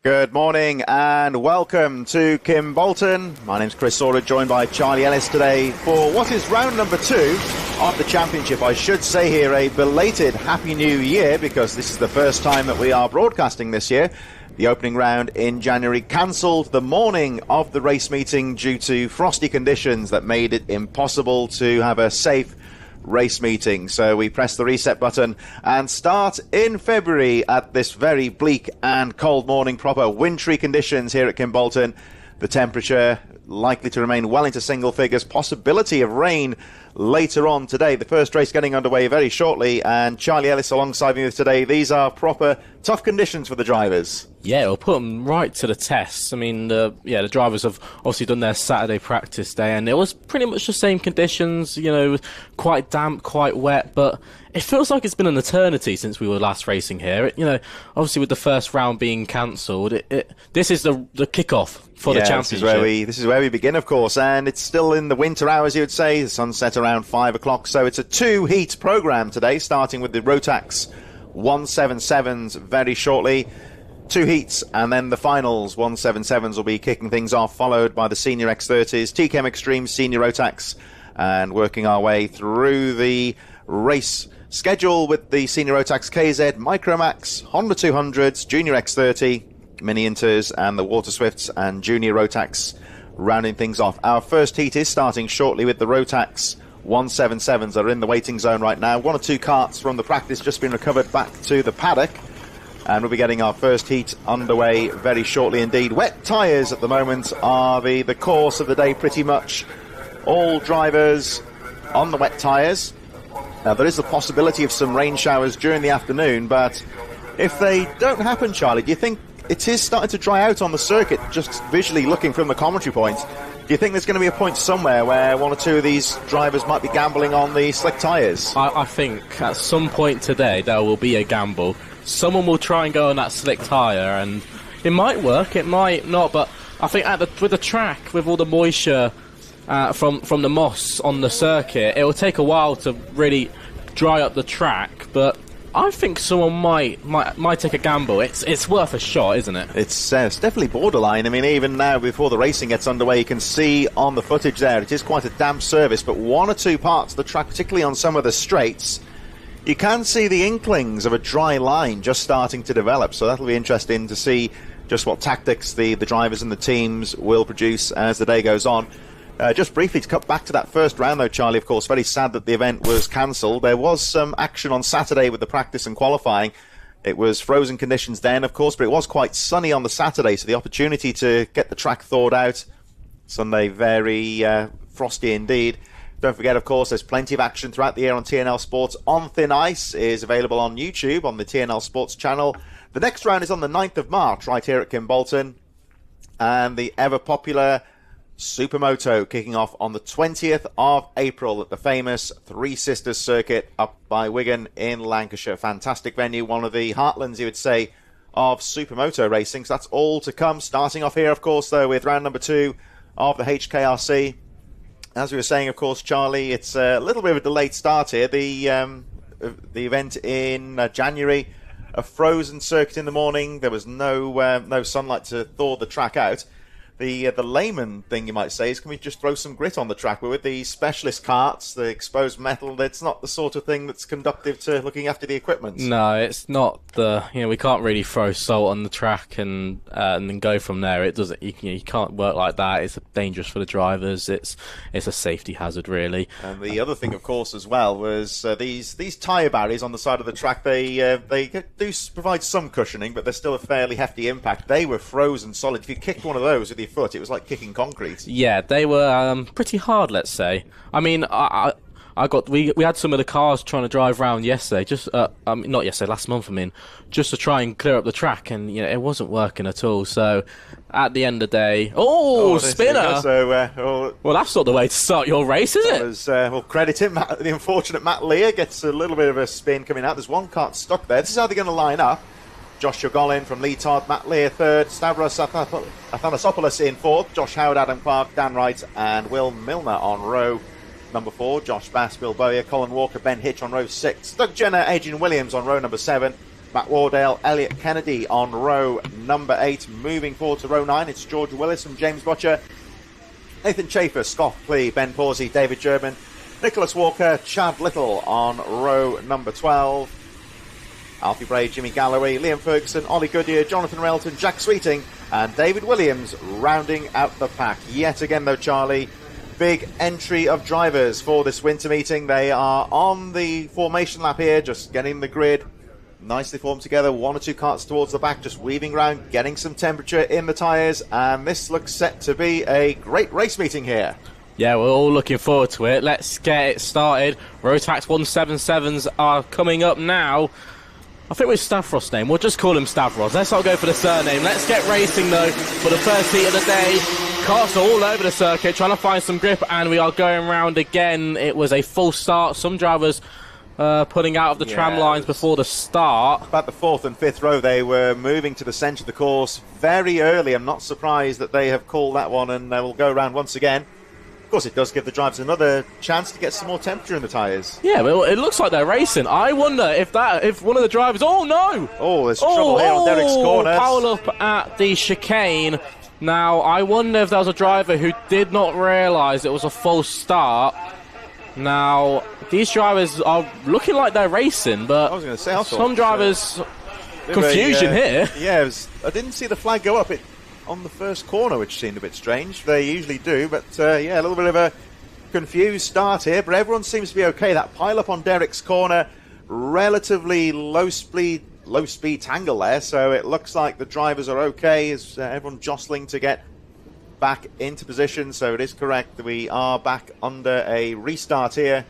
Good morning and welcome to Kim Bolton. My name's Chris Sauter, joined by Charlie Ellis today for what is round number 2 of the championship. I should say here a belated Happy New Year, because this is the first time that we are broadcasting this year. The opening round in January cancelled the morning of the race meeting due to frosty conditions that made it impossible to have a safe race meeting. So we press the reset button and start in February at this very bleak and cold morning. Proper wintry conditions here at Kim Bolton. The temperature likely to remain well into single figures. Possibility of rain later on today. The first race getting underway very shortly, and Charlie Ellis alongside me with today. These are proper tough conditions for the drivers. Yeah, we'll put them right to the test. I mean, the drivers have obviously done their Saturday practice day, and it was pretty much the same conditions, quite damp, quite wet, but it feels like it's been an eternity since we were last racing here. Obviously with the first round being cancelled, this is the kickoff for the championship. This is where we begin, of course, and it's still in the winter hours, you would say. The sun set around 5 o'clock, so it's a 2-heat programme today, starting with the Rotax 177s very shortly. 2 heats, and then the finals 177s will be kicking things off, followed by the Senior X30s, TKM Extreme, Senior Rotax, and working our way through the race schedule with the Senior Rotax KZ, Micromax, Honda 200s, Junior X30, Mini Inters, and the Water Swifts and Junior Rotax rounding things off. Our first heat is starting shortly with the Rotax 177s that are in the waiting zone right now. 1 or 2 carts from the practice just been recovered back to the paddock, and we'll be getting our first heat underway very shortly indeed. Wet tyres at the moment are the course of the day pretty much. All drivers on the wet tyres. Now there is the possibility of some rain showers during the afternoon, but if they don't happen, Charlie, do you think it is starting to dry out on the circuit, just visually looking from the commentary point? Do you think there's going to be a point somewhere where 1 or 2 of these drivers might be gambling on the slick tyres? I think at some point today there will be a gamble. Someone will try and go on that slick tyre, and it might work, it might not, but I think with the track, with all the moisture from the moss on the circuit, it will take a while to really dry up the track, but I think someone might take a gamble. It's worth a shot, isn't it? It's definitely borderline. I mean, even now, before the racing gets underway, you can see on the footage there, it is quite a damp surface, but 1 or 2 parts of the track, particularly on some of the straights, you can see the inklings of a dry line just starting to develop. So that'll be interesting to see just what tactics the drivers and the teams will produce as the day goes on. Just briefly to cut back to that first round though, Charlie, of course, very sad that the event was cancelled. There was some action on Saturday with the practice and qualifying. It was frozen conditions then, of course, but it was quite sunny on the Saturday, so the opportunity to get the track thawed out. Sunday, very frosty indeed. Don't forget, of course, there's plenty of action throughout the year on TNL Sports. On Thin Ice is available on YouTube on the TNL Sports channel. The next round is on the 9th of March right here at Kim Bolton. And the ever-popular Supermoto kicking off on the 20th of April at the famous Three Sisters circuit up by Wigan in Lancashire. Fantastic venue, one of the heartlands, you would say, of Supermoto racing. So that's all to come. Starting off here, of course, though, with round number 2 of the HKRC. As we were saying, of course, Charlie, it's a little bit of a delayed start here. The event in January, a frozen circuit in the morning. There was no sunlight to thaw the track out. The layman thing, you might say, is can we just throw some grit on the track? But with the specialist carts, the exposed metal, it's not the sort of thing that's conductive to looking after the equipment. No, it's not we can't really throw salt on the track and then go from there. It doesn't. You can't work like that. It's dangerous for the drivers. It's a safety hazard, really. And the other thing, of course, as well, was these tyre barriers on the side of the track. They do provide some cushioning, but they're still a fairly hefty impact. They were frozen solid. If you kicked one of those with your foot, it was like kicking concrete. Yeah, they were pretty hard, let's say. I mean, we had some of the cars trying to drive around yesterday, not yesterday, last month, just to try and clear up the track, and it wasn't working at all. So at the end of the day, spinner. So well, that's not the way to start your race, is it? We'll credit him. The unfortunate Matt Lear gets a little bit of a spin coming out. There's one cart stuck there. This is how they're going to line up. Josh Jogolin from Lee Todd, Matt Lear third, Stavros Athanasopoulos in fourth, Josh Howard, Adam Clark, Dan Wright and Will Milner on row number 4, Josh Bass, Bill Bowyer, Colin Walker, Ben Hitch on row 6, Doug Jenner, Adrian Williams on row number 7, Matt Wardale, Elliot Kennedy on row number 8. Moving forward to row 9, it's George Willis and James Butcher, Nathan Chafer, Scott Plea, Ben Pawsey, David German, Nicholas Walker, Chad Little on row number 12. Alfie Bray, Jimmy Galloway, Liam Ferguson, Ollie Goodyear, Jonathan Railton, Jack Sweeting and David Williams rounding out the pack. Yet again though, Charlie, big entry of drivers for this winter meeting. They are on the formation lap here, just getting the grid nicely formed together. 1 or 2 carts towards the back, just weaving around, getting some temperature in the tyres, and this looks set to be a great race meeting here. Yeah, we're all looking forward to it. Let's get it started. Rotax 177s are coming up now. I think with Stavros' name, we'll just call him Stavros. Let's not go for the surname. Let's get racing though for the first heat of the day. Carts are all over the circuit trying to find some grip, and we are going round again. It was a full start. Some drivers putting out of the tram lines before the start. About the 4th and 5th row, they were moving to the centre of the course very early. I'm not surprised that they have called that one, and they will go around once again. Of course, it does give the drivers another chance to get some more temperature in the tyres. Yeah, well, it looks like they're racing. I wonder if one of the drivers... Oh, no! Oh, there's trouble here on Derek's corner. Foul up at the chicane. Now, I wonder if there was a driver who did not realise it was a false start. Now, these drivers are looking like they're racing, but I was going to say, some drivers... confusion here. Yeah, I didn't see the flag go up on the first corner, which seemed a bit strange. They usually do, but yeah, a little bit of a confused start here, but everyone seems to be okay. That pile up on Derek's corner, relatively low speed tangle there, so it looks like the drivers are okay. Is everyone jostling to get back into position? So it is correct that we are back under a restart here.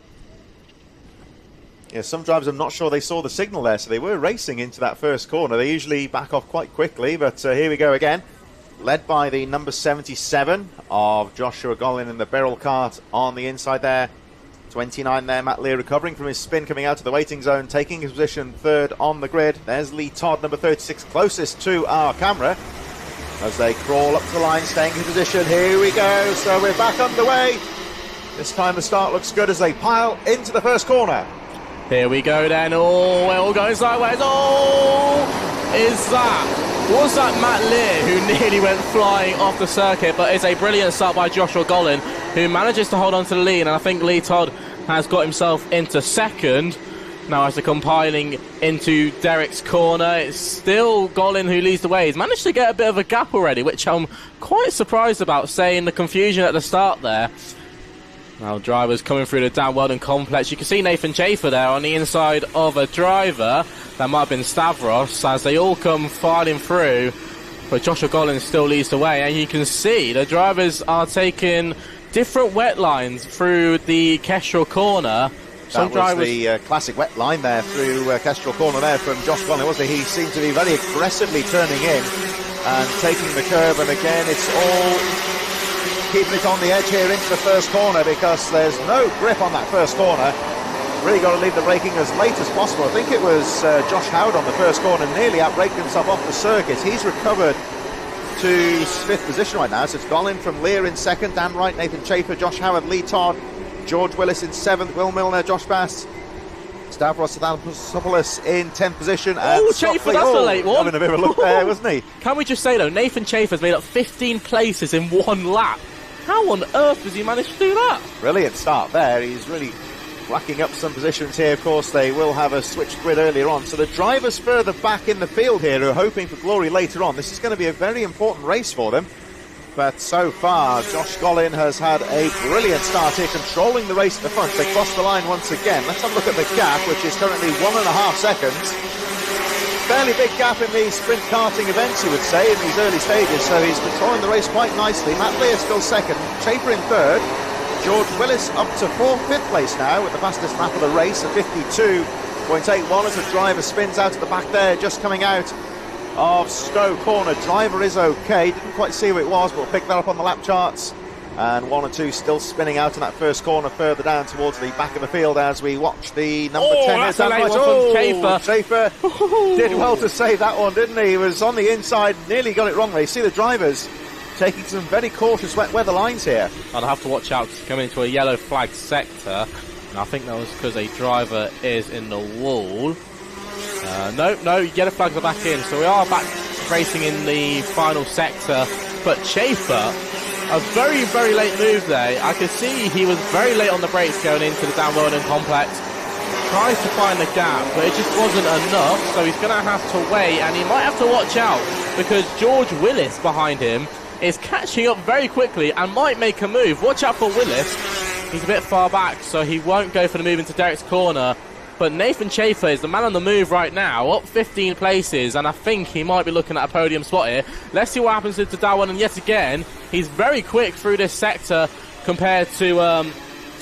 Yeah, some drivers, I'm not sure they saw the signal there, so they were racing into that first corner. They usually back off quite quickly, but here we go again. Led by the number 77 of Joshua Gollin in the barrel cart on the inside there. 29 there, Matt Lear recovering from his spin, coming out of the waiting zone, taking his position 3rd on the grid. There's Lee Todd, number 36, closest to our camera as they crawl up to the line, staying in position. Here we go, so we're back underway. This time the start looks good as they pile into the first corner. Here we go then. Oh, we're all going sideways. Oh, was that Matt Lear who nearly went flying off the circuit? But it's a brilliant start by Joshua Gollin, who manages to hold on to the lead, and I think Lee Todd has got himself into 2nd. Now as they're compiling into Derek's corner, it's still Gollin who leads the way. He's managed to get a bit of a gap already, which I'm quite surprised about, saying the confusion at the start there. Now drivers coming through the Dan Weldon complex. You can see Nathan Chafer there on the inside of a driver. That might have been Stavros, as they all come filing through. But Joshua Gollin still leads the way, and you can see the drivers are taking different wet lines through the Kestrel corner. Some that was the classic wet line there through Kestrel corner there from Josh Gollin, wasn't he? He seemed to be very aggressively turning in and taking the curve, and again it's all keeping it on the edge here into the first corner, because there's no grip on that first corner. Really got to leave the braking as late as possible. I think it was Josh Howard on the first corner nearly outbraked himself off the circuit. He's recovered to 5th position right now, so it's Gollin from Lear in 2nd, Dan Wright, Nathan Chafer, Josh Howard, Lee Todd, George Willis in 7th, Will Milner, Josh Bass, Stavros Adamopoulos in 10th position. Oh, Chafer, that's a late one. Having a bit of a look there, wasn't he? Can we just say though, Nathan Chafer's made up 15 places in one lap. How on earth does he manage to do that? Brilliant start there. He's really racking up some positions here. Of course, they will have a switched grid earlier on. So the drivers further back in the field here are hoping for glory later on. This is going to be a very important race for them. But so far, Josh Gollin has had a brilliant start here, controlling the race at the front. They cross the line once again. Let's have a look at the gap, which is currently 1.5 seconds. Fairly big gap in the sprint karting events, you would say, in these early stages, so he's controlling the race quite nicely. Matt Lear still 2nd, Chafer in 3rd, George Willis up to 5th place now with the fastest lap of the race at 52.81 as the driver spins out at the back there, just coming out of Stowe corner. Driver is okay, didn't quite see who it was, but we'll pick that up on the lap charts. And 1 or 2 still spinning out in that first corner further down towards the back of the field as we watch the number 10. That's a late one from Chafer did well to save that one, didn't he? He was on the inside, nearly got it wrong there. You see the drivers taking some very cautious wet weather lines here. I'll have to watch out to come into a yellow flag sector. And I think that was because a driver is in the wall. No, yellow flags are back in. So we are back racing in the final sector. But Schaefer, a very, very late move there. I could see he was very late on the brakes going into the Dan Weldon complex. Tries to find the gap, but it just wasn't enough. So he's going to have to wait, and he might have to watch out because George Willis behind him is catching up very quickly and might make a move. Watch out for Willis. He's a bit far back, so he won't go for the move into Derek's corner. But Nathan Schaefer is the man on the move right now, up 15 places, and I think he might be looking at a podium spot here. Let's see what happens to Darwin, and yet again, he's very quick through this sector compared to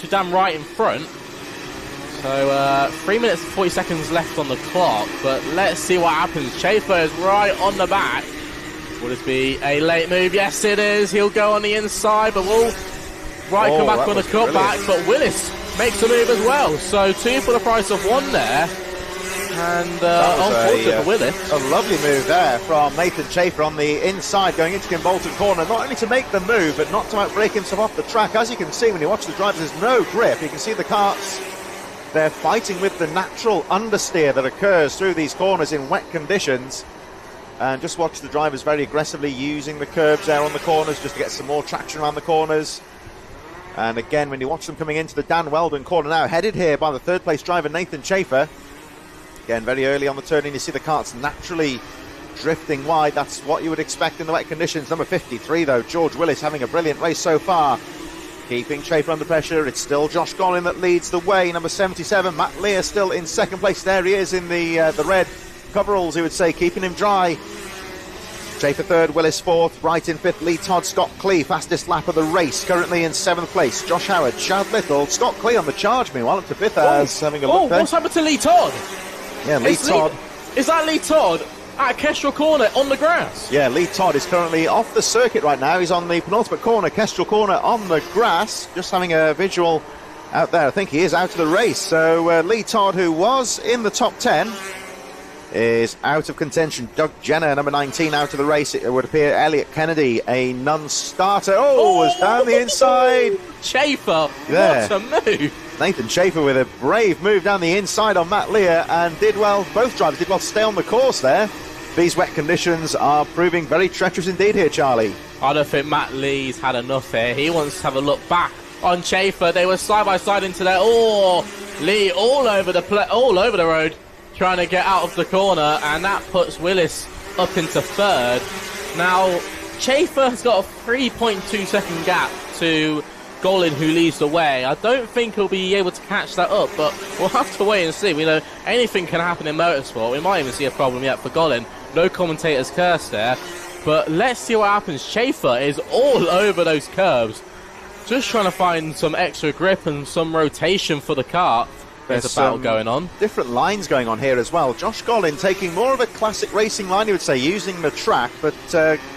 Dan Wright in front. So 3 minutes and 40 seconds left on the clock, but let's see what happens. Schaefer is right on the back. Will this be a late move? Yes, it is. He'll go on the inside, but will Wright come back on the cutback, but Willis makes a move as well. So 2 for the price of 1 there. And unfortunate for Willis. A lovely move there from Nathan Schaefer on the inside going into Kim Bolton corner. Not only to make the move, but not to outbrake himself off the track. As you can see when you watch the drivers, there's no grip. You can see the karts. They're fighting with the natural understeer that occurs through these corners in wet conditions. And just watch the drivers very aggressively using the curbs there on the corners just to get some more traction around the corners. And again, when you watch them coming into the Dan Weldon corner now, headed here by the third place driver Nathan Schaefer. Again, very early on the turning, you see the karts naturally drifting wide. That's what you would expect in the wet conditions. Number 53 though, George Willis, having a brilliant race so far. Keeping Schaefer under pressure. It's still Josh Golin that leads the way. Number 77, Matt Lear, still in second place. There he is in the red coveralls, he would say, keeping him dry. Schaefer third, Willis fourth, Wright in fifth, Lee Todd, Scott Clee, fastest lap of the race, currently in seventh place. Josh Howard, Chad Little, Scott Clee on the charge, meanwhile up to fifth as having a look there. What's happened to Lee Todd? Yeah, Lee Todd. Is that Lee Todd at Kestrel Corner on the grass? Yeah, Lee Todd is currently off the circuit right now. He's on the penultimate corner, Kestrel Corner on the grass, just having a visual out there. I think he is out of the race. So Lee Todd, who was in the top 10, is out of contention. Doug Jenner, number 19, out of the race. It would appear Elliot Kennedy, a non-starter. Was down the inside. Schaefer, what a move. Nathan Schaefer with a brave move down the inside on Matt Lear and did well. Both drivers did well to stay on the course there. These wet conditions are proving very treacherous indeed here, Charlie. I don't think Matt Lee's had enough here. He wants to have a look back on Schaefer. They were side by side into there. Lee all over the road, trying to get out of the corner, and that puts Willis up into third. Now, Schaefer has got a 3.2 second gap to Golin, who leads the way. I don't think he'll be able to catch that up, but we'll have to wait and see. We know anything can happen in motorsport. We might even see a problem yet for Golin. No commentator's curse there, but let's see what happens. Schaefer is all over those curbs, just trying to find some extra grip and some rotation for the kart. There's a battle going on. Different lines going on here as well. Josh Golin taking more of a classic racing line, you would say, using the track, but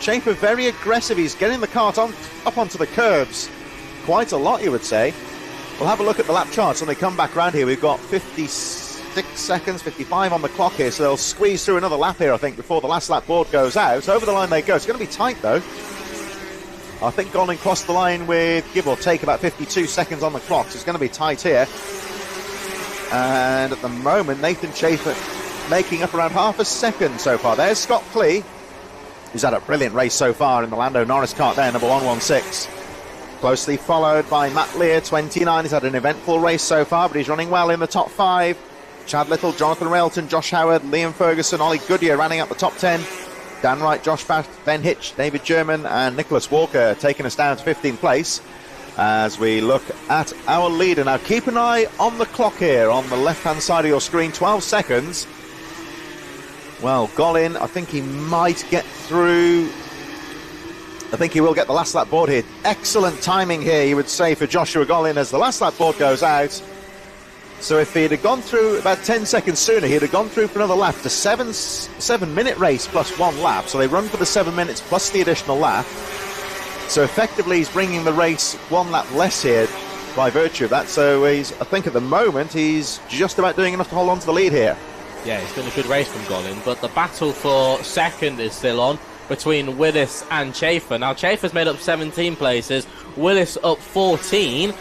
Schaefer very aggressive. He's getting the kart up onto the curbs quite a lot, you would say. We'll have a look at the lap charts when they come back around here. We've got 56 seconds, 55 on the clock here, so they'll squeeze through another lap here, I think, before the last lap board goes out. Over the line they go. It's going to be tight, though. I think Golin crossed the line with, give or take, about 52 seconds on the clock, so it's going to be tight here. And at the moment, Nathan Schaefer making up around half a second so far. There's Scott Clee, who's had a brilliant race so far in the Lando Norris kart there, number 116. Closely followed by Matt Lear, 29. He's had an eventful race so far, but he's running well in the top 5. Chad Little, Jonathan Railton, Josh Howard, Liam Ferguson, Ollie Goodyear running up the top 10. Dan Wright, Josh Fast, Ben Hitch, David German, and Nicholas Walker taking us down to 15th place. As we look at our leader now, keep an eye on the clock here on the left-hand side of your screen. 12 seconds. Well, Golin, I think he might get through. I think he will get the last lap board here. Excellent timing here, you would say, for Joshua Golin as the last lap board goes out. So if he'd have gone through about 10 seconds sooner, he'd have gone through for another lap. The 7-minute race plus 1 lap. So they run for the 7 minutes plus the additional lap. So effectively he's bringing the race 1 lap less here by virtue of that. So I think at the moment he's just about doing enough to hold on to the lead here. Yeah, it's been a good race from Golin, but the battle for second is still on between Willis and Schaefer. Now Schaefer's made up 17 places, Willis up 14.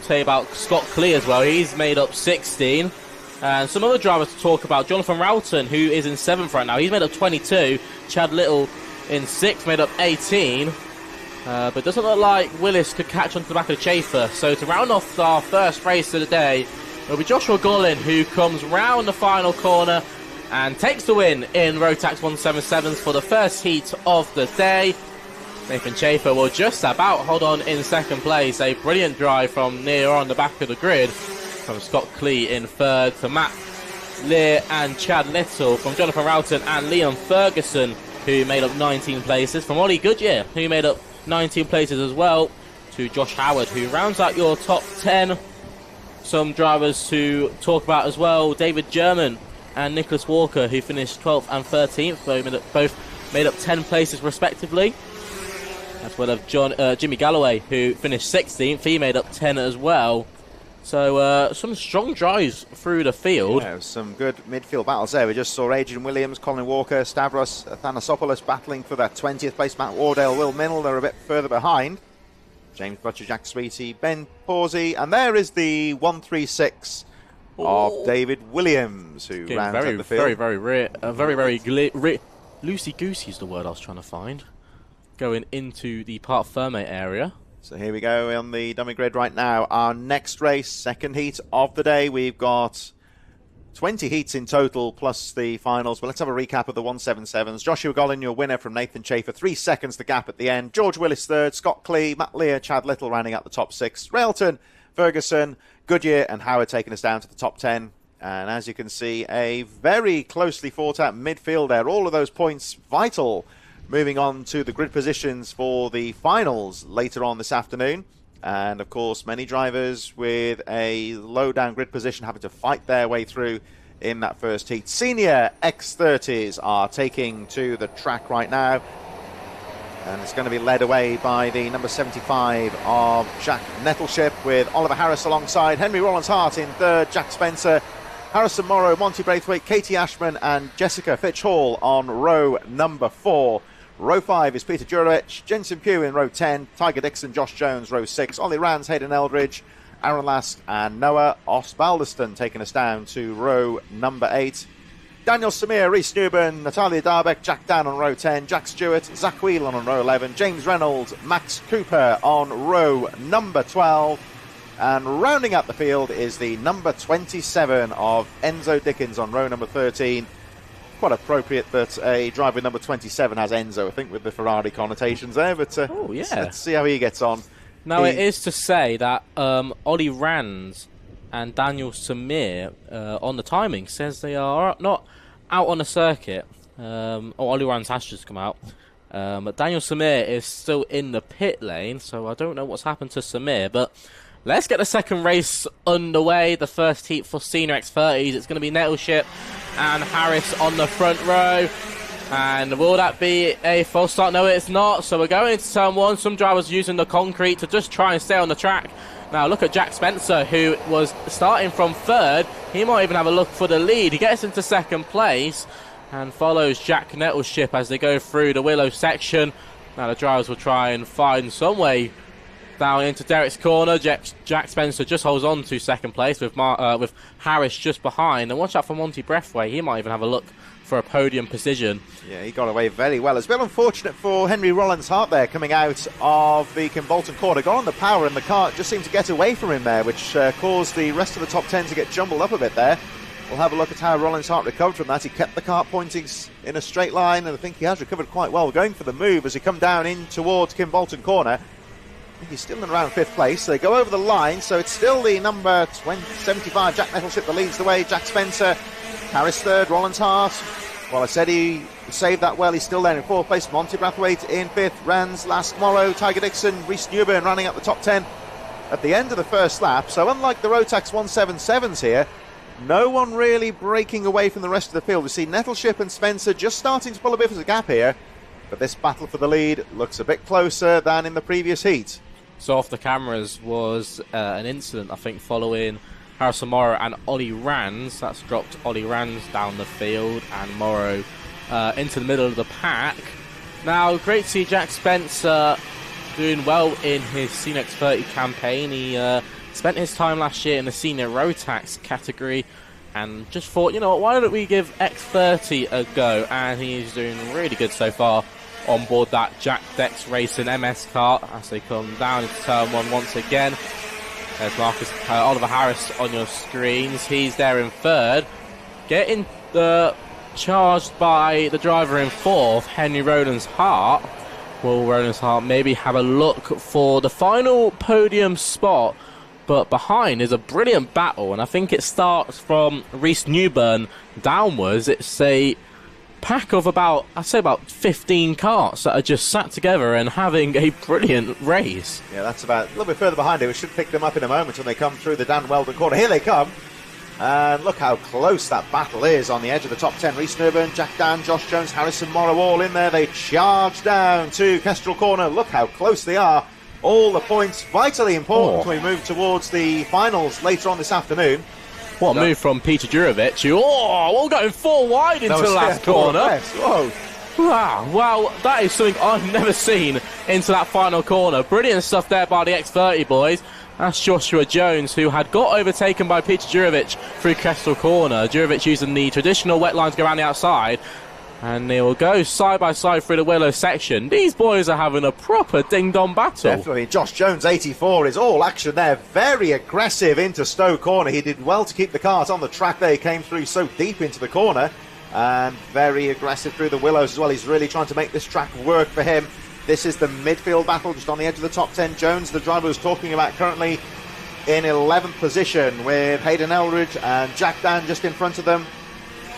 Say about Scott Clee as well, he's made up 16. And some other drivers to talk about. Jonathan Rowton, who is in 7th right now. He's made up 22. Chad Little in 6th, made up 18. But doesn't look like Willis could catch onto the back of Chafer. So to round off our first race of the day, it'll be Joshua Gullin, who comes round the final corner and takes the win in Rotax 177s for the first heat of the day. Nathan Chafer will just about hold on in 2nd place. A brilliant drive from near on the back of the grid from Scott Clee in 3rd to Matt Lear and Chad Little, from Jonathan Rowton and Liam Ferguson, who made up 19 places, from Ollie Goodyear, who made up 19 places as well, to Josh Howard, who rounds out your top 10. Some drivers to talk about as well: David German and Nicholas Walker, who finished 12th and 13th, both made up 10 places respectively. As well as Jimmy Galloway, who finished 16th, he made up 10 as well. So some strong drives through the field. Yeah, some good midfield battles there. We just saw Adrian Williams, Colin Walker, Stavros Athanasopoulos battling for that 20th place. Matt Wardale, Will Minnell, they're a bit further behind. James Butcher, Jack Sweetie, Ben Pawsey, and there is the 136 of David Williams, who rounds out the field. Very loosey-goosey is the word I was trying to find. Going into the Parc Ferme area. So here we go on the dummy grid right now. Our next race, second heat of the day. We've got 20 heats in total, plus the finals. But let's have a recap of the 177s. Joshua Gollin, your winner from Nathan Chafer. 3 seconds the gap at the end. George Willis third. Scott Clee, Matt Lear, Chad Little rounding out the top 6. Railton, Ferguson, Goodyear and Howard taking us down to the top 10. And as you can see, a very closely fought out midfield there. All of those points vital. Moving on to the grid positions for the finals later on this afternoon. And, of course, many drivers with a low-down grid position having to fight their way through in that first heat. Senior X30s are taking to the track right now. And it's going to be led away by the number 75 of Jack Nettleship, with Oliver Harris alongside Henry Rollins-Hart in third, Jack Spencer, Harrison Morrow, Monty Braithwaite, Katie Ashman and Jessica Fitch-Hall on row number 4. Row 5 is Peter Jurewicz, Jensen Pugh in row 10, Tiger Dixon, Josh Jones, row 6, Ollie Rands, Hayden Eldridge, Aaron Lask and Noah Osbaldeston taking us down to row number 8. Daniel Samir, Rhys Newburn, Natalia Darbeck, Jack Dan on row 10, Jack Stewart, Zach Whelan on row 11, James Reynolds, Max Cooper on row number 12. And rounding out the field is the number 27 of Enzo Dickens on row number 13. Quite appropriate that a driver number 27 has Enzo, I think, with the Ferrari connotations there. But let's see how he gets on. Now, it is to say that Ollie Rands and Daniel Samir on the timing says they are not out on the circuit. Ollie Rands has just come out. But Daniel Samir is still in the pit lane, so I don't know what's happened to Samir. But let's get the second race underway. The first heat for Senior X30s. It's going to be Nettleship and Harris on the front row. And will that be a false start? No, it's not. So we're going into turn 1. Some drivers using the concrete to just try and stay on the track. Now look at Jack Spencer, who was starting from 3rd. He might even have a look for the lead. He gets into 2nd place and follows Jack Nettleship as they go through the Willow section. Now the drivers will try and find some way down into Derek's corner. Jack Spencer just holds on to 2nd place with Harris just behind. And watch out for Monty Braithwaite. He might even have a look for a podium position. Yeah, he got away very well. It's a bit unfortunate for Henry Rollins-Hart there coming out of the Kimbolton corner. Got on the power and the car just seemed to get away from him there, which caused the rest of the top 10 to get jumbled up a bit there. We'll have a look at how Rollins-Hart recovered from that. He kept the car pointing in a straight line, and I think he has recovered quite well, going for the move as he come down in towards Kimbolton corner. He's still in around 5th place. They go over the line, so it's still the number 75, Jack Nettleship, that leads the way. Jack Spencer, Harris 3rd, Rollins-Hart. Well, I said he saved that well. He's still there in 4th place. Monty Braithwaite in 5th. Rands, Lask, Morrow, Tiger Dixon, Rhys Newburn running up the top 10 at the end of the first lap. So unlike the Rotax 177s here, no one really breaking away from the rest of the field. We see Nettleship and Spencer just starting to pull a bit of a gap here. But this battle for the lead looks a bit closer than in the previous heat. So off the cameras was an incident, I think, following Harrison Morrow and Ollie Rands. That's dropped Ollie Rands down the field and Morrow into the middle of the pack. Now, great to see Jack Spencer doing well in his Senior X30 campaign. He spent his time last year in the Senior Rotax category and just thought, you know what, why don't we give X30 a go? And he's doing really good so far on board that Jack Dex Racing MS kart as they come down into turn 1 once again. There's Oliver Harris on your screens. He's there in third, getting charged by the driver in fourth, Henry Rowland's Hart. Will Rowland's Hart maybe have a look for the final podium spot? But behind is a brilliant battle, and I think it starts from Reese Newburn downwards. It's a pack of about 15 karts that are just sat together and having a brilliant race. Yeah, that's about a little bit further behind it. We should pick them up in a moment when they come through the Dan Weldon corner. Here they come. And look how close that battle is on the edge of the top 10. Reese Newburn, Jack Dan, Josh Jones, Harrison Morrow all in there. They charge down to Kestrel Corner. Look how close they are. All the points vitally important when we move towards the finals later on this afternoon. What a move from Peter Jurovic, who, all going 4 wide into the last corner. Whoa. Wow, that is something I've never seen into that final corner. Brilliant stuff there by the X30 boys. That's Joshua Jones, who had got overtaken by Peter Jurovic through Kestrel Corner. Jurovic using the traditional wet line to go around the outside. And they will go side by side through the Willow section. These boys are having a proper ding-dong battle. Definitely. Josh Jones, 84, is all action there. Very aggressive into Stowe Corner. He did well to keep the kart on the track there. He came through so deep into the corner. And very aggressive through the Willows as well. He's really trying to make this track work for him. This is the midfield battle just on the edge of the top 10. Jones, the driver was talking about, currently in 11th position with Hayden Eldridge and Jack Dan just in front of them.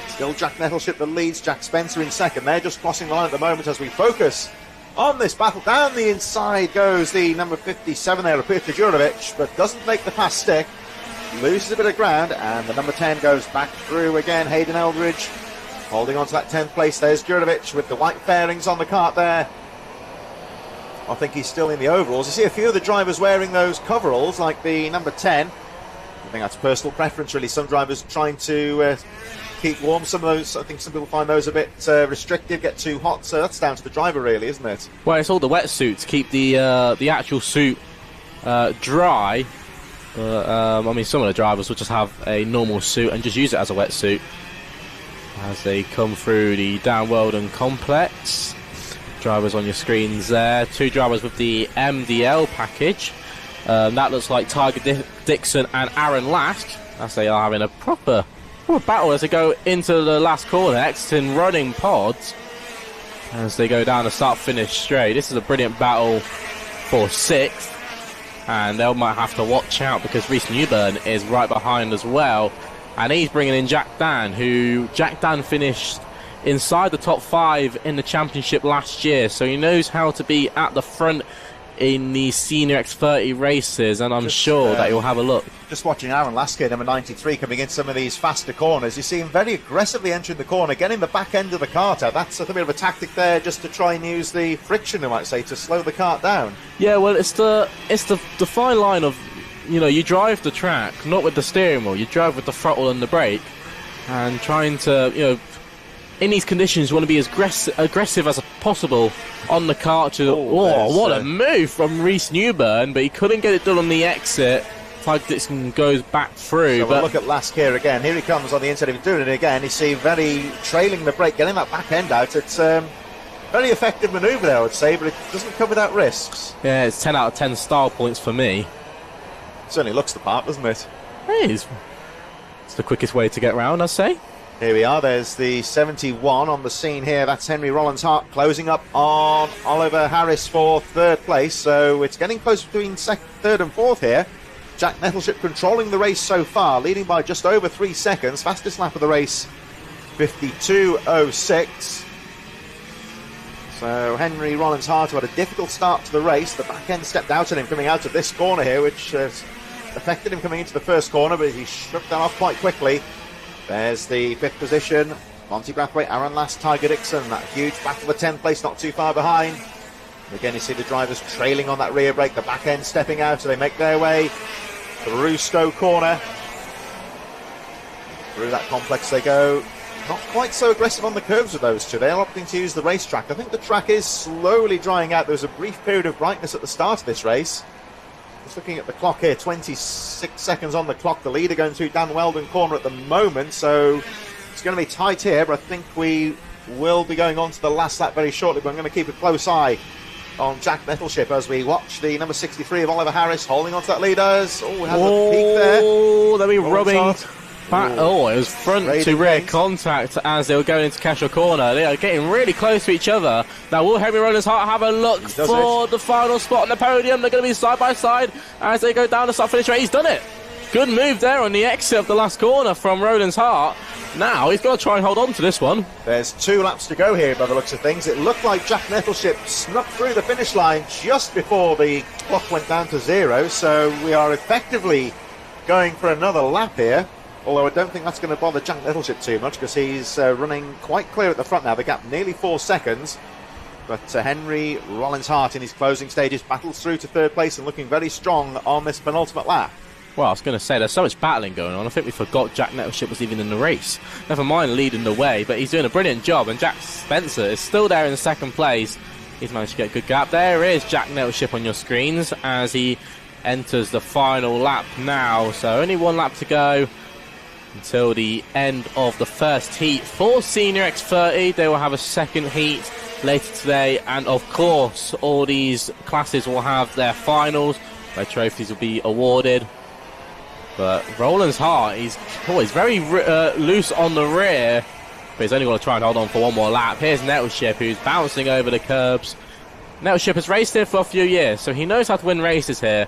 Still Jack Nettleship that leads, Jack Spencer in second. They're just crossing the line at the moment as we focus on this battle. Down the inside goes the number 57 there, Peter Jurovic, but doesn't make the pass stick. Loses a bit of ground, and the number 10 goes back through again. Hayden Eldridge holding on to that 10th place. There's Jurovic with the white fairings on the kart there. I think he's still in the overalls. You see a few of the drivers wearing those coveralls, like the number 10. I think that's personal preference, really. Some drivers trying to keep warm. Some of those, I think some people find those a bit restrictive, get too hot. So that's down to the driver, really, isn't it? Well, it's all the wetsuits keep the actual suit dry. I mean, some of the drivers will just have a normal suit and just use it as a wetsuit as they come through the Dan Weldon complex. Drivers on your screens there. 2 drivers with the MDL package. That looks like Tiger Dixon and Aaron Lask, as they are having a proper battle as they go into the last corner, exiting running pods as they go down the start-finish straight. This is a brilliant battle for 6th, and they might have to watch out because Reese Newburn is right behind as well, and he's bringing in Jack Dan, who Jack Dan finished inside the top 5 in the championship last year, so he knows how to be at the front in the senior X30 races, and I'm sure that he'll have a look. Just watching Aaron Lasker, number 93, coming in some of these faster corners. You see him very aggressively entering the corner, getting the back end of the kart out. That's a bit of a tactic there, just to try and use the friction, I might say, to slow the kart down. Yeah, well, it's the fine line of, you know, you drive the track not with the steering wheel, you drive with the throttle and the brake, and trying to, you know, in these conditions, you want to be as aggressive as possible on the kart. What a move from Reese Newburn, but he couldn't get it done on the exit. Tiger Dixon goes back through. So we'll look at Lask here again. Here he comes on the inside. He's doing it again. You see, very trailing the brake, getting that back end out. It's very effective manoeuvre there, I would say, but it doesn't come without risks. Yeah, it's 10 out of 10 style points for me. It certainly looks the part, doesn't it? It is. It's the quickest way to get round, I'd say. Here we are, there's the 71 on the scene here. That's Henry Rollins Hart closing up on Oliver Harris for 3rd place. So it's getting close between 3rd and 4th here. Jack Nettleship controlling the race so far, leading by just over 3 seconds. Fastest lap of the race, 52.06. So Henry Rollins Hart, who had a difficult start to the race. The back end stepped out at him coming out of this corner here, which affected him coming into the first corner, but he shrugged that off quite quickly. There's the 5th position. Monty Brathwaite, Aaron Last, Tiger Dixon. That huge battle for 10th place, not too far behind. And again, you see the drivers trailing on that rear brake. The back end stepping out, so they make their way through Stowe Corner. Through that complex they go. Not quite so aggressive on the curves with those two. They're opting to use the racetrack. I think the track is slowly drying out. There was a brief period of brightness at the start of this race. Just looking at the clock here, 26 seconds on the clock. The leader going through Dan Weldon corner at the moment, so it's going to be tight here, but I think we will be going on to the last lap very shortly, but I'm going to keep a close eye on Jack Nettleship as we watch the number 63 of Oliver Harris holding on to that leader. Has a peak there. Oh, they'll be rubbing back. Oh, it was front to rear contact as they were going into Cashel corner. They are getting really close to each other. Now, will Henry Roller's Heart have a look for the final spot on the podium? They're going to be side by side as they go down the start-finish rate. He's done it. Good move there on the exit of the last corner from Roland's Heart. Now he's got to try and hold on to this one. There's 2 laps to go here by the looks of things. It looked like Jack Nettleship snuck through the finish line just before the clock went down to 0, so we are effectively going for another lap here, although I don't think that's going to bother Jack Nettleship too much because he's running quite clear at the front now. The gap nearly 4 seconds, but Henry Rollins Hart in his closing stages battles through to 3rd place and looking very strong on this penultimate lap. Well, I was going to say, there's so much battling going on. I think we forgot Jack Nettleship was even in the race. Never mind leading the way, but he's doing a brilliant job. And Jack Spencer is still there in 2nd place. He's managed to get a good gap. There is Jack Nettleship on your screens as he enters the final lap now. So only 1 lap to go until the end of the first heat. For Senior X30, they will have a 2nd heat later today. And of course, all these classes will have their finals where trophies will be awarded. But Roland's Heart, he's very loose on the rear, but he's only going to try and hold on for 1 more lap. Here's Nettleship, who's bouncing over the curbs. Nettleship has raced here for a few years, so he knows how to win races here.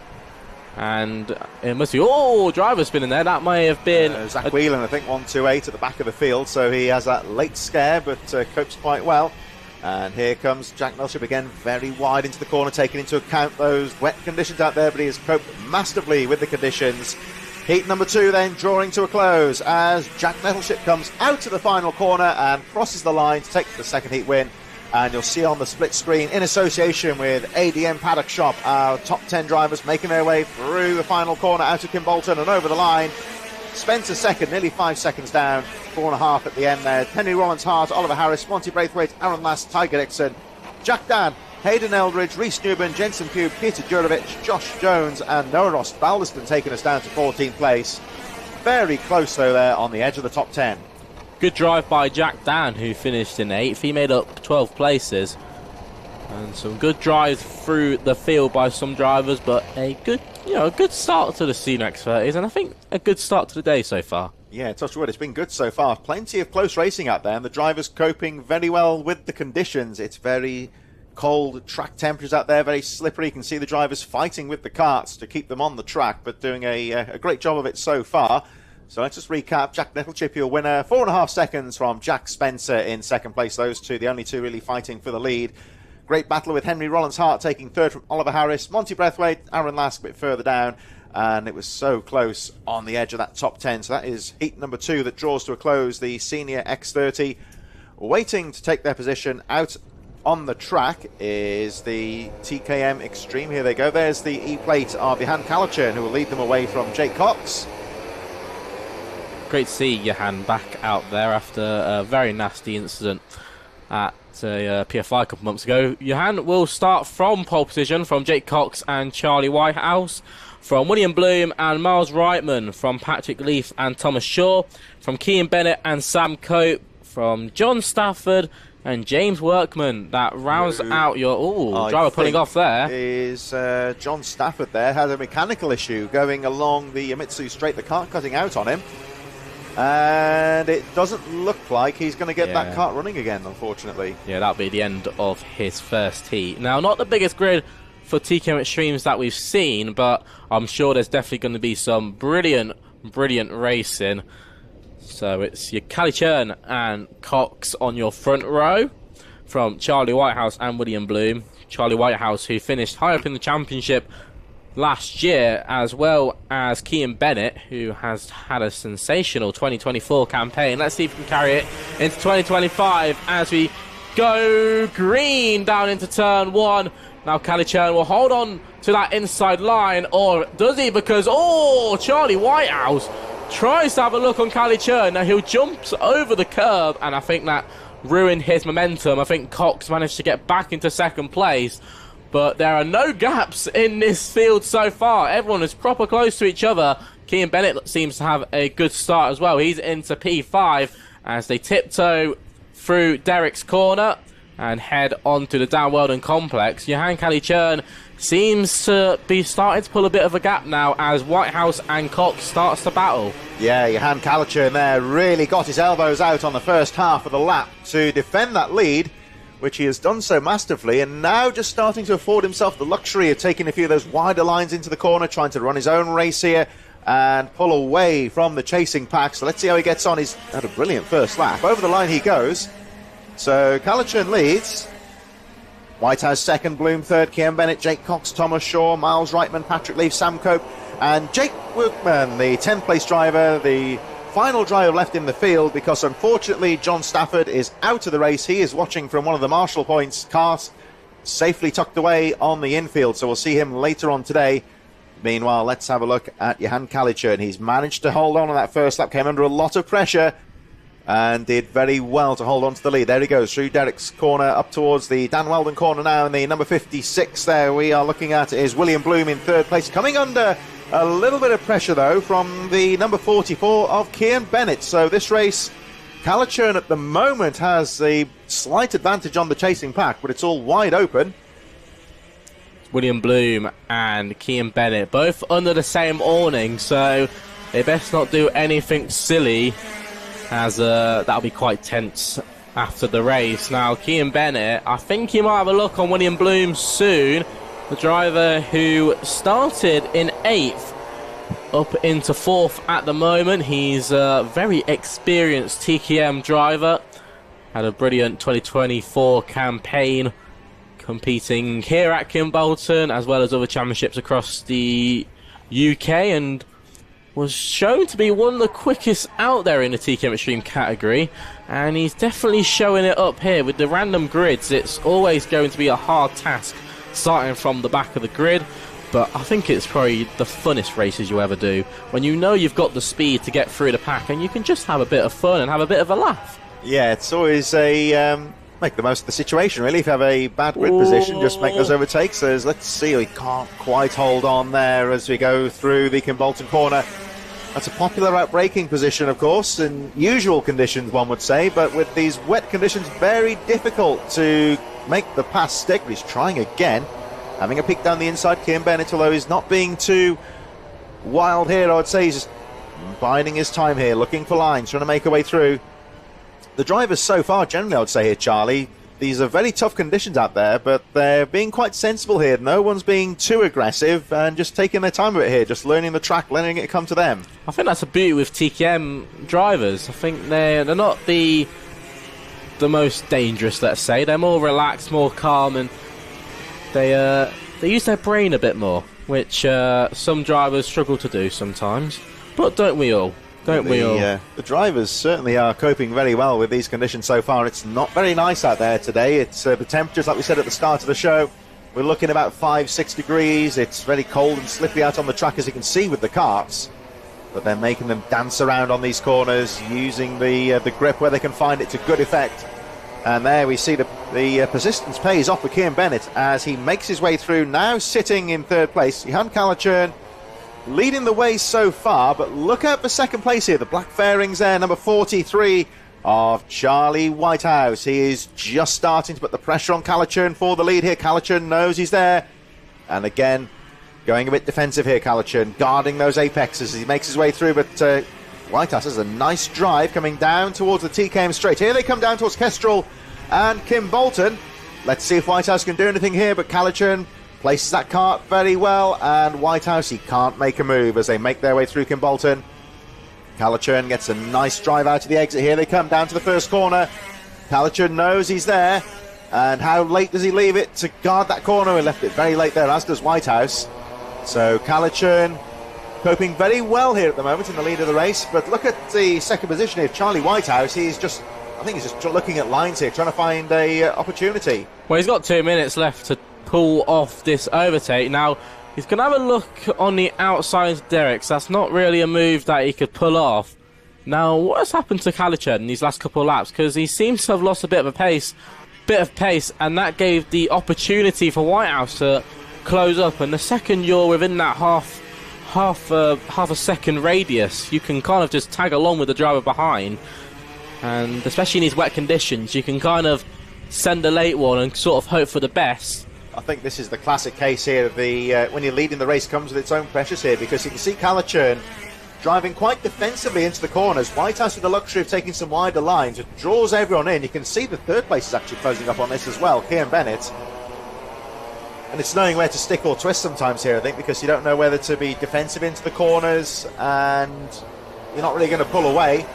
And it must be, driver spinning there. That may have been Zach Whelan, I think, 128 at the back of the field, so he has that late scare, but copes quite well. And here comes Jack Nettleship again, very wide into the corner, taking into account those wet conditions out there, but he has coped masterfully with the conditions. Heat number 2 then drawing to a close as Jack Nettleship comes out to the final corner and crosses the line to take the 2nd heat win. And you'll see on the split screen, in association with ADM Paddock Shop, our top 10 drivers making their way through the final corner out of Kimbolton and over the line. Spencer 2nd, nearly 5 seconds down, 4.5 at the end there. Henry Rollins Hart, Oliver Harris, Monty Braithwaite, Aaron Last, Tiger Dixon, Jack Dan, Hayden Eldridge, Rhys Newman, Jensen Pugh, Peter Jurovic, Josh Jones and Noah Ross Balderston taking us down to 14th place. Very close though there on the edge of the top 10. Good drive by Jack Dan, who finished in 8th. He made up 12 places. And some good drives through the field by some drivers, but a good start to the Senior X30s, and I think a good start to the day so far. Yeah, touch wood, it's been good so far. Plenty of close racing out there, and the drivers coping very well with the conditions. It's very cold track temperatures out there, very slippery. You can see the drivers fighting with the karts to keep them on the track, but doing a great job of it so far. So let's just recap. Jack Nettleship, your winner, 4.5 seconds from Jack Spencer in 2nd place. Those two, the only two really fighting for the lead. Great battle with Henry Rollins Hart taking 3rd from Oliver Harris, Monty Braithwaite, Aaron Lask a bit further down, and it was so close on the edge of that top 10. So that is heat number 2 that draws to a close. The Senior X30 waiting to take their position out on the track is the TKM Extreme. Here they go. There's the E-plate of Johan Kalachern, who will lead them away from Jake Cox. Great to see Johan back out there after a very nasty incident at PFI a couple months ago. Johan will start from pole position from Jake Cox and Charlie Whitehouse, from William Bloom and Miles Reitman, from Patrick Leaf and Thomas Shaw, from Kean Bennett and Sam Cope, from John Stafford and James Workman. That rounds out your driver pulling off there. Is John Stafford there had a mechanical issue going along the Yamitsu straight, the kart cutting out on him. And it doesn't look like he's going to get that kart running again, unfortunately. Yeah, that'll be the end of his first heat. Now, not the biggest grid for TKM Extremes that we've seen, but I'm sure there's definitely going to be some brilliant racing. So it's your Kalachern and Cox on your front row from Charlie Whitehouse and William Bloom. Charlie Whitehouse, who finished high up in the championship last year, as well as Kean Bennett, who has had a sensational 2024 campaign. Let's see if we can carry it into 2025 as we go green down into turn 1. Now Kalachern will hold on to that inside line, or does he? Because, Charlie Whitehouse tries to have a look on Kalachern. Now he'll jump over the curb, and I think that ruined his momentum. I think Cox managed to get back into 2nd place, but there are no gaps in this field so far. Everyone is proper close to each other. Cian Bennett seems to have a good start as well. He's into P5 as they tiptoe through Derek's corner and head on to the Dan Weldon complex. Johan Calichurn seems to be starting to pull a bit of a gap now as Whitehouse and Cox starts to battle. Yeah, Johan Calichurn there really got his elbows out on the first half of the lap to defend that lead, which he has done so masterfully, and now just starting to afford himself the luxury of taking a few of those wider lines into the corner, trying to run his own race here and pull away from the chasing pack. So let's see how he gets on. He's had a brilliant first lap. Over the line he goes. So Calichurn leads. Whitehouse second, Bloom third, Cian Bennett, Jake Cox, Thomas Shaw, Miles Reitman, Patrick Leaf, Sam Cope, and Jake Workman, the 10th place driver, the final driver left in the field, because unfortunately John Stafford is out of the race. He is watching from one of the Marshall points, cars safely tucked away on the infield, so we'll see him later on today. Meanwhile, let's have a look at Johan Calichurn. He's managed to hold on that first lap, came under a lot of pressure and did very well to hold on to the lead. There he goes through Derek's corner up towards the Dan Weldon corner now, and the number 56 there we are looking at is William Bloom in third place, coming under a little bit of pressure though from the number 44 of Cian Bennett. So this race, Calichurn at the moment has a slight advantage on the chasing pack, but it's all wide open. William Bloom and Cian Bennett both under the same awning, so they best not do anything silly, as that'll be quite tense after the race. Now Cian Bennett, I think he might have a look on William Bloom soon, the driver who started in 8th up into 4th at the moment. He's a very experienced TKM driver, had a brilliant 2024 campaign competing here at Kimbolton as well as other championships across the UK, and was shown to be one of the quickest out there in the TKM Extreme category, and he's definitely showing it up here with the random grids. It's always going to be a hard task starting from the back of the grid, but I think it's probably the funnest races you ever do, when you know you've got the speed to get through the pack and you can just have a bit of fun and have a bit of a laugh. Yeah, it's always a make the most of the situation, really. If you have a bad grid position, just make those overtakes. Let's see, we can't quite hold on there as we go through the Kimbolton corner. That's a popular outbraking position, of course, in usual conditions, one would say, but with these wet conditions, very difficult to make the pass stick. He's trying again, having a peek down the inside. Cian Bennett, although he's not being too wild here, I would say he's just biding his time here, looking for lines, trying to make a way through. The drivers so far, generally, I would say here, Charlie, these are very tough conditions out there, but they're being quite sensible here. No one's being too aggressive and just taking their time with it here, just learning the track, letting it come to them. I think that's the beauty with TKM drivers. I think they're not the most dangerous, let's say. They're more relaxed, more calm, and they use their brain a bit more, which some drivers struggle to do sometimes. But don't we all? The drivers certainly are coping very well with these conditions so far. It's not very nice out there today. It's the temperatures, like we said at the start of the show, we're looking about 5-6 degrees. It's very cold and slippery out on the track, as you can see with the karts, but they're making them dance around on these corners, using the grip where they can find it to good effect. And there we see the persistence pays off for Cian Bennett as he makes his way through, now sitting in third place. Johan Calichurn leading the way so far, but look out for second place here. The black fairings there, number 43 of Charlie Whitehouse. He is just starting to put the pressure on Calichurn for the lead here. Calichurn knows he's there, and again going a bit defensive here. Calichurn guarding those apexes as he makes his way through, but Whitehouse has a nice drive coming down towards the TKM straight. Here they come down towards Kestrel and Kimbolton. Let's see if Whitehouse can do anything here, but Calichurn places that kart very well, and Whitehouse, he can't make a move as they make their way through Kimbolton. Calichurn gets a nice drive out of the exit here. They come down to the first corner. Calichurn knows he's there, and how late does he leave it to guard that corner? He left it very late there, as does Whitehouse. So Calichurn coping very well here at the moment in the lead of the race, but look at the second position here, Charlie Whitehouse. I think he's just looking at lines here, trying to find a opportunity. Well, he's got 2 minutes left to pull off this overtake. Now he's going to have a look on the outside of Derek's. That's not really a move that he could pull off. Now what has happened to Calichurn in these last couple of laps, because he seems to have lost a bit of a pace bit of pace, and that gave the opportunity for Whitehouse to close up. And the second you're within that half a second radius, you can kind of just tag along with the driver behind, and especially in these wet conditions, you can kind of send a late one and sort of hope for the best. I think this is the classic case here of the when you're leading the race comes with its own pressures here, because you can see Calichurn driving quite defensively into the corners. Whitehouse with the luxury of taking some wider lines. It draws everyone in. You can see the third place is actually closing up on this as well, Kian Bennett. And it's knowing where to stick or twist sometimes here, I think, because you don't know whether to be defensive into the corners and you're not really going to pull away,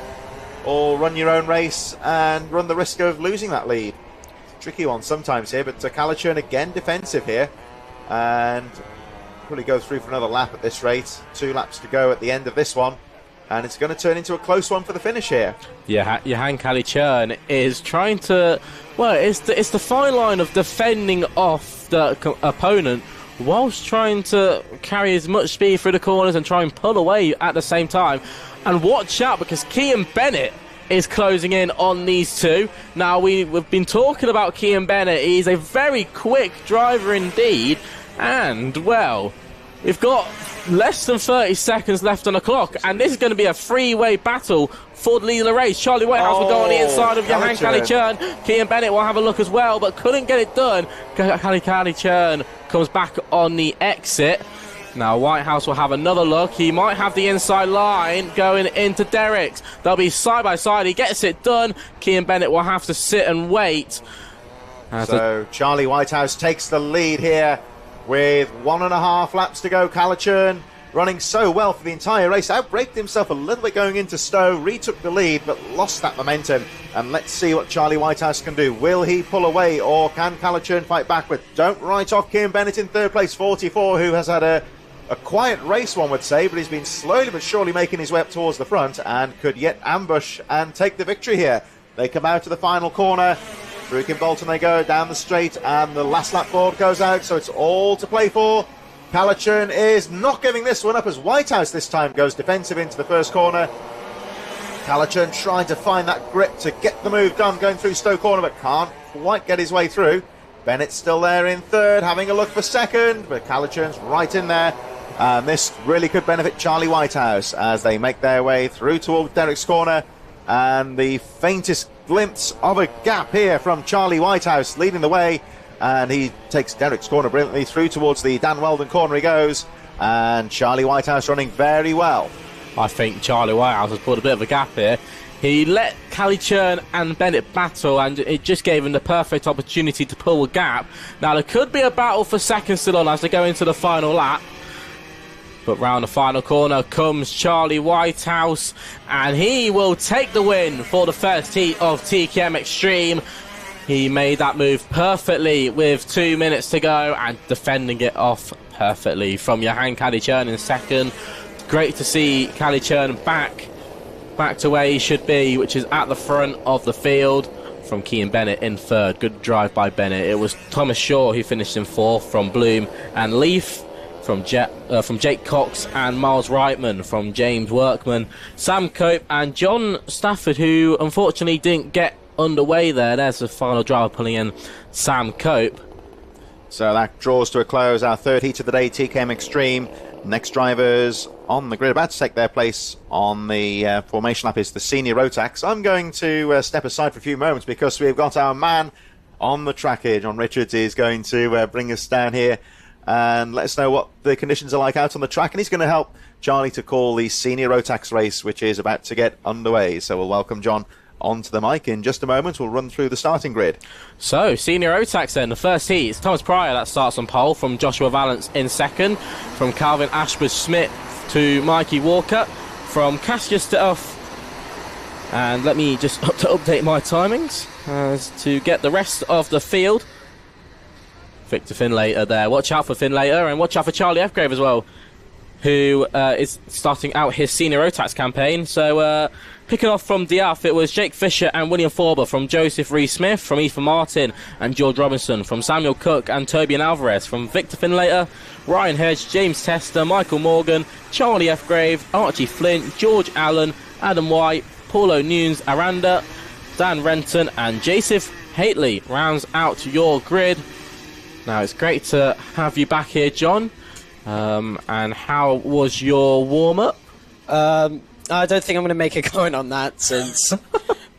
or run your own race and run the risk of losing that lead. Tricky one sometimes here, but Calichurn again defensive here, and probably go through for another lap at this rate. 2 laps to go at the end of this one, and it's going to turn into a close one for the finish here. Yeah, Johan Calichurn is trying to, well, it's the fine line of defending off the opponent whilst trying to carry as much speed through the corners and try and pull away at the same time. And watch out, because Kian Bennett is closing in on these two. Now, we've been talking about Kian Bennett. He's a very quick driver indeed, and, well, we've got less than 30 seconds left on the clock, and this is going to be a three-way battle for the lead of the race. Charlie Whitehouse will go on the inside of Johan Calichurn. Kian Bennett will have a look as well, but couldn't get it done. Calichurn comes back on the exit. Now Whitehouse will have another look. He might have the inside line going into Derek's. They'll be side by side. He gets it done. Kian Bennett will have to sit and wait. So Charlie Whitehouse takes the lead here with 1.5 laps to go. Calichurn running so well for the entire race. Outbraked himself a little bit going into Stowe. Retook the lead but lost that momentum. And let's see what Charlie Whitehouse can do. Will he pull away, or can Calichurn fight back? But don't write off Kian Bennett in third place, 44, who has had a quiet race, one would say, but he's been slowly but surely making his way up towards the front and could yet ambush and take the victory here. They come out to the final corner. Through Kimbolton they go down the straight, and the last lap board goes out, so it's all to play for. Calichurn is not giving this one up, as Whitehouse this time goes defensive into the first corner. Calichurn trying to find that grip to get the move done going through Stowe corner, but can't quite get his way through. Bennett's still there in third, having a look for second, but Calichurn's right in there. And this really could benefit Charlie Whitehouse as they make their way through toward Derek's corner. And the faintest glimpse of a gap here from Charlie Whitehouse leading the way. And he takes Derek's corner brilliantly through towards the Dan Weldon corner he goes. And Charlie Whitehouse running very well. I think Charlie Whitehouse has put a bit of a gap here. He let Calichurn and Bennett battle, and it just gave him the perfect opportunity to pull a gap. Now, there could be a battle for second still on as they go into the final lap. But round the final corner comes Charlie Whitehouse, and he will take the win for the first heat of TKM Extreme. He made that move perfectly with 2 minutes to go and defending it off perfectly from Johan Calichurn in second. Great to see Calichurn back to where he should be, which is at the front of the field, from Kian Bennett in third. Good drive by Bennett. It was Thomas Shaw who finished in fourth from Bloom, and Leaf from Jake Cox, and Miles Reitman from James Workman. Sam Cope and John Stafford, who unfortunately didn't get underway there. There's the final driver pulling in Sam Cope. So that draws to a close our third heat of the day, TKM Extreme. Next drivers on the grid about to take their place on the formation lap is the senior Rotax. I'm going to step aside for a few moments because we've got our man on the track here. John Richards is going to bring us down here and let us know what the conditions are like out on the track, and he's going to help Charlie to call the senior Rotax race, which is about to get underway. So we'll welcome John onto the mic in just a moment. We'll run through the starting grid. So, senior Rotax then, the first heat, it's Thomas Pryor that starts on pole, from Joshua Valance in second, from Calvin Ashford-Smith to Mikey Walker, from Cassius to Uff, and let me just update my timings to get the rest of the field. Victor Finlater there. Watch out for Finlater, and watch out for Charlie Fgrave as well, who is starting out his senior Rotax campaign. So picking off from Diaf, it was Jake Fisher and William Forber, from Joseph Rees-Smith, from Ethan Martin and George Robinson, from Samuel Cook and Tobian Alvarez, from Victor Finlater, Ryan Hedge, James Tester, Michael Morgan, Charlie Fgrave, Archie Flint, George Allen, Adam White, Paulo Nunes, Aranda, Dan Renton and Joseph Haley rounds out your grid. Now, it's great to have you back here, John. And how was your warm-up? I don't think I'm going to make a comment on that since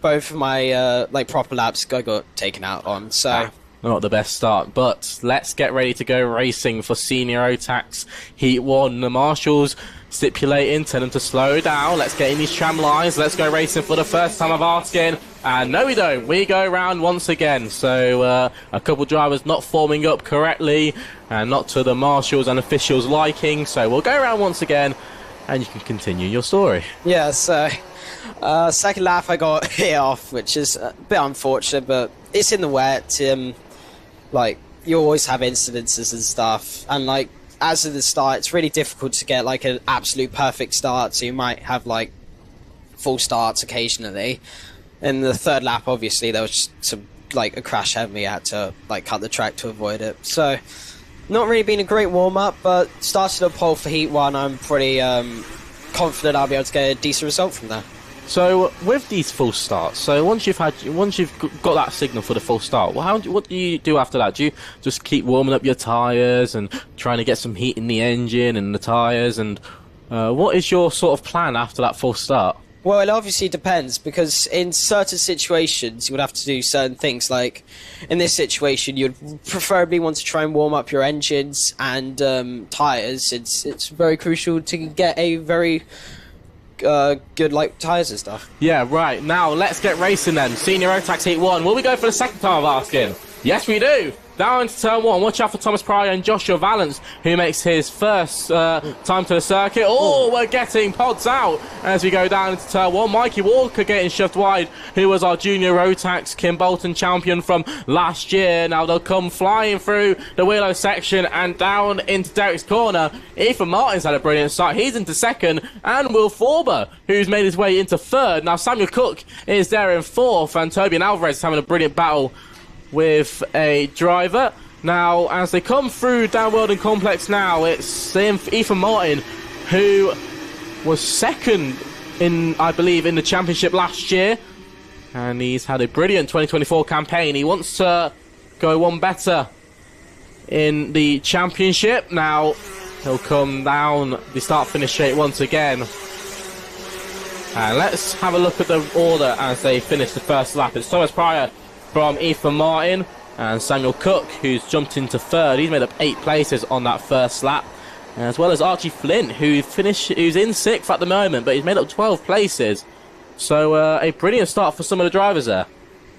both of my proper laps got taken out on. So not the best start, but let's get ready to go racing for Senior Rotax Heat 1. The marshals stipulating, tell them to slow down. Let's get in these tram lines. Let's go racing for the first time of asking. And no, we don't. We go round once again. So a couple drivers not forming up correctly and not to the marshals and officials' liking. So we'll go around once again and you can continue your story. Yeah, so second lap I got hit off, which is a bit unfortunate, but it's in the wet. You always have incidences and stuff. And as of the start, it's really difficult to get an absolute perfect start. So you might have full starts occasionally. In the third lap, obviously, there was a crash ahead of me. I had to cut the track to avoid it. So not really been a great warm-up, but started a pole for Heat 1. I'm pretty confident I'll be able to get a decent result from there. So with these full starts, so once you've got that signal for the full start, what do you do after that? Do you just keep warming up your tyres and trying to get some heat in the engine and the tyres? And what is your sort of plan after that full start? Well, it obviously depends, because in certain situations you would have to do certain things. Like in this situation, you'd preferably want to try and warm up your engines and tyres. It's very crucial to get a very good tyres and stuff. Yeah, right. Now let's get racing then. Senior Rotax Heat 1. Will we go for the second time of asking? Yes, we do. Down into turn 1. Watch out for Thomas Pryor and Joshua Valance, who makes his first time to the circuit. Oh, we're getting pods out as we go down into turn 1. Mikey Walker getting shoved wide, who was our junior Rotax Kim Bolton champion from last year. Now they'll come flying through the Willow section and down into Derek's corner. Ethan Martin's had a brilliant start. He's into second. And Will Forber, who's made his way into third. Now Samuel Cook is there in fourth. And Toby and Alvarez is having a brilliant battle with a driver. Now, as they come through down Weldon Complex now, it's Ethan Martin, who was second I believe, in the championship last year. And he's had a brilliant 2024 campaign. He wants to go one better in the championship. Now, he'll come down the start-finish straight once again. And let's have a look at the order as they finish the first lap. It's Thomas Pryor from Ethan Martin and Samuel Cook, who's jumped into third. He's made up 8 places on that first lap, as well as Archie Flint, who's in 6th at the moment, but he's made up 12 places. So a brilliant start for some of the drivers there.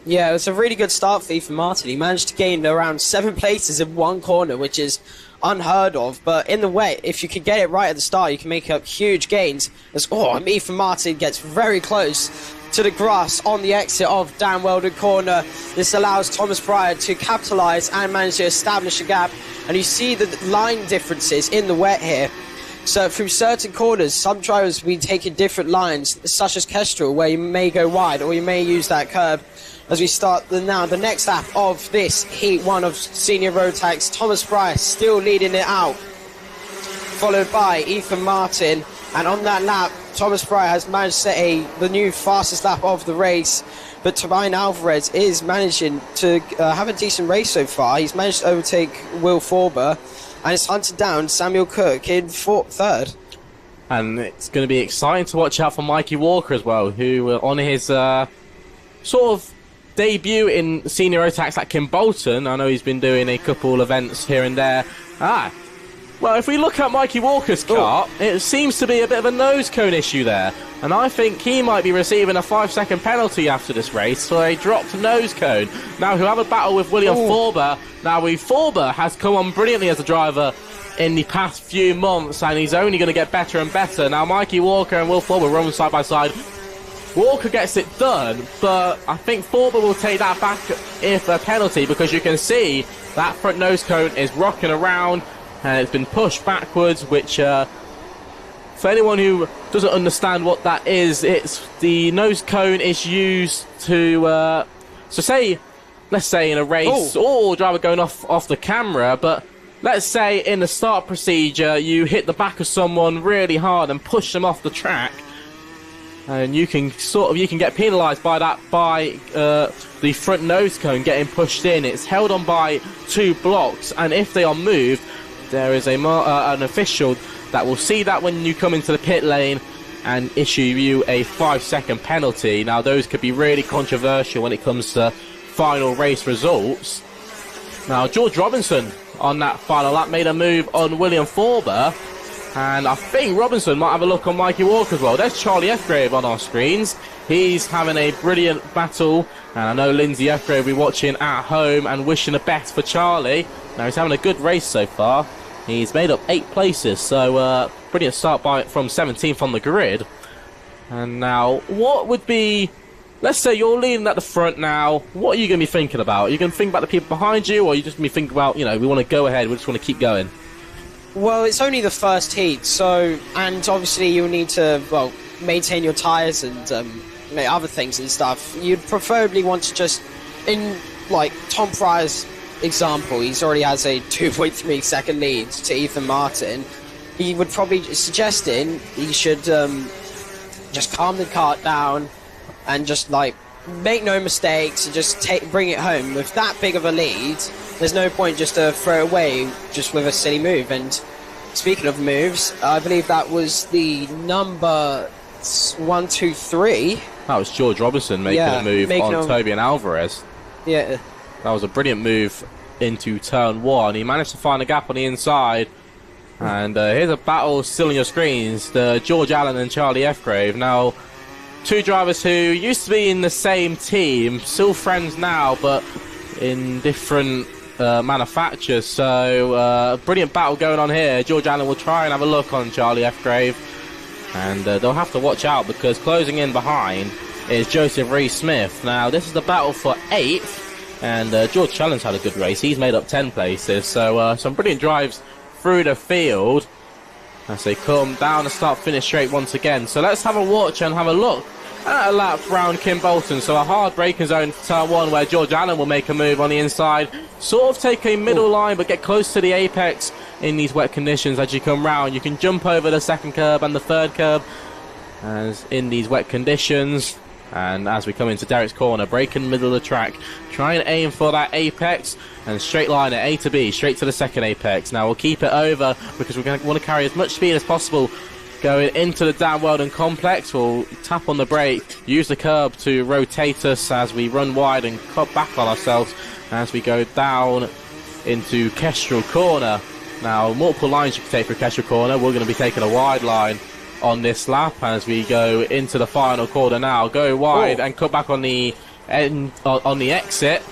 Yeah, it was a really good start for Ethan Martin. He managed to gain around 7 places in one corner, which is unheard of. But in the wet, if you can get it right at the start, you can make up huge gains. As Ethan Martin gets very close to the grass on the exit of Dan Weldon corner. This allows Thomas Pryor to capitalise and manage to establish a gap. And you see the line differences in the wet here. So through certain corners, some drivers will be taking different lines, such as Kestrel, where you may go wide or you may use that curb. As we start the next lap of this Heat 1 of Senior Rotax, Thomas Pryor still leading it out, followed by Ethan Martin. And on that lap, Thomas Pryor has managed to set the new fastest lap of the race. But Tobias Alvarez is managing to have a decent race so far. He's managed to overtake Will Forber and it's hunted down Samuel Cook in third. And it's going to be exciting to watch out for Mikey Walker as well, who on his sort of debut in Senior Rotax at Kim Bolton. I know he's been doing a couple events here and there. Well, if we look at Mikey Walker's car, it seems to be a bit of a nose cone issue there. And I think he might be receiving a 5-second penalty after this race for a dropped nose cone. Now, he'll have a battle with William Forber. Now, Forber has come on brilliantly as a driver in the past few months, and he's only going to get better and better. Now, Mikey Walker and Will Forber run side by side. Walker gets it done, but I think Forber will take that back if a penalty, because you can see that front nose cone is rocking around. And it's been pushed backwards, which, for anyone who doesn't understand what that is, it's the nose cone is used to, let's say in a race, driver going off the camera, but let's say in the start procedure, you hit the back of someone really hard and push them off the track. and you can get penalised by that, by the front nose cone getting pushed in. It's held on by 2 blocks, and if they are moved, there is an official that will see that when you come into the pit lane and issue you a 5-second penalty. Now, those could be really controversial when it comes to final race results. Now, George Robinson on that final lap made a move on William Forber, and I think Robinson might have a look on Mikey Walker as well. There's Charlie Fgrave on our screens. He's having a brilliant battle, and I know Lindsay Fgrave will be watching at home and wishing the best for Charlie. Now, he's having a good race so far. He's made up 8 places, so brilliant start from 17th on the grid. And now, what would be... Let's say you're leading at the front now. What are you going to be thinking about? Are you going to think about the people behind you, or are you just going to be thinking about, we want to go ahead, we just want to keep going? Well, it's only the first heat, so... And obviously you'll need to, maintain your tyres and other things and stuff. You'd preferably want to just... In, Tom Pryor's example, he's already has a 2.3 second lead to Ethan Martin. He would probably suggesting he should just calm the kart down and just make no mistakes and just bring it home. With that big of a lead, there's no point just to throw it away just with a silly move. And speaking of moves, I believe that was the number 1, 2, 3. That was George Robinson making a move on Toby and Alvarez. Yeah. That was a brilliant move into turn 1. He managed to find a gap on the inside. And here's a battle still on your screens. George Allen and Charlie Fgrave. Now, 2 drivers who used to be in the same team, still friends now, but in different manufacturers. So, brilliant battle going on here. George Allen will try and have a look on Charlie Fgrave. And they'll have to watch out, because closing in behind is Joseph Rees-Smith. Now, this is the battle for 8th. And George Allen's had a good race. He's made up 10 places. So, some brilliant drives through the field as they come down the start-finish straight once again. So let's have a watch and have a look at a lap round Kim Bolton. So a hard braking zone for turn 1, where George Allen will make a move on the inside, sort of take a middle line but get close to the apex in these wet conditions. As you come round, you can jump over the 2nd curb and the 3rd curb as in these wet conditions. And as we come into Derek's corner, brake in the middle of the track, try and aim for that apex and straight line it A to B, straight to the 2nd apex. Now we'll keep it over because we're going to want to carry as much speed as possible going into the Dan Weldon complex. We'll tap on the brake, use the curb to rotate us as we run wide and cut back on ourselves as we go down into Kestrel corner. Now, multiple lines you can take for Kestrel corner. We're going to be taking a wide line on this lap as we go into the final corner now. Go wide and cut back on the end, on the exit.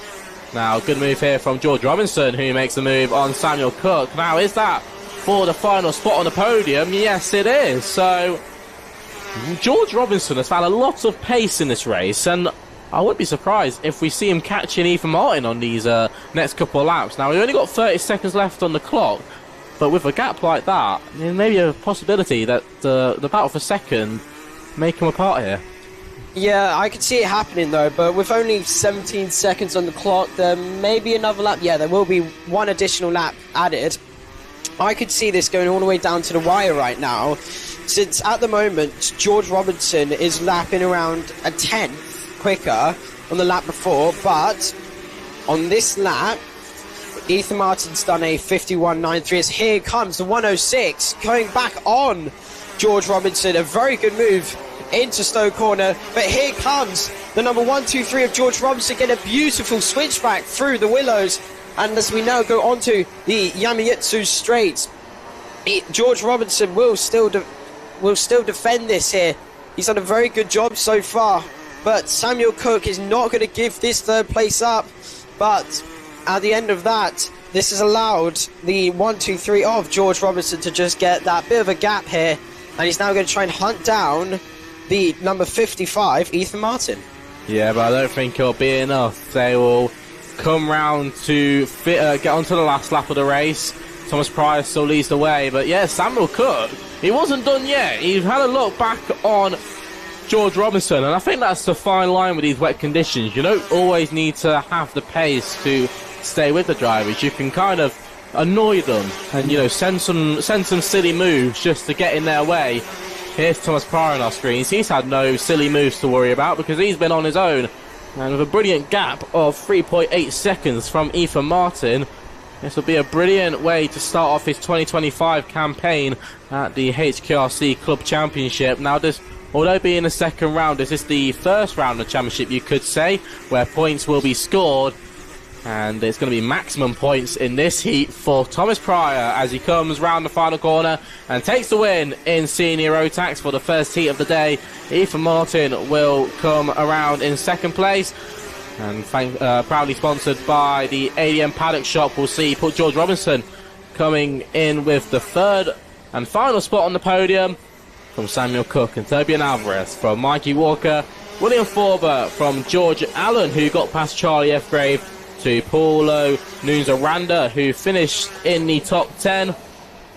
Now, good move here from George Robinson, who makes a move on Samuel Cook. Now, is that for the final spot on the podium? Yes, it is. So, George Robinson has found a lot of pace in this race, and I wouldn't be surprised if we see him catching Ethan Martin on these next couple of laps. Now, we've only got 30 seconds left on the clock, but with a gap like that, there may be a possibility that the battle for 2nd may come apart here. Yeah, I could see it happening though, but with only 17 seconds on the clock, there may be another lap. Yeah, there will be one additional lap added. I could see this going all the way down to the wire right now, since at the moment, George Robinson is lapping around a 10th quicker on the lap before, but on this lap, Ethan Martin's done a 51.93 as here comes the 106 going back on George Robinson. A very good move into Stowe corner, but here comes the number 1, 2, 3 of George Robinson, get a beautiful switchback through the willows, and as we now go onto the Yamayutsu straight, George Robinson will still defend this here. He's done a very good job so far, but Samuel Cook is not going to give this 3rd place up. But at the end of that, this has allowed the 1, 2, 3 of George Robinson to just get that bit of a gap here, and he's now going to try and hunt down the number 55, Ethan Martin. Yeah, but I don't think it'll be enough. They will come round to get onto the last lap of the race. Thomas Pryor still leads the way, but yeah, Samuel Cook, he wasn't done yet. He's had a look back on George Robinson, and I think that's the fine line with these wet conditions. You don't always need to have the pace to stay with the drivers. You can kind of annoy them and, you know, send some silly moves just to get in their way. Here's Thomas Pryor on our screens. He's had no silly moves to worry about because he's been on his own. And with a brilliant gap of 3.8 seconds from Ethan Martin, this will be a brilliant way to start off his 2025 campaign at the HKRC Club Championship. Now, although being the second round, this is the first round of the championship, you could say, where points will be scored. And it's going to be maximum points in this heat for Thomas Pryor as he comes round the final corner and takes the win in Senior Rotax for the first heat of the day. Ethan Martin will come around in second place. And proudly sponsored by the ADM Paddock Shop, we'll see Put George Robinson coming in with the third and final spot on the podium from Samuel Cook and Tobian Alvarez from Mikey Walker, William Forber from George Allen, who got past Charlie F. Grave, to Paulo Nunes-Aranda, who finished in the top 10,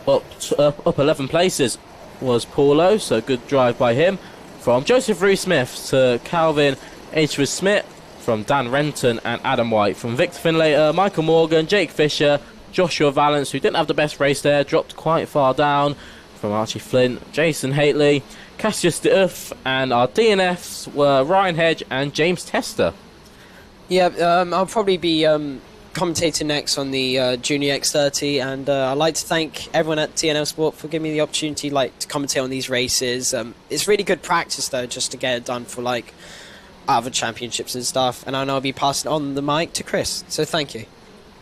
up 11 places was Paulo, so good drive by him. From Joseph Rees-Smith to Calvin Edgeworth-Smith, from Dan Renton and Adam White, from Victor Finlater, Michael Morgan, Jake Fisher, Joshua Valance, who didn't have the best race there, dropped quite far down, from Archie Flint, Jason Haitley, Cassius DeUff, and our DNFs were Ryan Hedge and James Tester. Yeah, I'll probably be commentating next on the Junior X30, and I'd like to thank everyone at TNL Sport for giving me the opportunity to commentate on these races. It's really good practice, though, just to get it done for other championships and stuff, and I know I'll be passing on the mic to Chris, so thank you.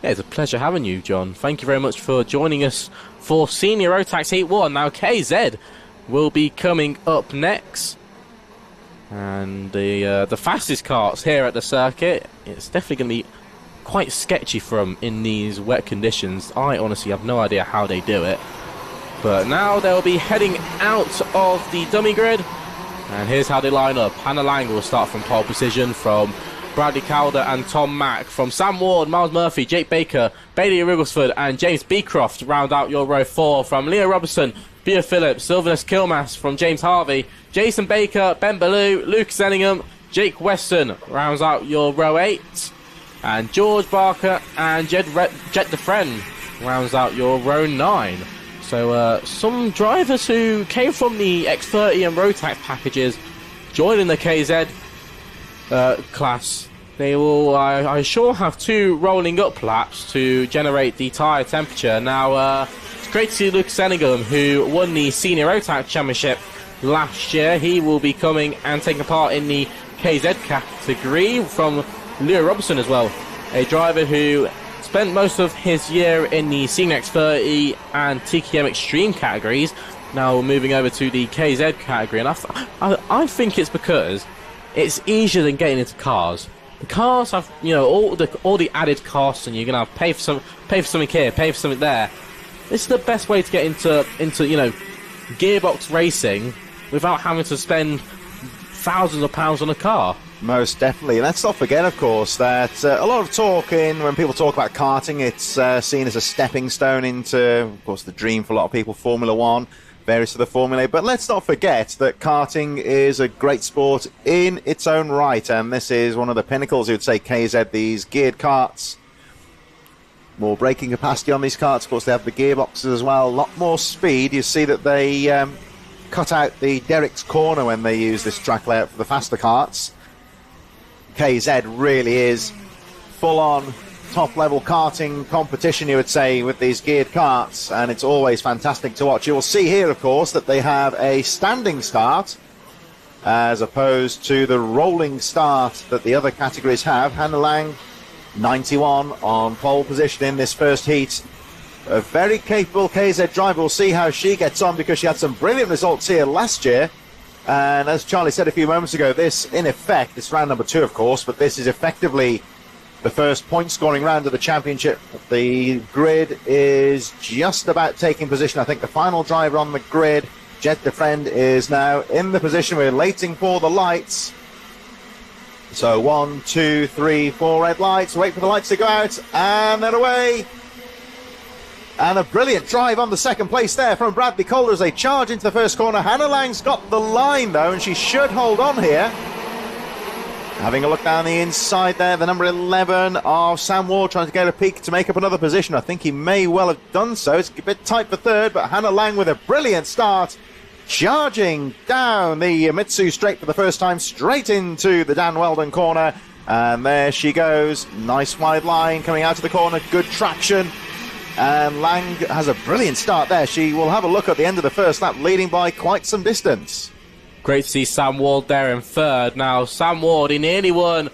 Yeah, it's a pleasure having you, John. Thank you very much for joining us for Senior Rotax Heat 1. Now, KZ will be coming up next. And the fastest karts here at the circuit, it's definitely going to be quite sketchy for them in these wet conditions. I honestly have no idea how they do it. But now they'll be heading out of the dummy grid. And here's how they line up. Hannah Lang will start from pole position from Bradley Calder and Tom Mack. From Sam Ward, Miles Murphy, Jake Baker, Bailey Wrigglesford and James Beecroft round out your row 4. From Leo Robertson, Bea Phillips, Sylvanus Kilmass from James Harvey, Jason Baker, Ben Ballou, Luke Zenningham, Jake Weston rounds out your row 8. And George Barker and Jet DeFriend rounds out your row 9. So some drivers who came from the X30 and Rotax packages joining the KZ class. They will, I sure, have 2 rolling up laps to generate the tyre temperature. Now, it's great to see Luke Zenningham, who won the Senior Rotax Championship last year. He will be coming and taking part in the KZ category. From Leo Robertson as well, a driver who spent most of his year in the Senior X30 and TKM Extreme categories, now moving over to the KZ category. And I think it's because it's easier than getting into cars. The cars have, all the added costs, and you're gonna have to pay for something here, pay for something there. This is the best way to get into gearbox racing without having to spend thousands of pounds on a car. Most definitely. Let's not forget, of course, that a lot of talk when people talk about karting, it's seen as a stepping stone into, of course, the dream for a lot of people, Formula One, various other formulae. But let's not forget that karting is a great sport in its own right, and this is one of the pinnacles, you'd say, KZ, these geared karts. More braking capacity on these karts. Of course, they have the gearboxes as well. A lot more speed. You see that they cut out the Derek's corner when they use this track layout for the faster karts. KZ really is full-on top-level karting competition, you would say, with these geared karts, and it's always fantastic to watch. You will see here, of course, that they have a standing start as opposed to the rolling start that the other categories have. Hannah Lang, 91 on pole position in this first heat. A very capable KZ driver. We'll see how she gets on, because she had some brilliant results here last year. And as Charlie said a few moments ago, this, in effect, it's round number 2, of course, but this is effectively the first point-scoring round of the championship. The grid is just about taking position. I think the final driver on the grid, Jet DeFriend, is now in the position. We're waiting for the lights. So 1, 2, 3, 4 red lights. Wait for the lights to go out, and they're away. And a brilliant drive on the second place there from Bradley Calder as they charge into the first corner. Hannah Lang's got the line, though, and she should hold on here. Having a look down the inside there, the number 11 of Sam Ward trying to get a peek to make up another position. I think he may well have done so. It's a bit tight for third, but Hannah Lang with a brilliant start charging down the Mitsu straight for the first time, straight into the Dan Weldon corner. And there she goes. Nice wide line coming out of the corner. Good traction. And Lang has a brilliant start there. She will have a look at the end of the first lap, leading by quite some distance. Great to see Sam Ward there in third. Now, Sam Ward, he nearly won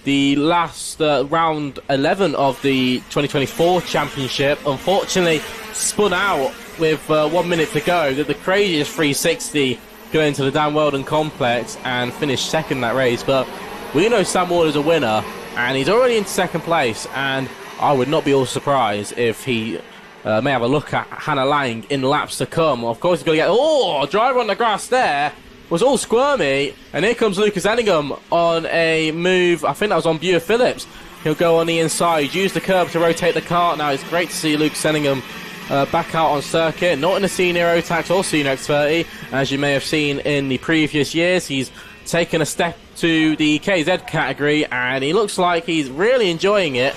the last round 11 of the 2024 championship. Unfortunately, spun out with 1 minute to go. Did the craziest 360 going to the Dan Weldon complex and finished second in that race. But we know Sam Ward is a winner, and he's already in second place. And I would not be all surprised if he may have a look at Hannah Lang in laps to come. Of course, he's going to get... Oh, driver on the grass there. Was all squirmy, and here comes Lucas Enningham on a move. I think that was on Buer Phillips. He'll go on the inside, use the curb to rotate the kart. Now, it's great to see Lucas Enningham back out on circuit, not in the senior Rotax or senior X30. As you may have seen in the previous years, he's taken a step to the KZ category, and he looks like he's really enjoying it.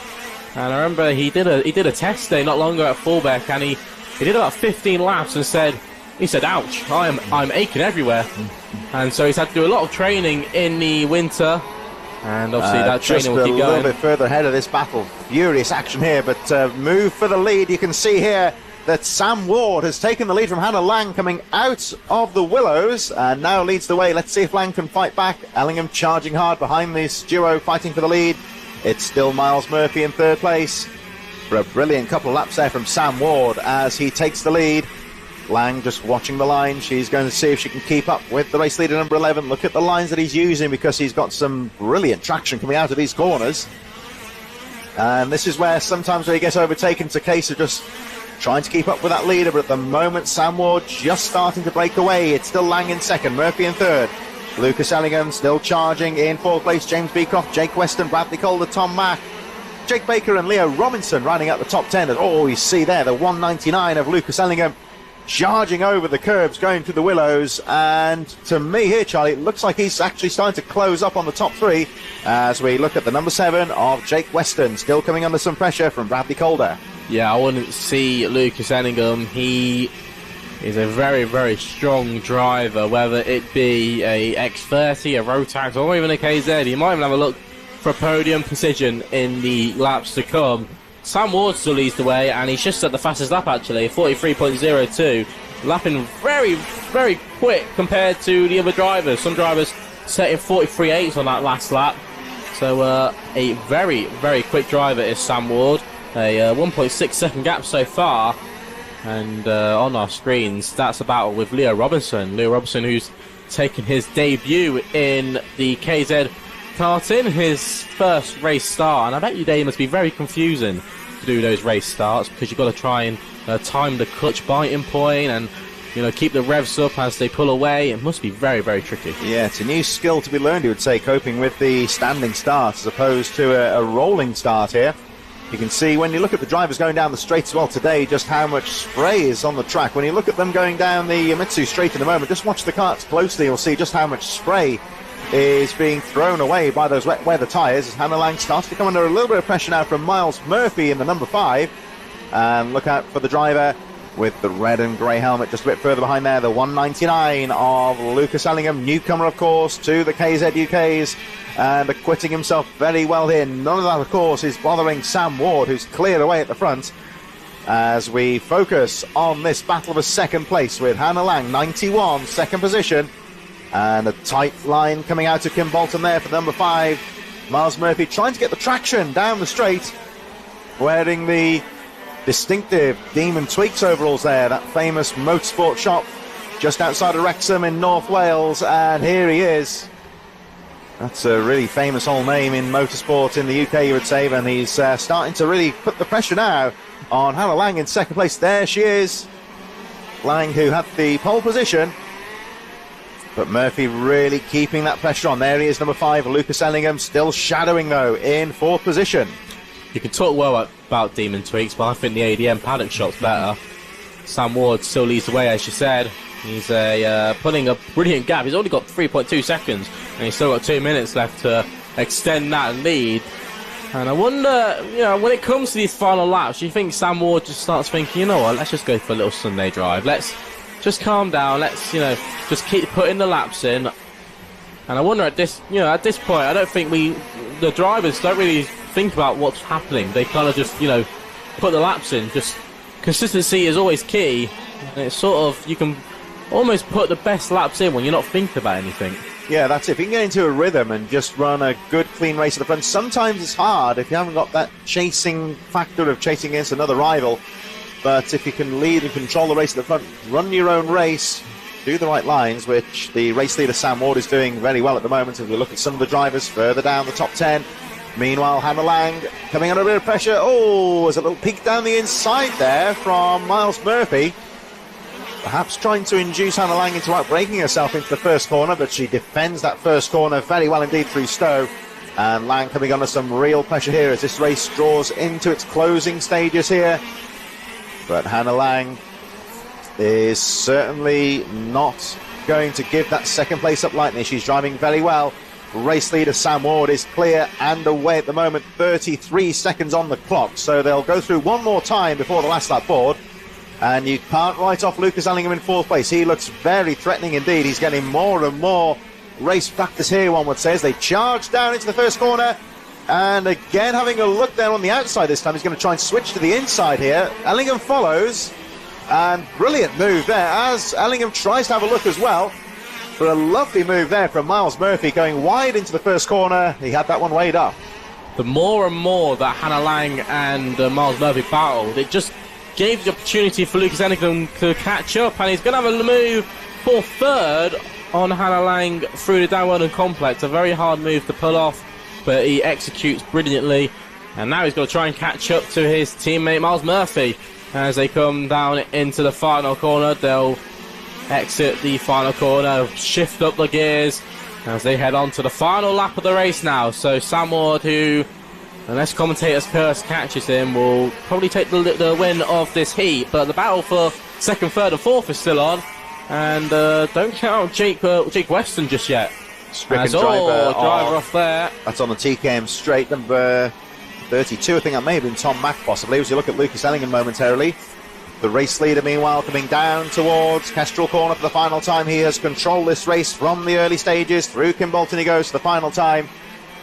And I remember he did a test day not long ago at Fullbeck, and he did about 15 laps and said, ouch, I'm aching everywhere. And so he's had to do a lot of training in the winter, and obviously that training will keep going. Just a little bit further ahead of this battle. Furious action here, but move for the lead. You can see here that Sam Ward has taken the lead from Hannah Lang coming out of the Willows, and now leads the way. Let's see if Lang can fight back. Ellingham charging hard behind this duo, fighting for the lead. It's still Miles Murphy in third place. For a brilliant couple of laps there from Sam Ward as he takes the lead. Lang just watching the line. She's going to see if she can keep up with the race leader number 11. Look at the lines that he's using, because he's got some brilliant traction coming out of these corners. And this is where sometimes when he gets overtaken, it's a case of just trying to keep up with that leader. But at the moment, Sam Ward just starting to break away. It's still Lang in second, Murphy in third. Lucas Ellingham still charging in fourth place. James Beecroft, Jake Weston, Bradley Calder, Tom Mack, Jake Baker and Leo Robinson rounding out the top 10. Oh, you see there the 199 of Lucas Ellingham charging over the curbs, going through the Willows. And to me here, Charlie, it looks like he's actually starting to close up on the top three as we look at the number 7 of Jake Weston, still coming under some pressure from Bradley Calder. Yeah, I wouldn't see Lucas Ellingham. He is a very, very strong driver, whether it be a X30, a Rotax, or even a KZ. He might even have a look for a podium position in the laps to come. Sam Ward still leads the way, and he's just at the fastest lap actually, 43.02. Lapping very, very quick compared to the other drivers. Some drivers setting 43.8s on that last lap. So a very, very quick driver is Sam Ward. A 1.6 second gap so far. And on our screens, that's a battle with Leo Robinson. Leo Robinson, who's taken his debut in the KZ karting, his first race start. And I bet you they must be very confusing to do those race starts, because you've got to try and time the clutch biting point and, you know, keep the revs up as they pull away. It must be very, very tricky. Yeah, it's a new skill to be learned, you would say, coping with the standing start as opposed to a rolling start here. You can see when you look at the drivers going down the straight as well today, just how much spray is on the track. When you look at them going down the Mitsu straight in the moment, just watch the karts closely, you'll see just how much spray is being thrown away by those wet weather tyres as Hannah Lang starts to come under a little bit of pressure now from Miles Murphy in the number 5. And look out for the driver with the red and grey helmet just a bit further behind there, the 199 of Lucas Ellingham, newcomer of course to the KZ UKs, and acquitting himself very well here. None of that of course is bothering Sam Ward, who's cleared away at the front, as we focus on this battle for second place with Hannah Lang, 91, second position, and a tight line coming out of Kim Bolton there for number 5. Miles Murphy trying to get the traction down the straight, wearing the distinctive Demon Tweaks overalls there, that famous motorsport shop just outside of Wrexham in North Wales. And here he is. That's a really famous old name in motorsport in the UK, you would say, and he's starting to really put the pressure now on Hannah Lang in second place. There she is, Lang, who had the pole position, but Murphy really keeping that pressure on. There he is, number 5, Lucas Ellingham, still shadowing though in 4th position. You can talk well about Demon Tweaks, but I think the ADM paddock shot's better. Sam Ward still leads the way, as you said. He's putting a brilliant gap. He's only got 3.2 seconds, and he's still got 2 minutes left to extend that lead. And I wonder, you know, when it comes to these final laps, do you think Sam Ward just starts thinking, you know what, let's just go for a little Sunday drive. Let's just calm down. Let's, just keep putting the laps in. And I wonder at this point, I don't think the drivers don't really think about what's happening. They kind of just, put the laps in. Just consistency is always key. And it's sort of, you can almost put the best laps in when you're not thinking about anything. Yeah, that's it. If you can get into a rhythm and just run a good, clean race at the front, sometimes it's hard if you haven't got that chasing factor of chasing against another rival. But if you can lead and control the race at the front, run your own race, do the right lines, which the race leader Sam Ward is doing very well at the moment. If we look at some of the drivers further down the top 10. Meanwhile, Hannah Lang coming under a bit of pressure. Oh, there's a little peek down the inside there from Miles Murphy. Perhaps trying to induce Hannah Lang into outbraking herself into the first corner, but she defends that first corner very well indeed through Stowe. And Lang coming under some real pressure here as this race draws into its closing stages here. But Hannah Lang is certainly not going to give that second place up lightly. She's driving very well. Race leader Sam Ward is clear and away at the moment, 33 seconds on the clock. So they'll go through one more time before the last lap board. And you can't write off Lucas Ellingham in fourth place. He looks very threatening indeed. He's getting more and more race practice here, one would say, as they charge down into the first corner. And again, having a look there on the outside this time, he's going to try and switch to the inside here. Ellingham follows. And brilliant move there as Ellingham tries to have a look as well. But a lovely move there from Miles Murphy going wide into the first corner. He had that one weighed up. The more and more that Hannah Lang and Miles Murphy battled, it just gave the opportunity for Lucas Ellingham to catch up, and he's going to have a move for third on Hannah Lang through the downwind complex. A very hard move to pull off, but he executes brilliantly, and now he's got to try and catch up to his teammate Miles Murphy. As they come down into the final corner, they'll exit the final corner, shift up the gears as they head on to the final lap of the race now. So Sam Ward, who, unless commentator's curse catches him, will probably take the win of this heat. But the battle for second, third and fourth is still on. And don't count Jake Weston just yet. Stricken driver off there. That's on the TKM straight, number 32. I think that may have been Tom Mack possibly. As you look at Lucas Ellingham momentarily. The race leader, meanwhile, coming down towards Kestrel Corner for the final time. He has controlled this race from the early stages. Through Kimbolton he goes for the final time.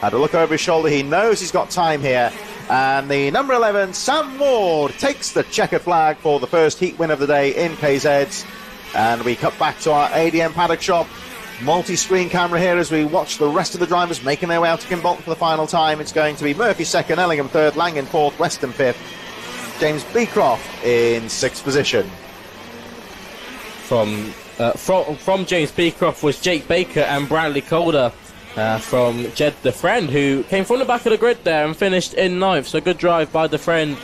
Had a look over his shoulder. He knows he's got time here. And the number 11, Sam Ward, takes the checkered flag for the first heat win of the day in KZ's. And we cut back to our ADM paddock shop. Multi-screen camera here as we watch the rest of the drivers making their way out to Kimbolton for the final time. It's going to be Murphy second, Ellingham third, Lang in fourth, Weston fifth. James Beecroft in sixth position. From James Beecroft was Jake Baker and Bradley Calder from Jed the Friend, who came from the back of the grid there and finished in ninth. So good drive by the Friend.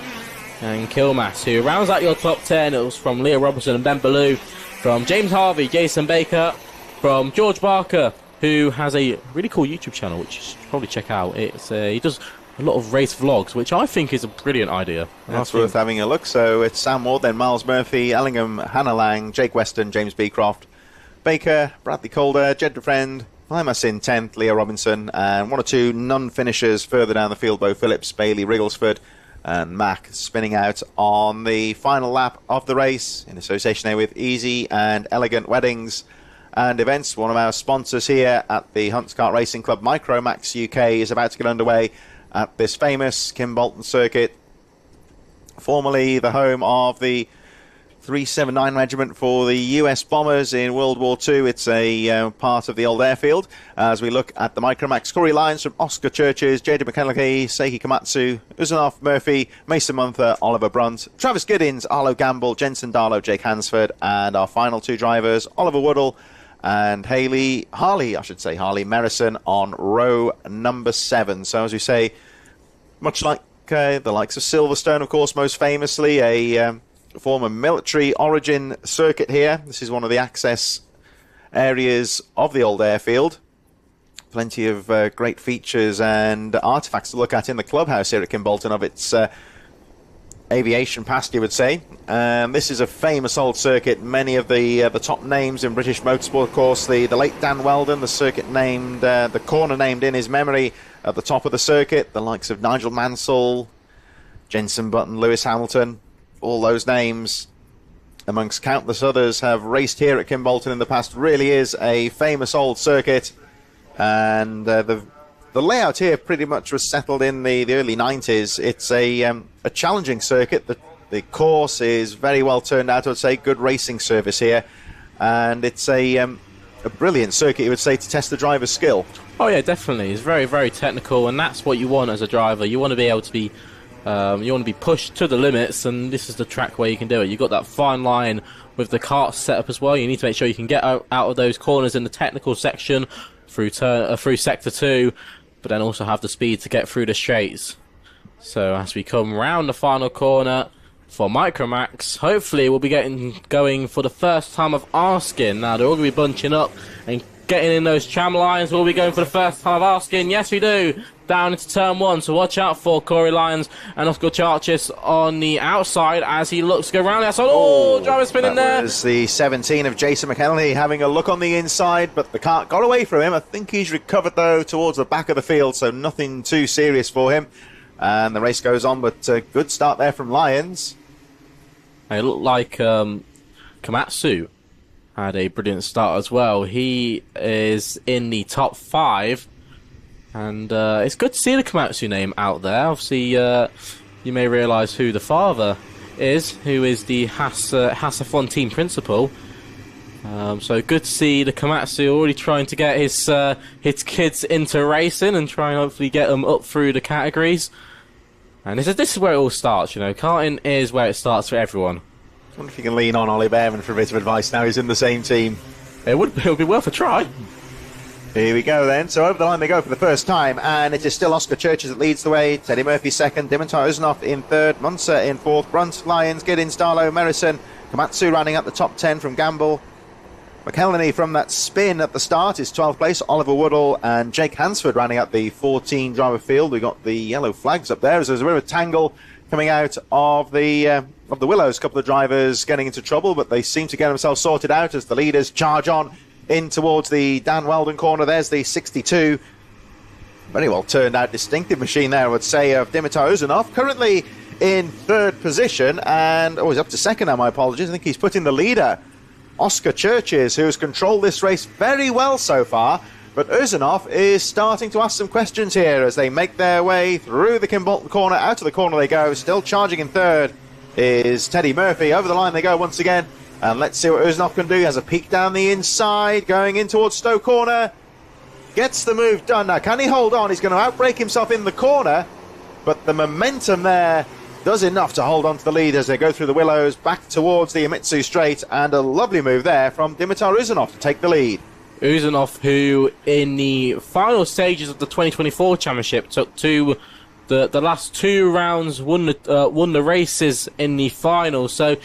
And Kilmass, who rounds out your top 10. It was from Leah Robertson and Ben Ballou. From James Harvey, Jason Baker. From George Barker, who has a really cool YouTube channel, which you should probably check out. He does a lot of race vlogs, which I think is a brilliant idea. That's worth having a look. So it's Sam Ward, then Miles Murphy, Ellingham, Hannah Lang, Jake Weston, James Beecroft, Baker, Bradley Calder, Jed DeFriend, Limas in 10th, Leah Robinson, and one or two non-finishers further down the field, Bo Phillips, Bailey Rigglesford, and Mack spinning out on the final lap of the race in association there with Easy and Elegant Weddings and Events. One of our sponsors here at the Hunts Kart Racing Club, Micromax UK, is about to get underway at this famous Kimbolton circuit, formerly the home of the 379 Regiment for the US bombers in World War II. It's a part of the old airfield. As we look at the Micromax Corey Lines from Oscar Churches, JJ McKenley, Seiki Komatsu, Uzanov Murphy, Mason Munther, Oliver Brunt, Travis Giddins, Arlo Gamble, Jensen Darlow, Jake Hansford, and our final two drivers, Oliver Woodall and Harley Merrison on row number 7. So as we say, much like the likes of Silverstone, of course, most famously, a former military origin circuit here. This is one of the access areas of the old airfield. Plenty of great features and artifacts to look at in the clubhouse here at Kimbolton of its aviation past, you would say. This is a famous old circuit. Many of the top names in British motorsport, of course, the late Dan Weldon, the circuit named, the corner named in his memory at the top of the circuit, the likes of Nigel Mansell, Jenson Button, Lewis Hamilton, all those names amongst countless others, have raced here at Kimbolton in the past. Really is a famous old circuit, and the layout here pretty much was settled in the early 90s. It's a challenging circuit. The course is very well turned out, I would say. Good racing service here, and it's a brilliant circuit, you would say, to test the driver's skill. Oh yeah, definitely. It's very, very technical, and that's what you want as a driver. You want to be able to be you want to be pushed to the limits, and this is the track where you can do it. You've got that fine line with the kart setup as well. You need to make sure you can get out of those corners in the technical section through sector 2, but then also have the speed to get through the straights. So as we come round the final corner for Micromax, hopefully we'll be going for the first time of asking. Now they're all going to be bunching up and getting in those tram lines. We'll be going for the first time of asking. Yes, we do. Down into turn 1, so watch out for Corey Lyons and Oscar Charchis on the outside as he looks to go round the outside. Oh, driver spinning there. That was the 17 of Jason McKelney having a look on the inside, but the kart got away from him. I think he's recovered, though, towards the back of the field, so nothing too serious for him. And the race goes on, but a good start there from Lyons. It looked like Komatsu had a brilliant start as well. He is in the top 5. And it's good to see the Komatsu name out there. Obviously, you may realise who the father is, who is the Hasafon team principal. So good to see the Komatsu already trying to get his kids into racing and try and hopefully get them up through the categories. And this is where it all starts, you know. Karting is where it starts for everyone. I wonder if you can lean on Ollie Behrman for a bit of advice now he's in the same team. It would be worth a try. Here we go then. So over the line they go for the first time, and it is still Oscar Churches that leads the way. Teddy Murphy second, Dimitar Uzanov in third, Munzer in fourth, Brunt, Lyons, Giddins, Darlow, Merrison, Komatsu rounding up the top 10 from Gamble. McElhenney from that spin at the start is 12th place, Oliver Woodall and Jake Hansford rounding up the 14 driver field. We've got the yellow flags up there as there's a bit of a tangle coming out of the Willows. A couple of drivers getting into trouble, but they seem to get themselves sorted out as the leaders charge on in towards the Dan Weldon corner. There's the 62. Very well turned out, distinctive machine there, I would say, of Dimitar Uzanov. Currently in third position, and he's up to second now, my apologies. I think he's put in the leader, Oscar Churches, who has controlled this race very well so far. But Uzanov is starting to ask some questions here as they make their way through the Kimbolton corner. Out of the corner they go. Still charging in third is Teddy Murphy. Over the line they go once again. And let's see what Uzanov can do. He has a peek down the inside, going in towards Stowe corner. Gets the move done. Now, can he hold on? He's going to outbrake himself in the corner. But the momentum there does enough to hold on to the lead as they go through the Willows, back towards the Imitsu Straight. And a lovely move there from Dimitar Uzanov to take the lead. Uzanov, who in the final stages of the 2024 championship took to the last 2 rounds, won the races in the final. So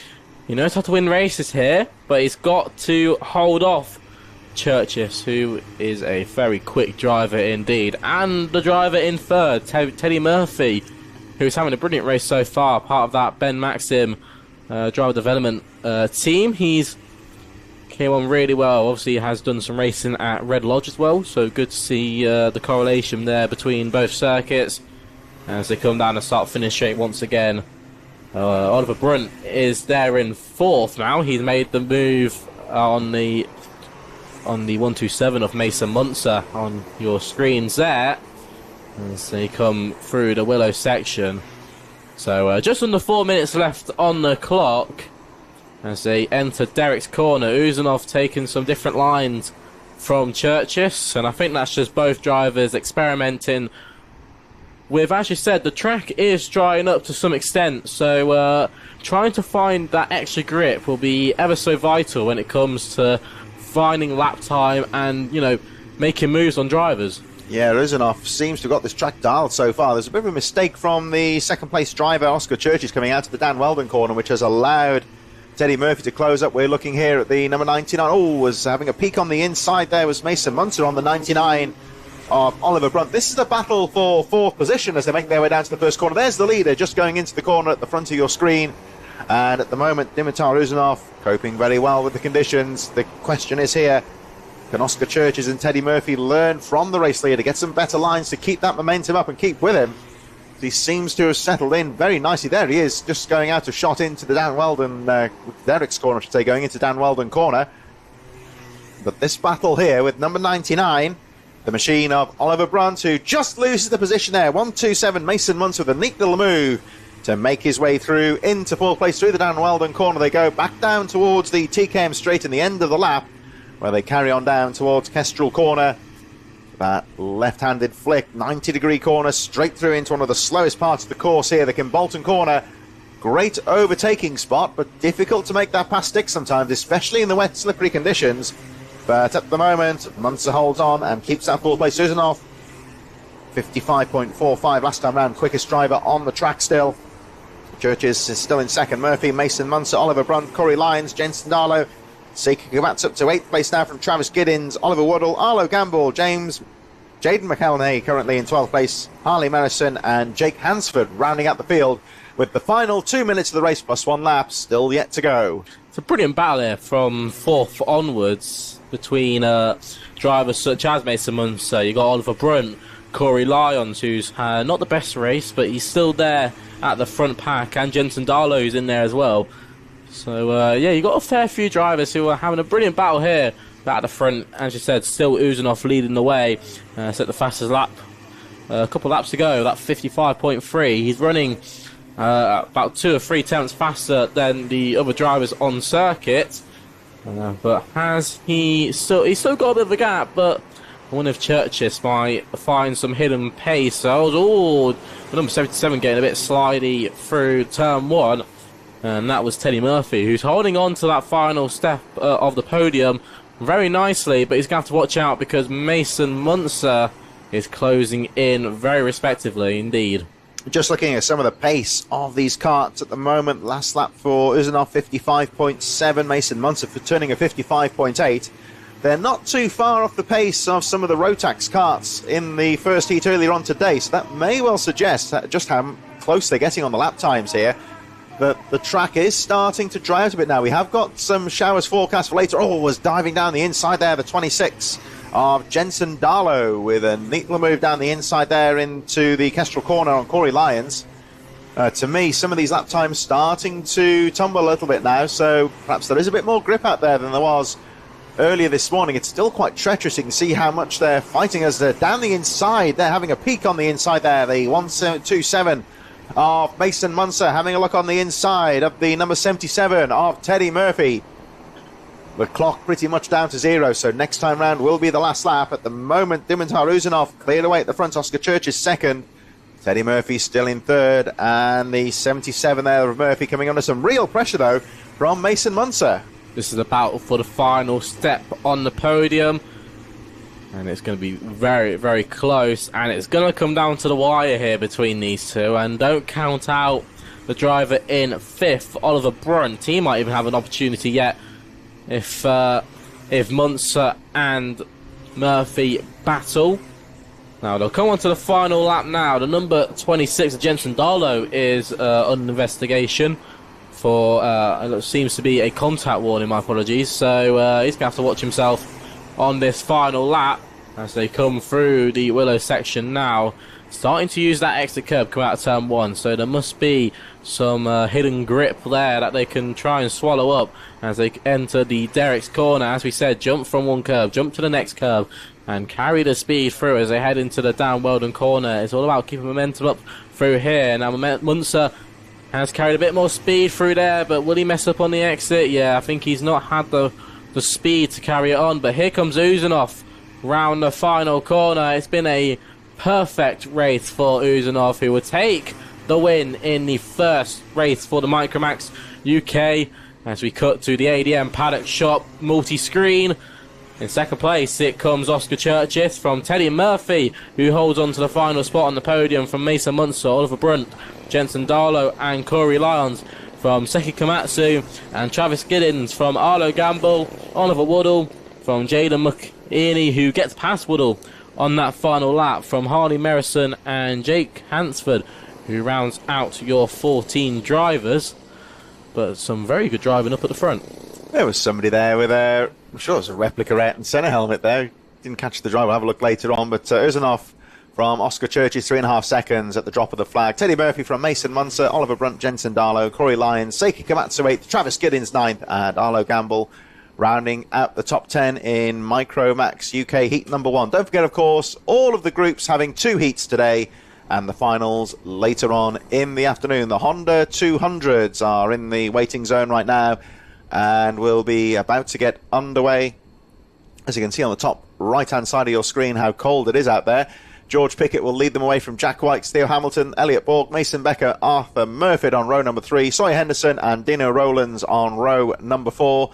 he knows how to win races here, but he's got to hold off Churches, who is a very quick driver indeed. And the driver in third, Teddy Murphy, who's having a brilliant race so far, part of that Ben Maxim driver development team. He's came on really well. Obviously, he has done some racing at Red Lodge as well, so good to see the correlation there between both circuits as they come down the start-finish straight once again. Oliver Brunt is there in fourth now. He's made the move on the 127 of Mason Munzer on your screens there as they come through the Willow section. So just under 4 minutes left on the clock as they enter Derek's corner. Uzanov taking some different lines from Churches, and I think that's just both drivers experimenting with, as you said, the track is drying up to some extent, so trying to find that extra grip will be ever so vital when it comes to finding lap time and, you know, making moves on drivers. Yeah, Uzanov seems to have got this track dialed so far. There's a bit of a mistake from the second place driver, Oscar Churches, coming out to the Dan Weldon corner, which has allowed Teddy Murphy to close up. We're looking here at the number 99. Oh, was having a peek on the inside there was Mason Munzer on the 99 of Oliver Brunt. This is the battle for fourth position as they make their way down to the first corner. There's the leader just going into the corner at the front of your screen. And at the moment, Dimitar Uzanov coping very well with the conditions. The question is here, can Oscar Churches and Teddy Murphy learn from the race leader, get some better lines to keep that momentum up and keep with him? He seems to have settled in very nicely. There he is, just going out a shot into the Dan Weldon, Derek's corner, I should say, going into Dan Weldon corner. But this battle here with number 99, the machine of Oliver Brunt, who just loses the position there. 1-2-7, Mason Munce with a neat little move to make his way through into fourth place through the Dan Weldon corner. They go back down towards the TKM straight in the end of the lap, where they carry on down towards Kestrel corner. That left-handed flick, 90-degree corner, straight through into one of the slowest parts of the course here, the Kimbolton corner. Great overtaking spot, but difficult to make that pass stick sometimes, especially in the wet, slippery conditions. But at the moment, Munster holds on and keeps that fourth place. Uzanov, 55.45 last time round, quickest driver on the track still. Churches is still in second. Murphy, Mason Munster, Oliver Brunt, Corey Lyons, Jensen Darlow. Seeking Kavat's up to 8th place now from Travis Giddins, Oliver Woodall, Arlo Gamble, Jaden McElnay currently in 12th place, Harley Merrison and Jake Hansford rounding out the field with the final 2 minutes of the race plus 1 lap still yet to go. It's a brilliant battle here from 4th onwards between drivers such as Mason Munster. You got Oliver Brunt, Corey Lyons, who's not the best race, but he's still there at the front pack, and Jensen Darlow, who's in there as well. So, yeah, you got a fair few drivers who are having a brilliant battle here at the front. As you said, still Uzanov leading the way. Set the fastest lap a couple laps ago, that 55.3. He's running about 2 or 3 tenths faster than the other drivers on circuit. But he's still got a bit of a gap, but I wonder if Churchis might find some hidden pace. So, the number 77 getting a bit slidey through turn 1. And that was Teddy Murphy, who's holding on to that final step of the podium very nicely, but he's going to have to watch out because Mason Munster is closing in very respectively indeed. Just looking at some of the pace of these karts at the moment, last lap for Uzanov 55.7, Mason Munster for turning a 55.8. They're not too far off the pace of some of the Rotax karts in the first heat earlier on today, so that may well suggest just how close they're getting on the lap times here. But the track is starting to dry out a bit now. We have got some showers forecast for later. Was diving down the inside there, the 26 of Jensen Darlow with a neat little move down the inside there into the Kestrel corner on Corey Lyons. To me, some of these lap times starting to tumble a little bit now, so perhaps there is a bit more grip out there than there was earlier this morning. It's still quite treacherous. You can see how much they're fighting as they're down the inside. They're having a peek on the inside there, the 1.27 of Mason Munster, having a look on the inside of the number 77 of Teddy Murphy. The clock pretty much down to 0, so next time round will be the last lap. At the moment, Dimitar Uzanov cleared away at the front. Oscar Church is second. Teddy Murphy still in third, and the 77 there of Murphy coming under some real pressure though from Mason Munster. This is a battle for the final step on the podium, and it's going to be very, very close, and it's going to come down to the wire here between these two. And don't count out the driver in 5th, Oliver Brunt. He might even have an opportunity yet if Munster and Murphy battle. Now they'll come on to the final lap now. The number 26, Jensen Darlow, is under investigation for it seems to be a contact warning. My apologies. So he's going to have to watch himself on this final lap as they come through the Willow section now, starting to use that exit curb come out of turn 1, so there must be some hidden grip there that they can try and swallow up as they enter the Derek's corner. As we said, jump from one curve, jump to the next curve, and carry the speed through as they head into the Dan Weldon corner. It's all about keeping momentum up through here. Now Munster has carried a bit more speed through there, but will he mess up on the exit? Yeah, I think he's not had the speed to carry it on, but here comes Uzanov round the final corner. It's been a perfect race for Uzanov, who will take the win in the first race for the Micromax UK. As we cut to the ADM paddock shop multi-screen, in second place it comes Oscar Churchis from Teddy Murphy, who holds on to the final spot on the podium from Mason Munster, Oliver Brunt, Jensen Darlow and Corey Lyons from Seki Komatsu, and Travis Giddins from Arlo Gamble, Oliver Woodall from Jaden McEney, who gets past Woodall on that final lap, from Harley Merrison and Jake Hansford, who rounds out your 14 drivers. But some very good driving up at the front. There was somebody there with I'm sure it was a replica Ayrton Senna helmet there. Didn't catch the drive, we'll have a look later on, but Uzanov from Oscar Churches, 3.5 seconds at the drop of the flag. Teddy Murphy from Mason Munster, Oliver Brunt, Jensen Darlow, Corey Lyons, Seiki Komatsu 8th, Travis Giddins 9th, and Arlo Gamble rounding out the top 10 in Micromax UK Heat number 1. Don't forget, of course, all of the groups having 2 heats today, and the finals later on in the afternoon. The Honda 200s are in the waiting zone right now and will be about to get underway. As you can see on the top right-hand side of your screen how cold it is out there. George Pickett will lead them away from Jack Wykes, Theo Hamilton, Elliot Borg, Mason Becker, Arthur Murphy on row number 3, Sawyer Henderson and Dino Rowlands on row number 4.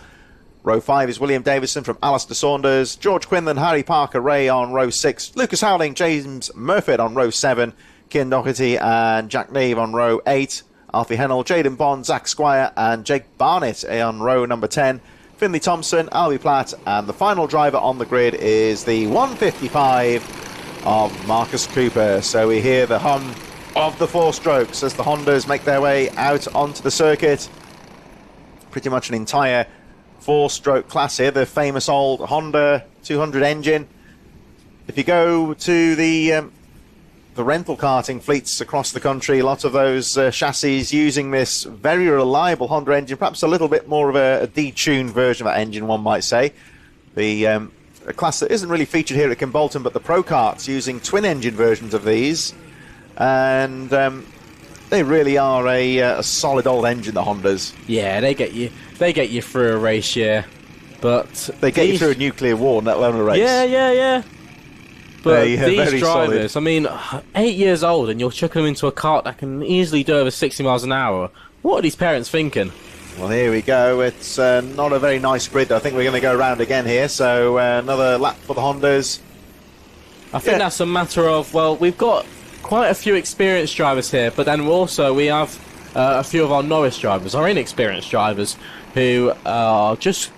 Row 5 is William Davison from Alistair Saunders, George Quinlan, Harry Parker Ray on row 6, Lucas Howling, James Murphy on row 7, Cian Doherty and Jack Nave on row 8, Alfie Hennell, Jaden Bond, Zach Squire and Jake Barnett on row number 10, Finley Thompson, Albie Platt, and the final driver on the grid is the 155 of Marcus Cooper. So we hear the hum of the 4 strokes as the Hondas make their way out onto the circuit. Pretty much an entire 4-stroke class here, the famous old Honda 200 engine. If you go to the rental karting fleets across the country, lots of those chassis using this very reliable Honda engine, perhaps a little bit more of a detuned version of that engine, one might say. A class that isn't really featured here at Kimbolton, but the Pro Karts using twin-engine versions of these, and they really are a solid old engine, the Hondas. Yeah, they get you through a race, yeah. But they get you through a nuclear war, let alone a race. Yeah. But these drivers, solid. I mean, 8 years old, and you're chucking them into a cart that can easily do over 60 miles an hour. What are these parents thinking? Well, here we go. It's not a very nice grid. I think we're going to go round again here. So another lap for the Hondas. I think that's a matter of, well, we've got quite a few experienced drivers here, but then also we have a few of our novice drivers, our inexperienced drivers, who are just,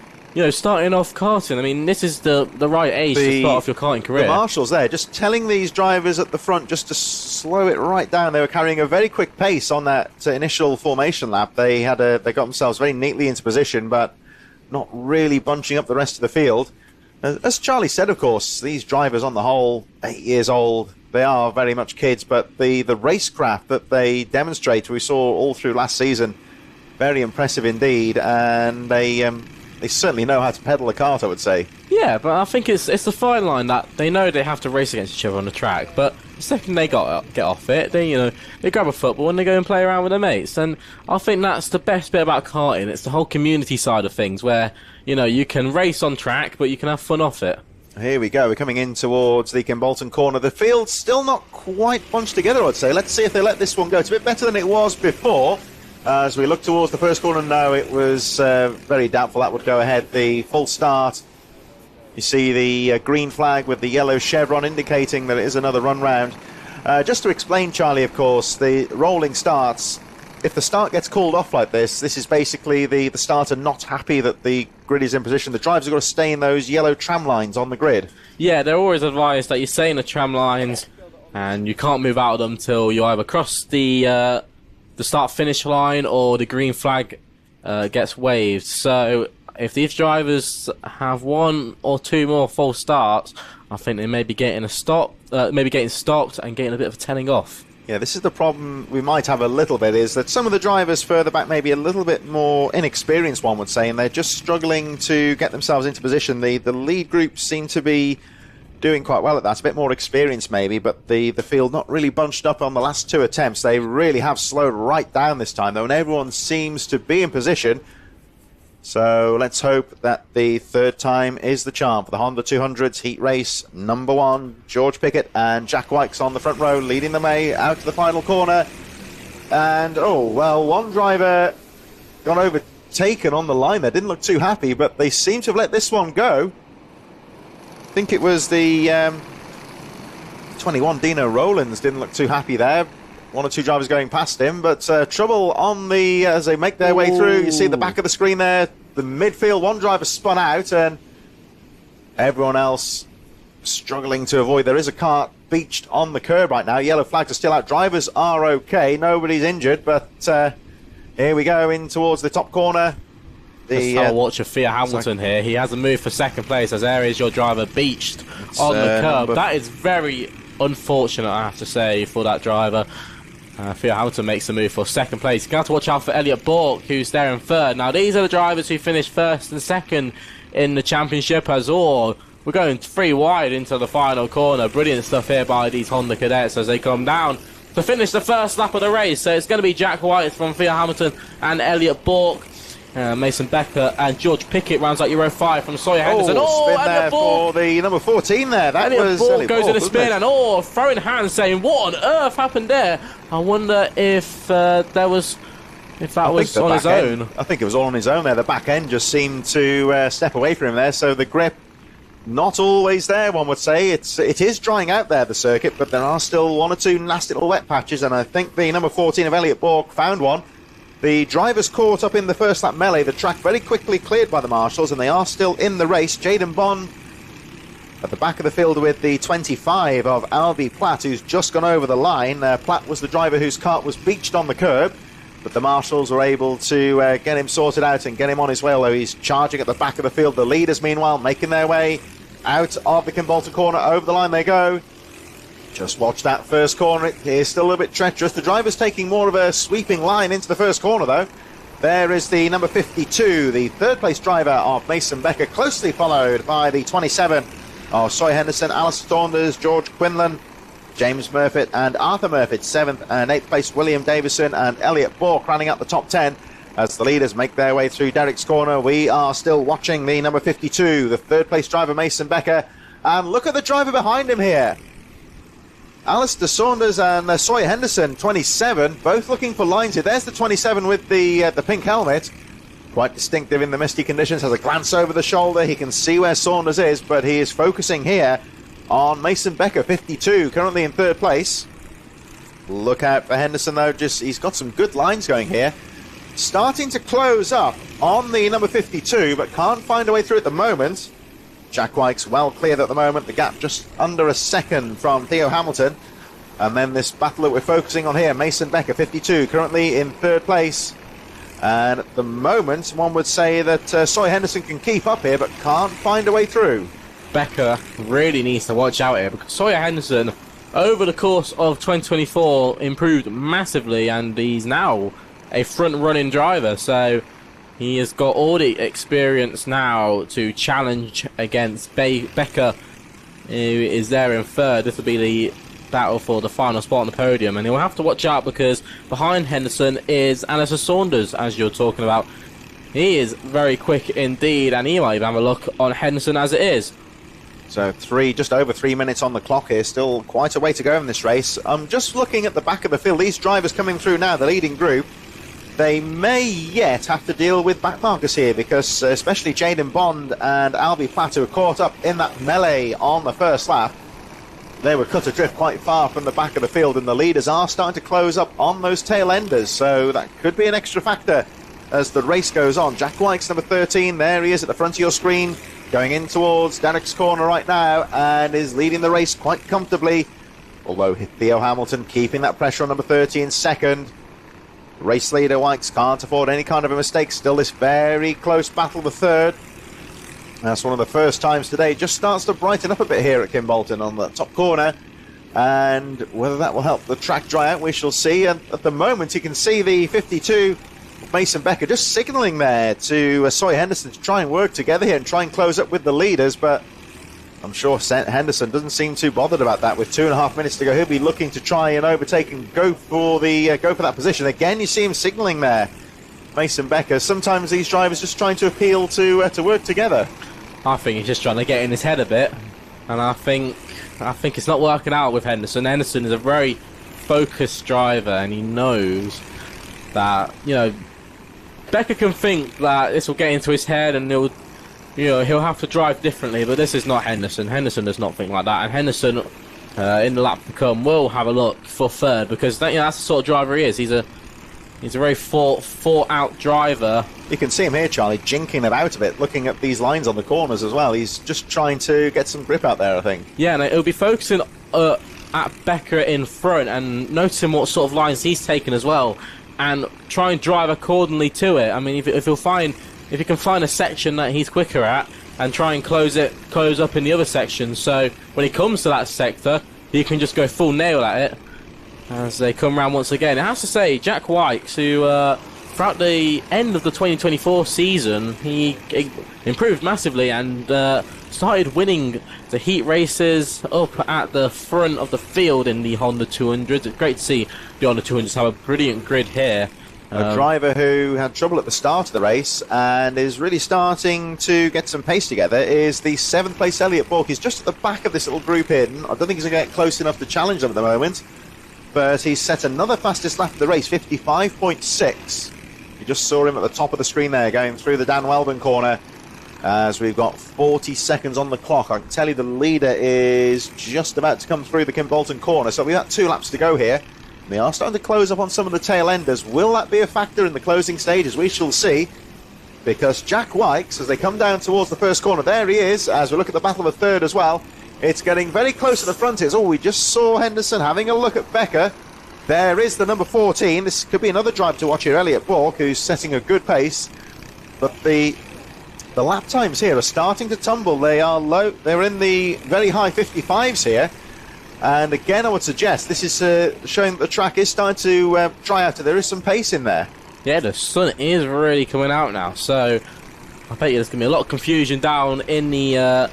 starting off karting. I mean, this is the right age to start off your karting career. The marshals there, just telling these drivers at the front just to slow it right down. They were carrying a very quick pace on that initial formation lap. They got themselves very neatly into position, but not really bunching up the rest of the field. As Charlie said, of course, these drivers on the whole, 8 years old, they are very much kids, but the racecraft that they demonstrate, we saw all through last season, very impressive indeed, and they certainly know how to pedal a kart, I would say. Yeah, but I think it's the fine line that they know they have to race against each other on the track, but the second they get off it, they grab a football and they go and play around with their mates. And I think that's the best bit about karting. It's the whole community side of things where, you can race on track, but you can have fun off it. Here we go. We're coming in towards the Kimbolton corner. The field's still not quite bunched together, I'd say. Let's see if they let this one go. It's a bit better than it was before. As we look towards the first corner, no, it was very doubtful that would go ahead. The full start, you see the green flag with the yellow chevron indicating that it is another run round. Just to explain, Charlie, of course, the rolling starts, if the start gets called off like this is basically the starter not happy that the grid is in position. The drivers have got to stay in those yellow tram lines on the grid. Yeah, they're always advised that you stay in the tram lines and you can't move out of them till you either cross the start-finish line or the green flag gets waved. So if these drivers have 1 or 2 more false starts, I think they may be getting stopped and getting a bit of a telling off. Yeah, this is the problem we might have a little bit, is that some of the drivers further back may be a little bit more inexperienced, one would say, and they're just struggling to get themselves into position. The lead groups seem to be doing quite well at that, a bit more experienced maybe, but the field not really bunched up on the last 2 attempts. They really have slowed right down this time, though, and everyone seems to be in position. So let's hope that the third time is the charm for the Honda 200s heat race number 1. George Pickett and Jack Wykes on the front row, leading the way out to the final corner. And, one driver got overtaken on the line there. Didn't look too happy, but they seem to have let this one go. I think it was the 21 Dino Rowlands didn't look too happy there. 1 or 2 drivers going past him, but trouble on as they make their way through. You see the back of the screen there, the midfield, 1 driver spun out and everyone else struggling to avoid. There is a kart beached on the curb right now. Yellow flags are still out. Drivers are okay. Nobody's injured, but here we go in towards the top corner. I'll watch Theo Hamilton here. He has a move for second place as there is your driver beached on the curb. That is very, unfortunate, I have to say, for that driver. Theo Hamilton makes the move for second place. You're going to have to watch out for Elliot Bork, who's there in third. Now, these are the drivers who finished first and second in the championship as all. We're going 3 wide into the final corner. Brilliant stuff here by these Honda cadets as they come down to finish the first lap of the race. So it's going to be Jack White from Theo Hamilton and Elliot Bork. Mason Becker and George Pickett rounds out Euro 5 from Sawyer Henderson. Spin there for the number 14 there. That was Elliot Bork goes in a spin and throwing hands saying, what on earth happened there? I wonder if that was on his own. I think it was all on his own there. The back end just seemed to step away from him there, so the grip not always there, one would say. It is drying out there, the circuit, but there are still 1 or 2 nasty little wet patches, and I think the number 14 of Elliot Bork found one. The drivers caught up in the first lap melee. The track very quickly cleared by the marshals, and they are still in the race. Jaden Bond at the back of the field with the 25 of Albie Platt, who's just gone over the line. Platt was the driver whose kart was beached on the curb, but the marshals were able to get him sorted out and get him on his way, although he's charging at the back of the field. The leaders, meanwhile, making their way out of the Kimbolton corner. Over the line they go. Just watch that first corner. It is still a little bit treacherous. The driver's taking more of a sweeping line into the first corner, though. There is the number 52, the third place driver of Mason Becker, closely followed by the 27 of Sawyer Henderson, Alistair Saunders, George Quinlan, James Murfitt and Arthur Murfitt. 7th and 8th place William Davison and Elliot Bork rounding up the top 10 as the leaders make their way through Derek's corner. We are still watching the number 52, the third place driver Mason Becker, and look at the driver behind him here. Alistair Saunders and Sawyer Henderson, 27, both looking for lines here. There's the 27 with the pink helmet. Quite distinctive in the misty conditions. Has a glance over the shoulder. He can see where Saunders is, but he is focusing here on Mason Becker, 52, currently in third place. Look out for Henderson, though. He's got some good lines going here. Starting to close up on the number 52, but can't find a way through at the moment. Jack White's well cleared at the moment. The gap just under a second from Theo Hamilton. And then this battle that we're focusing on here, Mason Becker, 52, currently in third place. And at the moment, one would say that Sawyer Henderson can keep up here, but can't find a way through. Becker really needs to watch out here, because Sawyer Henderson, over the course of 2024, improved massively, and he's now a front-running driver. So he has got all the experience now to challenge against Becker, who is there in third. This will be the battle for the final spot on the podium, and he'll have to watch out because behind Henderson is Alistair Saunders, as you're talking about. He is very quick indeed, and he might even have a look on Henderson as it is. So just over 3 minutes on the clock here. Still quite a way to go in this race. I'm just looking at the back of the field. These drivers coming through now, the leading group, they may yet have to deal with backmarkers here, because especially Jaden Bond and Albie Platt, who were caught up in that melee on the first lap, they were cut adrift quite far from the back of the field, and the leaders are starting to close up on those tail enders, so that could be an extra factor as the race goes on. Jack White's number 13, there he is at the front of your screen, going in towards Derek's corner right now, and is leading the race quite comfortably, although Theo Hamilton keeping that pressure on number 13 second. Race leader Whites can't afford any kind of a mistake. Still this very close battle for third. That's one of the first times today. Just starts to brighten up a bit here at Kimbolton on the top corner, and whether that will help the track dry out, we shall see. And at the moment you can see the 52 Mason Becker just signalling there to Sawyer Henderson to try and work together here and try and close up with the leaders, but I'm sure Henderson doesn't seem too bothered about that. With 2.5 minutes to go, he'll be looking to try and overtake and go for that position. Again, you see him signalling there, Mason Becker. Sometimes these drivers just trying to appeal to work together. I think he's just trying to get in his head a bit, and I think it's not working out with Henderson. Henderson is a very focused driver, and he knows that, you know, Becker can think that this will get into his head and he'll have to drive differently, but this is not Henderson. Henderson does not think like that, and Henderson in the lap to come will have a look for third, because that's the sort of driver he is. He's a very thought out driver. You can see him here, Charlie, jinking about a bit, looking at these lines on the corners as well. He's just trying to get some grip out there, I think. Yeah, and he'll be focusing at Becker in front and noticing what sort of lines he's taken as well, and try and drive accordingly to it. I mean, if he can find a section that he's quicker at, and try and close up in the other section, so when he comes to that sector, he can just go full nail at it as they come round once again. I have to say, Jack Wykes, who throughout the end of the 2024 season, he improved massively and started winning the heat races up at the front of the field in the Honda 200s. It's great to see the Honda 200s have a brilliant grid here. A driver who had trouble at the start of the race and is really starting to get some pace together is the 7th place Elliot Bork. He's just at the back of this little group here. I don't think he's going to get close enough to challenge them at the moment, but he's set another fastest lap of the race, 55.6. You just saw him at the top of the screen there going through the Dan Welben corner as we've got 40 seconds on the clock. I can tell you the leader is just about to come through the Kim Bolton corner, so we've got 2 laps to go here. They are starting to close up on some of the tail enders. Will that be a factor in the closing stages? We shall see, because Jack Wykes, as they come down towards the first corner, there he is, as we look at the battle of the third as well. It's getting very close to the front. Oh, we just saw Henderson having a look at Becker. There is the number 14. This could be another drive to watch here, Elliot Bork, who's setting a good pace. But the lap times here are starting to tumble. They are low. They're in the very high 55s here. And again, I would suggest this is showing that the track is starting to dry out. There is some pace in there. Yeah, the sun is really coming out now, so I bet you there's going to be a lot of confusion down in the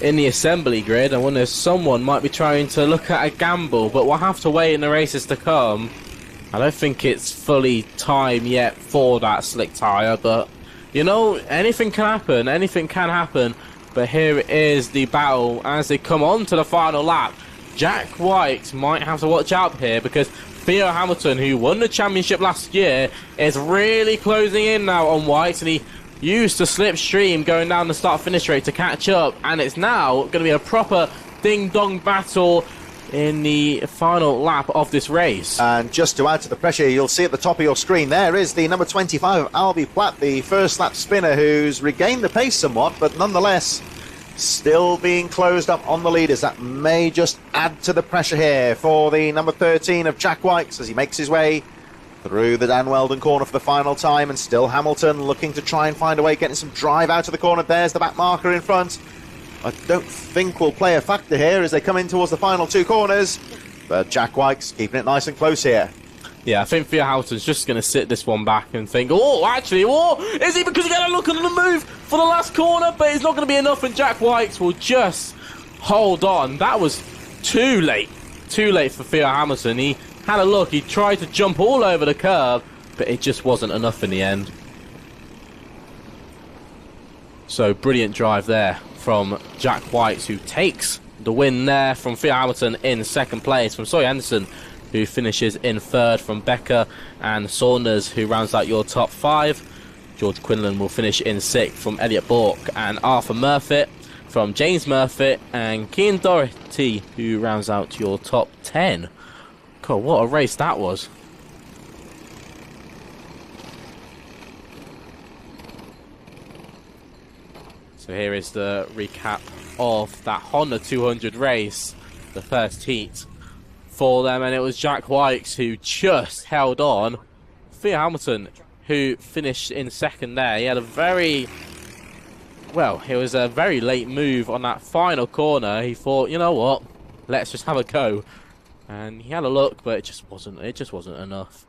assembly grid. I wonder if someone might be trying to look at a gamble, but we'll have to wait in the races to come. I don't think it's fully time yet for that slick tyre, but you know, anything can happen. But here is the battle as they come on to the final lap. Jack Wykes might have to watch out here because Theo Hamilton, who won the championship last year, is really closing in now on Wykes, and he used the slipstream going down the start-finish straight to catch up, and it's now going to be a proper ding-dong battle in the final lap of this race. And just to add to the pressure, you'll see at the top of your screen, there is the number 25 of Albie Platt, the first lap spinner, who's regained the pace somewhat, but nonetheless still being closed up on the leaders. That may just add to the pressure here for the number 13 of Jack Wykes as he makes his way through the Dan Weldon corner for the final time, and still Hamilton looking to try and find a way, getting some drive out of the corner. There's the back marker in front. I don't think will play a factor here as they come in towards the final 2 corners, but Jack Wykes keeping it nice and close here. Yeah, I think Theo Hamilton's just going to sit this one back and think, is he, because he got a look on the move for the last corner, but it's not going to be enough, and Jack Wykes will just hold on. That was too late for Theo Hamilton. He had a look, he tried to jump all over the curb, but it just wasn't enough in the end. So brilliant drive there from Jack Wykes, who takes the win there from Theo Hamilton in second place, from Sawyer Anderson, who finishes in third, from Becker and Saunders, who rounds out your top 5. George Quinlan will finish in 6th, from Elliot Bork and Arthur Murfitt, from James Murfitt and Kean Doherty, who rounds out your top 10. God, what a race that was. So here is the recap of that Honda 200 race, the first heat for them, and it was Jack Wykes who just held on. Theo Hamilton, who finished in second there, he had a very late move on that final corner. He thought, you know what, let's just have a go, and he had a look, but it just wasn't enough.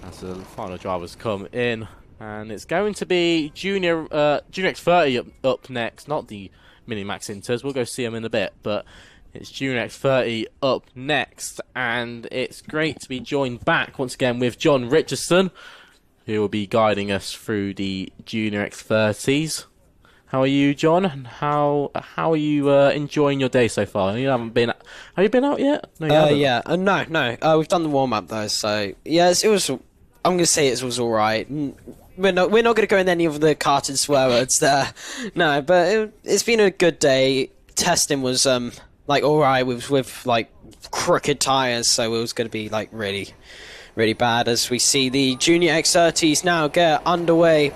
As the final drivers come in, and it's going to be Junior X30 up next, not the Mini-Max Inters. We'll go see them in a bit, but it's Junior X30 up next, and it's great to be joined back once again with John Richardson, who will be guiding us through the Junior X30s. How are you, John? And how are you enjoying your day so far? You haven't been. Have you been out yet? No, you haven't. Yeah. No. We've done the warm up though, so yes, it was. I'm going to say it was all right. We're not going to go in any of the karted swear words there. No, but it's been a good day. Testing was all right with like crooked tires, so it was going to be like really bad. As we see the Junior X30s now get underway.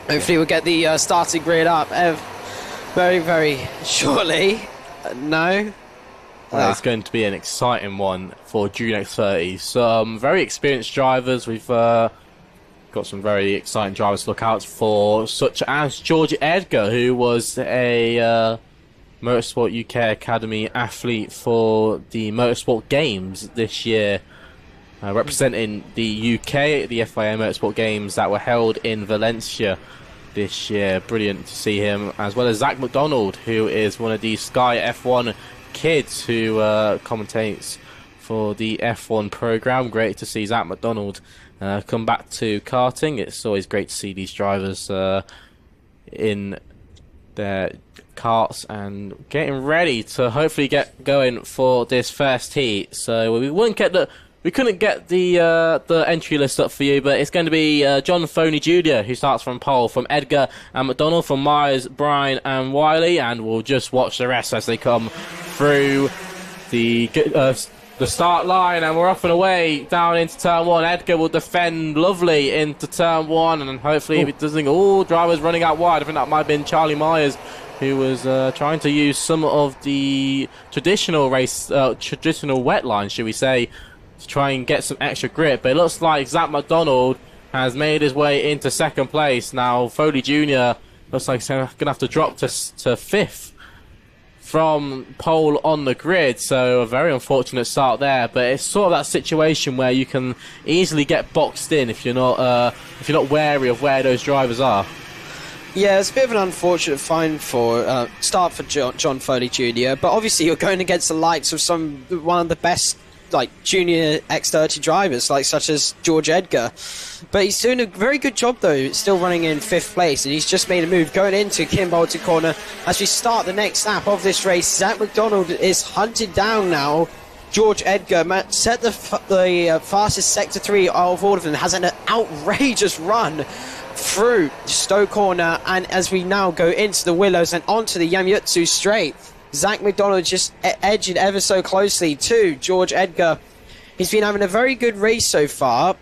Hopefully we'll get the starting grid up very, very shortly. No. It's going to be an exciting one for Junior X30. Some very experienced drivers. We've got some very exciting drivers to look out for, such as George Edgar, who was a Motorsport UK Academy athlete for the Motorsport Games this year, representing the UK, the FIA Motorsport Games that were held in Valencia this year. Brilliant to see him, as well as Zach McDonald, who is one of the Sky F1 kids who commentates for the F1 program. Great to see Zach McDonald come back to karting. It's always great to see these drivers in their karts and getting ready to hopefully get going for this first heat. So we couldn't get the entry list up for you, but it's going to be John Foley Jr. who starts from pole, from Edgar and McDonald, from Myers, Bryan and Wiley, and we'll just watch the rest as they come through the start line, and we're off and away down into turn 1. Edgar will defend lovely into turn 1, and hopefully if it doesn't, drivers running out wide. I think that might have been Charlie Myers, who was trying to use some of the traditional wet line, should we say, to try and get some extra grip. But it looks like Zach McDonald has made his way into second place. Now Foley Jr. looks like he's going to have to drop to 5th from pole on the grid, so a very unfortunate start there. But it's sort of that situation where you can easily get boxed in if you're not wary of where those drivers are. Yeah, it's a bit of an unfortunate start for John Foley Jr. But obviously you're going against the likes of one of the best junior X30 drivers, such as George Edgar. But he's doing a very good job though, still running in 5th place, and he's just made a move going into Kim Bolton corner. As we start the next lap of this race, Zach McDonald is hunted down now. George Edgar set the fastest Sector 3 of all of them, has an outrageous run through Stowe corner, and as we now go into the Willows and onto the Yamyutsu straight, Zach McDonald just edging ever so closely to George Edgar. He's been having a very good race so far.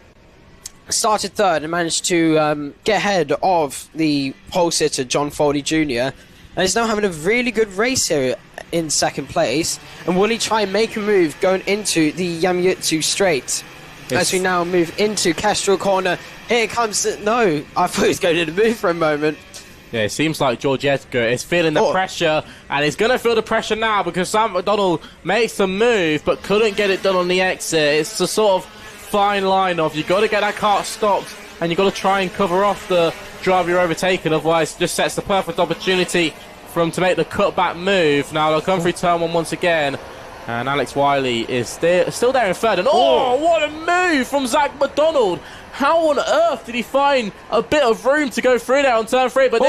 Started 3rd and managed to get ahead of the pole sitter John Foley Jr. And he's now having a really good race here in 2nd place. And will he try and make a move going into the Yamyutsu straight? As we now move into Kestrel corner. Here comes no, I thought he was going to move for a moment. Yeah, it seems like George Edgar is feeling the pressure, and he's going to feel the pressure now because Sam McDonald makes the move but couldn't get it done on the exit. It's a sort of fine line of you've got to get that kart stopped and you've got to try and cover off the driver you're overtaking, otherwise it just sets the perfect opportunity for him to make the cutback move. Now they'll come through turn 1 once again, and Alex Wiley is still there in 3rd, and what a move from Zach McDonald! How on earth did he find a bit of room to go through there on turn 3? But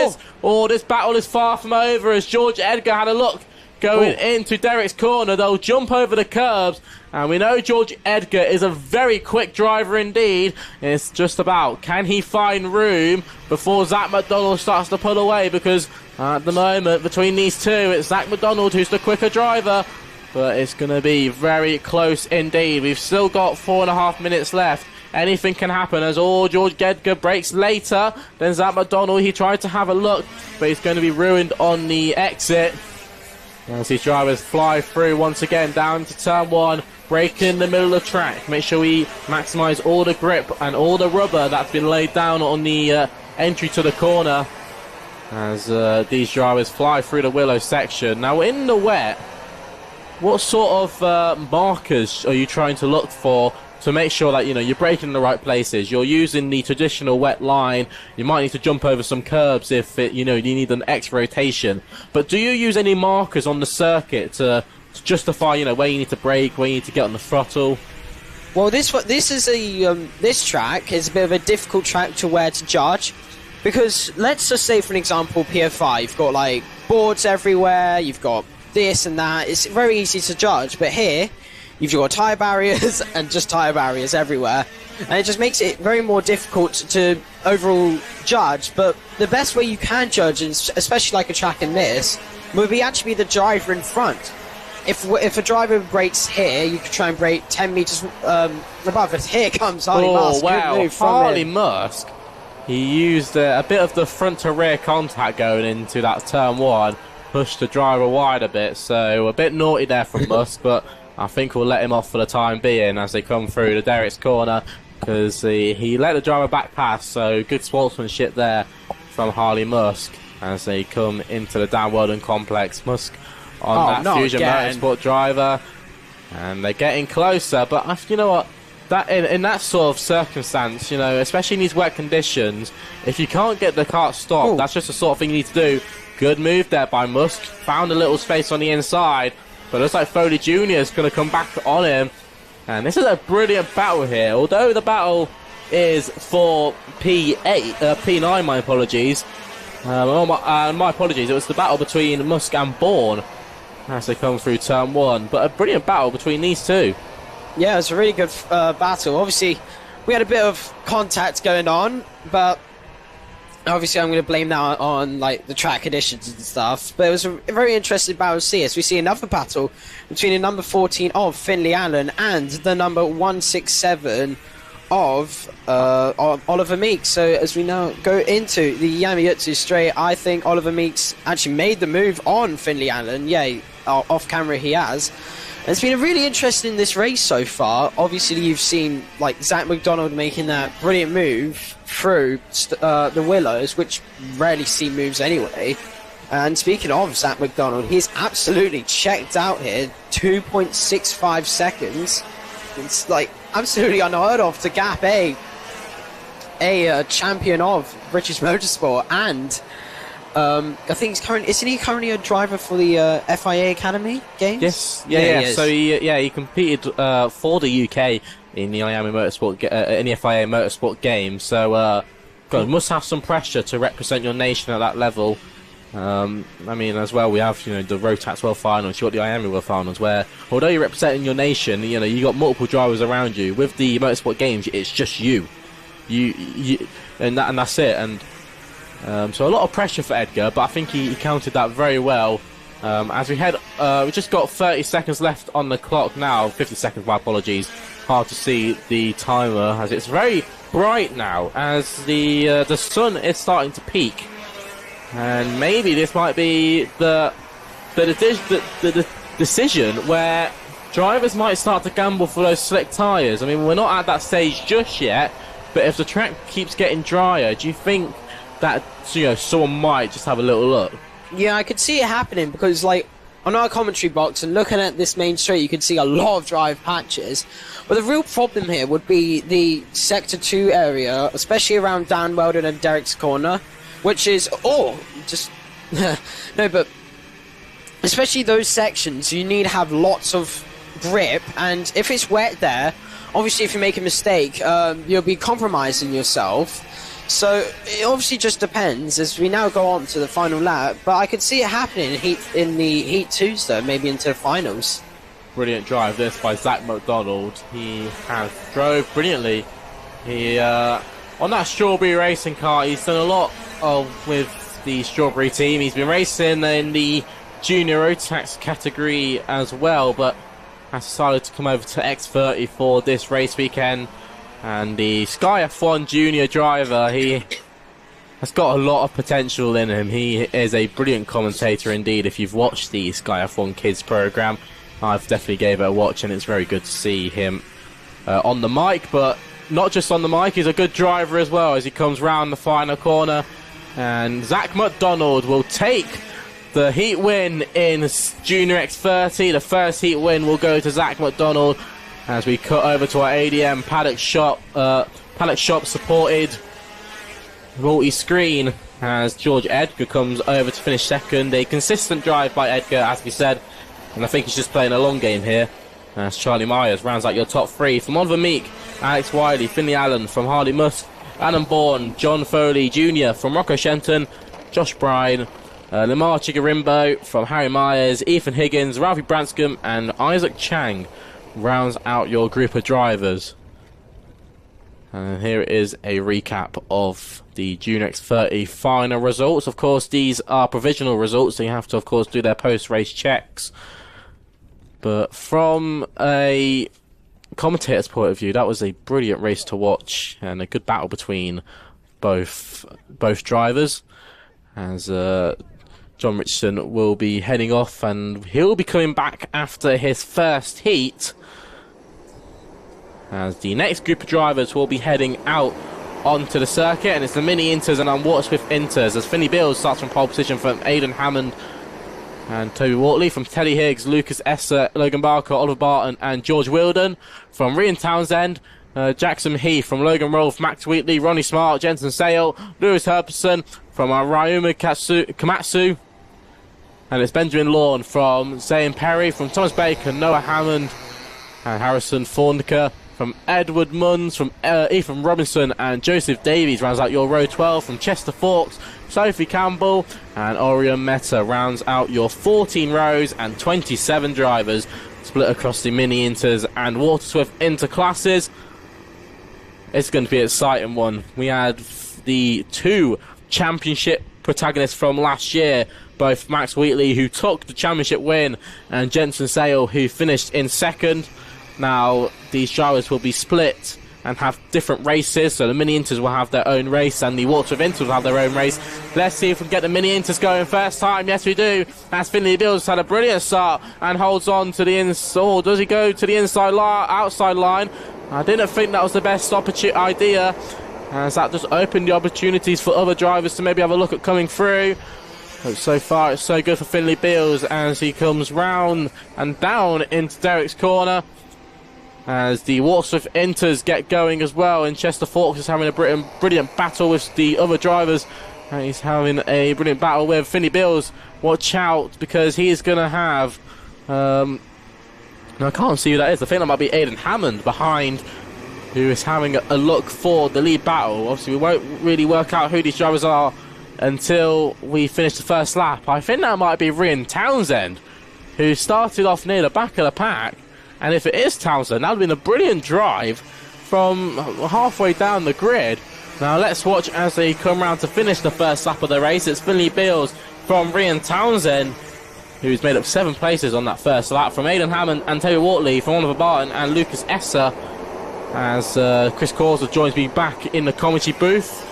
this battle is far from over, as George Edgar had a look going into Derek's corner. They'll jump over the curbs, and we know George Edgar is a very quick driver indeed. It's just about, can he find room before Zach McDonald starts to pull away, because at the moment between these two it's Zach McDonald who's the quicker driver, but it's going to be very close indeed. We've still got 4.5 minutes left. Anything can happen, as George Edgar breaks later than Zach McDonald. He tried to have a look, but he's going to be ruined on the exit. As these drivers fly through once again down to turn 1, breaking in the middle of the track. Make sure we maximise all the grip and all the rubber that's been laid down on the entry to the corner, as these drivers fly through the Willow section. Now in the wet, what sort of markers are you trying to look for to make sure that you're braking in the right places? You're using the traditional wet line. You might need to jump over some curbs if you need an X rotation. But do you use any markers on the circuit to justify where you need to brake, where you need to get on the throttle? Well, this track is a bit of a difficult track to where to judge, because let's just say, for an example, P5, you've got boards everywhere, you've got this and that. It's very easy to judge, but here you've got tyre barriers and just tyre barriers everywhere, and it just makes it very more difficult to overall judge. But the best way you can judge, especially a track in this, would be actually the driver in front. If a driver brakes here, you could try and brake 10 metres above it. Here comes Harley Musk. Wow, Harley Musk. He used a bit of the front to rear contact going into that turn 1, pushed the driver wide a bit, so a bit naughty there from Musk, but I think we'll let him off for the time being as they come through the Derek's corner, because he let the driver back pass, so good sportsmanship there from Harley Musk as they come into the Dan Weldon complex. Musk on that Fusion again. Motorsport driver. And they're getting closer, but you know what? That in that sort of circumstance, you know, especially in these wet conditions, if you can't get the kart stopped, that's just the sort of thing you need to do. Good move there by Musk. Found a little space on the inside, but it looks like Foley Jr. is going to come back on him. And this is a brilliant battle here. Although the battle is for P9, my apologies. My apologies. It was the battle between Musk and Bourne as they come through turn 1. But a brilliant battle between these two. Yeah, it was a really good battle. Obviously, we had a bit of contact going on, but obviously I'm going to blame that on like the track conditions and stuff. But it was a very interesting battle to see as we see another battle between the number 14 of Finley Allen and the number 167 of Oliver Meeks. So as we now go into the Yamayutsu straight, I think Oliver Meeks actually made the move on Finley Allen. Yeah, off camera he has. And it's been really interesting this race so far. Obviously you've seen like Zach McDonald making that brilliant move through the Willows, which rarely see moves anyway. And speaking of Zach McDonald, he's absolutely checked out here. 2.65 seconds. It's like absolutely unheard of to gap a champion of British Motorsport. And I think isn't he currently a driver for the FIA Academy games? Yes, yeah. So he competed for the UK in the Miami Motorsport in the FIA Motorsport games. So must have some pressure to represent your nation at that level. I mean, as well, we have the Rotax World Finals, you got the Miami World Finals, where although you're representing your nation, you got multiple drivers around you. With the Motorsport games, it's just you, and that's it. And so a lot of pressure for Edgar, but I think he countered that very well. As we head, we just got 30 seconds left on the clock now. 50 seconds, my apologies. Hard to see the timer as it's very bright now, as the sun is starting to peak. And maybe this might be the decision where drivers might start to gamble for those slick tyres. I mean, we're not at that stage just yet, but if the track keeps getting drier, do you think that someone might just have a little look? Yeah, I could see it happening because, like, on our commentary box and looking at this main straight, you could see a lot of drive patches. But the real problem here would be the Sector 2 area, especially around Dan Weldon and Derek's corner, which is, no, but especially those sections, you need to have lots of grip, and if it's wet there, obviously if you make a mistake, you'll be compromising yourself. So it obviously just depends as we now go on to the final lap, but I could see it happening in the Heat 2s though, maybe into the finals. Brilliant drive this by Zach McDonald. He has drove brilliantly. He on that Strawberry Racing car, he's done a lot with the Strawberry team. He's been racing in the Junior Rotax category as well, but has decided to come over to X30 for this race weekend. And the Sky F1 Junior driver, he has got a lot of potential in him. He is a brilliant commentator indeed. If you've watched the Sky F1 Kids program, I've definitely gave it a watch, and it's very good to see him on the mic, but not just on the mic, he's a good driver as well as he comes round the final corner. And Zach McDonald will take the heat win in Junior X30. The first heat win will go to Zach McDonald as we cut over to our ADM paddock shop supported multi-screen as George Edgar comes over to finish second. A consistent drive by Edgar, as we said, and I think he's just playing a long game here. As Charlie Myers rounds out your top three. From Oliver Meek, Alex Wiley, Finley Allen, from Harley Musk, Adam Bourne, John Foley Jr. from Rocco Shenton, Josh Bryan, Lamar Chigarimbo from Harry Myers, Ethan Higgins, Ralphie Branscombe, and Isaac Chang rounds out your group of drivers. And here is a recap of the June X30 final results. Of course, these are provisional results, so you have to, of course, do their post-race checks. But from a commentator's point of view, that was a brilliant race to watch and a good battle between both drivers. As John Richardson will be heading off, and he'll be coming back after his first heat, as the next group of drivers will be heading out onto the circuit, and it's the mini Inters and unwatched with Inters as Finney Bills starts from pole position from Aidan Hammond and Toby Wortley. From Teddy Higgs, Lucas Esser, Logan Barker, Oliver Barton and George Wilden. From Rian Townsend, Jackson Heath. From Logan Rolfe, Max Wheatley, Ronnie Smart, Jensen Sale, Lewis Herberson. From Ryuma Komatsu. And it's Benjamin Lawn. From Zayn Perry. From Thomas Baker, Noah Hammond and Harrison Thornker. From Edward Munns, from Ethan Robinson and Joseph Davies rounds out your row 12. From Chester Forks, Sophie Campbell and Orion Meta rounds out your 14 rows and 27 drivers split across the Mini Inters and Water Swift Inter classes. It's going to be an exciting one. We had the 2 championship protagonists from last year, both Max Wheatley, who took the championship win, and Jensen Sale, who finished in second. Now, these drivers will be split and have different races, so the Mini Inters will have their own race and the Water Inters will have their own race. Let's see if we can get the Mini Inters going first time. Yes, we do. As Finley Bills had a brilliant start and holds on to the inside. Oh, does he go to the outside line? I didn't think that was the best idea, as that just opened the opportunities for other drivers to maybe have a look at coming through. But so far, it's so good for Finley Bills as he comes round and down into Derek's corner. As the Watersworth Inters get going as well, and Chester Forks is having a brilliant battle with the other drivers. And he's having a brilliant battle with Finley Bills. Watch out, because he is going to have... I can't see who that is. I think that might be Aidan Hammond behind, who is having a look for the lead battle. Obviously, we won't really work out who these drivers are until we finish the first lap. I think that might be Rian Townsend, who started off near the back of the pack. And if it is Townsend, that would have been a brilliant drive from halfway down the grid. Now let's watch as they come round to finish the first lap of the race. It's Finley Bills from Rian Townsend, who's made up 7 places on that first lap. From Aidan Hammond and Toby Wortley, from Oliver Barton and Lucas Esser, as Chris Causer joins me back in the commentary booth.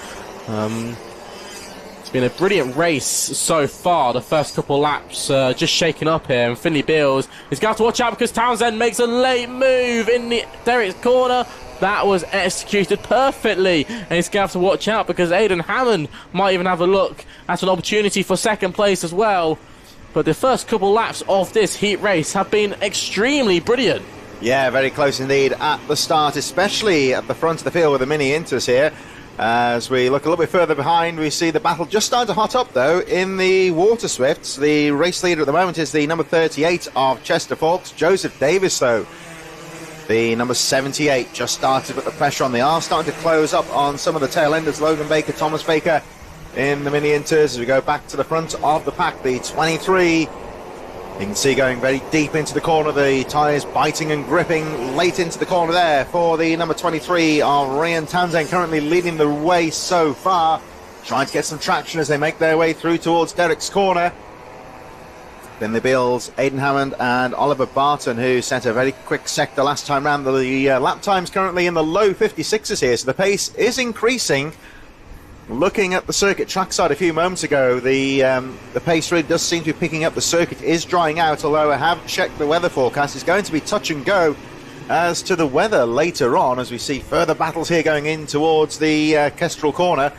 It's been a brilliant race so far. The first couple laps just shaking up here, and Finley Bills is going to have to watch out because Townsend makes a late move in Derek's corner. That was executed perfectly, and he's going to have to watch out because Aidan Hammond might even have a look at an opportunity for second place as well. But the first couple laps of this heat race have been extremely brilliant. Yeah, very close indeed at the start, especially at the front of the field with the Mini Inters here. As we look a little bit further behind, we see the battle just starting to hot up, though, in the Water Swifts. The race leader at the moment is the number 38 of Chester Forks, Joseph Davis, though. The number 78 just started to put the pressure on. They are starting to close up on some of the tail enders. Logan Baker, Thomas Baker in the Mini Inters. As we go back to the front of the pack, the 23. You can see going very deep into the corner, the tyres biting and gripping late into the corner there for the number 23 of Rian Townsend, currently leading the way so far, trying to get some traction as they make their way through towards Derek's corner. Finley Bills, Aidan Hammond and Oliver Barton, who set a very quick sector last time round. The lap time's currently in the low 56s here, so the pace is increasing. Looking at the circuit trackside a few moments ago, the pace really does seem to be picking up. The circuit is drying out, although I have checked the weather forecast. It's going to be touch and go as to the weather later on, as we see further battles here going in towards the Kestrel corner.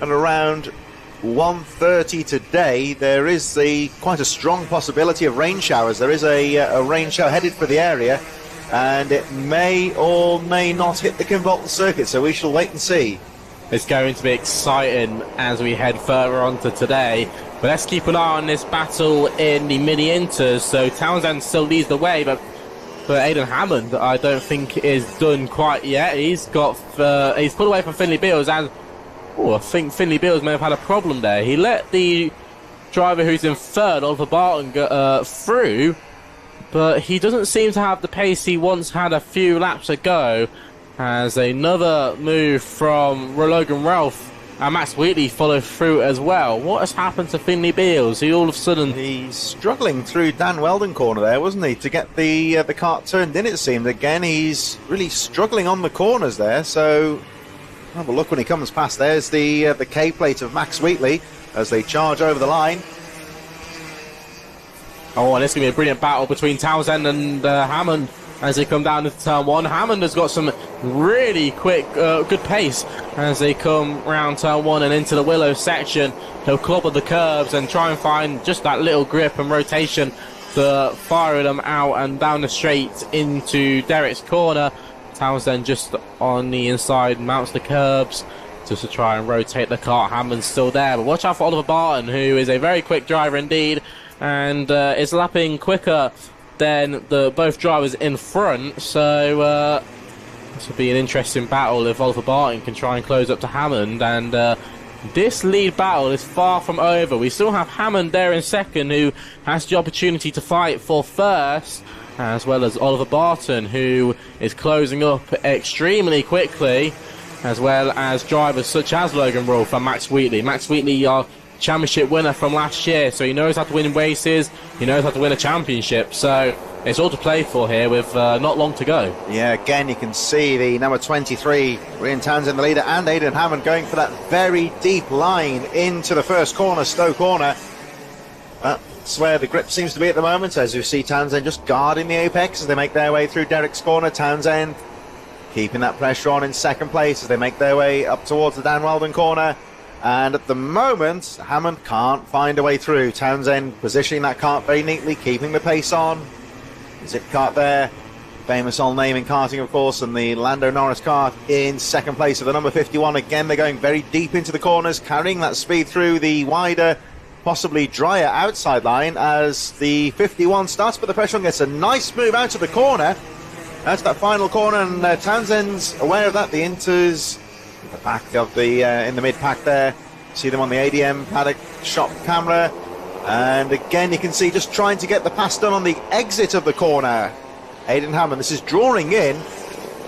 And around 1:30 today, there is quite a strong possibility of rain showers. There is a rain shower headed for the area, and it may or may not hit the Kimbolton circuit, so we shall wait and see. It's going to be exciting as we head further on to today. But let's keep an eye on this battle in the Mini Inters. So Townsend still leads the way, but Aidan Hammond, I don't think is done quite yet. He's got he's pulled away from Finley Bills, and I think Finley Bills may have had a problem there. He let the driver who's in third, Oliver Barton, go through, but he doesn't seem to have the pace he once had a few laps ago. As another move from Logan Rolfe and Max Wheatley follow through as well. What has happened to Finley Bills? He all of a sudden... He's struggling through Dan Weldon corner there, wasn't he, to get the cart turned in, it seemed. Again, he's really struggling on the corners there, so have a look when he comes past. There's the K-plate of Max Wheatley as they charge over the line. Oh, and it's going to be a brilliant battle between Townsend and Hammond. as they come down into turn 1. Hammond has got some really quick, good pace as they come round turn 1 and into the Willow section. He'll clobber the curbs and try and find just that little grip and rotation to fire them out and down the straight into Derek's corner. Townsend just on the inside mounts the curbs just to try and rotate the car. Hammond's still there, but watch out for Oliver Barton, who is a very quick driver indeed, and is lapping quicker than the both drivers in front. So this will be an interesting battle if Oliver Barton can try and close up to Hammond. And this lead battle is far from over. We still have Hammond there in second, who has the opportunity to fight for first, as well as Oliver Barton, who is closing up extremely quickly, as well as drivers such as Logan Rolfe and Max Wheatley. Max Wheatley, our championship winner from last year, so he knows how to win races, he knows how to win a championship, so it's all to play for here with not long to go. Yeah, again, you can see the number 23, Ryan Townsend, the leader, and Aidan Hammond going for that very deep line into the first corner, Stowe corner. That's where the grip seems to be at the moment, as you see Townsend just guarding the apex as they make their way through Derek's corner. Townsend keeping that pressure on in second place as they make their way up towards the Dan Weldon corner. And at the moment, Hammond can't find a way through. Townsend positioning that kart very neatly, keeping the pace on. Zip kart there, famous old name in karting, of course, and the Lando Norris kart in second place of the number 51. Again, they're going very deep into the corners, carrying that speed through the wider, possibly drier outside line as the 51 starts to put the pressure on, gets a nice move out of the corner, out of that final corner, and Townsend's aware of that. The Inters, the back of the, in the mid-pack there, see them on the ADM paddock shop camera, and again you can see just trying to get the pass done on the exit of the corner. Aidan Hammond, this is drawing in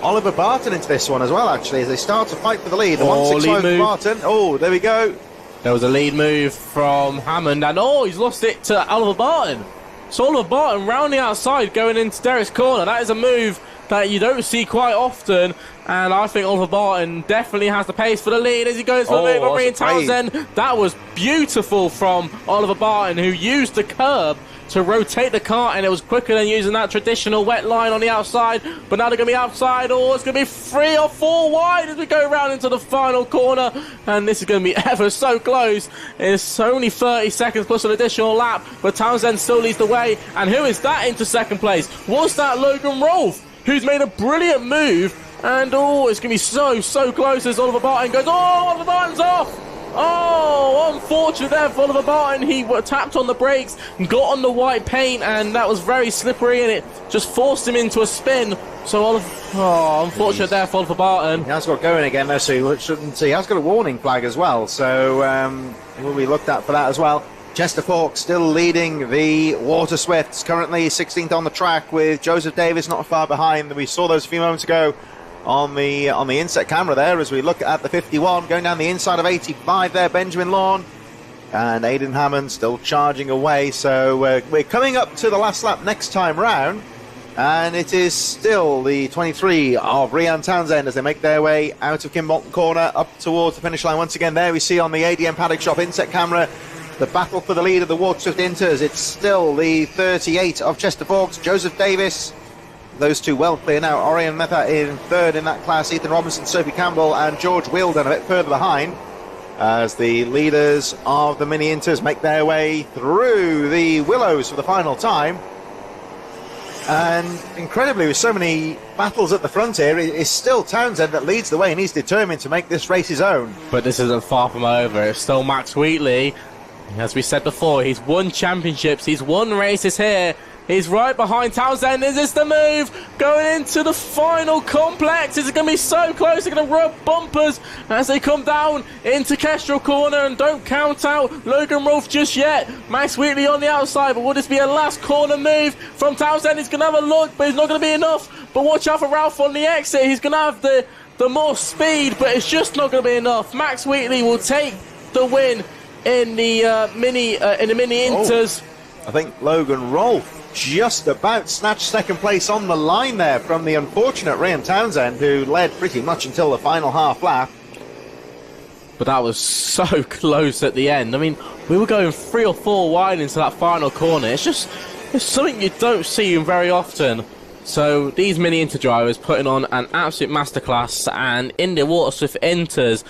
Oliver Barton into this one as well, actually, as they start to fight for the lead. The 165 Barton, oh, there we go. There was a lead move from Hammond, and he's lost it to Oliver Barton. So Oliver Barton rounding outside going into Derek's corner. That is a move that you don't see quite often, and I think Oliver Barton definitely has the pace for the lead as he goes for the lead. Ryan Townsend, that was beautiful from Oliver Barton, who used the curb to rotate the car, and it was quicker than using that traditional wet line on the outside. But now they're going to be outside, it's going to be 3 or 4 wide as we go around into the final corner, and this is going to be ever so close. It's only 30 seconds plus an additional lap, but Townsend still leads the way. And who is that into second place? Was that Logan Rolfe, who's made a brilliant move? And it's going to be so close as Oliver Barton goes, Oliver Barton's off! Unfortunate there for Oliver Barton. He tapped on the brakes, got on the white paint, and that was very slippery, and it just forced him into a spin. So unfortunate there for Oliver Barton. He has got going again though, so he has got a warning flag as well, so he will be looked at for that as well. Chester Falk still leading the Water Swifts, currently 16th on the track, with Joseph Davis not far behind. We saw those a few moments ago on the inset camera there as we look at the 51 going down the inside of 85 there, Benjamin Lawn, and Aidan Hammond still charging away. So we're coming up to the last lap next time round, and it is still the 23 of Ryan Townsend as they make their way out of Kimbolton corner up towards the finish line. Once again there we see on the ADM paddock shop inset camera the battle for the lead of the Water Swift Inters. It's still the 38 of Chester Forks, Joseph Davis. Those two well clear now. Orion Meta in third in that class. Ethan Robinson, Sophie Campbell, and George Wheeldon a bit further behind as the leaders of the Mini Inters make their way through the Willows for the final time. And incredibly, with so many battles at the front here, it's still Townsend that leads the way, and he's determined to make this race his own. But this isn't far from over. It's still Max Wheatley. As we said before, he's won championships, he's won races here. He's right behind Townsend. Is this the move? Going into the final complex. Is it going to be so close? They're going to rub bumpers as they come down into Kestrel corner, and don't count out Logan Rolfe just yet. Max Wheatley on the outside, but will this be a last corner move from Townsend? He's going to have a look, but it's not going to be enough. But watch out for Ralph on the exit. He's going to have the more speed, but it's just not going to be enough. Max Wheatley will take the win in the mini Inters. I think Logan Rolfe just about snatched second place on the line there from the unfortunate Ryan Townsend, who led pretty much until the final half lap. But that was so close at the end. I mean, we were going 3 or 4 wide into that final corner. It's something you don't see very often. So these mini Inter drivers putting on an absolute masterclass, and India Waterswift enters.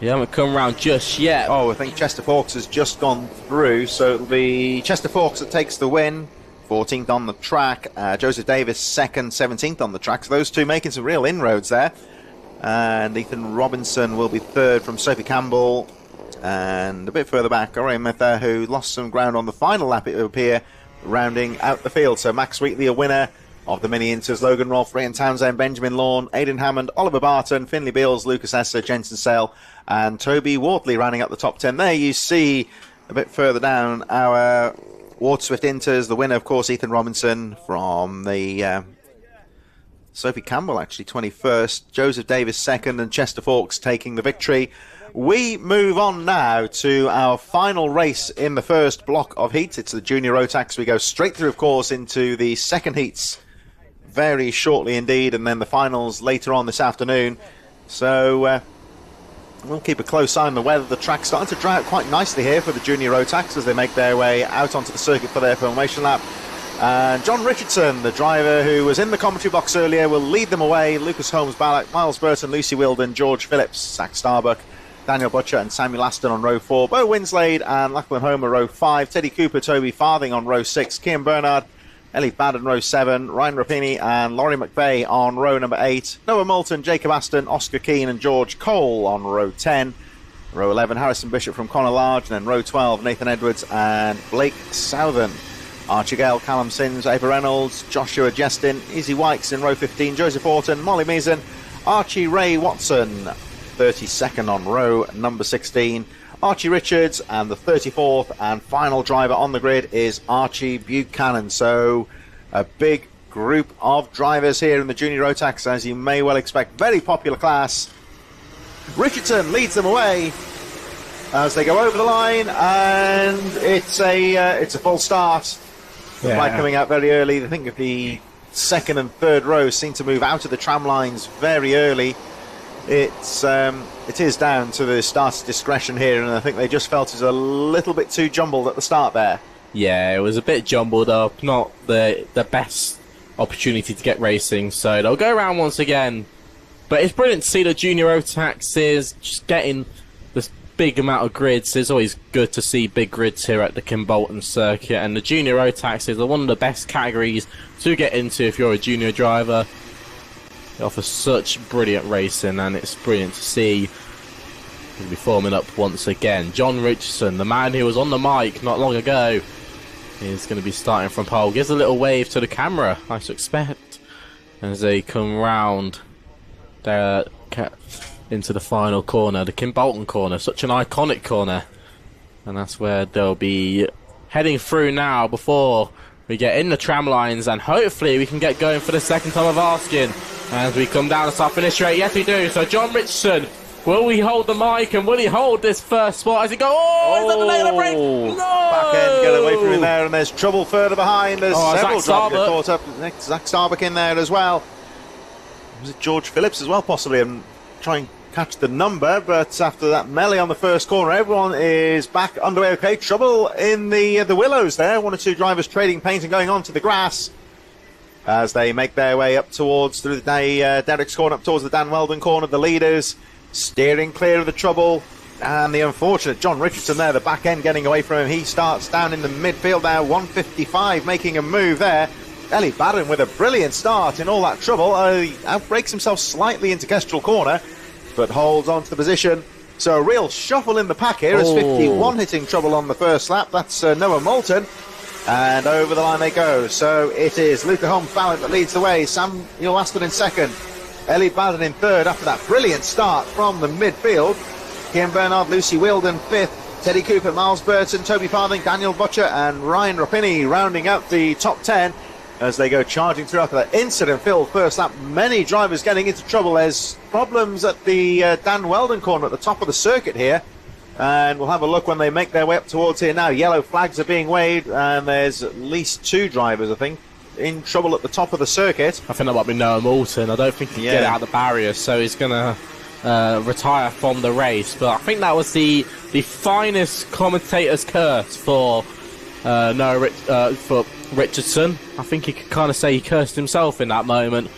You haven't come round just yet. Oh, I think Chester Forks has just gone through, so it'll be Chester Forks that takes the win. 14th on the track. Joseph Davis second, 17th on the track. So those two making some real inroads there. And Ethan Robinson will be third from Sophie Campbell. And a bit further back, Orion Metha, who lost some ground on the final lap, it would appear, rounding out the field. So Max Wheatley, a winner of the Mini Inters, Logan Rolfe, Ryan Townsend, Benjamin Lawn, Aidan Hammond, Oliver Barton, Finley Beals, Lucas Esser, Jensen Sale, and Toby Wortley rounding up the top 10. There you see a bit further down our Waterswift Inters, the winner, of course, Ethan Robinson from the Sophie Campbell, actually, 21st, Joseph Davis second, and Chester Forks taking the victory. We move on now to our final race in the first block of heats. It's the Junior Rotax. We go straight through, of course, into the second heats very shortly indeed, and then the finals later on this afternoon. So we'll keep a close eye on the weather. The track's starting to dry out quite nicely here for the Junior Rotax as they make their way out onto the circuit for their formation lap. And John Richardson, the driver who was in the commentary box earlier, will lead them away. Lucas Holmes-Ballack, Miles Burton, Lucy Wilden, George Phillips, Zach Starbuck, Daniel Butcher and Samuel Aston on row 4, Bo Winslade and Lachlan Homer row 5, Teddy Cooper, Toby Farthing on row 6, Kian Bernard, Ellie Baden row 7, Ryan Rapini and Laurie McVeigh on row number 8, Noah Moulton, Jacob Aston, Oscar Keane and George Cole on row 10, row 11 Harrison Bishop from Connor Large, and then row 12 Nathan Edwards and Blake Southern. Archie Gale, Callum Sims, Ava Reynolds, Joshua Justin, Izzy Wykes in row 15, Joseph Orton, Molly Meason, Archie Ray Watson, 32nd on row number 16, Archie Richards, and the 34th and final driver on the grid is Archie Buchanan. So a big group of drivers here in the Junior Rotax, as you may well expect. Very popular class. Richardson leads them away as they go over the line, and it's a full start. The flag coming out very early. I think the second and third rows seem to move out of the tram lines very early. It is down to the starter's discretion here, and I think they just felt it was a little bit too jumbled at the start there. Yeah, it was a bit jumbled up, not the best opportunity to get racing, so they'll go around once again. But it's brilliant to see the Junior Rotax is just getting this big amount of grids. It's always good to see big grids here at the Kimbolton circuit, and the Junior Rotax are one of the best categories to get into if you're a junior driver. They offer such brilliant racing, and it's brilliant to see he'll be forming up once again. John Richardson, the man who was on the mic not long ago, is going to be starting from pole. Gives a little wave to the camera, I suspect, as they come round there into the final corner, the Kimbolton corner, such an iconic corner. And that's where they'll be heading through now before we get in the tram lines, and hopefully we can get going for the second time of asking as we come down the start finish straight. Yes, we do. So John Richardson, will he hold the mic, and will he hold this first spot as he goes? Oh, he's on the leg of the brake. No! Back end, get away from him there, and there's trouble further behind. There's several drivers get caught up. Zach Starbuck in there as well. Was it George Phillips as well, possibly? I'm trying to catch the number, but after that melee on the first corner, everyone is back underway. Okay, trouble in the Willows there. One or two drivers trading paint and going on to the grass as they make their way up towards through the Derek's corner, up towards the Dan Weldon corner. The leaders steering clear of the trouble, and the unfortunate John Richardson there, the back end getting away from him. He starts down in the midfield now, 155 making a move there. Ellie Baden with a brilliant start in all that trouble. He outbreaks himself slightly into Kestrel corner, but holds on to the position. So a real shuffle in the pack here as 51 hitting trouble on the first lap. That's Noah Moulton. And over the line they go. So it is Luca Holmes-Ballard that leads the way. Samuel Aston in second. Ellie Baden in third after that brilliant start from the midfield. Kian Bernard, Lucy Wilden fifth. Teddy Cooper, Miles Burton, Toby Farthing, Daniel Butcher and Ryan Rapini rounding out the top 10 as they go charging through after that incident-filled first lap. Many drivers getting into trouble. There's problems at the Dan Weldon corner at the top of the circuit here. And we'll have a look when they make their way up towards here now. Yellow flags are being waved, and there's at least two drivers, I think, in trouble at the top of the circuit. I think that might be Noah Moulton. I don't think he can get out of the barrier, so he's going to retire from the race. But I think that was the finest commentator's curse for for Richardson. I think you could kind of say he cursed himself in that moment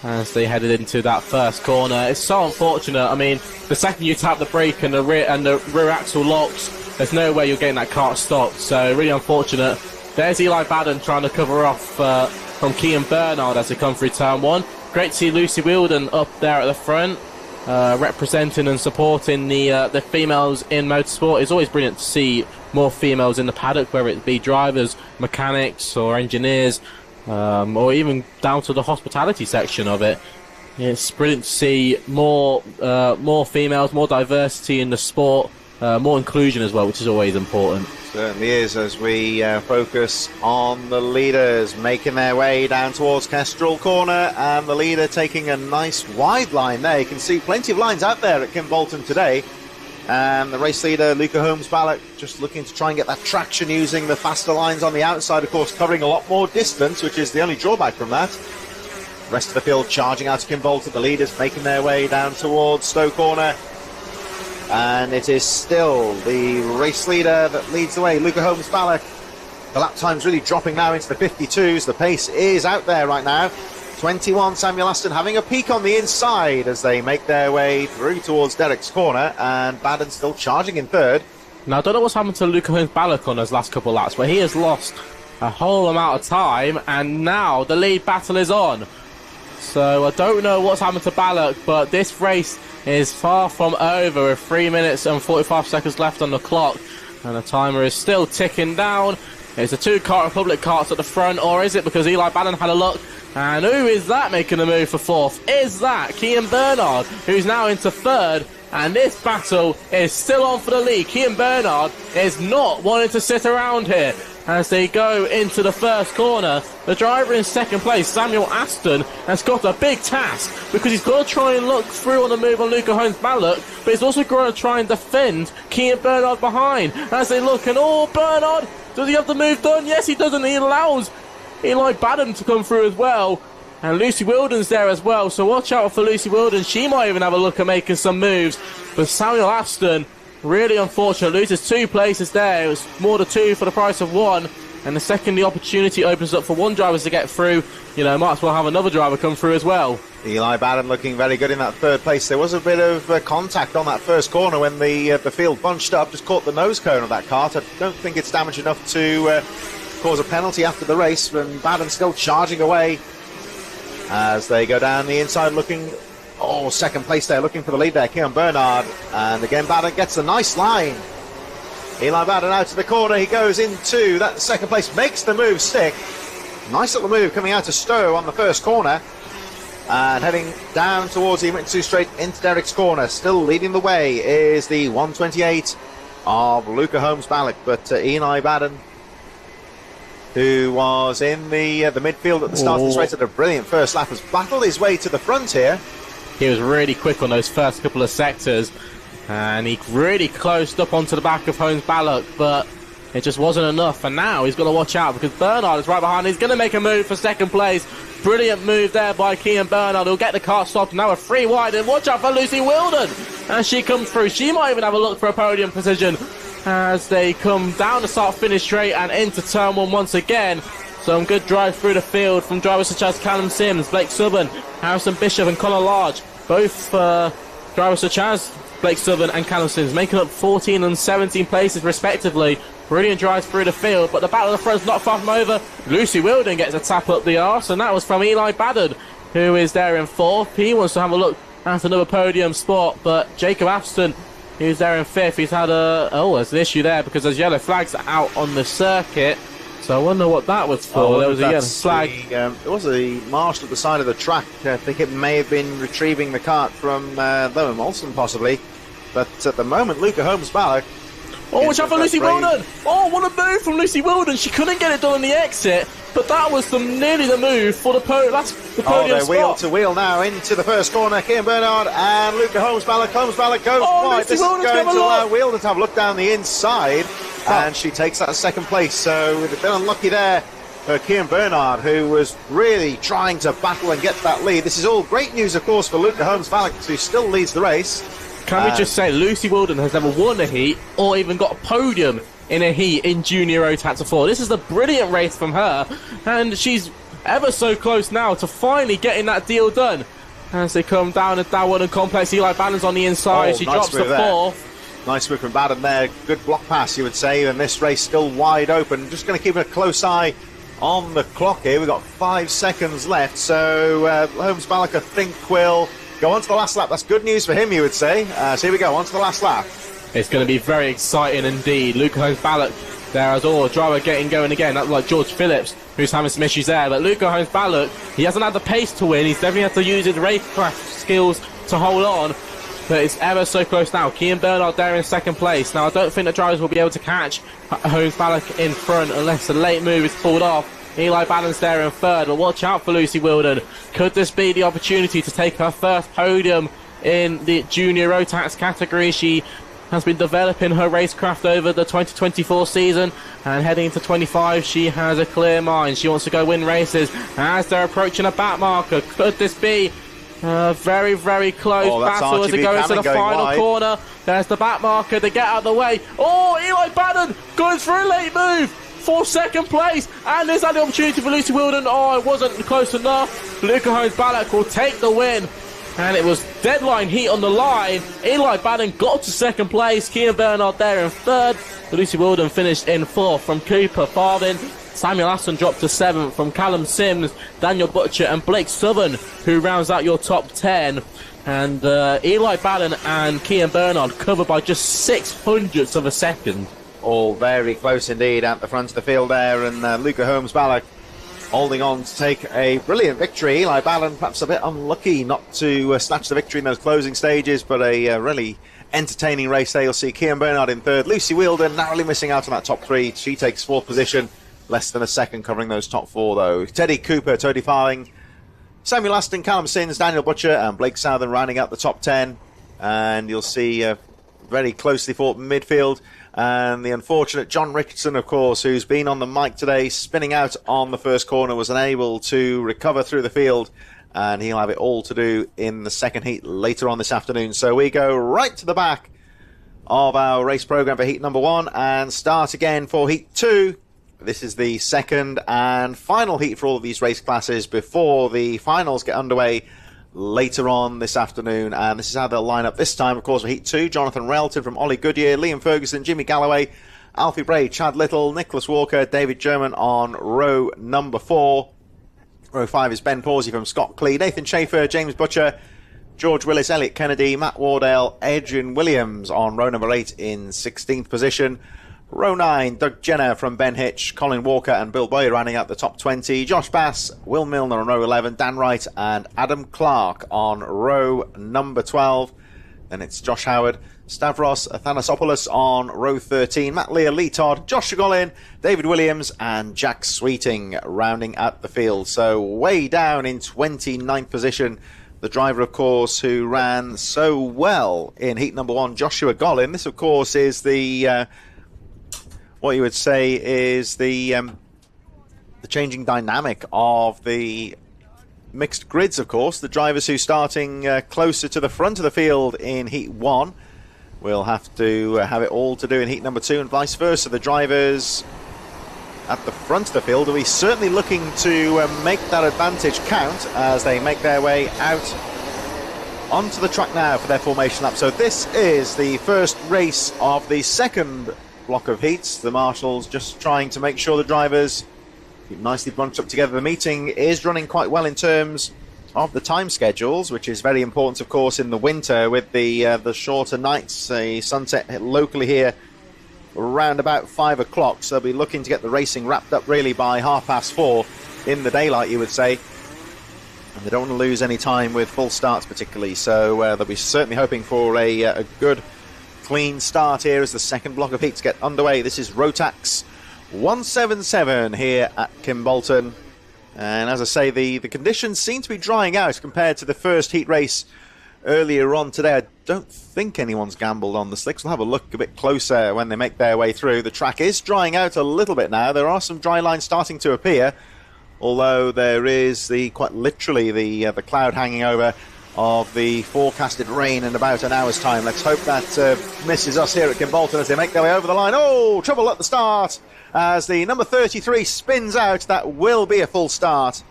as they headed into that first corner. It's so unfortunate. I mean, the second you tap the brake and the rear axle locks, there's no way you're getting that kart stopped. So really unfortunate. There's Eli Baden trying to cover off from Kean Bernard as they come through turn 1. Great to see Lucy Wilden up there at the front, representing and supporting the females in motorsport. It's always brilliant to see more females in the paddock, whether it be drivers, mechanics or engineers, or even down to the hospitality section of it. It's brilliant to see more females, more diversity in the sport, more inclusion as well, which is always important. Certainly is, as we focus on the leaders making their way down towards Kestrel Corner, and the leader taking a nice wide line there. You can see plenty of lines out there at Kim Bolton today, and the race leader Luca Holmes-Ballock just looking to try and get that traction using the faster lines on the outside, of course covering a lot more distance, which is the only drawback from that. The rest of the field charging out to Kim Bolton, the leaders making their way down towards Stowe Corner. And it is still the race leader that leads the way, Luca Holmes-Ballock. The lap time's really dropping now into the 52s. The pace is out there right now. 21, Samuel Aston having a peek on the inside as they make their way through towards Derek's Corner, and Baden still charging in third. Now, I don't know what's happened to Luca Holmes-Ballock on those last couple of laps, but he has lost a whole amount of time, and now the lead battle is on. So I don't know what's happened to Ballock, but this race is far from over with 3 minutes and 45 seconds left on the clock, and the timer is still ticking down. Is the two Kart Republic karts at the front, or is it because Eli Baden had a look? And who is that making a move for fourth? Is that Kean Bernard, who's now into third? And this battle is still on for the lead. Kean Bernard is not wanting to sit around here as they go into the first corner. The driver in second place, Samuel Aston, has got a big task because he's got to try and look through on the move on Luca Holmes-Ballock, but he's also going to try and defend Kean Bernard behind as they look. And Bernard, does he have the move done? Yes, he does, and he allows Eli Baden to come through as well. And Lucy Wilden's there as well, so watch out for Lucy Wilden. She might even have a look at making some moves. But Samuel Aston, really unfortunate, loses 2 places there. It was more than 2 for the price of 1. And the second the opportunity opens up for one driver to get through, might as well have another driver come through as well. Eli Baden looking very good in that third place. There was a bit of contact on that first corner when the field bunched up, just caught the nose cone of that kart. I don't think it's damage enough to cause a penalty after the race, and Baden still charging away as they go down the inside looking, second place there, looking for the lead there, Kean Bernard. And again, Baden gets a nice line. Eli Baden out to the corner, he goes into that second place, makes the move stick. Nice little move coming out of Stowe on the first corner. And heading down towards the Mitsu straight into Derek's Corner. Still leading the way is the 128 of Luca Holmes-Ballock, but Eli Baden, who was in the midfield at the start of this race, had a brilliant first lap, has battled his way to the front here. He was really quick on those first couple of sectors, and he really closed up onto the back of Holmes-Ballock, but it just wasn't enough. And now he's got to watch out because Bernard is right behind. He's going to make a move for second place. Brilliant move there by Kean Bernard. He'll get the kart stopped. Now a 3 wide, and watch out for Lucy Wilden as she comes through. She might even have a look for a podium position as they come down the start-finish straight and into turn 1 once again. Some good drive through the field from drivers such as Callum Sims, Blake Southern, Harrison Bishop and Conor Large. Both drivers such as Blake Southern and Callum Sims making up 14 and 17 places respectively. Brilliant drives through the field, but the battle of the front's not far from over. Lucy Wilden gets a tap up the arse, and that was from Eli Baden, who is there in 4th. He wants to have a look at another podium spot, but Jacob Aston, who's there in 5th, he's had there's an issue there because there's yellow flags out on the circuit. So I wonder what that was for. There was a yellow flag. There was a marshal at the side of the track. I think it may have been retrieving the kart from Lowen Molson possibly. But at the moment, Luca Holmes-Ballock. Watch out for Lucy Wilden! What a move from Lucy Wilden! She couldn't get it done on the exit, but that was nearly the move for the podium they're spot. wheel to wheel now into the first corner. Kean Bernard and Luca Holmes-Ballock. Holmes-Ballock goes wide. This is going to allow Wilden to have a look down the inside, and she takes that second place. So we've been unlucky there for Kean Bernard, who was really trying to battle and get that lead. This is all great news, of course, for Luca Holmes-Ballock, who still leads the race. Can we just say, Lucy Wilden has never won a heat or even got a podium in a heat in Junior Rotax 4. This is a brilliant race from her, and she's ever so close now to finally getting that deal done. As they come down the Darwin and Complex, Eli Bannon's on the inside. She drops to 4th. Nice move from Baden there. Good block pass, you would say, and this race still wide open. Just going to keep a close eye on the clock here. We've got 5 seconds left, so Holmes Ballack, I think, will go on to the last lap. That's good news for him, you would say. So here we go, on to the last lap. It's going to be very exciting indeed. Luca Holmes Ballack there as all. Driver getting going again. That's like George Phillips, who's having some issues there. But Luca Holmes Ballack, he hasn't had the pace to win. He's definitely had to use his racecraft skills to hold on. But it's ever so close now. Kean Bernard there in 2nd place. Now, I don't think the drivers will be able to catch Holmes Ballack in front unless a late move is pulled off. Eli Bannon's there in 3rd. But watch out for Lucy Wilden. Could this be the opportunity to take her first podium in the Junior Rotax category? She has been developing her racecraft over the 2024 season, and heading into 25 she has a clear mind. She wants to go win races as they're approaching a back marker. Could this be a very, very close battle as they go into the final corner? There's the back marker. They get out of the way. Oh, Eli Bannon going for a late move for 2nd place, and there's that opportunity for Lucy Wilden. Oh, it wasn't close enough. Luca Holmes Ballack will take the win. And it was deadline heat on the line. Eli Bannon got to 2nd place. Kean Bernard there in 3rd. Lucy Wilden finished in 4th from Cooper Farthing. Samuel Aston dropped to 7th from Callum Sims, Daniel Butcher and Blake Southern, who rounds out your top 10. And Eli Bannon and Kean Bernard covered by just 600ths of a second. All very close indeed at the front of the field there. And Luca Holmes Ballack holding on to take a brilliant victory. Eli Bannon perhaps a bit unlucky not to snatch the victory in those closing stages, but a really entertaining race there. You'll see Kean Bernard in 3rd. Lucy Wilden narrowly missing out on that top 3. She takes 4th position, less than a second covering those top 4 though. Teddy Cooper, Tony Farthing, Samuel Aston, Callum Sims, Daniel Butcher and Blake Southern rounding out the top 10. And you'll see very closely fought midfield. And the unfortunate John Richardson, of course, who's been on the mic today, spinning out on the first corner, was unable to recover through the field, and he'll have it all to do in the 2nd heat later on this afternoon. So we go right to the back of our race programme for heat number 1 and start again for heat 2. This is the 2nd and final heat for all of these race classes before the finals get underway later on this afternoon, and this is how they'll line up this time. Of course, for heat 2, Jonathan Railton from Ollie Goodyear, Liam Ferguson, Jimmy Galloway, Alfie Bray, Chad Little, Nicholas Walker, David German on row number 4. Row 5 is Ben Pawsey from Scott Clee, Nathan Schaefer, James Butcher, George Willis, Elliot Kennedy, Matt Wardale, Adrian Williams on row number 8 in 16th position. Row 9, Doug Jenner from Ben Hitch, Colin Walker and Bill Boyer rounding out the top 20. Josh Bass, Will Milner on row 11, Dan Wright and Adam Clark on row number 12. Then it's Josh Howard, Stavros Athanasopoulos on row 13, Matt Lear, Lee Todd, Josh Shigolin, David Williams and Jack Sweeting rounding out the field. So way down in 29th position, the driver, of course, who ran so well in heat number 1, Joshua Golin. This, of course, is the... what you would say is the changing dynamic of the mixed grids, of course. The drivers who starting closer to the front of the field in Heat 1 will have to have it all to do in Heat number 2 and vice versa. The drivers at the front of the field will be certainly looking to make that advantage count as they make their way out onto the track now for their formation lap. So this is the first race of the 2nd block of heats. The marshals just trying to make sure the drivers keep nicely bunched up together. The meeting is running quite well in terms of the time schedules, which is very important, of course, in the winter with the shorter nights. The sunset locally here around about 5 o'clock, so they'll be looking to get the racing wrapped up really by 4:30 in the daylight, you would say. And they don't want to lose any time with full starts particularly, so they'll be certainly hoping for a good clean start here as the 2nd block of heats get underway. This is Rotax 177 here at Kimbolton. And as I say, the conditions seem to be drying out compared to the first heat race earlier on today. I don't think anyone's gambled on the slicks. We'll have a look a bit closer when they make their way through. The track is drying out a little bit now. There are some dry lines starting to appear, although there is quite literally the cloud hanging over of the forecasted rain in about an hour's time. Let's hope that misses us here at Kimbolton as they make their way over the line. Oh, trouble at the start as the number 33 spins out. That will be a full start.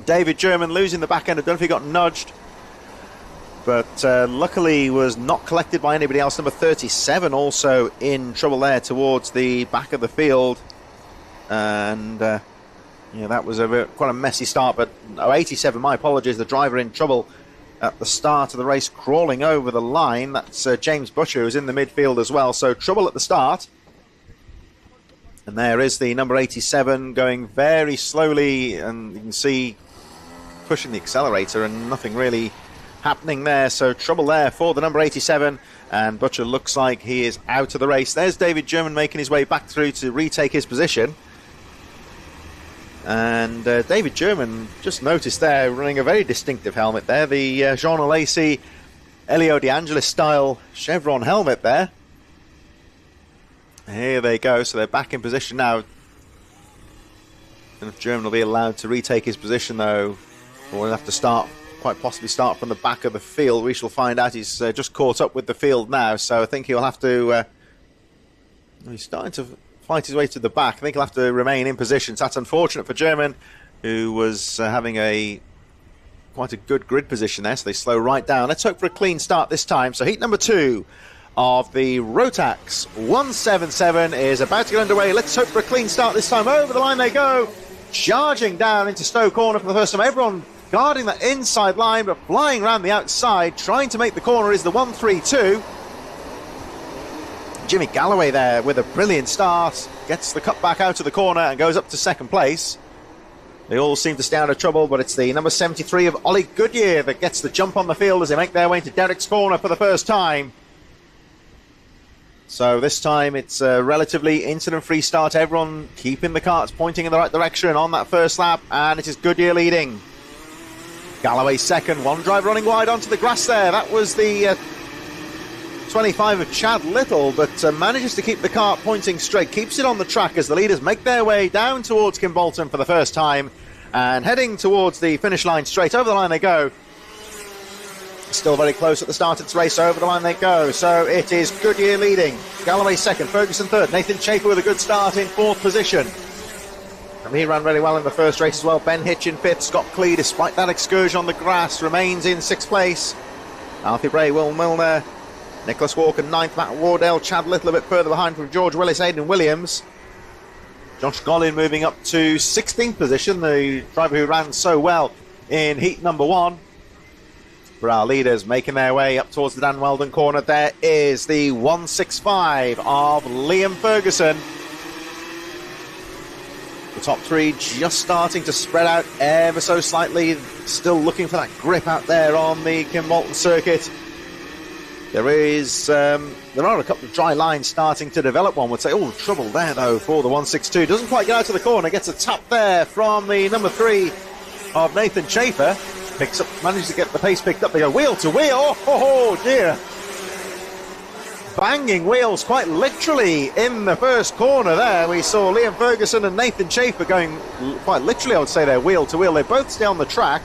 David German losing the back end. I don't know if he got nudged, but luckily was not collected by anybody else. Number 37 also in trouble there towards the back of the field. And that was quite a messy start. But 87, my apologies, the driver in trouble at the start of the race, crawling over the line. That's James Butcher, who's in the midfield as well. So trouble at the start. And there is the number 87 going very slowly, and you can see pushing the accelerator and nothing really happening there. So trouble there for the number 87, and Butcher looks like he is out of the race. There's David German making his way back through to retake his position. And David German, just noticed there, running a very distinctive helmet there, the Jean Alesi Elio De Angelis style chevron helmet there. Here they go, so they're back in position now. And if German will be allowed to retake his position though, or he'll have to quite possibly start from the back of the field. We shall find out. He's just caught up with the field now, so I think he'll have to... he's starting to fight his way to the back. I think he'll have to remain in position. So that's unfortunate for German, who was having quite a good grid position there, so they slow right down. Let's hope for a clean start this time. So heat number 2 of the Rotax 177 is about to get underway. Let's hope for a clean start this time. Over the line they go, charging down into Stowe Corner for the first time. Everyone guarding that inside line, but flying around the outside, trying to make the corner is the 132. Jimmy Galloway there with a brilliant start, gets the cut back out of the corner and goes up to second place. They all seem to stay out of trouble, but it's the number 73 of Ollie Goodyear that gets the jump on the field as they make their way into Derek's corner for the first time. So this time it's a relatively incident-free start. Everyone keeping the carts pointing in the right direction on that first lap, and it is Goodyear leading. Galloway second, one driver running wide onto the grass there. That was the 25 of Chad Little, but manages to keep the cart pointing straight, keeps it on the track as the leaders make their way down towards Kimbolton for the first time and heading towards the finish line. Straight over the line they go. Still very close at the start of this race. Over the line they go. So it is Goodyear leading, Galloway second, Ferguson third, Nathan Chafer with a good start in fourth position. And he ran really well in the first race as well. Ben Hitch in fifth. Scott Clee, despite that excursion on the grass, remains in sixth place. Alfie Bray, Will Milner, Nicholas Walker ninth, Matt Wardell, Chad Little a bit further behind from George Willis, Aidan Williams. Josh Gollin moving up to 16th position, the driver who ran so well in heat number 1. For our leaders making their way up towards the Dan Weldon corner, there is the 165 of Liam Ferguson. The top three just starting to spread out ever so slightly, still looking for that grip out there on the Kimbolton circuit. There are a couple of dry lines starting to develop, one would say. Oh, trouble there though for the 162. Doesn't quite get out to the corner, gets a tap there from the number 3 of Nathan Chafer. Manages to get the pace picked up. They go wheel to wheel. Oh dear. Banging wheels quite literally in the first corner there. We saw Liam Ferguson and Nathan Chafer going quite literally, I would say, they're wheel to wheel. They both stay on the track.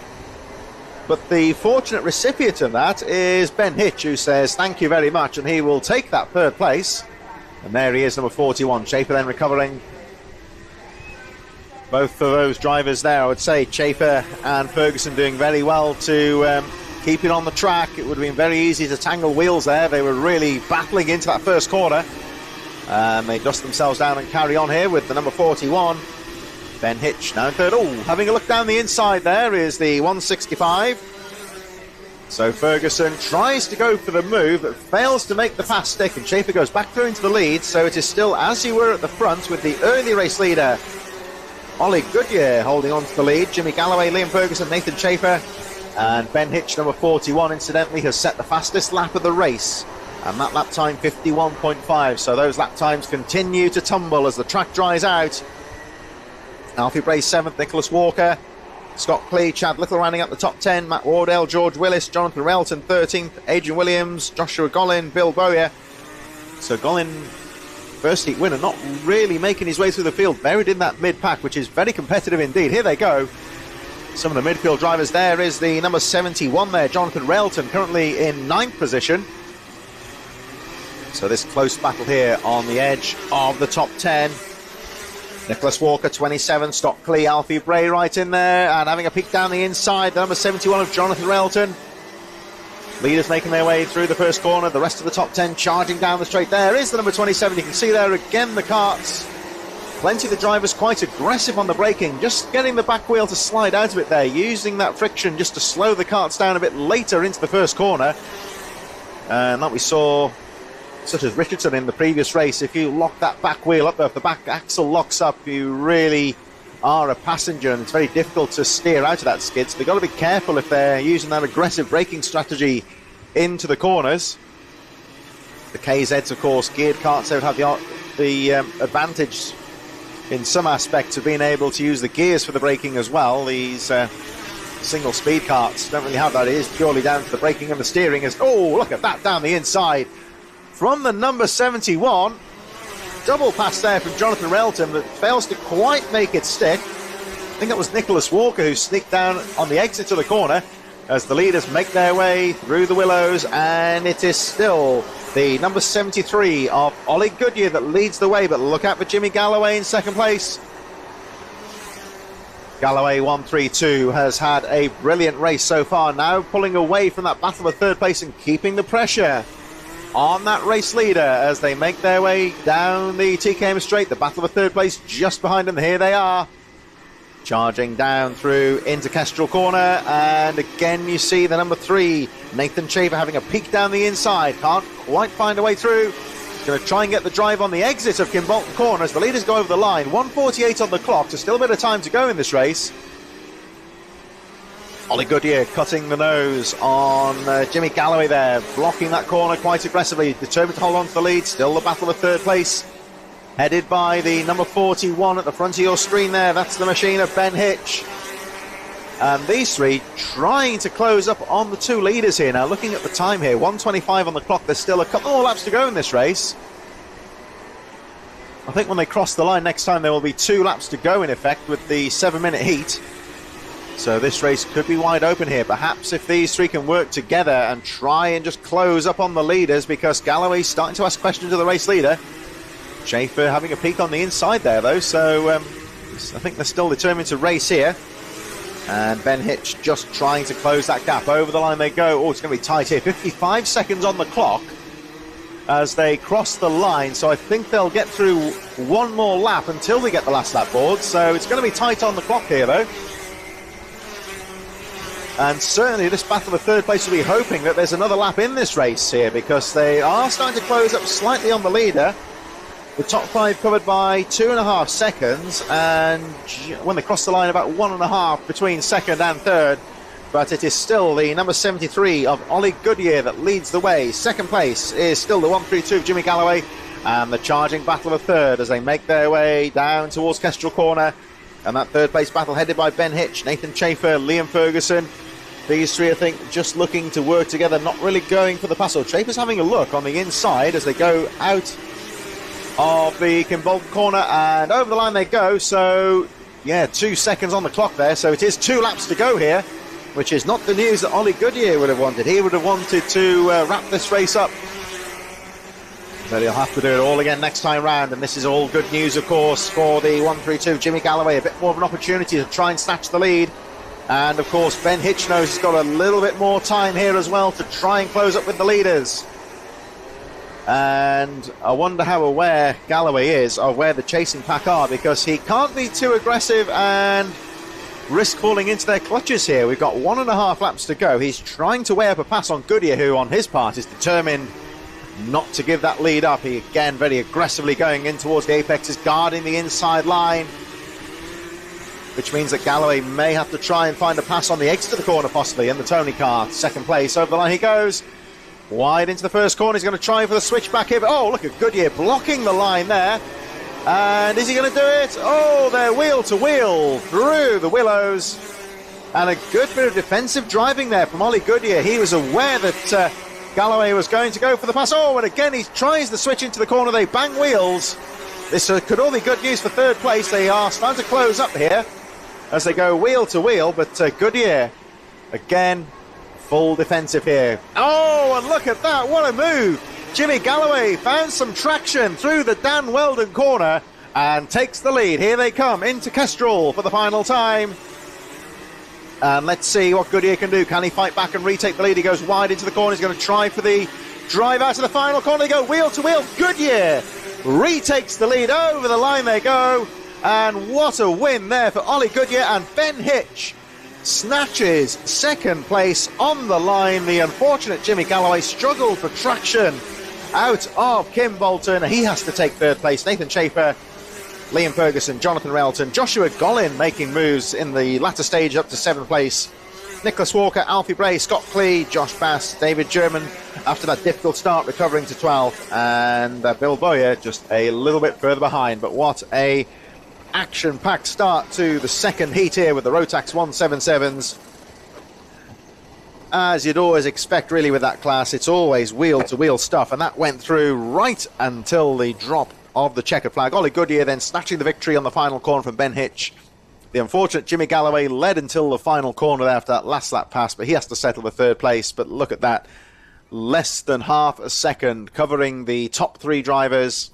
But the fortunate recipient of that is Ben Hitch, who says thank you very much, and he will take that third place. And there he is, number 41. Chafer then recovering. Both of those drivers there, I would say, Chafer and Ferguson doing very well to keep it on the track. It would have been very easy to tangle wheels there. They were really battling into that first corner. They dust themselves down and carry on here with the number 41. Ben Hitch now in third. Oh, having a look down the inside there is the 165. So Ferguson tries to go for the move, but fails to make the pass stick, and Chafer goes back through into the lead. So it is still as you were at the front with the early race leader, Ollie Goodyear, holding on to the lead. Jimmy Galloway, Liam Ferguson, Nathan Chafer, and Ben Hitch, number 41, incidentally, has set the fastest lap of the race. And that lap time, 51.5. So those lap times continue to tumble as the track dries out. Alfie Bray 7th, Nicholas Walker, Scott Clee, Chad Little rounding up the top 10, Matt Wardell, George Willis, Jonathan Relton 13th, Adrian Williams, Joshua Gollin, Bill Bowyer. So Gollin, first heat winner, not really making his way through the field, buried in that mid-pack, which is very competitive indeed. Here they go. some of the midfield drivers. There is the number 71 there, Jonathan Railton, currently in 9th position. So this close battle here on the edge of the top 10. Nicholas Walker, 27, Stockley, Alfie Bray right in there, and having a peek down the inside, the number 71 of Jonathan Railton. Leaders making their way through the first corner, the rest of the top 10 charging down the straight. There is the number 27, you can see there again the karts. Plenty of the drivers quite aggressive on the braking, just getting the back wheel to slide out a bit there, using that friction just to slow the karts down a bit later into the first corner. And like we saw, such as Richardson in the previous race, if you lock that back wheel up there, if the back axle locks up, you really are a passenger, and it's very difficult to steer out of that skid. So they've got to be careful if they're using that aggressive braking strategy into the corners. The KZs, of course, geared karts, they would have the advantage in some aspects of being able to use the gears for the braking as well. These single speed karts don't really have that. It is purely down to the braking and the steering. Oh, look at that down the inside from the number 71. Double pass there from Jonathan Railton that fails to quite make it stick. I think it was Nicholas Walker who sneaked down on the exit to the corner as the leaders make their way through the willows, and it is still the number 73 of Ollie Goodyear that leads the way, but look out for Jimmy Galloway in second place. Galloway 132 has had a brilliant race so far, now pulling away from that battle for third place and keeping the pressure on that race leader as they make their way down the TKM straight. The battle for third place just behind them. Here they are, charging down through into Kestrel Corner, and again you see the number 3, Nathan Shaver, having a peek down the inside. Can't quite find a way through. Going to try and get the drive on the exit of Kimbolton Corner as the leaders go over the line. 1:48 on the clock, so still a bit of time to go in this race. Ollie Goodyear cutting the nose on Jimmy Galloway there, blocking that corner quite aggressively, determined to hold on to the lead. Still the battle for third place, headed by the number 41 at the front of your screen there. That's the machine of Ben Hitch. And these three trying to close up on the two leaders here. Now looking at the time here, 1:25 on the clock, there's still a couple more laps to go in this race. I think when they cross the line next time there will be 2 laps to go in effect with the 7-minute heat. So this race could be wide open here. Perhaps if these three can work together and try and just close up on the leaders, because Galloway's starting to ask questions of the race leader. Schaefer having a peek on the inside there though, so I think they're still determined to race here. And Ben Hitch just trying to close that gap. Over the line they go. Oh, it's going to be tight here. 55 seconds on the clock as they cross the line, so I think they'll get through one more lap until they get the last lap board. So it's going to be tight on the clock here though. And certainly this battle for third place will be hoping that there's another lap in this race here, because they are starting to close up slightly on the leader. The top 5 covered by 2.5 seconds, and when they cross the line about 1.5 between second and third. But it is still the number 73 of Ollie Goodyear that leads the way. Second place is still the 132 of Jimmy Galloway, and the charging battle for third as they make their way down towards Kestrel Corner. And that third place battle headed by Ben Hitch, Nathan Schaefer, Liam Ferguson. These three, I think, just looking to work together, not really going for the pass. So Schaefer's having a look on the inside as they go out of the Kimbolton Corner, and over the line they go. So, yeah, 2 seconds on the clock there. So it is 2 laps to go here, which is not the news that Ollie Goodyear would have wanted. He would have wanted to wrap this race up. But he'll have to do it all again next time round, and this is all good news, of course, for the 132 Jimmy Galloway. A bit more of an opportunity to try and snatch the lead. And, of course, Ben Hitch knows he's got a little bit more time here as well to try and close up with the leaders. And I wonder how aware Galloway is of where the chasing pack are, because he can't be too aggressive and risk falling into their clutches here. We've got 1.5 laps to go. He's trying to weigh up a pass on Goodyear, who on his part is determined not to give that lead up. He again very aggressively going in towards the apex, is guarding the inside line, which means that Galloway may have to try and find a pass on the exit of the corner possibly in the Tony car. Second place, over the line he goes. Wide into the first corner, he's going to try for the switchback here. But oh, look at Goodyear blocking the line there. And is he going to do it? Oh, they're wheel to wheel through the willows. And a good bit of defensive driving there from Ollie Goodyear. He was aware that Galloway was going to go for the pass. Oh, and again he tries the switch into the corner. They bang wheels. This could all be good news for third place. They are starting to close up here. as they go wheel to wheel, but Goodyear, again, full defensive here. Oh, and look at that, what a move! Jimmy Galloway found some traction through the Dan Weldon corner and takes the lead. Here they come into Kestrel for the final time. And let's see what Goodyear can do. Can he fight back and retake the lead? He goes wide into the corner. He's going to try for the drive out to the final corner. They go wheel to wheel. Goodyear retakes the lead. Over the line they go. And what a win there for Ollie Goodyear. And Ben Hitch snatches second place on the line. The unfortunate Jimmy Galloway struggled for traction out of Kim Bolton. He has to take third place. Nathan Schaefer, Liam Ferguson, Jonathan Railton, Joshua Gollin making moves in the latter stage up to 7th place. Nicholas Walker, Alfie Bray, Scott Clee, Josh Bass, David German after that difficult start recovering to 12th, and Bill Boyer just a little bit further behind. But what a action-packed start to the second heat here with the Rotax 177s. As you'd always expect really with that class, it's always wheel-to-wheel stuff, and that went through right until the drop of the checkered flag. Ollie Goodyear then snatching the victory on the final corner from Ben Hitch. The unfortunate Jimmy Galloway led until the final corner after that last lap pass, but he has to settle the third place. But look at that, less than half a second covering the top 3 drivers.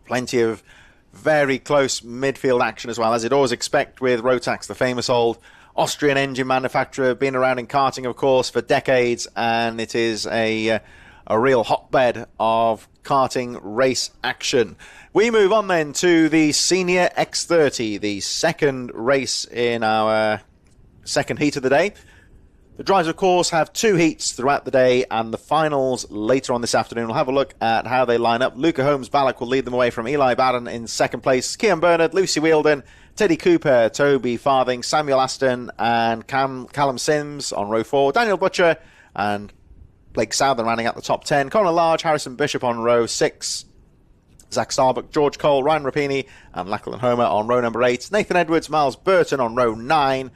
Plenty of very close midfield action as well, as you'd always expect with Rotax, the famous old Austrian engine manufacturer, been around in karting, of course, for decades, and it is a real hotbed of karting race action. We move on then to the Senior X30, the second race in our second heat of the day. The drivers, of course, have 2 heats throughout the day, and the finals later on this afternoon. We'll have a look at how they line up. Luca Holmes-Ballack will lead them away from Eli Barron in second place. Kian Bernard, Lucy Wheeldon, Teddy Cooper, Toby Farthing, Samuel Aston, and Callum Sims on row 4. Daniel Butcher and Blake Southern rounding out the top 10. Conor Large, Harrison Bishop on row 6. Zach Starbuck, George Cole, Ryan Rapini, and Lachlan Homer on row number 8. Nathan Edwards, Miles Burton on row 9.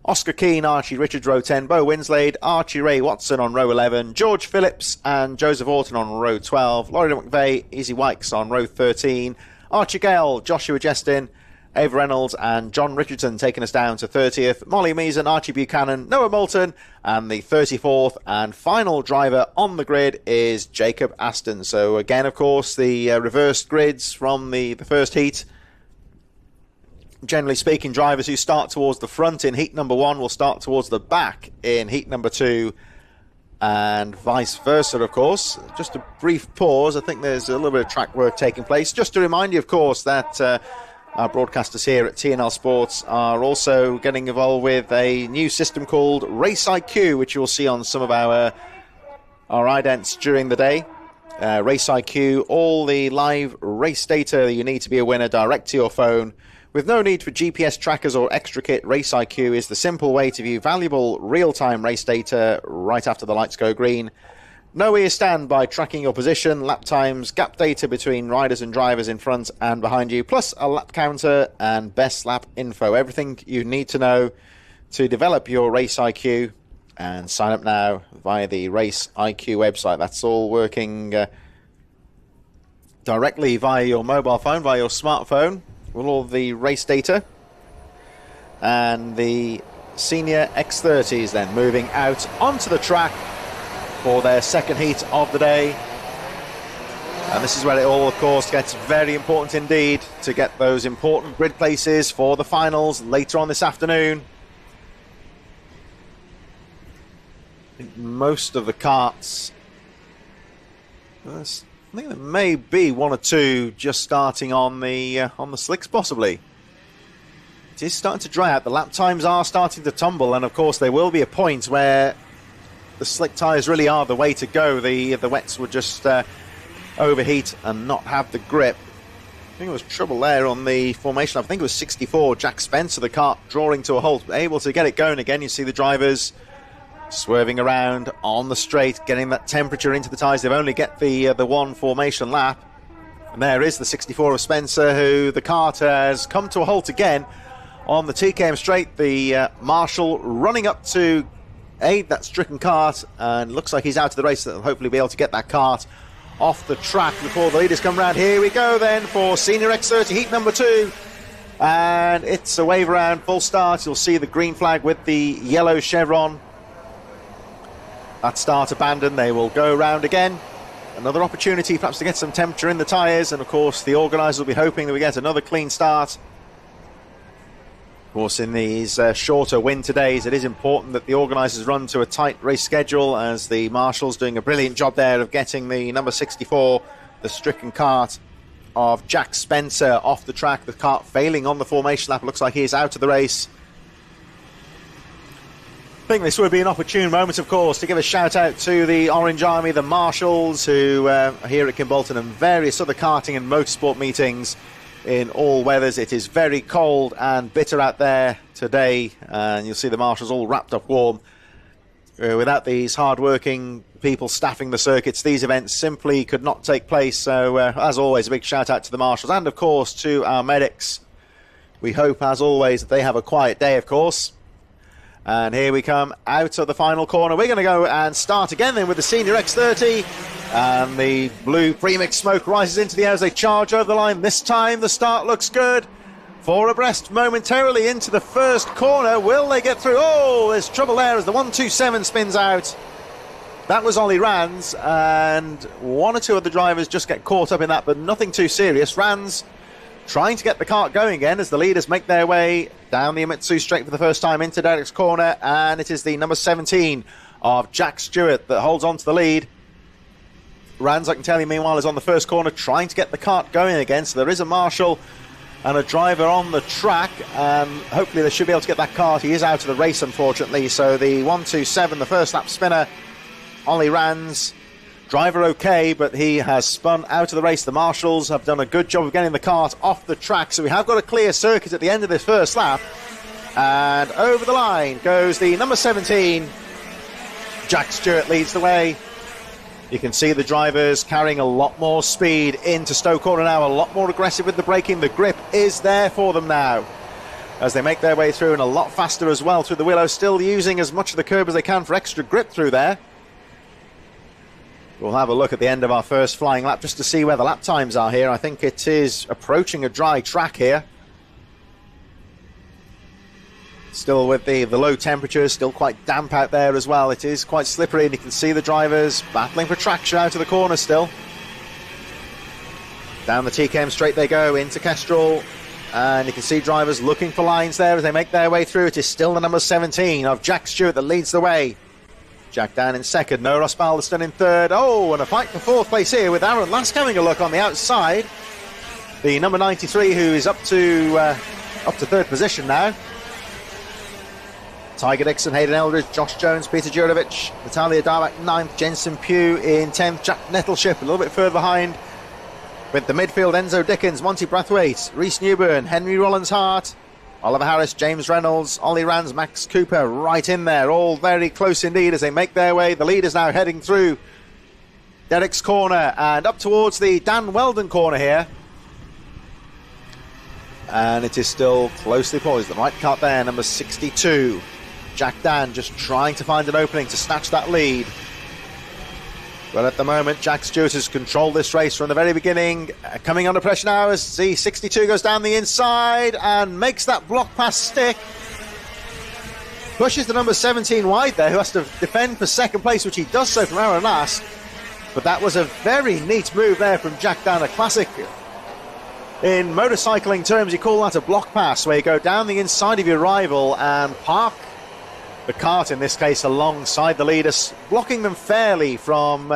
Oscar Keane, Archie Richards, row 10. Bo Winslade, Archie Ray Watson on row 11. George Phillips and Joseph Orton on row 12. Laurie McVeigh, Easy Wykes on row 13. Archie Gale, Joshua Jestin, Ava Reynolds and John Richardson taking us down to 30th. Molly Meason, Archie Buchanan, Noah Moulton, and the 34th and final driver on the grid is Jacob Aston. So again, of course, the reversed grids from the first heat. Generally speaking, drivers who start towards the front in heat number 1 will start towards the back in heat number 2, and vice versa, of course. Just a brief pause. I think there's a little bit of track work taking place. Just to remind you, of course, that our broadcasters here at TNL Sports are also getting involved with a new system called Race IQ, which you'll see on some of our idents during the day. Race IQ, all the live race data you need to be a winner direct to your phone. With no need for GPS trackers or extra kit, Race IQ is the simple way to view valuable real-time race data right after the lights go green. Know where you stand by tracking your position, lap times, gap data between riders and drivers in front and behind you, plus a lap counter and best lap info. Everything you need to know to develop your Race IQ, and sign up now via the Race IQ website. That's all working directly via your mobile phone, via your smartphone, with all the race data. And the Senior X30s then moving out onto the track for their second heat of the day. And this is where it all, of course, gets very important indeed to get those important grid places for the finals later on this afternoon. I think most of the karts, I think there may be 1 or 2 just starting on the slicks possibly. It is starting to dry out. The lap times are starting to tumble, and of course there will be a point where the slick tyres really are the way to go. The wets would just overheat and not have the grip. I think there was trouble there on the formation. I think it was 64, Jack Spencer, the kart drawing to a halt, able to get it going again. You see the drivers swerving around on the straight, getting that temperature into the tyres. They've only get the 1 formation lap. And there is the 64 of Spencer, who the kart has come to a halt again on the TKM straight. The Marshall running up to aid that stricken kart, and looks like he's out of the race. They'll hopefully be able to get that kart off the track before the leaders come round. Here we go then for Senior X30 heat number 2. And it's a wave around, full start. You'll see the green flag with the yellow chevron. That start abandoned. They will go round again. Another opportunity perhaps to get some temperature in the tyres. And of course the organisers will be hoping that we get another clean start. Of course, in these shorter winter days, it is important that the organisers run to a tight race schedule, as the marshals doing a brilliant job there of getting the number 64, the stricken kart of Jack Spencer, off the track. The kart failing on the formation lap. Looks like he is out of the race. I think this would be an opportune moment, of course, to give a shout out to the Orange Army, the marshals, who are here at Kimbolton, and various other karting and motorsport meetings in all weathers. It is very cold and bitter out there today, and you'll see the marshals all wrapped up warm. Without these hard-working people staffing the circuits, these events simply could not take place. So, as always, a big shout-out to the marshals and, of course, to our medics. We hope, as always, that they have a quiet day, of course. And here we come out of the final corner. We're going to go and start again then with the Senior X30. And the blue premix smoke rises into the air as they charge over the line. This time the start looks good. Four abreast momentarily into the first corner. Will they get through? Oh, there's trouble there as the 127 spins out. That was Ollie Rands, and one or two of the drivers just get caught up in that, but nothing too serious. Rands trying to get the kart going again as the leaders make their way down the Imitsu straight for the first time into Derek's corner, and it is the number 17 of Jack Stewart that holds on to the lead. Rands, I can tell you, meanwhile, is on the first corner trying to get the kart going again, so there is a marshal and a driver on the track, and hopefully they should be able to get that kart. He is out of the race, unfortunately, so the 127, the first lap spinner, Ollie Rands, driver okay, but he has spun out of the race. The marshals have done a good job of getting the kart off the track, so we have got a clear circuit at the end of this first lap, and over the line goes the number 17. Jack Stewart leads the way. You can see the drivers carrying a lot more speed into Stowe Corner now, a lot more aggressive with the braking. The grip is there for them now as they make their way through, and a lot faster as well through the Willow, still using as much of the curb as they can for extra grip through there. We'll have a look at the end of our first flying lap just to see where the lap times are here. I think it is approaching a dry track here. Still with the low temperatures, still quite damp out there as well. It is quite slippery, and you can see the drivers battling for traction out of the corner still. Down the TKM straight they go into Kestrel, and you can see drivers looking for lines there as they make their way through. It is still the number 17 of Jack Stewart that leads the way. Jack down in second, Noah Osbaldeston in third. Oh, and a fight for fourth place here with Aaron Lask having a look on the outside. The number 93, who is up to third position now. Tiger Dixon, Hayden Eldridge, Josh Jones, Peter Jurovic, Natalia Darback 9th, Jensen Pugh in 10th, Jack Nettleship a little bit further behind. With the midfield, Enzo Dickens, Monty Brathwaite, Rhys Newburn, Henry Rollins-Hart, Oliver Harris, James Reynolds, Ollie Rands, Max Cooper right in there, all very close indeed as they make their way. The leaders now heading through Derek's corner and up towards the Dan Weldon corner here. And it is still closely poised. The right kart there, number 62. Jack Dan just trying to find an opening to snatch that lead. But at the moment, Jack Stewart has controlled this race from the very beginning. Coming under pressure now as the 62 goes down the inside and makes that block pass stick. Pushes the number 17 wide there, who has to defend for second place, which he does so from Aaron Lask. But that was a very neat move there from Jack Dan, a classic. In motorcycling terms, you call that a block pass, where you go down the inside of your rival and park the kart, in this case, alongside the leaders, blocking them fairly from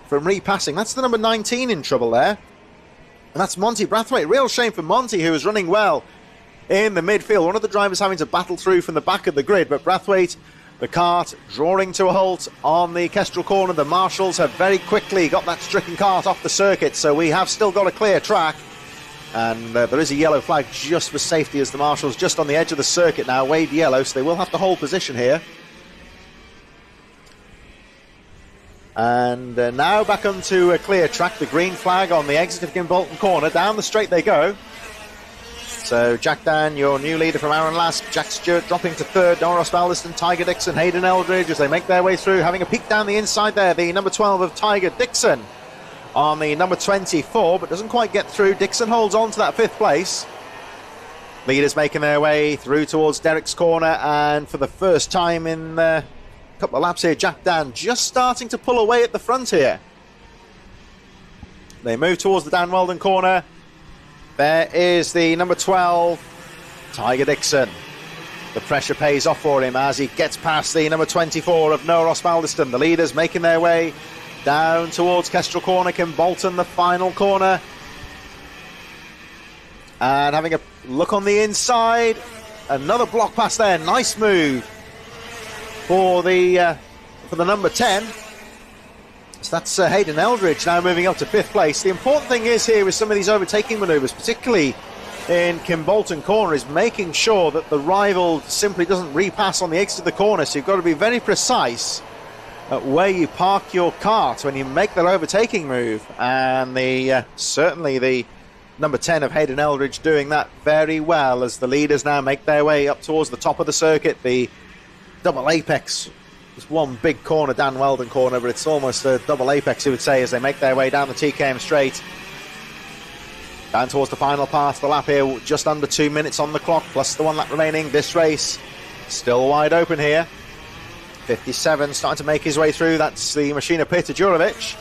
repassing. That's the number 19 in trouble there. And that's Monty Brathwaite. Real shame for Monty, who was running well in the midfield. One of the drivers having to battle through from the back of the grid, but Brathwaite, the kart, drawing to a halt on the Kestrel corner. The marshals have very quickly got that stricken kart off the circuit, so we have still got a clear track. And there is a yellow flag just for safety as the marshals just on the edge of the circuit now wave yellow, so they will have to hold position here. And now back onto a clear track, the green flag on the exit of Gimbolton corner. Down the straight they go. So Jack Dan, your new leader from Aaron Lask, Jack Stewart dropping to third, Noah Osbaldeston, Tiger Dixon, Hayden Eldridge as they make their way through, having a peek down the inside there, the number 12 of Tiger Dixon on the number 24, but doesn't quite get through. Dixon holds on to that fifth place. Leaders making their way through towards Derek's corner, and for the first time in a couple of laps here, Jack Dan just starting to pull away at the front here. They move towards the Dan Weldon corner. There is the number 12, Tiger Dixon. The pressure pays off for him as he gets past the number 24 of Noah Osbaldiston. The leaders making their way down towards Kestrel corner. Kim Bolton, the final corner. And having a look on the inside. Another block pass there. Nice move for the number 10. So that's Hayden Eldridge now moving up to 5th place. The important thing is here with some of these overtaking manoeuvres, particularly in Kim Bolton corner, is making sure that the rival simply doesn't repass on the exit of the corner. So you've got to be very precise at where you park your kart when you make that overtaking move. And certainly the number 10 of Hayden Eldridge doing that very well as the leaders now make their way up towards the top of the circuit. The double apex, just one big corner, Dan Weldon corner, but it's almost a double apex, you would say, as they make their way down the TKM straight. Down towards the final part of the lap here, just under 2 minutes on the clock, plus the 1 lap remaining. This race still wide open here. 57 starting to make his way through. That's the machine of Peter Jurovic.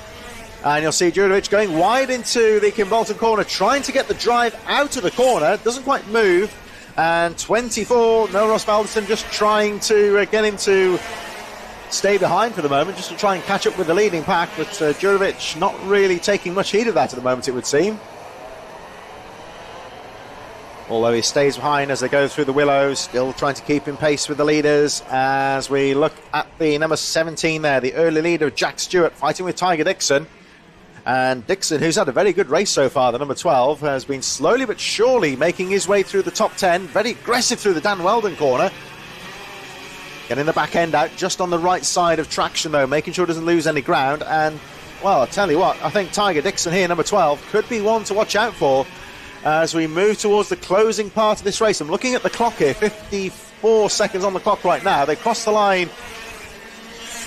And you'll see Jurovic going wide into the Kim Bolton corner, trying to get the drive out of the corner. Doesn't quite move. And 24, Noah Osbaldiston just trying to get him to stay behind for the moment, just to try and catch up with the leading pack. But Jurovic not really taking much heed of that at the moment, it would seem. Although he stays behind as they go through the willows, still trying to keep in pace with the leaders. As we look at the number 17 there, the early leader, Jack Stewart, fighting with Tiger Dixon. And Dixon, who's had a very good race so far, the number 12, has been slowly but surely making his way through the top 10. Very aggressive through the Dan Weldon corner. Getting the back end out just on the right side of traction, though, making sure it doesn't lose any ground. And, well, I'll tell you what, I think Tiger Dixon here, number 12, could be one to watch out for as we move towards the closing part of this race. I'm looking at the clock here, 54 seconds on the clock right now. They crossed the line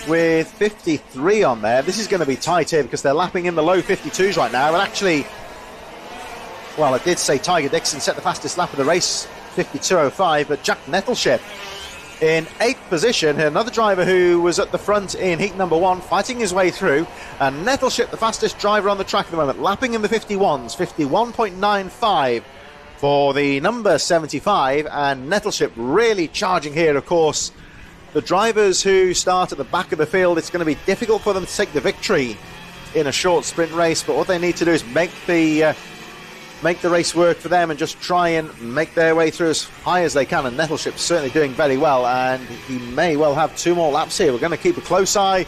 with 53 on there. This is going to be tight here because they're lapping in the low 52s right now. And actually, well, I did say Tiger Dixon set the fastest lap of the race, 52.05, but Jack Nettleship in 8th position, another driver who was at the front in heat number 1, fighting his way through. And Nettleship, the fastest driver on the track at the moment, lapping in the 51s, 51.95 for the number 75. And Nettleship really charging here, of course. The drivers who start at the back of the field, it's going to be difficult for them to take the victory in a short sprint race, but what they need to do is make the race work for them and just try and make their way through as high as they can. And Nettleship's certainly doing very well, and he may well have 2 more laps here. We're going to keep a close eye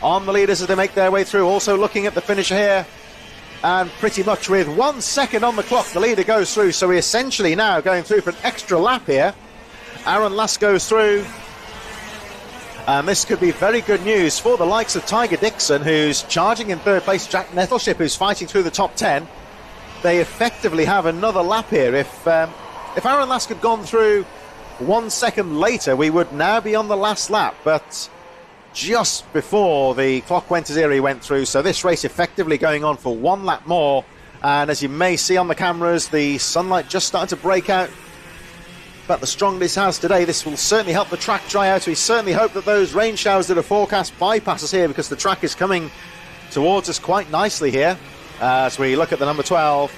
on the leaders as they make their way through. Also looking at the finisher here, and pretty much with 1 second on the clock, the leader goes through. So we're essentially now going through for an extra lap here. Aaron Lass goes through. And this could be very good news for the likes of Tiger Dixon, who's charging in 3rd place, Jack Nettleship, who's fighting through the top 10. They effectively have another lap here. If Aaron Lask had gone through 1 second later, we would now be on the last lap. But just before the clock went to 0, he went through. So this race effectively going on for 1 lap more. And as you may see on the cameras, the sunlight just starting to break out. But the strongest has today. This will certainly help the track dry out. We certainly hope that those rain showers that are forecast bypass us here, because the track is coming towards us quite nicely here. As we look at the number 12,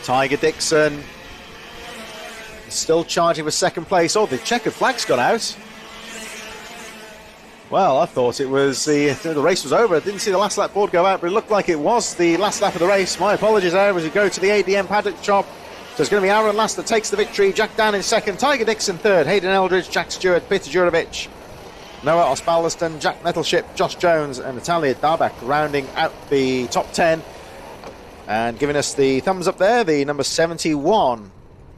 Tiger Dixon still charging for 2nd place. Oh, the checkered flag's gone out. Well, I thought it was the race was over. I didn't see the last lap board go out, but it looked like it was the last lap of the race. My apologies there as we go to the ADM paddock shop. So it's going to be Aaron Lass that takes the victory. Jack Dan in 2nd, Tiger Dixon 3rd, Hayden Eldridge, Jack Stewart, Peter Jurovic, Noah Osbaldiston, Jack Nettleship, Josh Jones and Natalia Darbach rounding out the top 10. And giving us the thumbs up there, the number 71.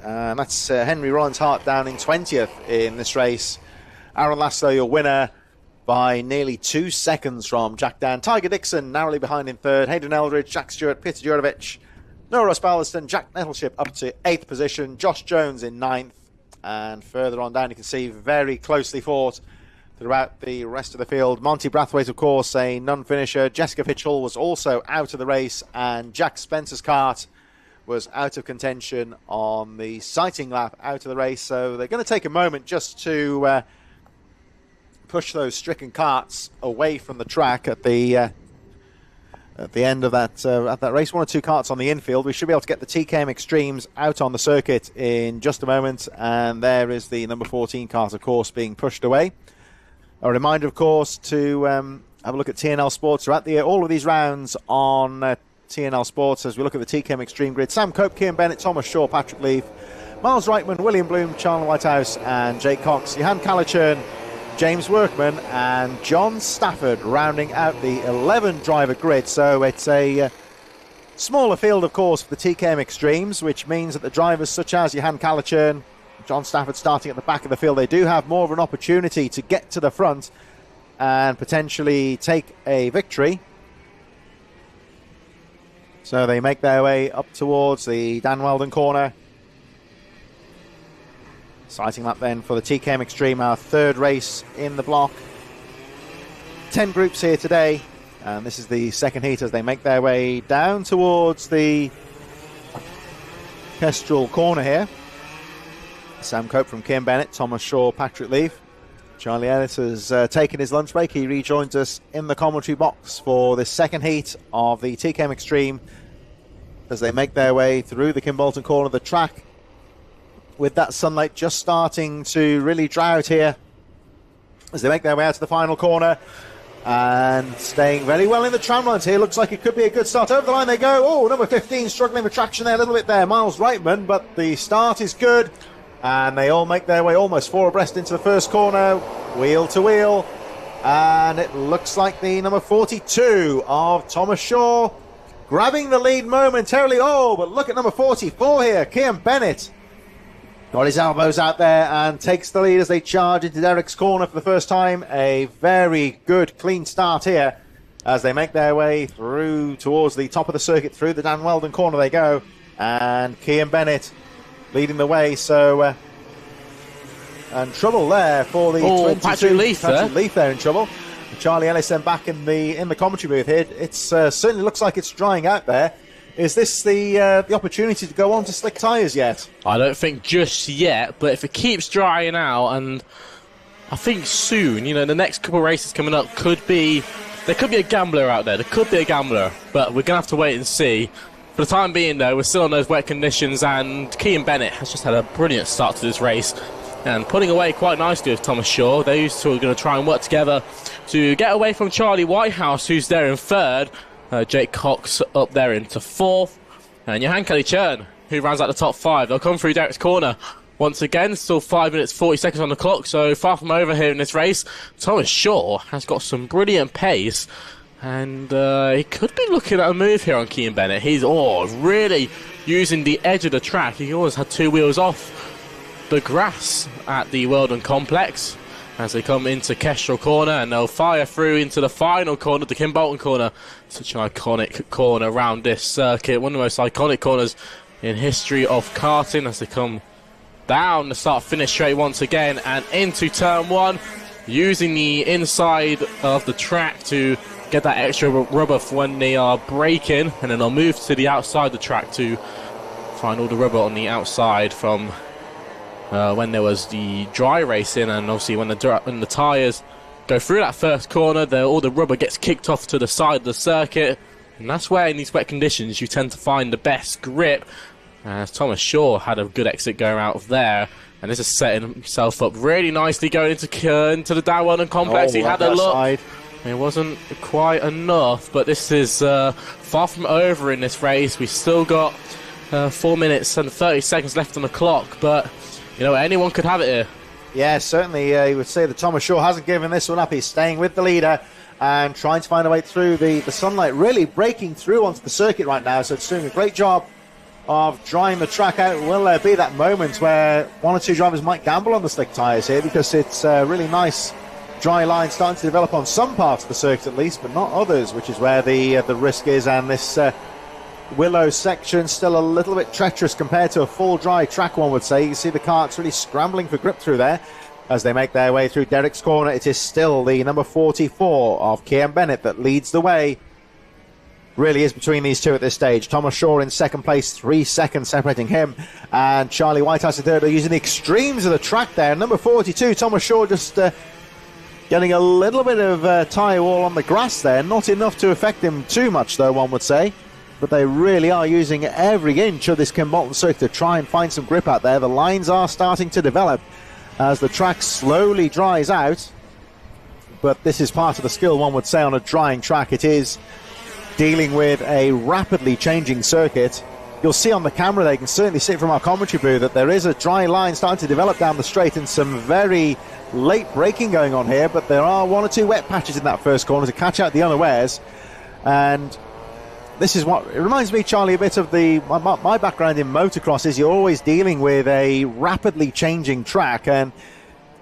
And that's Henry Rollins Hart down in 20th in this race. Aaron Lass, though, your winner by nearly 2 seconds from Jack Dan. Tiger Dixon narrowly behind in 3rd, Hayden Eldridge, Jack Stewart, Peter Jurovic, Noah Osbaldiston, Jack Nettleship up to 8th position, Josh Jones in 9th. And further on down, you can see very closely fought throughout the rest of the field. Monty Brathwaite, of course, a non-finisher. Jessica Fitchell was also out of the race, and Jack Spencer's kart was out of contention on the sighting lap out of the race. So they're going to take a moment just to push those stricken karts away from the track at the end of that race. 1 or 2 karts on the infield. We should be able to get the TKM Extremes out on the circuit in just a moment. And there is the number 14 kart, of course, being pushed away. A reminder, of course, to have a look at TNL Sports throughout all of these rounds on TNL Sports as we look at the TKM Extreme grid. Sam Cope, Cian Bennett, Thomas Shaw, Patrick Leaf, Miles Reitman, William Bloom, Charlie Whitehouse and Jake Cox, Johan Calichurn, James Workman and John Stafford rounding out the 11-driver grid. So it's a smaller field, of course, for the TKM Extremes, which means that the drivers such as Johan Calichurn, John Stafford starting at the back of the field, they do have more of an opportunity to get to the front and potentially take a victory. So they make their way up towards the Dan Weldon corner. Sighting lap then for the TKM Extreme, our 3rd race in the block. 10 groups here today, and this is the 2nd heat as they make their way down towards the Kestrel corner here. Sam Cope from Cian Bennett, Thomas Shaw, Patrick Leaf. Charlie Ellis has taken his lunch break. He rejoins us in the commentary box for the 2nd heat of the TKM Extreme as they make their way through the Kimbolton corner of the track, with that sunlight just starting to really dry out here as they make their way out to the final corner and staying very well in the tram lines here. Looks like it could be a good start. Over the line they go. Oh, number 15 struggling with traction there a little bit there, Miles Reitman, but the start is good and they all make their way almost 4 abreast into the first corner, wheel to wheel, and it looks like the number 42 of Thomas Shaw grabbing the lead momentarily. Oh, but look at number 44 here, Cian Bennett. Got his elbows out there and takes the lead as they charge into Derek's corner for the first time. A very good, clean start here as they make their way through towards the top of the circuit. Through the Dan Weldon corner they go. And Cian Bennett leading the way. So, and trouble there for the 22. Patrick Leaf there in trouble. Charlie Ellis then back in the commentary booth here. It certainly looks like it's drying out there. Is this the opportunity to go on to slick tyres yet? I don't think just yet, but if it keeps drying out, and I think soon, the next couple of races coming up there could be a gambler out there. There could be a gambler, but we're going to have to wait and see. For the time being, though, we're still in those wet conditions, and Cian Bennett has just had a brilliant start to this race and putting away quite nicely with Thomas Shaw. Those two are going to try and work together to get away from Charlie Whitehouse, who's there in 3rd. Jake Cox up there into 4th. And Johan Calichurn, who rounds out the top 5. They'll come through Derek's corner. Once again, still 5 minutes 40 seconds on the clock, so far from over here in this race. Thomas Shaw has got some brilliant pace, and he could be looking at a move here on Cian Bennett. He's really using the edge of the track. He always had 2 wheels off the grass at the Weldon complex as they come into Kestrel corner, and they'll fire through into the final corner, the Kimbolton corner. Such an iconic corner around this circuit, one of the most iconic corners in history of karting, as they come down the start-finish straight once again and into turn 1, using the inside of the track to get that extra rubber for when they are braking, and then they'll move to the outside the track to find all the rubber on the outside from when there was the dry racing, and obviously when the tyres go through that first corner, all the rubber gets kicked off to the side of the circuit, and that's where in these wet conditions you tend to find the best grip. As Thomas Shaw had a good exit going out of there, and this is setting himself up really nicely going into the Dan Weldon complex. He had a look. Side. It wasn't quite enough, but this is far from over in this race. We've still got 4 minutes and 30 seconds left on the clock, but anyone could have it here. Yeah, certainly you would say that Thomas Shaw hasn't given this one up. He's staying with the leader and trying to find a way through the sunlight, really breaking through onto the circuit right now. So it's doing a great job of drying the track out. Will there be that moment where 1 or 2 drivers might gamble on the slick tyres here, because it's a really nice dry line starting to develop on some parts of the circuit at least, but not others, which is where the risk is. And this Willow section still a little bit treacherous compared to a full dry track, one would say. You can see the karts really scrambling for grip through there as they make their way through Derek's corner. It is still the number 44 of Cian Bennett that leads the way really is between these two at this stage. Thomas Shaw in second place, 3 seconds separating him, and Charlie Whitehouse in third. Are using the extremes of the track there. Number 42, Thomas Shaw, just getting a little bit of tyre wall on the grass there. Not enough to affect him too much, though, one would say. But they really are using every inch of this Kimbolton circuit to try and find some grip out there. The lines are starting to develop as the track slowly dries out. But this is part of the skill, one would say, on a drying track. It is dealing with a rapidly changing circuit. You'll see on the camera, they can certainly see it from our commentary booth, that there is a dry line starting to develop down the straight and some very late braking going on here, but there are 1 or 2 wet patches in that first corner to catch out the unawares. And this is what it reminds me, Charlie, a bit of my background in motocross is you're always dealing with a rapidly changing track, and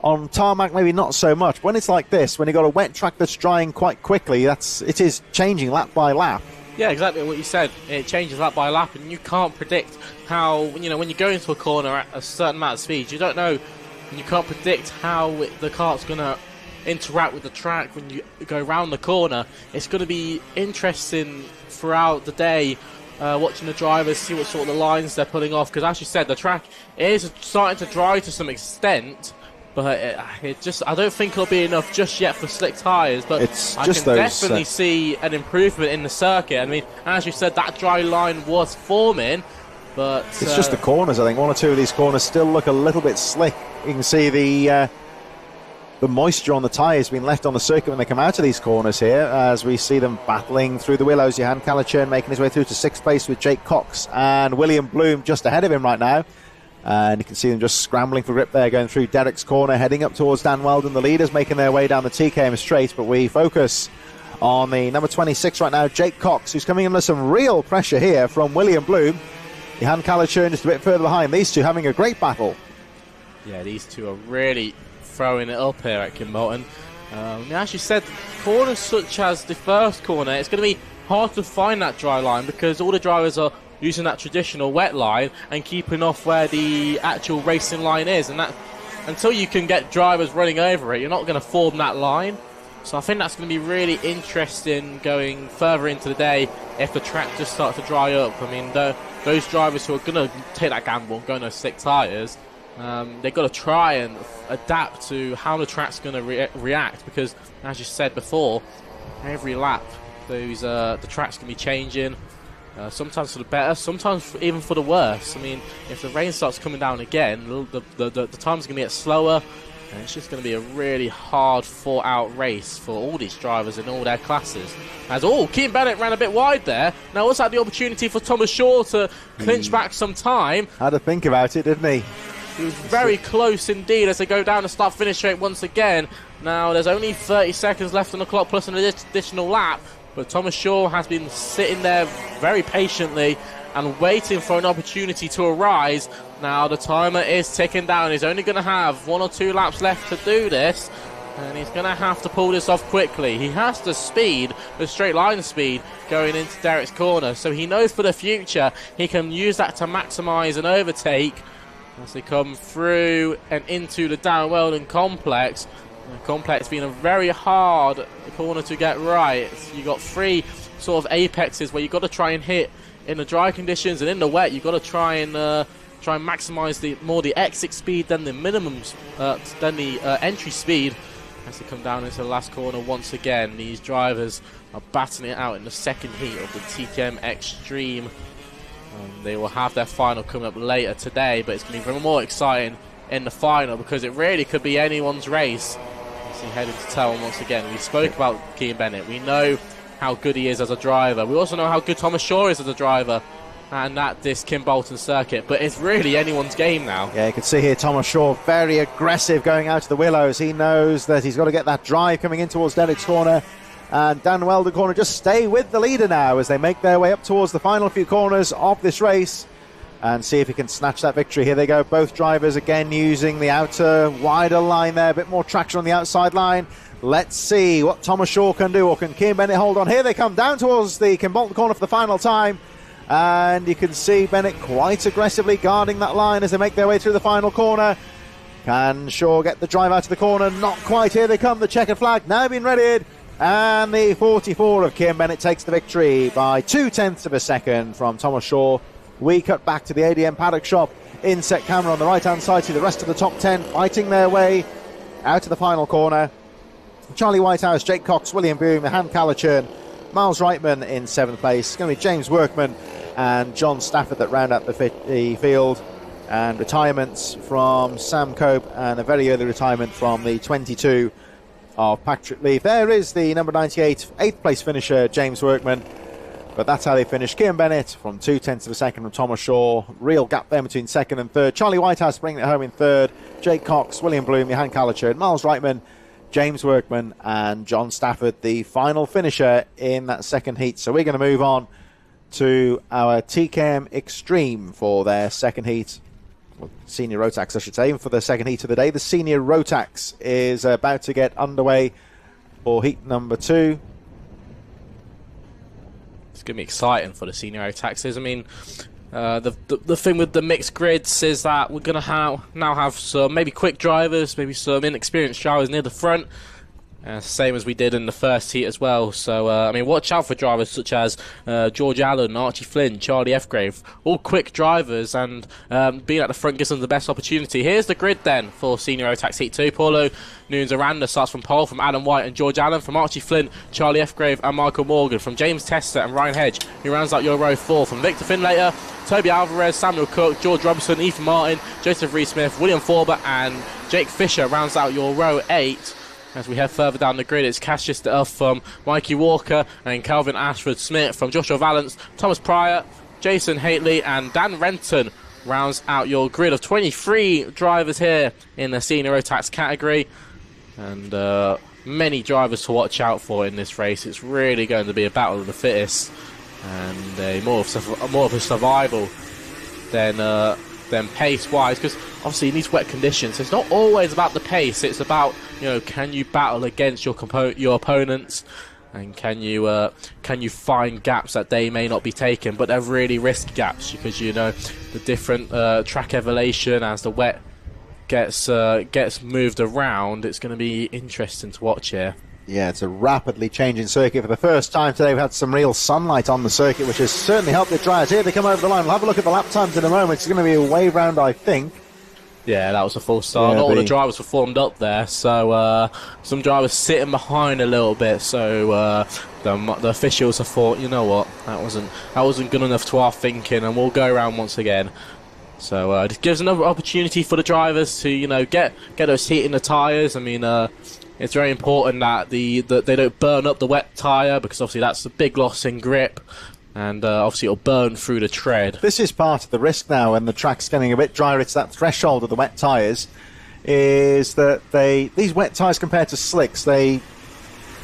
on tarmac maybe not so much. But when it's like this, when you've got a wet track that's drying quite quickly, it is changing lap by lap. Yeah, exactly what you said. It changes lap by lap, and you can't predict how, when you go into a corner at a certain amount of speed, you don't know, and you can't predict how the kart's going to interact with the track when you go around the corner. It's going to be interesting throughout the day, watching the drivers, see what sort of the lines they're pulling off, because as you said, the track is starting to dry to some extent. But I don't think it'll be enough just yet for slick tyres. But I can definitely see an improvement in the circuit. I mean, as you said, that dry line was forming, but it's just the corners. I think 1 or 2 of these corners still look a little bit slick. You can see the moisture on the tyres being left on the circuit when they come out of these corners here, as we see them battling through the willows. Johan Calichern making his way through to 6th place with Jake Cox and William Bloom just ahead of him right now. And you can see them just scrambling for grip there, going through Derek's corner, heading up towards Dan Weldon. The leaders making their way down the TKM straight, but we focus on the number 26 right now, Jake Cox, who's coming under some real pressure here from William Bloom. Johan Calichern just a bit further behind. These two having a great battle. Yeah, these two are really throwing it up here at Kimbolton. As you said, corners such as the first corner, it's going to be hard to find that dry line because all the drivers are using that traditional wet line and keeping off where the actual racing line is, and that until you can get drivers running over it, you're not going to form that line. So I think that's going to be really interesting going further into the day if the track just starts to dry up. I mean, those drivers who are going to take that gamble and go on those slick tyres, they've got to try and adapt to how the track's going to react, because as you said before, every lap the track's going to be changing. Sometimes for the better, sometimes even for the worse. I mean, if the rain starts coming down again, the time's going to get slower, and it's just going to be a really hard fought-out race for all these drivers in all their classes. Keane Bennett ran a bit wide there. Now, was that the opportunity for Thomas Shaw to clinch back some time? Had to think about it, didn't he? He was very close indeed as they go down the start-finish straight once again. Now, there's only 30 seconds left on the clock plus an additional lap. But Thomas Shaw has been sitting there very patiently and waiting for an opportunity to arise. Now the timer is ticking down. He's only going to have 1 or 2 laps left to do this, and he's going to have to pull this off quickly. He has the speed, the straight line speed, going into Derek's corner, so he knows for the future he can use that to maximise an overtake as they come through and into the Dan Weldon complex. The complex being a very hard corner to get right. You've got 3 sort of apexes where you've got to try and hit in the dry conditions, and in the wet you've got to try and maximise the exit speed than the minimum, than the entry speed. As they come down into the last corner once again, these drivers are battling it out in the second heat of the TKM Extreme. They will have their final coming up later today, but it's going to be more exciting in the final because it really could be anyone's race. As he headed to Telon once again. We spoke about Keane Bennett. We know how good he is as a driver. We also know how good Thomas Shaw is as a driver, and at this Kimbolton circuit. But it's really anyone's game now. Yeah, you can see here Thomas Shaw very aggressive going out to the willows. He knows that he's got to get that drive coming in towards Derek's corner. And Dan Weldon corner just stay with the leader now as they make their way up towards the final few corners of this race and see if he can snatch that victory. Here they go, both drivers again using the outer wider line there, a bit more traction on the outside line. Let's see what Thomas Shaw can do, or can Keane Bennett hold on. Here they come down towards the Kimbolton corner for the final time, and you can see Bennett quite aggressively guarding that line as they make their way through the final corner. Can Shaw get the drive out of the corner? Not quite. Here they come, the checkered flag now being readied And the 44 of Kim Bennett takes the victory by 0.2 of a second from Thomas Shaw. We cut back to the ADM paddock shop. Inset camera on the right-hand side. See the rest of the top 10 fighting their way out to the final corner. Charlie Whitehouse, Jake Cox, William Boom, Han Callachurn, Miles Reitman in 7th place. It's going to be James Workman and John Stafford that round out the field. And retirements from Sam Cope and a very early retirement from the 22 of Patrick Leaf. There is the number 98, 8th place finisher, James Workman. But that's how they finished. Kim Bennett from 0.2 of a second from Thomas Shaw. Real gap there between second and third. Charlie Whitehouse bringing it home in third. Jake Cox, William Bloom, Johan Callachurn, Miles Reitman, James Workman and John Stafford, the final finisher in that second heat. So we're going to move on to our TKM Extreme for their second heat. Senior Rotax, I should say, for the second heat of the day. The Senior Rotax is about to get underway for heat number 2. It's going to be exciting for the Senior Rotaxes. I mean, the thing with the mixed grids is that we're going to now have some maybe quick drivers, maybe some inexperienced drivers near the front. Same as we did in the first heat as well. So, I mean, watch out for drivers such as George Allen, Archie Flynn, Charlie Fgrave. All quick drivers, and being at the front gives them the best opportunity. Here's the grid then for Senior Rotax Heat 2. Paulo Nunes-Aranda starts from pole from Adam White and George Allen, from Archie Flynn, Charlie Fgrave and Michael Morgan, from James Tester and Ryan Hedge, who rounds out your row 4, from Victor Finlater, Toby Alvarez, Samuel Cook, George Robinson, Ethan Martin, Joseph Reed-Smith, William Forber and Jake Fisher rounds out your row 8. As we head further down the grid, it's Cassius de Elf from Mikey Walker and Calvin Ashford-Smith, from Joshua Valance, Thomas Pryor, Jason Haitley and Dan Renton rounds out your grid of 23 drivers here in the Senior Rotax category. And many drivers to watch out for in this race. It's really going to be a battle of the fittest and more of a survival than pace-wise, because obviously in these wet conditions it's not always about the pace. It's about, can you battle against your opponents, and can you find gaps that they may not be taking, but they're really risky gaps, because the different track elevation as the wet gets moved around. It's going to be interesting to watch here. Yeah, it's a rapidly changing circuit. For the first time today, we've had some real sunlight on the circuit, which has certainly helped the drivers. Here they come over the line. We'll have a look at the lap times in a moment. It's going to be a wave round, I think. Yeah, that was a full start. Not all the drivers were formed up there, so some drivers sitting behind a little bit. So the officials have thought, you know what, that wasn't good enough to our thinking, and we'll go around once again. So it gives another opportunity for the drivers to get those heat in the tyres. I mean, it's very important that that they don't burn up the wet tyre, because obviously that's a big loss in grip, and obviously it'll burn through the tread. This is part of the risk now, and the track's getting a bit drier. It's that threshold of the wet tyres, is that these wet tyres compared to slicks, they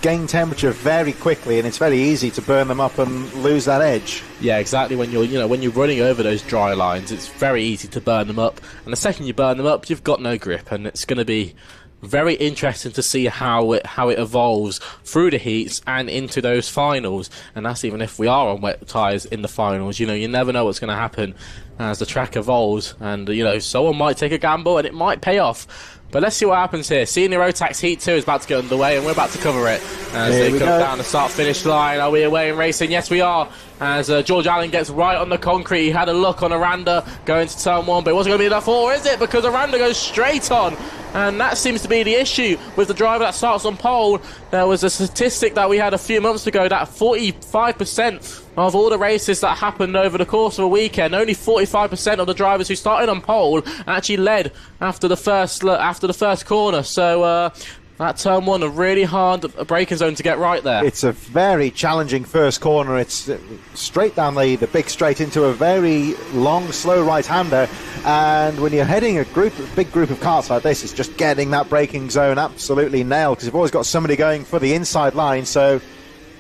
gain temperature very quickly, and it's very easy to burn them up and lose that edge. Yeah, exactly. When you're running over those dry lines, it's very easy to burn them up, and the second you burn them up, you've got no grip, and it's going to be very interesting to see how it evolves through the heats and into those finals. And that's even if we are on wet tyres in the finals. You never know what's going to happen as the track evolves, and someone might take a gamble and it might pay off. But let's see what happens here. Senior Rotax Heat 2 is about to get underway, and we're about to cover it as they come down the start-finish line. Are we away in racing? Yes, we are. As George Allen gets right on the concrete. He had a look on Aranda going to turn 1, but it wasn't going to be enough, or is it? Because Aranda goes straight on, and that seems to be the issue with the driver that starts on pole. There was a statistic that we had a few months ago that 45% of all the races that happened over the course of a weekend, only 45% of the drivers who started on pole actually led after the first corner. So that turn 1, a really hard braking zone to get right there. It's a very challenging first corner. It's straight down the big straight into a very long, slow right-hander. And when you're heading a big group of karts like this, it's just getting that braking zone absolutely nailed, because you've always got somebody going for the inside line. So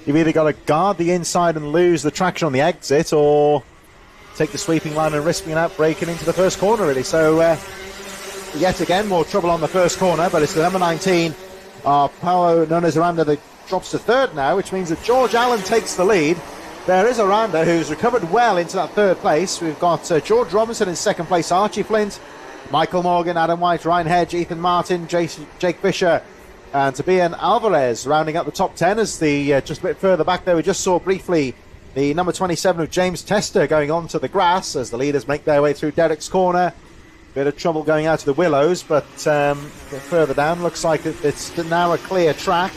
you've either got to guard the inside and lose the traction on the exit, or take the sweeping line and risk being out braking into the first corner, really. So yet again, more trouble on the first corner, but it's the number 19, Paulo Nunes-Aranda, that drops to third now, which means that George Allen takes the lead. There is Aranda, who's recovered well into that third place. We've got George Robinson in second place, Archie Flint, Michael Morgan, Adam White, Ryan Hedge, Ethan Martin, Jake Fisher, and Tobian Alvarez rounding up the top 10 as the just a bit further back there we just saw briefly the number 27 of James Tester going on to the grass as the leaders make their way through Derek's corner. Bit of trouble going out to the Willows, but a bit further down looks like it's now a clear track.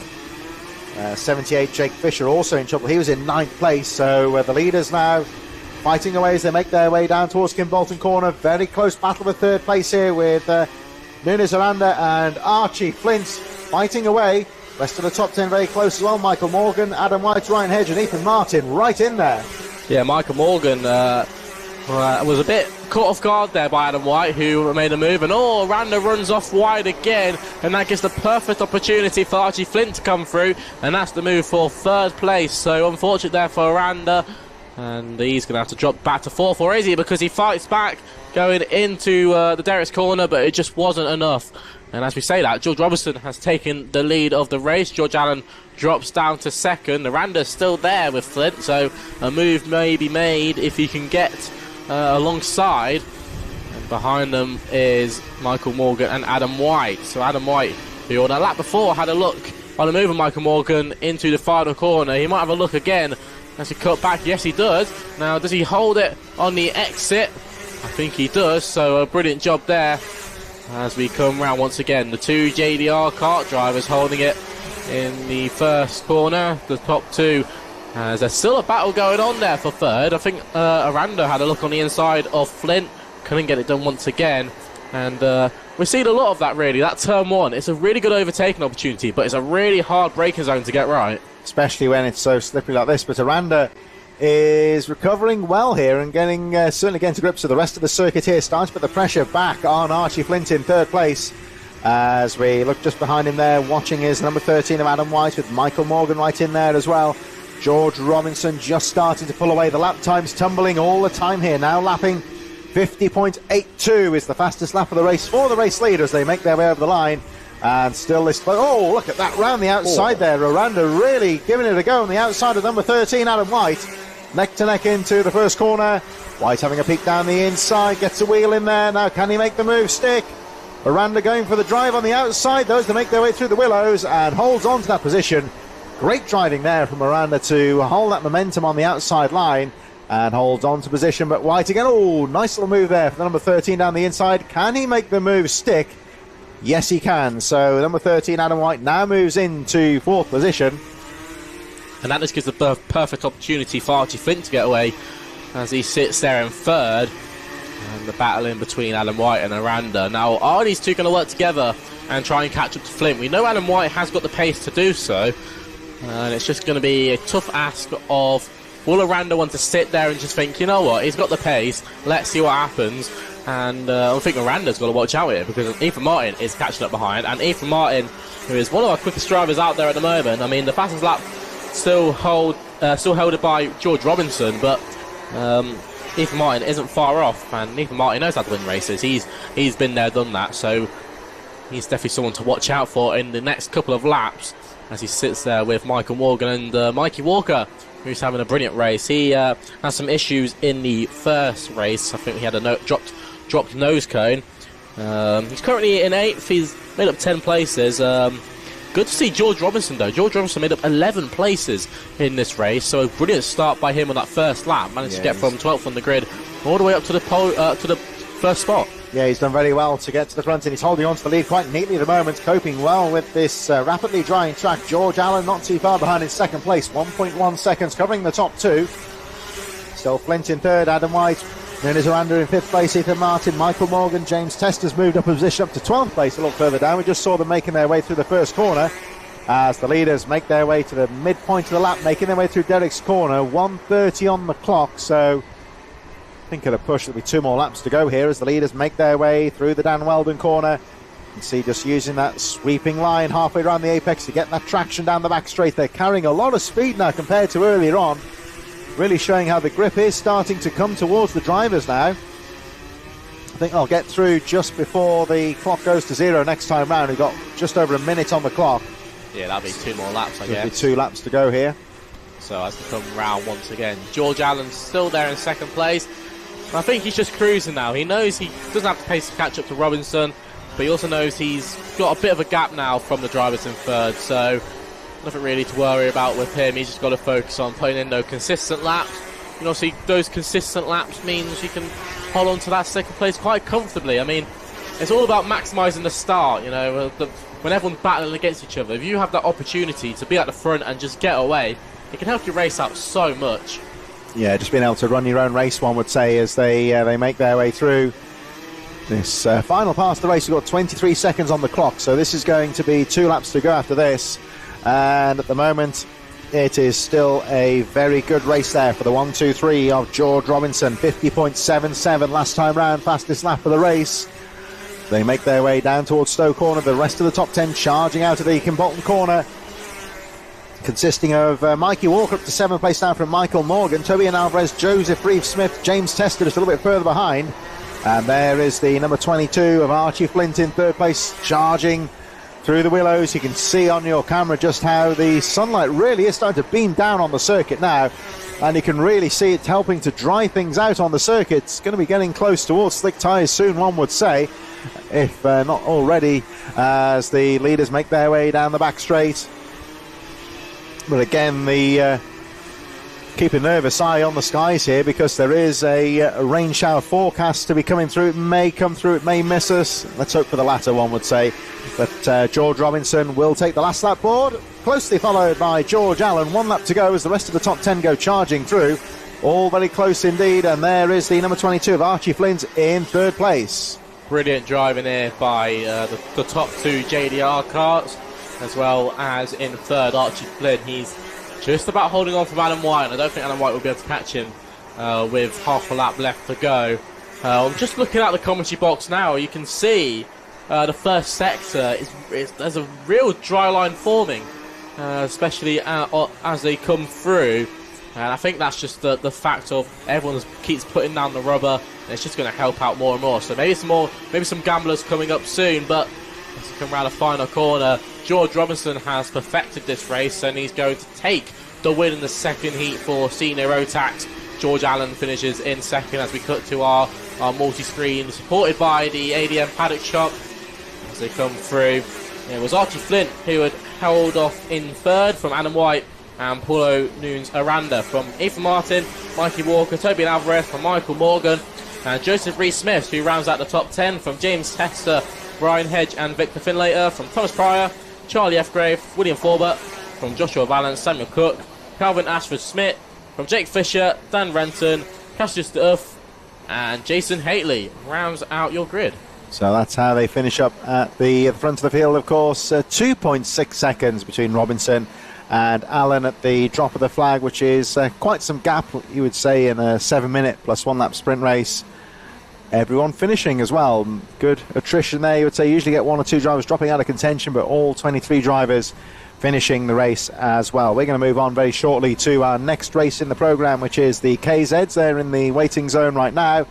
78 Jake Fisher also in trouble. He was in 9th place, so the leaders now fighting away as they make their way down towards Kim Bolton corner. Very close battle for 3rd place here with Nunes Aranda and Archie Flint fighting away. Rest of the top 10 very close as well. Michael Morgan, Adam White, Ryan Hedge and Ethan Martin right in there. Yeah, Michael Morgan was a bit caught off guard there by Adam White, who made a move, and Aranda runs off wide again, and that gives the perfect opportunity for Archie Flint to come through, and that's the move for 3rd place. So unfortunate there for Aranda, and he's going to have to drop back to 4th, or is he? Because he fights back going into the Derek's corner, but it just wasn't enough. And as we say that, George Robertson has taken the lead of the race. George Allen drops down to 2nd. Aranda's still there with Flint, so a move may be made if he can get alongside. And behind them is Michael Morgan and Adam White. So Adam White, who on a lap before had a look on a move of Michael Morgan into the final corner, he might have a look again as he cut back. Yes, he does. Now, does he hold it on the exit? I think he does, so a brilliant job there. As we come round once again, the 2 JDR kart drivers holding it in the first corner, the top 2. As there's still a battle going on there for 3rd. I think Aranda had a look on the inside of Flint, couldn't get it done once again. And we've seen a lot of that really. That turn 1, it's a really good overtaking opportunity, but it's a really hard braking zone to get right. Especially when it's so slippery like this. But Aranda is recovering well here and certainly getting to grips with the rest of the circuit here. Starting to put the pressure back on Archie Flint in 3rd place. As we look just behind him there, watching is number 13 of Adam White with Michael Morgan right in there as well. George Robinson just starting to pull away. The lap times tumbling all the time here. Now lapping 50.82 is the fastest lap of the race for the race leader as they make their way over the line. And still this... Oh, look at that round the outside there. Aranda really giving it a go on the outside of number 13, Adam White. Neck to neck into the first corner. White having a peek down the inside. Gets a wheel in there. Now can he make the move stick? Aranda going for the drive on the outside. Those to make their way through the Willows and holds on to that position. Great driving there from Aranda to hold that momentum on the outside line and holds on to position. But White again. Oh, nice little move there for the number 13 down the inside. Can he make the move stick? Yes, he can. So number 13, Adam White, now moves into 4th position. And that just gives the perfect opportunity for Archie Flint to get away as he sits there in 3rd. And the battle in between Adam White and Aranda. Now, are these two going to work together and try and catch up to Flint? We know Adam White has got the pace to do so. And it's just going to be a tough ask of, will Aranda want to sit there and just think, you know what, he's got the pace, let's see what happens. And I think Aranda's got to watch out here because Ethan Martin is catching up behind. And Ethan Martin, who is one of our quickest drivers out there at the moment, I mean, the fastest lap still held by George Robinson, but Ethan Martin isn't far off, and Ethan Martin knows how to win races. He's been there, done that, so he's definitely someone to watch out for in the next couple of laps as he sits there with Michael Morgan and Mikey Walker, who's having a brilliant race. He has some issues in the first race. I think he had a dropped nose cone. He's currently in 8th. He's made up 10 places. Good to see George Robinson, though. George Robinson made up 11 places in this race, so a brilliant start by him on that first lap. Managed to get from 12th on the grid all the way up to the first spot. Yeah, he's done very well to get to the front, and he's holding on to the lead quite neatly at the moment, coping well with this rapidly drying track. George Allen not too far behind in 2nd place, 1.1 seconds, covering the top 2. Still Flint in 3rd, Adam White. Nunes Aranda in 5th place, Ethan Martin, Michael Morgan, James Tester's moved up a position up to 12th place a little further down. We just saw them making their way through the first corner as the leaders make their way to the midpoint of the lap, making their way through Derek's corner. 1:30 on the clock, so I think at a push there'll be 2 more laps to go here as the leaders make their way through the Dan Weldon corner. You can see just using that sweeping line halfway around the apex to get that traction down the back straight. They're carrying a lot of speed now compared to earlier on. Really showing how the grip is starting to come towards the drivers now. I think I'll get through just before the clock goes to 0 next time round. We've got just over a minute on the clock. Yeah, that'll be 2 more laps, I guess. There'll be 2 laps to go here. So as we come round once again, George Allen's still there in 2nd place. I think he's just cruising now. He knows he doesn't have to pace to catch up to Robinson. but he also knows he's got a bit of a gap now from the drivers in third, so nothing really to worry about with him. He's just got to focus on putting in those consistent laps. You know, see, those consistent laps means you can hold on to that second place quite comfortably. I mean, it's all about maximising the start, you know, when everyone's battling against each other. If you have that opportunity to be at the front and just get away, it can help you race out so much. Yeah, just being able to run your own race, one would say, as they make their way through this final part of the race. We've got 23 seconds on the clock, so this is going to be 2 laps to go after this. And at the moment, it is still a very good race there for the 1-2-3 of George Robinson. 50.77 last time round, fastest lap of the race. They make their way down towards Stowe Corner. The rest of the top 10 charging out of the Kimbolton Corner, consisting of Mikey Walker up to 7th place down from Michael Morgan, Toby and Alvarez, Joseph Reeve-Smith, James Tester just a little bit further behind. And there is the number 22 of Archie Flint in 3rd place, charging through the willows. You can see on your camera just how the sunlight really is starting to beam down on the circuit now, and you can really see it helping to dry things out on the circuit. It's going to be getting close towards slick tyres soon, one would say, if not already, as the leaders make their way down the back straight. But again, the keep a nervous eye on the skies here, because there is a rain shower forecast to be coming through. It may come through, it may miss us. Let's hope for the latter, one would say. But George Robinson will take the last lap board, closely followed by George Allen. 1 lap to go as the rest of the top 10 go charging through. All very close indeed, and there is the number 22 of Archie Flint in 3rd place. Brilliant driving here by the top 2 JDR karts, as well as in 3rd Archie Flint. He's just about holding on from Adam White, and I don't think Adam White will be able to catch him with half a lap left to go. I'm just looking at the commentary box now. You can see the first sector there's a real dry line forming, especially as they come through. And I think that's just the fact of everyone keeps putting down the rubber, and it's just going to help out more and more. So maybe some gamblers coming up soon, but as we come around the final corner, George Robinson has perfected this race, and he's going to take the win in the second heat for Senior Rotax. George Allen finishes in 2nd as we cut to our multi-screen, supported by the ADM paddock shop as they come through. It was Archie Flint who had held off in 3rd from Adam White, and Paulo Nunes Aranda from Ethan Martin, Mikey Walker, Toby Alvarez from Michael Morgan, and Joseph Reeve-Smith, who rounds out the top 10 from James Tester, Brian Hedge and Victor Finlater, from Thomas Pryor, Charlie F. Grave, William Forbert, from Joshua Valance, Samuel Cook, Calvin Ashford-Smith, from Jake Fisher, Dan Renton, Cassius Duff, and Jason Haitley rounds out your grid. So that's how they finish up at the front of the field, of course. 2.6 seconds between Robinson and Allen at the drop of the flag, which is quite some gap, you would say, in a 7-minute plus 1 lap sprint race. Everyone finishing as well. Good attrition there, you would say. You usually get 1 or 2 drivers dropping out of contention, but all 23 drivers finishing the race as well. We're going to move on very shortly to our next race in the programme, which is the KZs. They're in the waiting zone right now.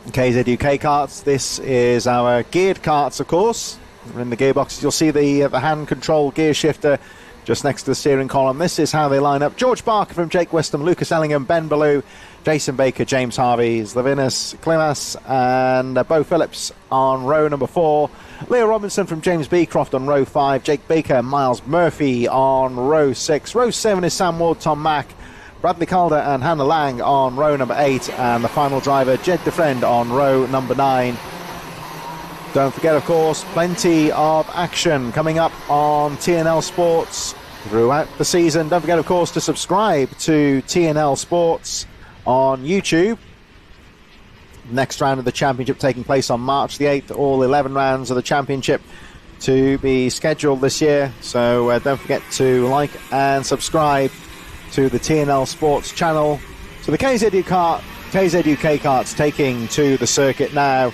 KZ UK karts. This is our geared karts, of course. We're in the gearboxes. You'll see the hand control gear shifter just next to the steering column. This is how they line up. George Barker from Jake Westham, Lucas Ellingham, Ben Ballou, Jason Baker, James Harvey, Slavinas Klimas, and Bo Phillips on row number 4. Leo Robinson from James Beecroft on row 5. Jake Baker, Miles Murphy on row 6. Row 7 is Sam Ward, Tom Mack, Bradley Calder and Hannah Lang on row number 8. And the final driver, Jed DeFriend, on row number 9. Don't forget, of course, plenty of action coming up on TNL Sports throughout the season. Don't forget, of course, to subscribe to TNL Sports on YouTube. Next round of the championship taking place on March the 8th. All 11 rounds of the championship to be scheduled this year. So don't forget to like and subscribe to the TNL Sports channel. So the KZ UK karts taking to the circuit now,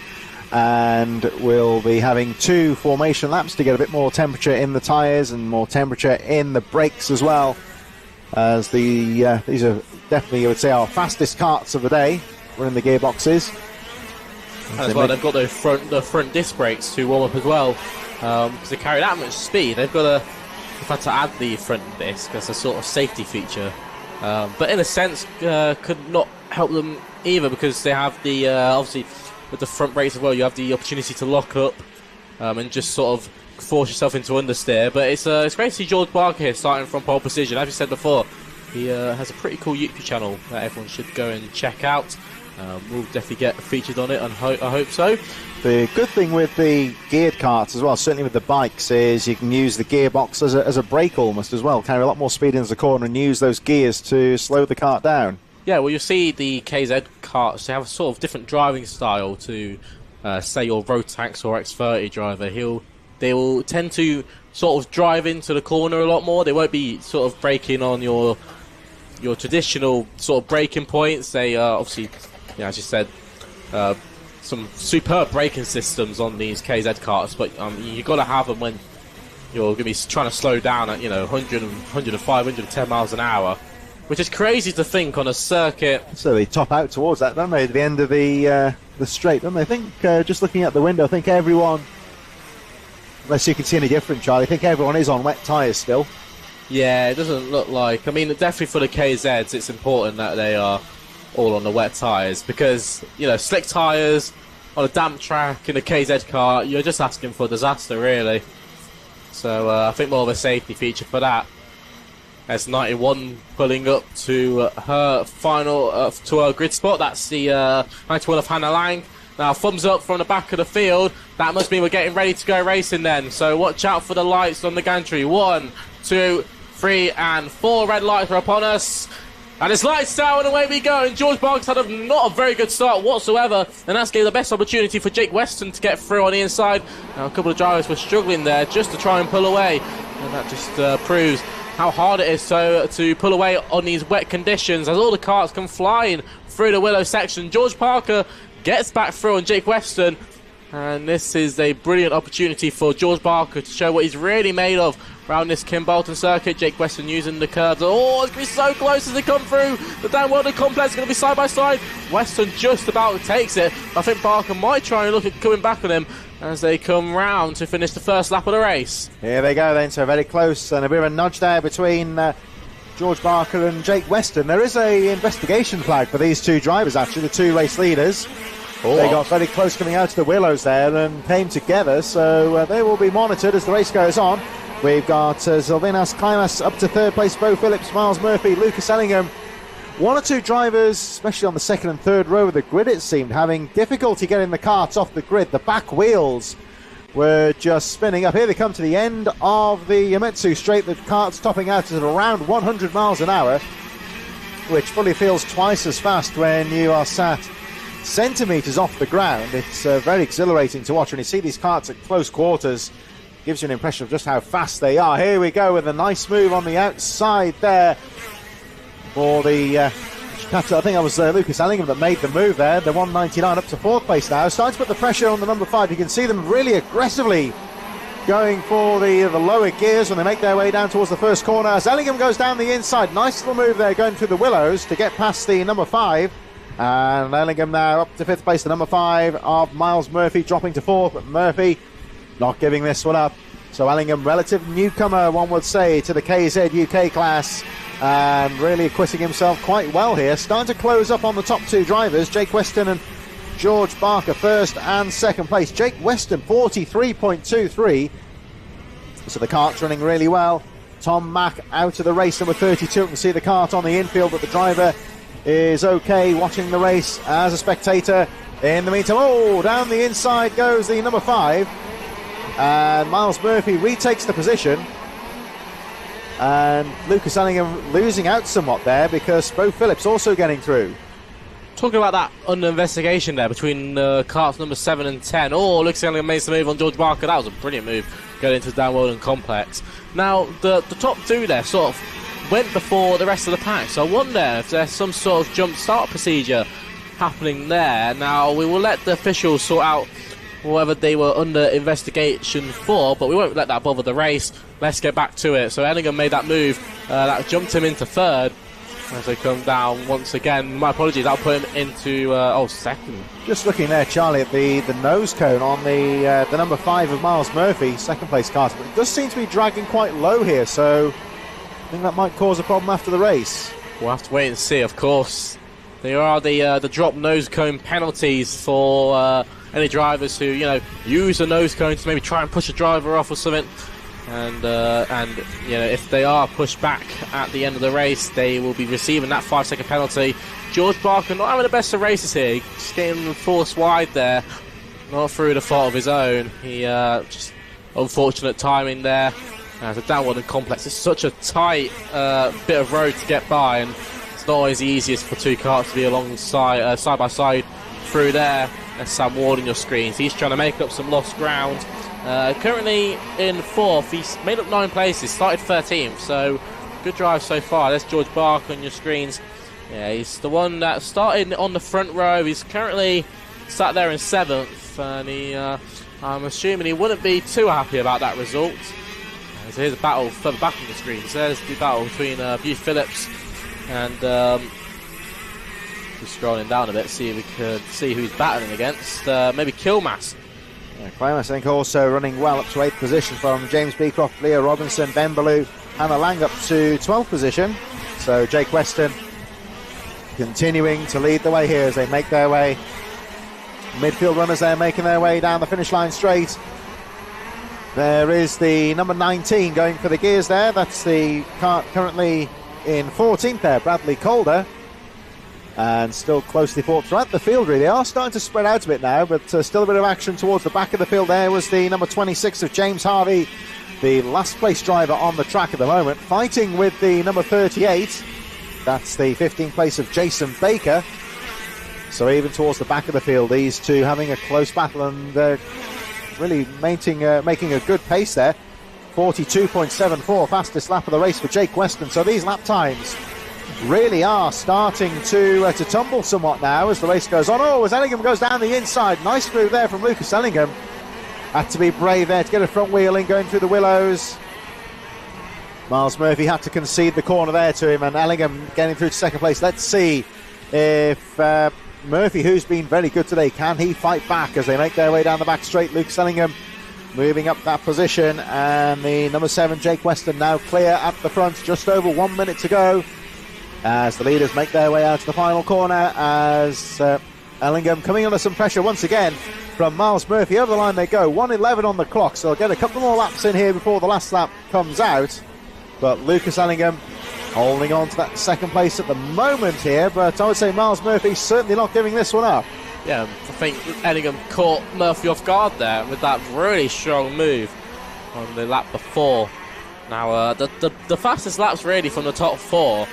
and we'll be having 2 formation laps to get a bit more temperature in the tyres and more temperature in the brakes as well, as these are definitely, I would say, our fastest karts of the day. We're in the gearboxes. As well, they've got the front disc brakes to warm up as well, because they carry that much speed. They've had to add the front disc as a sort of safety feature, but in a sense could not help them either, because they have the obviously with the front brakes as well, you have the opportunity to lock up and just sort of force yourself into understeer. But it's great to see George Barker here starting from pole position. As you said before, he has a pretty cool YouTube channel that everyone should go and check out. We'll definitely get featured on it, and I hope so. The good thing with the geared karts as well, certainly with the bikes, is you can use the gearbox as a brake almost as well. Carry a lot more speed into the corner and use those gears to slow the kart down. Yeah, well, you see the KZ karts, they have a sort of different driving style to, say, your Rotax or X30 driver. They will tend to sort of drive into the corner a lot more. They won't be sort of braking on your traditional sort of braking points. They obviously, as you said, some superb braking systems on these KZ karts, but you've got to have them when you're going to be trying to slow down at 100, 105, 110 miles an hour, which is crazy to think on a circuit. So they top out towards that, don't they, at the end of the straight, don't they? I think, just looking out the window, I think everyone, unless you can see any different, Charlie, I think everyone is on wet tyres still. Yeah, it doesn't look like... I mean, definitely for the KZs, it's important that they are all on the wet tyres, because, slick tyres on a damp track in a KZ car, you're just asking for disaster, really. So I think more of a safety feature for that. As 91 pulling up to her final, to her grid spot. That's the 91 of Hannah Lang. Now, thumbs up from the back of the field. That must mean we're getting ready to go racing then. So watch out for the lights on the gantry. 1, 2, 3, and 4 red lights are upon us. And it's lights down and away we go. And George Barks had not a very good start whatsoever. And that's gave the best opportunity for Jake Weston to get through on the inside. Now, a couple of drivers were struggling there just to try and pull away. And that just proves how hard it is to pull away on these wet conditions, as all the karts come flying through the Willow section. George Parker gets back through on Jake Weston, and this is a brilliant opportunity for George Barker to show what he's really made of around this Kim Bolton circuit. Jake Weston using the curves. Oh, it's going to be so close as they come through. The Dan Weldon complex is going to be side by side. Weston just about takes it. I think Barker might try and look at coming back on him as they come round to finish the first lap of the race. Here they go then, so very close, and a bit of a nudge there between George Barker and Jake Weston. There is a investigation flag for these two drivers, actually, the two race leaders. Oh. They got very close coming out of the Willows there and came together, so they will be monitored as the race goes on. We've got Sylvanas Klimas up to third place, Bo Phillips, Miles Murphy, Lucas Ellingham. One or two drivers, especially on the second and third row of the grid, it seemed, having difficulty getting the karts off the grid. The back wheels were just spinning up. Here they come to the end of the Yametsu straight. The karts topping out at around 100 miles an hour, which fully feels twice as fast when you are sat centimetres off the ground. It's very exhilarating to watch when you see these karts at close quarters. Gives you an impression of just how fast they are. Here we go with a nice move on the outside there for the I think that was Lucas Ellingham that made the move there. The 199 up to fourth place now. Starting to put the pressure on the number 5. You can see them really aggressively going for the lower gears when they make their way down towards the first corner. As Ellingham goes down the inside. Nice little move there going through the Willows to get past the number 5. And Ellingham now up to 5th place. The number 5 of Miles Murphy dropping to 4th. But Murphy not giving this one up. So Ellingham, relative newcomer, one would say, to the KZ UK class, and really acquitting himself quite well here. Starting to close up on the top two drivers, Jake Weston and George Barker, first and second place. Jake Weston, 43.23. So the kart's running really well. Tom Mack out of the race, number 32. You can see the kart on the infield, but the driver is okay watching the race as a spectator. In the meantime, down the inside goes the number 5. And Miles Murphy retakes the position. And Lucas Ellingham losing out somewhat there because Bo Phillips also getting through. Talking about that under investigation there between karts number 7 and 10. Oh, Lucas Ellingham made the move on George Barker. That was a brilliant move going into the Dan Weldon complex. Now, the top two there sort of went before the rest of the pack. So I wonder if there's some sort of jump start procedure happening there. Now, we will let the officials sort out whatever they were under investigation for, but we won't let that bother the race. Let's get back to it. So Ellingham made that move that jumped him into third as they come down once again. My apologies, I'll put him into second. Just looking there, Charlie, at the nose cone on the number 5 of Miles Murphy, second place kart, but it does seem to be dragging quite low here, so I think that might cause a problem after the race. We'll have to wait and see, of course. There are the drop nose cone penalties for any drivers who use the nose cone to maybe try and push a driver off or something. And if they are pushed back at the end of the race, they will be receiving that 5-second penalty. George Barker not having the best of races here, just getting forced wide there, not through the fault of his own. He just unfortunate timing there. As a downward and complex, it's such a tight bit of road to get by, and it's not always the easiest for two karts to be alongside, side by side through there. That's Sam Ward on your screens. He's trying to make up some lost ground. Currently in 4th, he's made up 9 places, started 13th, so good drive so far. There's George Barker on your screens. Yeah, he's the one that started on the front row. He's currently sat there in 7th, and I'm assuming he wouldn't be too happy about that result. So here's a battle further back on the screen. So there's the battle between Bew Phillips and just scrolling down a bit, see if we could see who he's battling against. Maybe Kilmass. Yeah, Clymas, I think, also running well up to 8th position from James Beecroft, Leo Robinson, Ben Ballou, Hannah Lang up to 12th position. So Jake Weston continuing to lead the way here as they make their way. Midfield runners there making their way down the finish line straight. There is the number 19 going for the gears there. That's the kart currently in 14th there, Bradley Calder. And still closely fought throughout the field, really. They are starting to spread out a bit now, but still a bit of action towards the back of the field. There was the number 26 of James Harvey, the last place driver on the track at the moment, fighting with the number 38. That's the 15th place of Jason Baker. So even towards the back of the field, these two having a close battle and really making a good pace there. 42.74, fastest lap of the race for Jake Weston. So these lap times really are starting to tumble somewhat now as the race goes on. Oh, as Ellingham goes down the inside. Nice move there from Lucas Ellingham. Had to be brave there to get a front wheel in going through the willows. Miles Murphy had to concede the corner there to him, and Ellingham getting through to second place. Let's see if Murphy, who's been very good today, can he fight back as they make their way down the back straight. Lucas Ellingham moving up that position, and the number 7 Jake Weston now clear at the front, just over 1 minute to go as the leaders make their way out to the final corner, as Ellingham coming under some pressure once again from Miles Murphy. Over the line they go, 1:11 on the clock, so they'll get a couple more laps in here before the last lap comes out. But Lucas Ellingham holding on to that second place at the moment here, but I would say Miles Murphy certainly not giving this one up. Yeah, I think Ellingham caught Murphy off guard there with that really strong move on the lap before. Now, the fastest laps really from the top 4.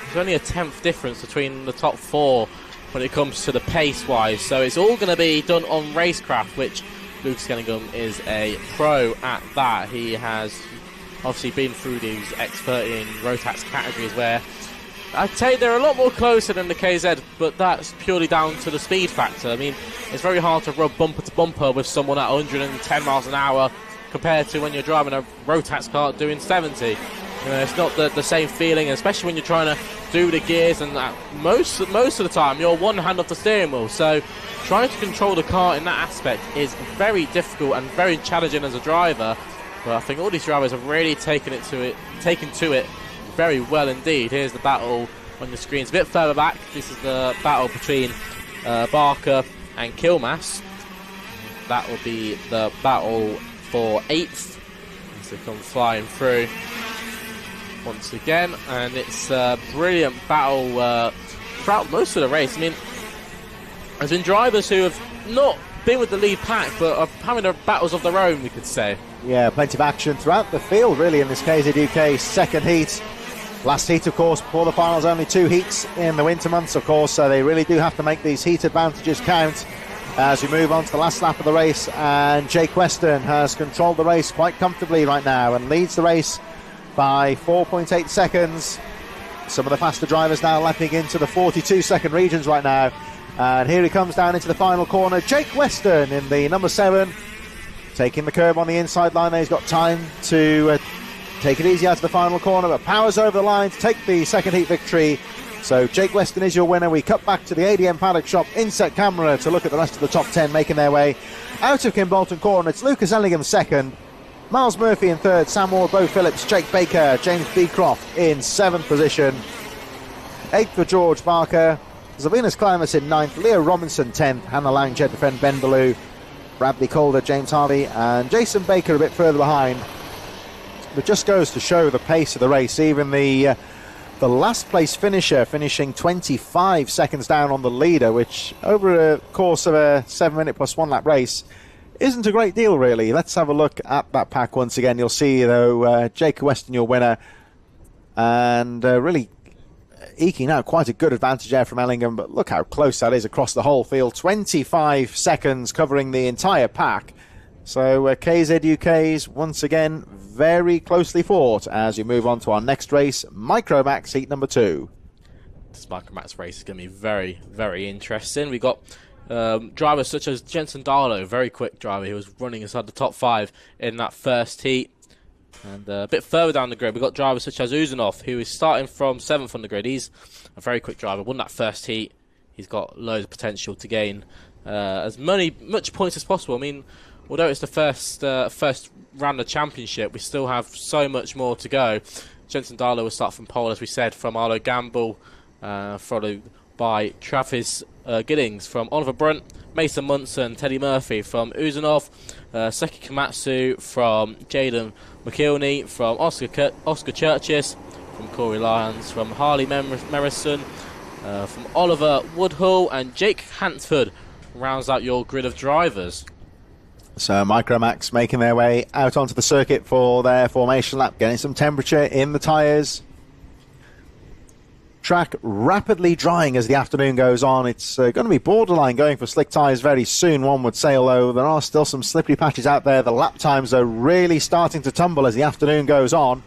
There's only a 10th difference between the top 4 when it comes to the pace-wise. So it's all going to be done on racecraft, which Lucas Ellingham is a pro at that. He has obviously been through these expert in Rotax categories where I'd say they're a lot more closer than the KZ, but that's purely down to the speed factor. I mean, it's very hard to rub bumper to bumper with someone at 110 miles an hour compared to when you're driving a Rotax kart doing 70. It's not the same feeling, especially when you're trying to do the gears, and most of the time you're one hand off the steering wheel. So trying to control the car in that aspect is very difficult and very challenging as a driver. But I think all these drivers have really taken to it very well indeed. Here's the battle on the screens a bit further back. This is the battle between Barker and Kilmass. That will be the battle for 8th as they come flying through once again, and it's a brilliant battle throughout most of the race. I mean, there's been drivers who have not been with the lead pack but are having their battles of their own, we could say. Yeah, plenty of action throughout the field really in this KZUK second heat. Last heat, of course, before the finals, only 2 heats in the winter months, of course, so they really do have to make these heat advantages count as we move on to the last lap of the race. And Jake Weston has controlled the race quite comfortably right now and leads the race by 4.8 seconds. Some of the faster drivers now lapping into the 42-second regions right now. And here he comes down into the final corner. Jake Weston in the number 7, taking the curb on the inside line there. He's got time to take it easy out to the final corner, but powers over the line to take the second heat victory. So Jake Weston is your winner. We cut back to the ADM paddock shop inset camera to look at the rest of the top 10 making their way out of Kimbolton Corner. It's Lucas Ellingham second, Miles Murphy in third, Sam Ward, Beau Phillips, Jake Baker, James Beecroft in 7th position. 8th for George Barker, Zavina's Climbers in 9th, Leo Robinson 10th, Hannah Lang, Jed Defend, Ben Ballou, Bradley Calder, James Harvey, and Jason Baker a bit further behind. But just goes to show the pace of the race. Even the last place finisher finishing 25 seconds down on the leader, which over a course of a 7-minute plus 1 lap race isn't a great deal, really. Let's have a look at that pack once again. You'll see, though, Jake Weston, your winner, and really eking out quite a good advantage there from Ellingham. But look how close that is across the whole field. 25 seconds covering the entire pack. So KZ UK's once again very closely fought as we move on to our next race, Micromax heat number 2. This Micromax race is going to be very, very interesting. We got drivers such as Jensen Darlow, very quick driver. He was running inside the top 5 in that first heat. And a bit further down the grid, we've got drivers such as Uzanov, who is starting from 7th on the grid. He's a very quick driver. Won that first heat. He's got loads of potential to gain as much points as possible. I mean, although it's the first round of championship, we still have so much more to go. Jensen Darlow will start from pole, as we said, from Arlo Gamble, followed by Travis Giddings from Oliver Brunt, Mason Munson, Teddy Murphy from Uzanov, Seki Komatsu from Jaden McKilney, from Oscar Churches, from Corey Lyons, from Harley Merrison, from Oliver Woodhull, and Jake Hansford rounds out your grid of drivers. So Micromax making their way out onto the circuit for their formation lap, getting some temperature in the tyres. Track rapidly drying as the afternoon goes on. It's going to be borderline going for slick tyres very soon, one would say, although there are still some slippery patches out there. The lap times are really starting to tumble as the afternoon goes on.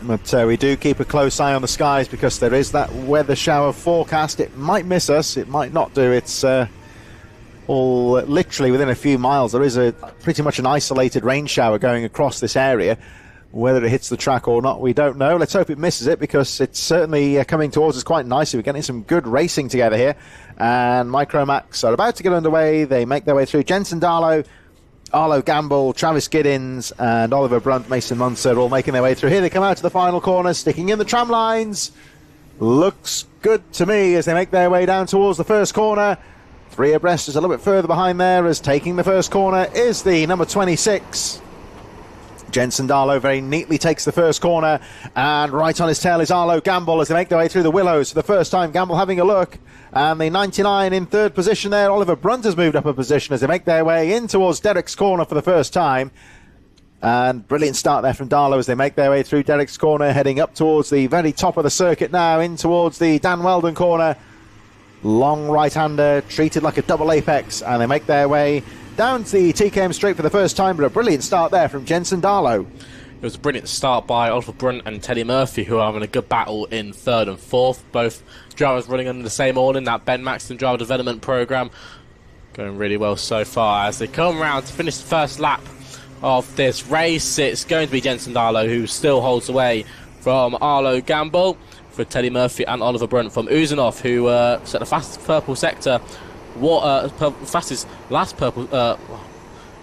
But we do keep a close eye on the skies because there is that weather shower forecast. It might miss us, it might not do. It's all literally within a few miles. There is pretty much an isolated rain shower going across this area. Whether it hits the track or not, we don't know. Let's hope it misses it because it's certainly coming towards us quite nicely. We're getting some good racing together here. And Micromax are about to get underway. They make their way through. Jensen Darlow, Arlo Gamble, Travis Giddins, and Oliver Brunt, Mason Munson all making their way through. Here they come out to the final corner, sticking in the tram lines. Looks good to me as they make their way down towards the first corner. 3 abreast is a little bit further behind there, as taking the first corner is the number 26. Jensen Darlow very neatly takes the first corner, and right on his tail is Arlo Gamble as they make their way through the willows for the first time. Gamble having a look, and the 99 in 3rd position there. Oliver Brunt has moved up a position as they make their way in towards Derek's corner for the first time. And brilliant start there from Darlow as they make their way through Derek's corner, heading up towards the very top of the circuit now, in towards the Dan Weldon corner. Long right-hander, treated like a double apex, and they make their way down to the TKM straight for the first time, but a brilliant start there from Jensen Darlow. It was a brilliant start by Oliver Brunt and Teddy Murphy, who are having a good battle in 3rd and 4th. Both drivers running under the same awning, that Ben Maxton driver development program. Going really well so far as they come round to finish the first lap of this race. It's going to be Jensen Darlow who still holds away from Arlo Gamble, for Teddy Murphy and Oliver Brunt from Uzanov, who set the fastest purple sector. Fastest last purple,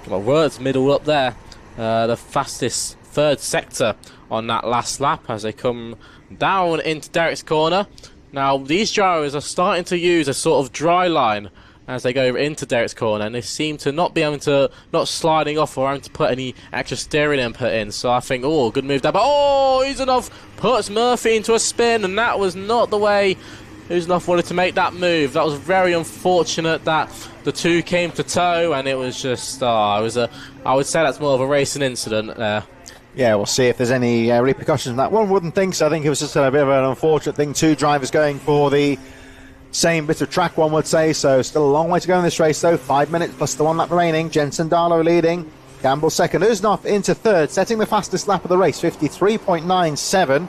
my words, middle up there, the fastest 3rd sector on that last lap as they come down into Derek's corner. Now these drivers are starting to use a sort of dry line as they go into Derek's corner, and they seem to not be able to, not sliding off or having to put any extra steering input in. So I think, oh, good move there, but Uzanov puts Murphy into a spin, and that was not the way Uzanov wanted to make that move. That was very unfortunate that the two came to tow, and it was just, I would say that's more of a racing incident there. Yeah, we'll see if there's any repercussions from that. One wouldn't think so. I think it was just a bit of an unfortunate thing. 2 drivers going for the same bit of track, one would say. So still a long way to go in this race, though. 5 minutes plus the 1 lap remaining. Jensen Darlow leading. Gamble second. Uzanov into 3rd, setting the fastest lap of the race, 53.97.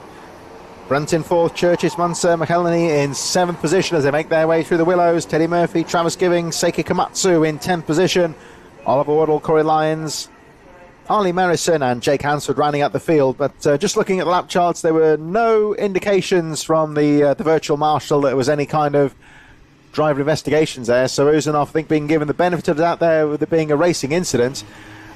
Brunt in 4th, Churches, Munson, McElhenney in 7th position as they make their way through the willows. Teddy Murphy, Travis Givings, Seiki Komatsu in 10th position. Oliver Woodall, Corey Lyons, Harley Merrison and Jake Hansford rounding out the field. But just looking at the lap charts, there were no indications from the virtual marshal that there was any kind of driver investigations there. So Uzanov, I think, being given the benefit of the doubt there with it being a racing incident.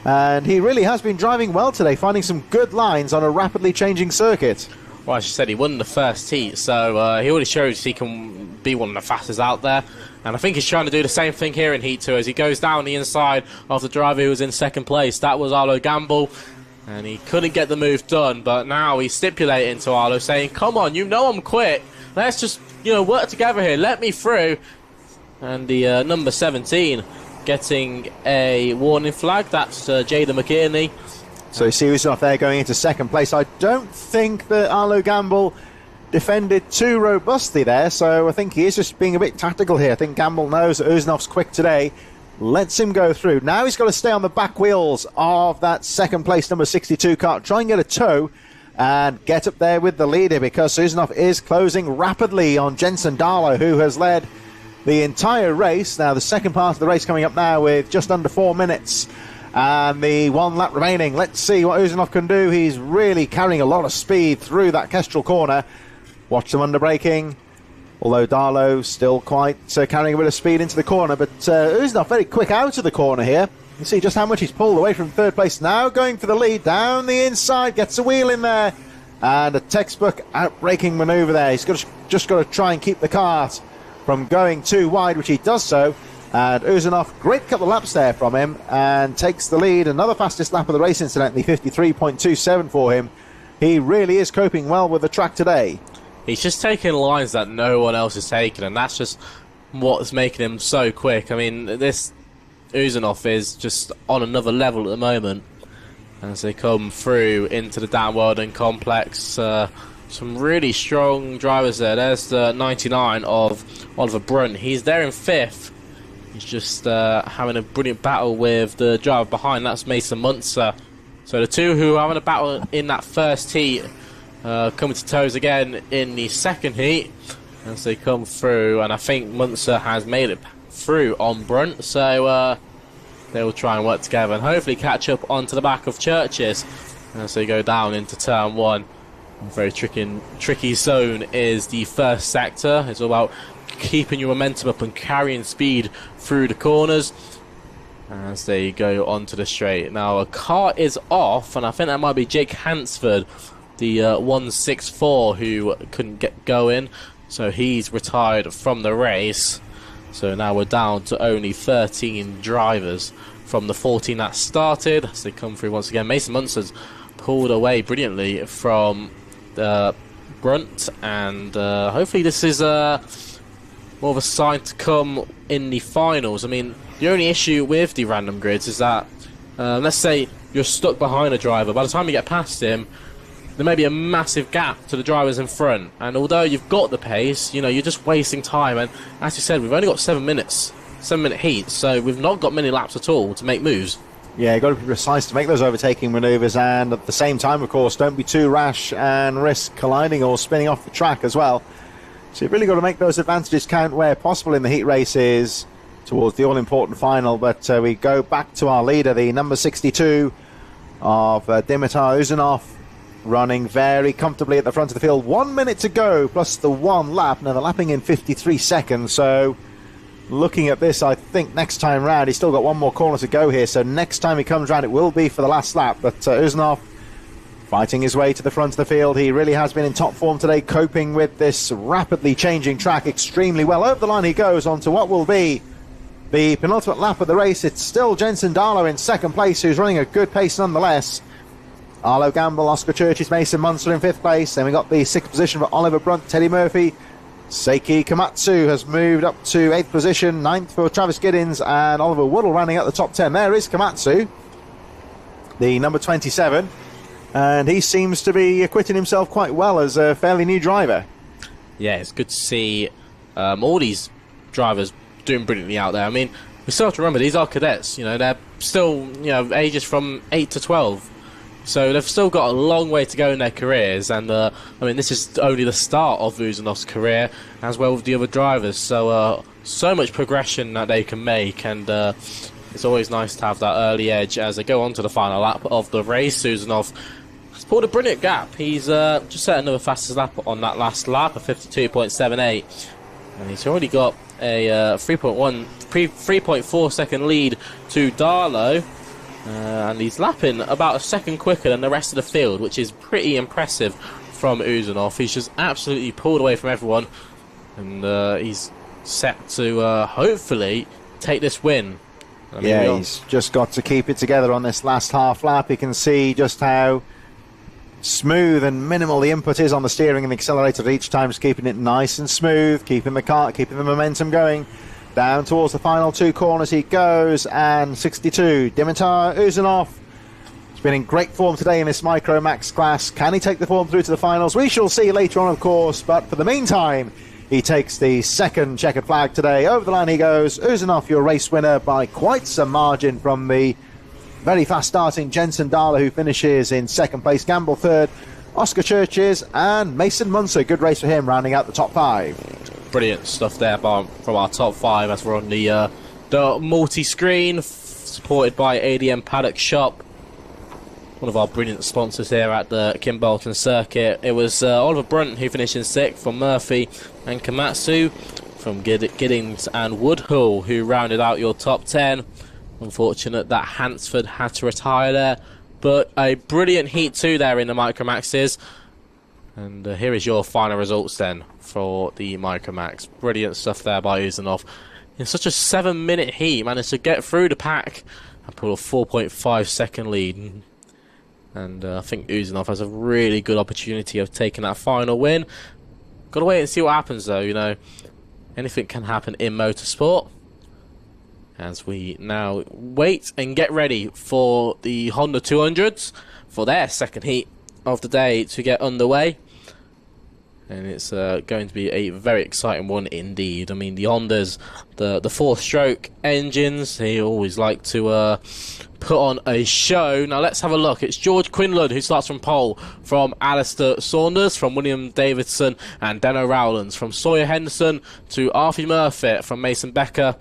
And he really has been driving well today, finding some good lines on a rapidly changing circuit. well, as you said, he won the first heat, so he already shows he can be one of the fastest out there. And I think he's trying to do the same thing here in Heat 2 as he goes down the inside of the driver who was in second place. That was Arlo Gamble, and he couldn't get the move done. But now he's stipulating to Arlo, saying, come on, you know I'm quick. Let's just, work together here. Let me through. And the number 17 getting a warning flag. That's Jada McKinney. So you see Usmanov there going into second place. I don't think that Arlo Gamble defended too robustly there, so I think he is just being a bit tactical here. I think Gamble knows that Uznanov's quick today, lets him go through. Now he's got to stay on the back wheels of that second place number 62 car, try and get a tow and get up there with the leader, because Uznov is closing rapidly on Jensen Darlow, who has led the entire race. Now the second part of the race coming up now with just under 4 minutes and the 1 lap remaining. Let's see what Uznov can do. He's really carrying a lot of speed through that Kestrel corner. Watch them under braking, although Darlow still quite carrying a bit of speed into the corner, but Uznov very quick out of the corner here. You see just how much he's pulled away from third place. Now going for the lead down the inside, gets a wheel in there, and a textbook out-braking manoeuvre there. He's just got to try and keep the kart from going too wide, which he does so. And Uznov, great couple of laps there from him, and takes the lead. Another fastest lap of the race, incidentally, 53.27 for him. He really is coping well with the track today. He's just taking lines that no one else is taking, and that's just what's making him so quick. I mean, this Uznov is just on another level at the moment as they come through into the Dan Weldon complex. Some really strong drivers there. There's the 99 of Oliver Brunt. He's there in 5th. He's just having a brilliant battle with the driver behind. That's Mason Munzer. So the two who are having a battle in that first heat coming to toes again in the second heat as they come through, and I think Munzer has made it through on Brunt, so they will try and work together and hopefully catch up onto the back of Churches as they go down into turn 1. A very tricky zone is the first sector. It's all about keeping your momentum up and carrying speed through the corners as they go onto the straight. Now a car is off, and I think that might be Jake Hansford, the 164, who couldn't get going, so he's retired from the race. So now we're down to only 13 drivers from the 14 that started as they come through once again. Mason Munzer's pulled away brilliantly from Brunt, and hopefully this is more of a sign to come in the finals. I mean, the only issue with the random grids is that let's say you're stuck behind a driver. By the time you get past him, there may be a massive gap to the drivers in front, and although you've got the pace, you're just wasting time. And as you said, we've only got 7 minutes, 7-minute heats, so we've not got many laps at all to make moves. Yeah, you've got to be precise to make those overtaking manoeuvres, and at the same time, of course, don't be too rash and risk colliding or spinning off the track as well. So you've really got to make those advantages count where possible in the heat races towards the all-important final. But we go back to our leader, the number 62 of Dimitar Uznov, running very comfortably at the front of the field. 1 minute to go, plus the 1 lap. Now, they're lapping in 53 seconds, so looking at this, I think next time round, he's still got 1 more corner to go here, so next time he comes round, it will be for the last lap. But Uznov fighting his way to the front of the field. He really has been in top form today, coping with this rapidly changing track extremely well. Over the line he goes on to what will be the penultimate lap of the race. It's still Jensen Darlow in second place, who's running a good pace nonetheless. Arlo Gamble, Oscar Churches, Mason Munzer in 5th place. Then we got the 6th position for Oliver Brunt, Teddy Murphy. Seiki Komatsu has moved up to 8th position, 9th for Travis Giddins, and Oliver Woodall rounding out the top 10. There is Komatsu, the number 27, and he seems to be acquitting himself quite well as a fairly new driver. Yeah, it's good to see all these drivers doing brilliantly out there. I mean, we still have to remember, these are cadets. They're still, ages from 8 to 12. So they've still got a long way to go in their careers, and I mean, this is only the start of Uzanov's career, as well with the other drivers. So so much progression that they can make, and it's always nice to have that early edge as they go on to the final lap of the race. Uzanov has pulled a brilliant gap. He's just set another fastest lap on that last lap of 52.78, and he's already got a 3.4 second lead to Darlow. And he's lapping about a second quicker than the rest of the field, which is pretty impressive from Uzanov. He's just absolutely pulled away from everyone, and he's set to hopefully take this win. He's just got to keep it together on this last half lap. You can see just how smooth and minimal the input is on the steering and the accelerator each time, just keeping it nice and smooth, keeping the momentum going. Down towards the final 2 corners he goes, and 62, Dimitar Uzanov. He's been in great form today in this Micro Max class. Can he take the form through to the finals? We shall see later on, of course, but for the meantime, he takes the second checkered flag today. Over the line he goes. Uzanov, your race winner by quite some margin from the very fast starting Jensen Dahler, who finishes in second place. Gamble third. Oscar Churches and Mason Munzer. Good race for him, rounding out the top 5. Brilliant stuff there from our top 5 as we're on the multi-screen, supported by ADM Paddock Shop, one of our brilliant sponsors here at the Kimbolton circuit. It was Oliver Brunt who finished in 6th from Murphy, and Komatsu from Giddings and Woodhull who rounded out your top 10. Unfortunate that Hansford had to retire there, but a brilliant Heat 2 there in the Micromaxes. And here is your final results then for the Micromax. Brilliant stuff there by Uzanov. In such a 7-minute heat, managed to get through the pack and pull a 4.5 second lead. And I think Uzanov has a really good opportunity of taking that final win. Got to wait and see what happens though, you know. Anything can happen in motorsport. As we now wait and get ready for the Honda 200s for their second heat of the day to get underway. And it's going to be a very exciting one indeed. I mean, the Hondas, the 4-stroke engines, they always like to put on a show. Now let's have a look. It's George Quinlan who starts from pole, from Alistair Saunders, from William Davidson and Dano Rowlands, from Sawyer Henderson to Arthur Murphy, from Mason Becker.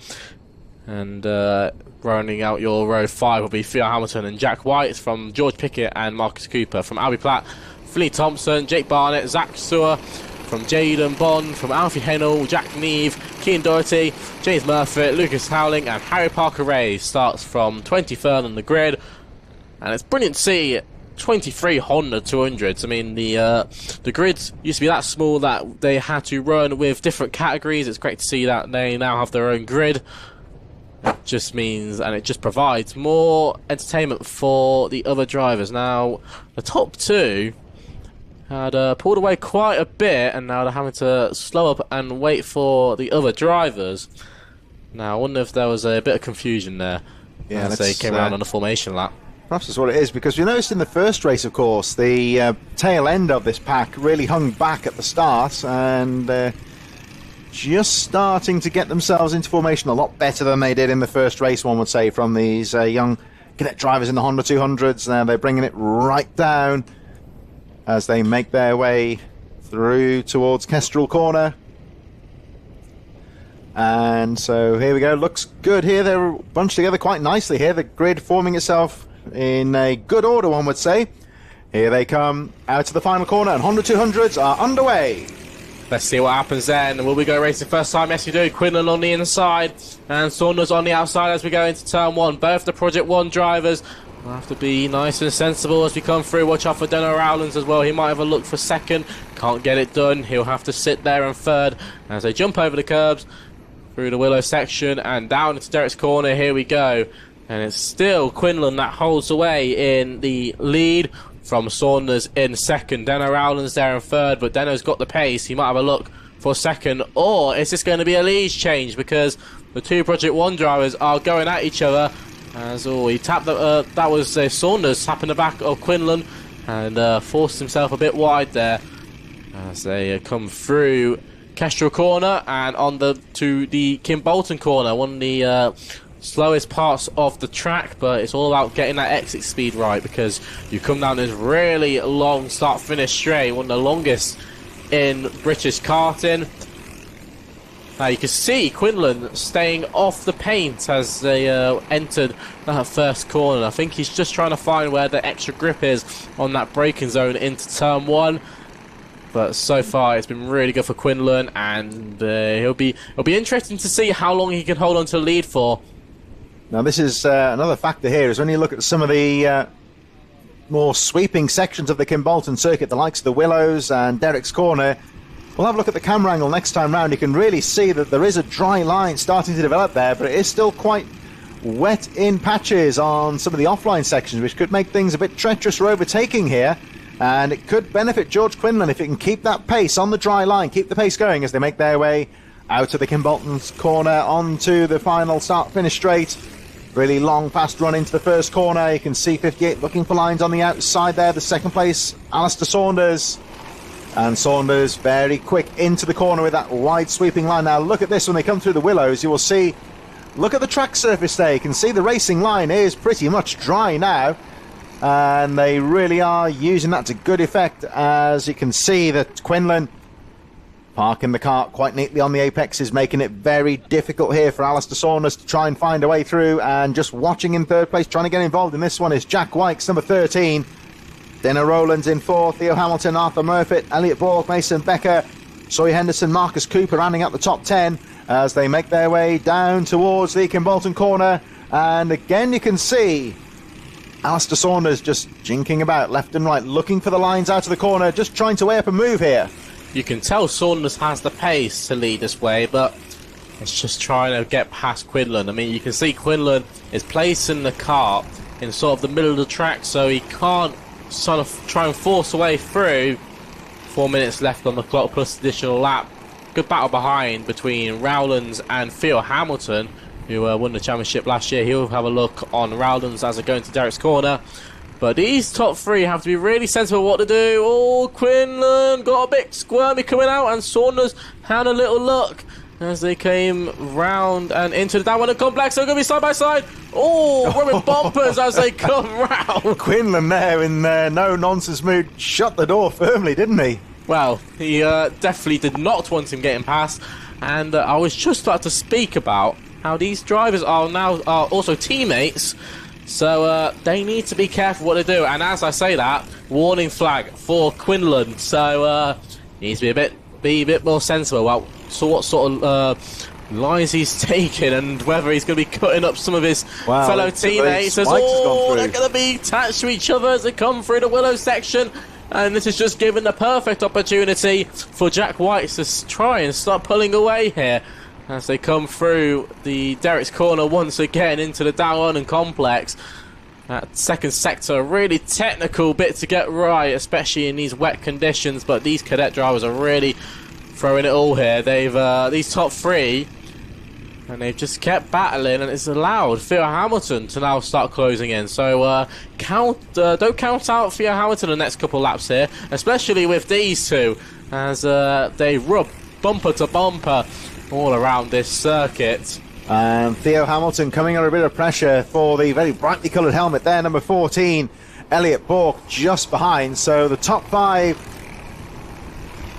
And rounding out your row 5 will be Theo Hamilton and Jack White, from George Pickett and Marcus Cooper, from Albie Platt, Flea Thompson, Jake Barnett, Zach Sewer, from Jaden Bond, from Alfie Hennell, Jack Neve, Keane Doherty, James Murphy, Lucas Howling and Harry Parker Ray starts from 23rd on the grid. And it's brilliant to see 23 Honda 200s. I mean, the grids used to be that small that they had to run with different categories. It's great to see that they now have their own grid. It just means, and it just provides more entertainment for the other drivers. Now, the top 2 had pulled away quite a bit, and now they're having to slow up and wait for the other drivers. Now, I wonder if there was a bit of confusion there as they came around on the formation lap. Perhaps that's what it is, because we noticed in the first race, of course, the tail end of this pack really hung back at the start, and just starting to get themselves into formation a lot better than they did in the first race, one would say, from these young cadet drivers in the Honda 200s. Now they're bringing it right down as they make their way through towards Kestrel Corner. And so here we go. Looks good here. They're bunched together quite nicely here. The grid forming itself in a good order, one would say. Here they come out to the final corner, and Honda 200s are underway. Let's see what happens then. Will we go racing first time? Yes, we do. Quinlan on the inside and Saunders on the outside as we go into turn 1. Both the Project 1 drivers will have to be nice and sensible as we come through. Watch out for Deno Rowlands as well. He might have a look for second. Can't get it done. He'll have to sit there in third as they jump over the curbs through the Willow section and down into Derek's corner. Here we go. And it's still Quinlan that holds away in the lead from Saunders in second. Deno Rowlands there in third, but Deno's got the pace. He might have a look for second, or is this going to be a lead change, because the 2 Project 1 drivers are going at each other. As he tapped that was Saunders tapping the back of Quinlan and forced himself a bit wide there as they come through Kestrel Corner and on to the Kimbolton Corner, one of the slowest parts of the track, but it's all about getting that exit speed right, because you come down this really long start finish straight, one of the longest in British karting. Now you can see Quinlan staying off the paint as they entered that first corner. I think he's just trying to find where the extra grip is on that braking zone into turn 1. But so far it's been really good for Quinlan, and it'll be interesting to see how long he can hold on to the lead for. Now this is another factor here, is when you look at some of the more sweeping sections of the Kimbolton circuit, the likes of the Willows and Derrick's Corner. We'll have a look at the camera angle next time round. You can really see that there is a dry line starting to develop there, but it is still quite wet in patches on some of the offline sections, which could make things a bit treacherous for overtaking here. And it could benefit George Quinlan if it can keep that pace on the dry line, keep the pace going as they make their way out of the Kimbolton's corner onto the final start-finish straight. Really long, fast run into the first corner. You can see 58 looking for lines on the outside there. The second place, Alistair Saunders. And Saunders very quick into the corner with that wide sweeping line. Now look at this when they come through the Willows. You will see, look at the track surface there. You can see the racing line is pretty much dry now. And they really are using that to good effect, as you can see that Quinlan parking the kart quite neatly on the apexes, making it very difficult here for Alistair Saunders to try and find a way through. And just watching in third place, trying to get involved in this one, is Jack Wykes, number 13. Dana Rowlands in fourth, Theo Hamilton, Arthur Murfitt, Elliot Borg, Mason Becker, Sawyer Henderson, Marcus Cooper rounding out the top 10 as they make their way down towards the Kimbolton corner. And again you can see Alistair Saunders just jinking about left and right, looking for the lines out of the corner, just trying to weigh up a move here. You can tell Saunders has the pace to lead this way, but it's just trying to get past Quinlan. I mean, you can see Quinlan is placing the kart in sort of the middle of the track, so he can't sort of try and force a way through. 4 minutes left on the clock plus additional lap. Good battle behind between Rowlands and Theo Hamilton, who won the championship last year. He'll have a look on Rowlands as they're going to Derrick's Corner. But these top three have to be really sensible what to do. Oh, Quinlan got a bit squirmy coming out, and Saunders had a little look as they came round and into the downwind complex. They're going to be side by side. Oh, rubbing bumpers as they come round. Quinlan there in no-nonsense mood shut the door firmly, didn't he? Well, he definitely did not want him getting past. And I was just about to speak about how these drivers are now also teammates. So they need to be careful what they do. And as I say that, warning flag for Quinlan. So needs to be a bit more sensible about what sort of lines he's taking and whether he's going to be cutting up some of his fellow teammates. As they're going to be attached to each other as they come through the Willow section. And this is just given the perfect opportunity for Jack White to try and start pulling away here as they come through the Derrick's Corner once again into the down and complex. That second sector, a really technical bit to get right, especially in these wet conditions, but these cadet drivers are really throwing it all here. They've these top three, and they've just kept battling, and it's allowed Theo Hamilton to now start closing in. So don't count out Theo Hamilton the next couple laps here, especially with these two, as they rub bumper to bumper all around this circuit. And Theo Hamilton coming under a bit of pressure for the very brightly coloured helmet there, number 14, Elliot Bork just behind. So the top five,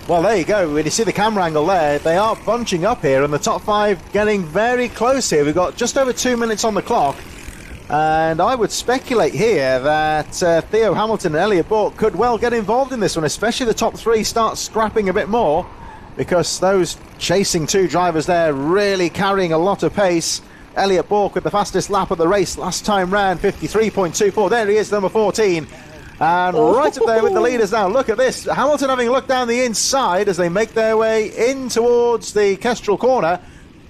well, there you go. When you see the camera angle there, they are bunching up here, and the top five getting very close here. We've got just over 2 minutes on the clock, and I would speculate here that Theo Hamilton and Elliot Bork could well get involved in this one, especially the top three start scrapping a bit more, because those chasing two drivers there really carrying a lot of pace. Elliot Bork with the fastest lap of the race last time round, 53.24. There he is, number 14. And right up there with the leaders now. Look at this. Hamilton having a look down the inside as they make their way in towards the Kestrel corner.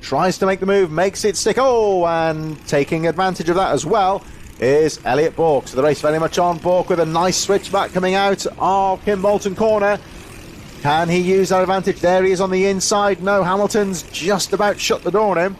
Tries to make the move, makes it stick. Oh, and taking advantage of that as well is Elliot Bork. So the race very much on. Bork with a nice switchback coming out of Kimbolton corner. Can he use that advantage? There he is on the inside. No, Hamilton's just about shut the door on him.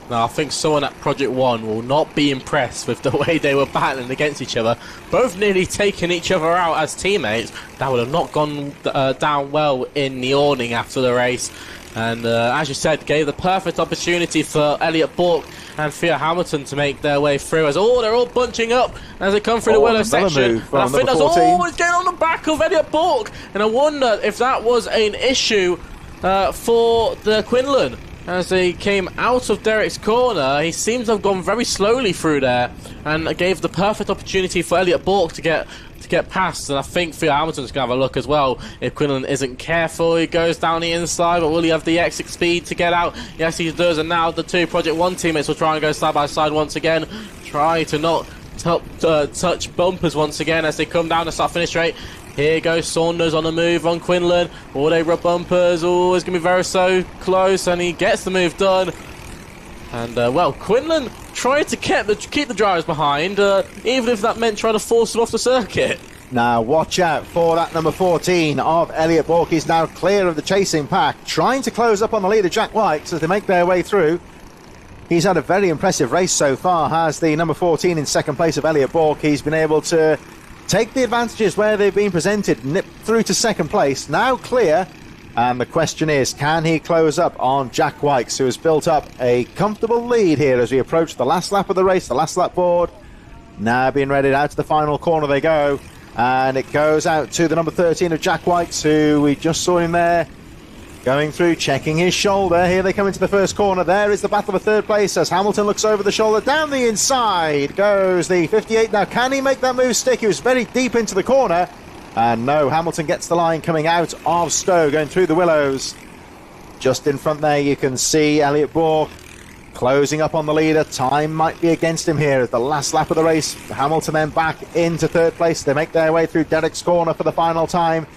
Now, I think someone at Project One will not be impressed with the way they were battling against each other, both nearly taking each other out as teammates. That would have not gone down well in the awning after the race. And as you said, gave the perfect opportunity for Elliot Bork and Theo Hamilton to make their way through. As they're all bunching up as they come through the Willow section. And I think that's it's getting on the back of Elliot Bork. And I wonder if that was an issue for the Quinlan. As they came out of Derrick's Corner, he seems to have gone very slowly through there, and gave the perfect opportunity for Elliot Bork to get past. And I think Theo Hamilton's going to have a look as well. If Quinlan isn't careful, he goes down the inside, but will he have the exit speed to get out? Yes, he does. And now the two Project One teammates will try and go side by side once again, try to not touch bumpers once again as they come down the start-finish straight. Here goes Saunders on the move on Quinlan. All they rub bumpers. Oh, it's going to be very so close, and he gets the move done. And, well, Quinlan trying to keep the drivers behind, even if that meant trying to force them off the circuit. Now, watch out for that number 14 of Elliot Bourke. He's now clear of the chasing pack, trying to close up on the leader, Jack White, as they make their way through. He's had a very impressive race so far, has the number 14 in second place of Elliot Bourke. He's been able to take the advantages where they've been presented, nip through to second place, now clear. And the question is, can he close up on Jack White, who has built up a comfortable lead here as we approach the last lap of the race, the last lap board. Now being readied out to the final corner they go. And it goes out to the number 13 of Jack White, who we just saw him there going through, checking his shoulder. Here they come into the first corner. There is the battle for third place as Hamilton looks over the shoulder. Down the inside goes the 58. Now, can he make that move stick? He was very deep into the corner. And no, Hamilton gets the line coming out of Stowe, going through the willows. Just in front there, you can see Elliot Bourke closing up on the leader. Time might be against him here at the last lap of the race. Hamilton then back into third place. They make their way through Derek's corner for the final time,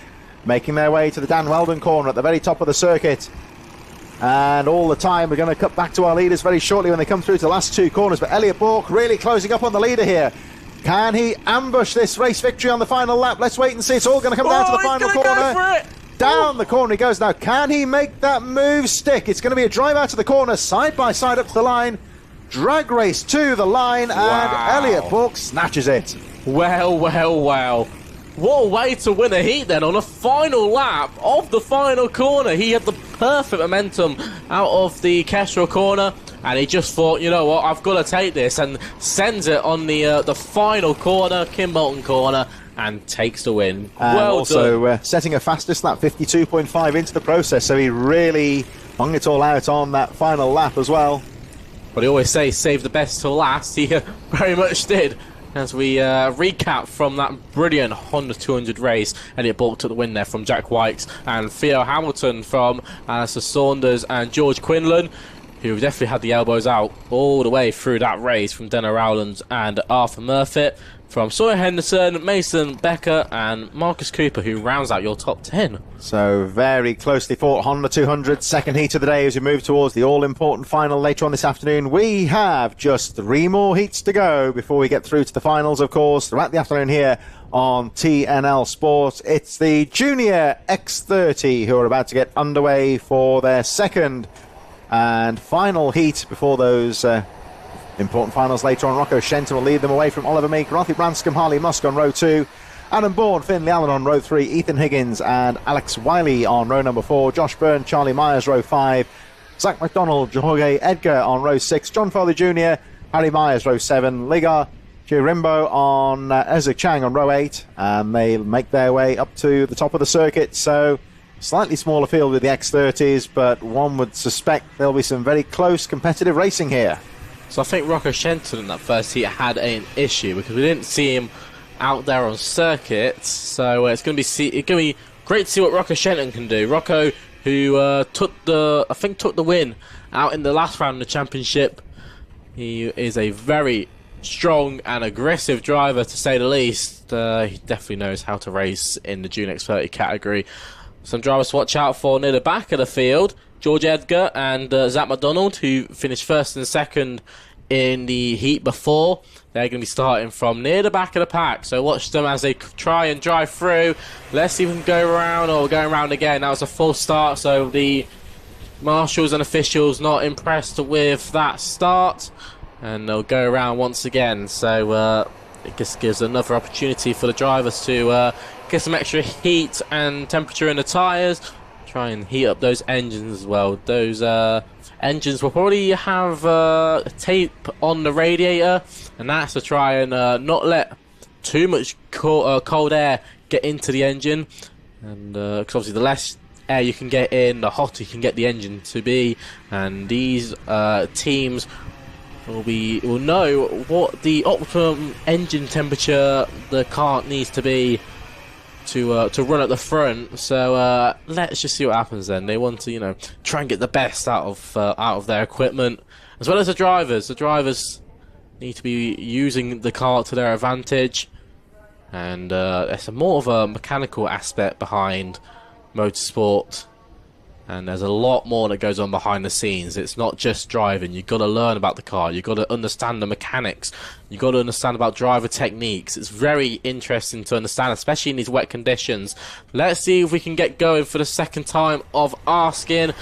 making their way to the Dan Weldon corner at the very top of the circuit. And all the time, we're going to cut back to our leaders very shortly when they come through to the last two corners. But Elliot Bourke really closing up on the leader here. Can he ambush this race victory on the final lap? Let's wait and see. It's all going to come down to the final corner. Down the corner he goes now. Can he make that move stick? It's going to be a drive out of the corner, side by side up to the line. Drag race to the line, and Elliot Bourke snatches it. Well. What a way to win a heat then on a final lap of the final corner. He had the perfect momentum out of the Kestrel corner, and he just thought, you know what, I've got to take this, and sends it on the final corner, Kimbolton corner, and takes the win. Well also done. Setting a fastest lap, 52.5 into the process, so he really hung it all out on that final lap as well. But he always say save the best till last. He very much did. As we recap from that brilliant Honda 200 race, Elliot Bourke took the win there from Jack White, and Theo Hamilton from Alistair Saunders and George Quinlan, who definitely had the elbows out all the way through that race, from Denner Rowlands and Arthur Murfitt, from Sawyer Henderson, Mason Becker and Marcus Cooper, who rounds out your top 10. So very closely fought Honda 200, second heat of the day as we move towards the all-important final later on this afternoon. We have just 3 more heats to go before we get through to the finals, of course, throughout the afternoon here on TNL Sports. It's the Junior X30 who are about to get underway for their second and final heat before those important finals later on. Rocco Shenton will lead them away from Oliver Meek, Rothy Branscombe, Harley Musk on row 2, Adam Bourne, Finley Allen on row 3, Ethan Higgins and Alex Wiley on row number 4, Josh Byrne, Charlie Myers row 5, Zach McDonald, Jorge Edgar on row 6, John Foley Jr., Harry Myers row 7, Ligar Chirimbo on Ezek Chang on row 8, and they make their way up to the top of the circuit. So slightly smaller field with the X30s, but one would suspect there'll be some very close competitive racing here. So I think Rocco Shenton in that first heat had an issue because we didn't see him out there on circuits. So it's going to be great to see what Rocco Shenton can do. Rocco, who took the win out in the last round of the championship. He is a very strong and aggressive driver, to say the least. He definitely knows how to race in the June X30 category. Some drivers to watch out for near the back of the field: George Edgar and Zach McDonald, who finished first and second in the heat before. They're going to be starting from near the back of the pack, so watch them as they try and drive through. Let's see if we can go around, or going around again. That was a false start, so the marshals and officials not impressed with that start, and they'll go around once again. So it just gives another opportunity for the drivers to get some extra heat and temperature in the tyres. Try and heat up those engines as well. Those engines will probably have tape on the radiator, and that's to try and not let too much cold air get into the engine. And because obviously the less air you can get in, the hotter you can get the engine to be. And these teams will know what the optimum engine temperature the car needs to be to run at the front. So let's just see what happens then. They want to, try and get the best out of their equipment, as well as the drivers. The drivers need to be using the kart to their advantage. And there's more of a mechanical aspect behind motorsport. And there's a lot more that goes on behind the scenes. It's not just driving. You've got to learn about the car. You've got to understand the mechanics. You've got to understand about driver techniques. It's very interesting to understand, especially in these wet conditions. Let's see if we can get going for the second time of asking.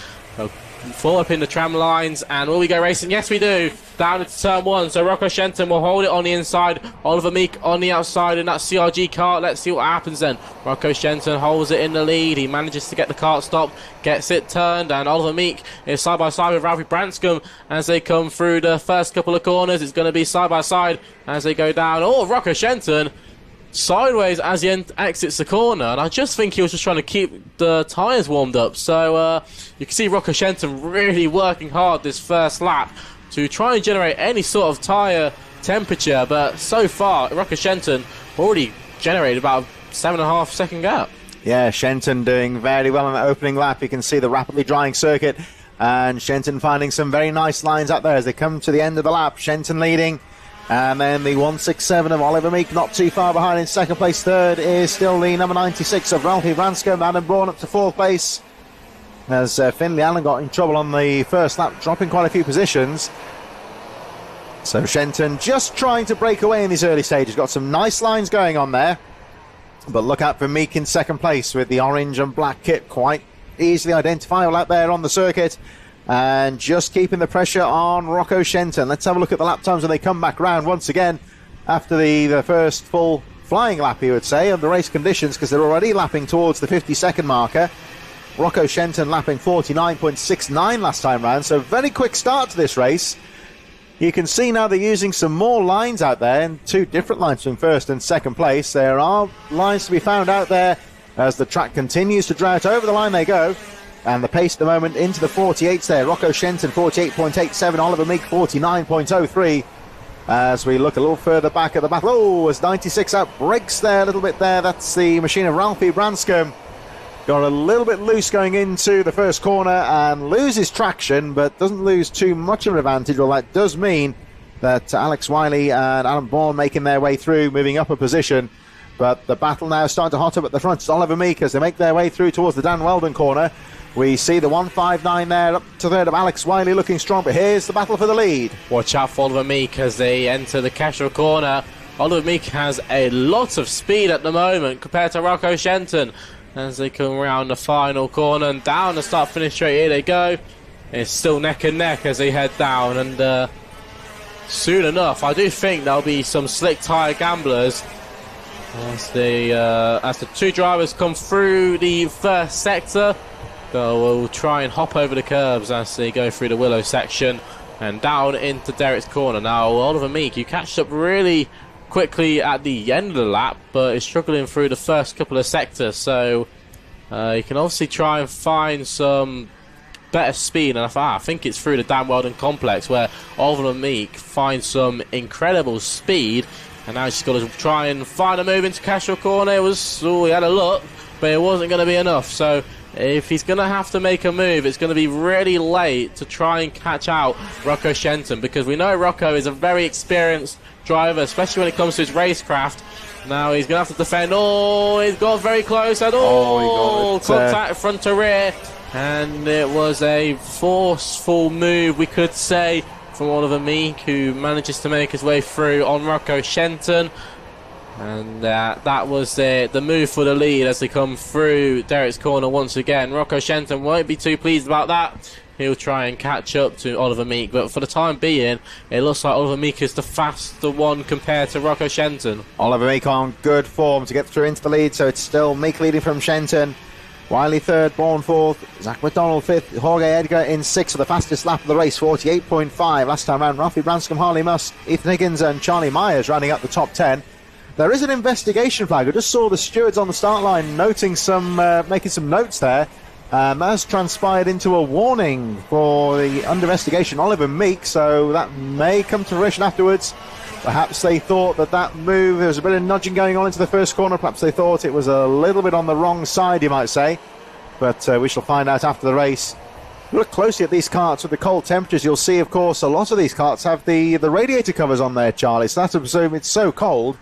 Forward up in the tram lines, and will we go racing? Yes, we do. Down into turn 1, so Rocco Shenton will hold it on the inside. Oliver Meek on the outside in that CRG kart. Let's see what happens then. Rocco Shenton holds it in the lead. He manages to get the kart stopped, gets it turned, and Oliver Meek is side by side with Ralphie Branscombe as they come through the first couple of corners. It's going to be side by side as they go down. Oh, Rocco Shenton sideways as he exits the corner, and I just think he was just trying to keep the tyres warmed up. So you can see Rocco Shenton really working hard this first lap to try and generate any sort of tyre temperature, but so far Rocco Shenton already generated about a 7.5 second gap. Yeah, Shenton doing very well on the opening lap. You can see the rapidly drying circuit, and Shenton finding some very nice lines out there as they come to the end of the lap. Shenton leading. And then the 167 of Oliver Meek not too far behind in second place. Third is still the number 96 of Ralphie Branscombe. Adam Braun up to fourth place as Finley Allen got in trouble on the first lap, dropping quite a few positions. So Shenton just trying to break away in these early stages. Got some nice lines going on there. But look out for Meek in second place with the orange and black kit, quite easily identifiable out there on the circuit. And just keeping the pressure on Rocco Shenton. Let's have a look at the lap times when they come back round once again after the first full flying lap, you would say, under race conditions, because they're already lapping towards the 50-second marker. Rocco Shenton lapping 49.69 last time round, so very quick start to this race. You can see now they're using some more lines out there, and two different lines from first and second place. There are lines to be found out there as the track continues to drought. Over the line they go. And the pace at the moment into the 48s there. Rocco Shenton 48.87, Oliver Meek 49.03. As we look a little further back at the battle. Oh, as 96 out breaks there a little bit there. That's the machine of Ralphie Branscombe. Got a little bit loose going into the first corner and loses traction, but doesn't lose too much of an advantage. Well, that does mean that Alex Wiley and Alan Bourne making their way through, moving up a position. But the battle now starting to hot up at the front. It's Oliver Meek as they make their way through towards the Dan Weldon corner. We see the 159 there, up to third of Alex Wiley looking strong, but here's the battle for the lead. Watch out for Oliver Meek as they enter the Cashel corner. Oliver Meek has a lot of speed at the moment compared to Rocco Shenton as they come around the final corner and down the start-finish straight. Here they go. It's still neck and neck as they head down, and soon enough I do think there'll be some slick tyre gamblers as the two drivers come through the first sector. We'll try and hop over the curbs as they go through the Willow section and down into Derek's corner. Now, Oliver Meek, you catched up really quickly at the end of the lap, but is struggling through the first couple of sectors. So you can obviously try and find some better speed. And I think it's through the Dan Weldon complex where Oliver Meek finds some incredible speed. And now she's got to try and find a move into Cashel corner. He had a look, but it wasn't going to be enough. So if he's going to have to make a move, it's going to be really late to try and catch out Rocco Shenton, because we know Rocco is a very experienced driver, especially when it comes to his racecraft. Now he's going to have to defend. Oh, he's got very close. And contact front to rear. And it was a forceful move, we could say, from Oliver Meek, who manages to make his way through on Rocco Shenton. And that was the move for the lead as they come through Derek's corner once again. Rocco Shenton won't be too pleased about that. He'll try and catch up to Oliver Meek, but for the time being, it looks like Oliver Meek is the faster one compared to Rocco Shenton. Oliver Meek on good form to get through into the lead, so it's still Meek leading from Shenton. Wiley third, Bourne fourth, Zach McDonald fifth, Jorge Edgar in sixth for the fastest lap of the race, 48.5. Last time round, Ralphie Branscombe, Harley Musk, Ethan Higgins and Charlie Myers rounding up the top 10. There is an investigation flag. I just saw the stewards on the start line noting making some notes there. That has transpired into a warning for the under investigation Oliver Meek, so that may come to fruition afterwards. Perhaps they thought that move, there was a bit of nudging going on into the first corner. Perhaps they thought it was a little bit on the wrong side, you might say. But we shall find out after the race. Look closely at these karts with the cold temperatures. You'll see, of course, a lot of these karts have the radiator covers on there, Charlie. So that's to presume it's so cold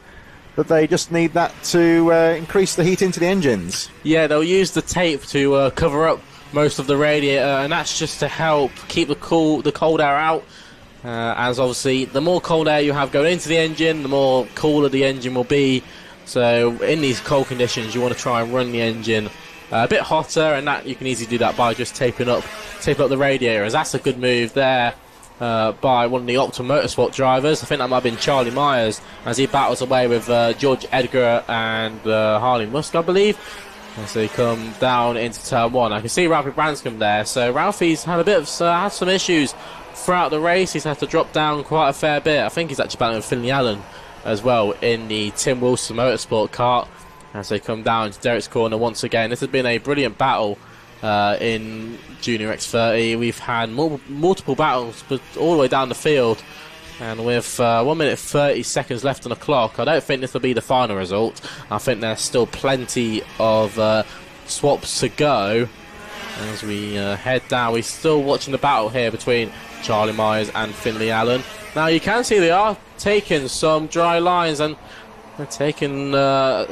that they just need that to increase the heat into the engines. Yeah, they'll use the tape to cover up most of the radiator, and that's just to help keep the cold air out. As obviously, the more cold air you have going into the engine, the more cooler the engine will be. So in these cold conditions, you want to try and run the engine a bit hotter, and that you can easily do that by just taping up the radiator. As that's a good move there by one of the Optima Motorsport drivers. I think that might have been Charlie Myers, as he battles away with George Edgar and Harley Musk, I believe. As they come down into turn 1, I can see Ralphie Branscombe there. So Ralphie's had a bit of had some issues throughout the race. He's had to drop down quite a fair bit. I think he's actually battling with Finley Allen as well in the Tim Wilson Motorsport kart. As they come down to Derek's corner once again. This has been a brilliant battle in Junior X30. We've had multiple battles, but all the way down the field. And with 1 minute 30 seconds left on the clock, I don't think this will be the final result. I think there's still plenty of swaps to go. As we head down, we're still watching the battle here between Charlie Myers and Finley Allen. Now you can see they are taking some dry lines, and they're taking the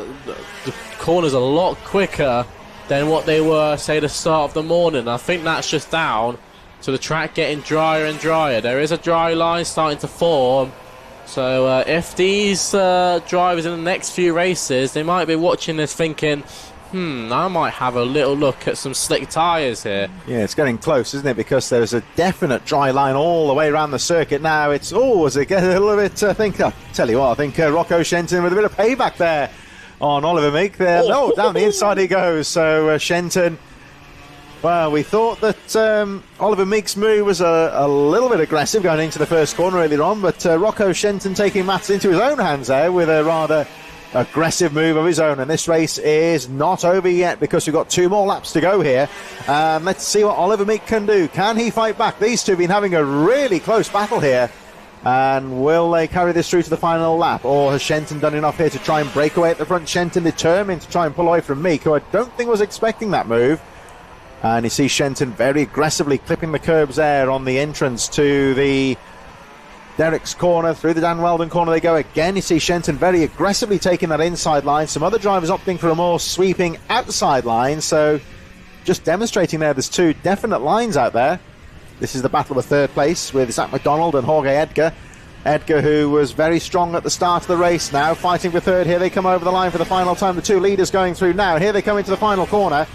corners a lot quicker than what they were, say, the start of the morning. I think that's just down to the track getting drier and drier. There is a dry line starting to form. So if these drivers in the next few races, they might be watching this thinking, I might have a little look at some slick tyres here. Yeah, it's getting close, isn't it? Because there's a definite dry line all the way around the circuit now. It's, as it gets a little bit, I think Rocco Shenton with a bit of payback there on Oliver Meek there. Down the inside he goes. So Shenton, well, we thought that Oliver Meek's move was a little bit aggressive going into the first corner earlier on, but Rocco Shenton taking matters into his own hands there with a rather aggressive move of his own. And this race is not over yet because we've got 2 more laps to go here. Let's see what Oliver Meek can do. Can he fight back? These two have been having a really close battle here. And will they carry this through to the final lap? Or has Shenton done enough here to try and break away at the front? Shenton determined to try and pull away from Meek, who I don't think was expecting that move. And you see Shenton very aggressively clipping the curbs there on the entrance to the Derek's corner. Through the Dan Weldon corner they go again. You see Shenton very aggressively taking that inside line. Some other drivers opting for a more sweeping outside line. So just demonstrating there's 2 definite lines out there. This is the battle of 3rd place with Zach McDonald and Jorge Edgar. Edgar, who was very strong at the start of the race, now fighting for 3rd. Here they come over the line for the final time. The 2 leaders going through now. Here they come into the final corner.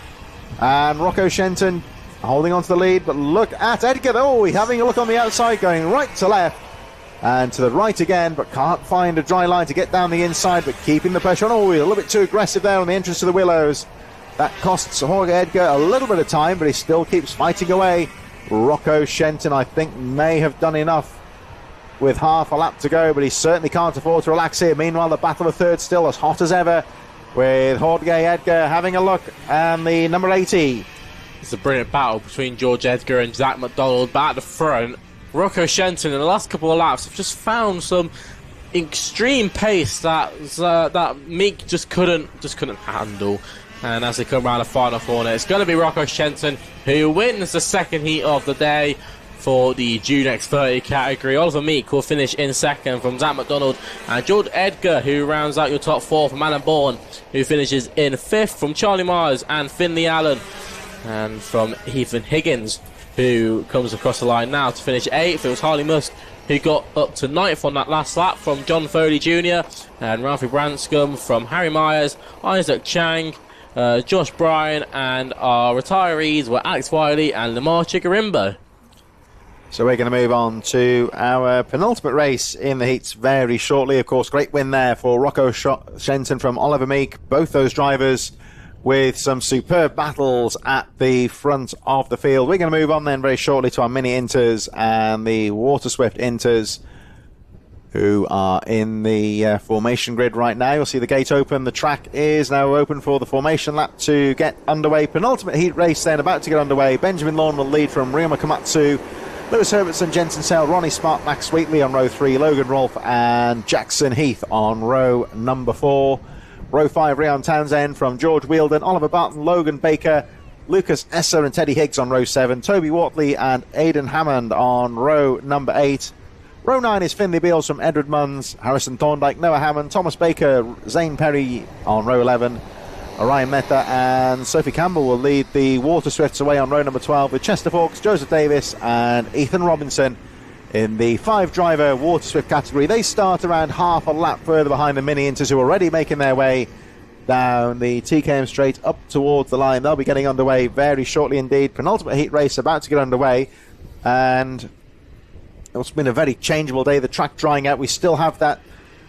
And Rocco Shenton holding on to the lead. But look at Edgar. He's having a look on the outside, going right to left. And to the right again, but can't find a dry line to get down the inside, but keeping the pressure on. He's a little bit too aggressive there on the entrance to the Willows. That costs Jorge Edgar a little bit of time, but he still keeps fighting away. Rocco Shenton, I think, may have done enough with half a lap to go, but he certainly can't afford to relax here. Meanwhile, the battle of 3rd still as hot as ever, with Jorge Edgar having a look, and the number 80. It's a brilliant battle between George Edgar and Zach McDonald, but at the front, Rocco Shenton in the last couple of laps have just found some extreme pace that Meek just couldn't handle. And as they come around the final corner, it's going to be Rocco Shenton who wins the second heat of the day for the Junior X30 category. Oliver Meek will finish in second from Zach McDonald, and George Edgar, who rounds out your top 4 from Alan Bourne, who finishes in 5th from Charlie Myers and Finley Allen, and from Ethan Higgins, who comes across the line now to finish 8th. It was Harley Musk who got up to 9th on that last lap from John Foley Jr. and Ralphie Branscombe from Harry Myers, Isaac Chang, Josh Bryan, and our retirees were Alex Wiley and Lamar Chigarimbo. So we're going to move on to our penultimate race in the heats very shortly. Of course, great win there for Rocco Shenton from Oliver Meek. Both those drivers with some superb battles at the front of the field. We're going to move on then very shortly to our mini Inters and the Water Swift Inters, who are in the formation grid right now. You'll see the gate open. The track is now open for the formation lap to get underway. Penultimate heat race then about to get underway. Benjamin Lawn will lead from Ryoma Komatsu, Lewis Herbertson, Jensen Sale, Ronnie Smart, Max Wheatley on row 3, Logan Rolfe and Jackson Heath on row number 4. Row 5, Rion Townsend from George Wheeldon, Oliver Barton, Logan Baker, Lucas Esser and Teddy Higgs on row 7, Toby Wortley and Aidan Hammond on row number 8. Row 9 is Finley Beals from Edward Munns, Harrison Thorndike, Noah Hammond, Thomas Baker, Zane Perry on row 11. Orion Mehta and Sophie Campbell will lead the Water Swifts away on row number 12 with Chester Fawkes, Joseph Davis and Ethan Robinson in the 5-driver Water Swift category. They start around half a lap further behind the Mini Inters, who are already making their way down the TKM straight up towards the line. They'll be getting underway very shortly indeed. Penultimate heat race about to get underway, and it's been a very changeable day. The track drying out. We still have that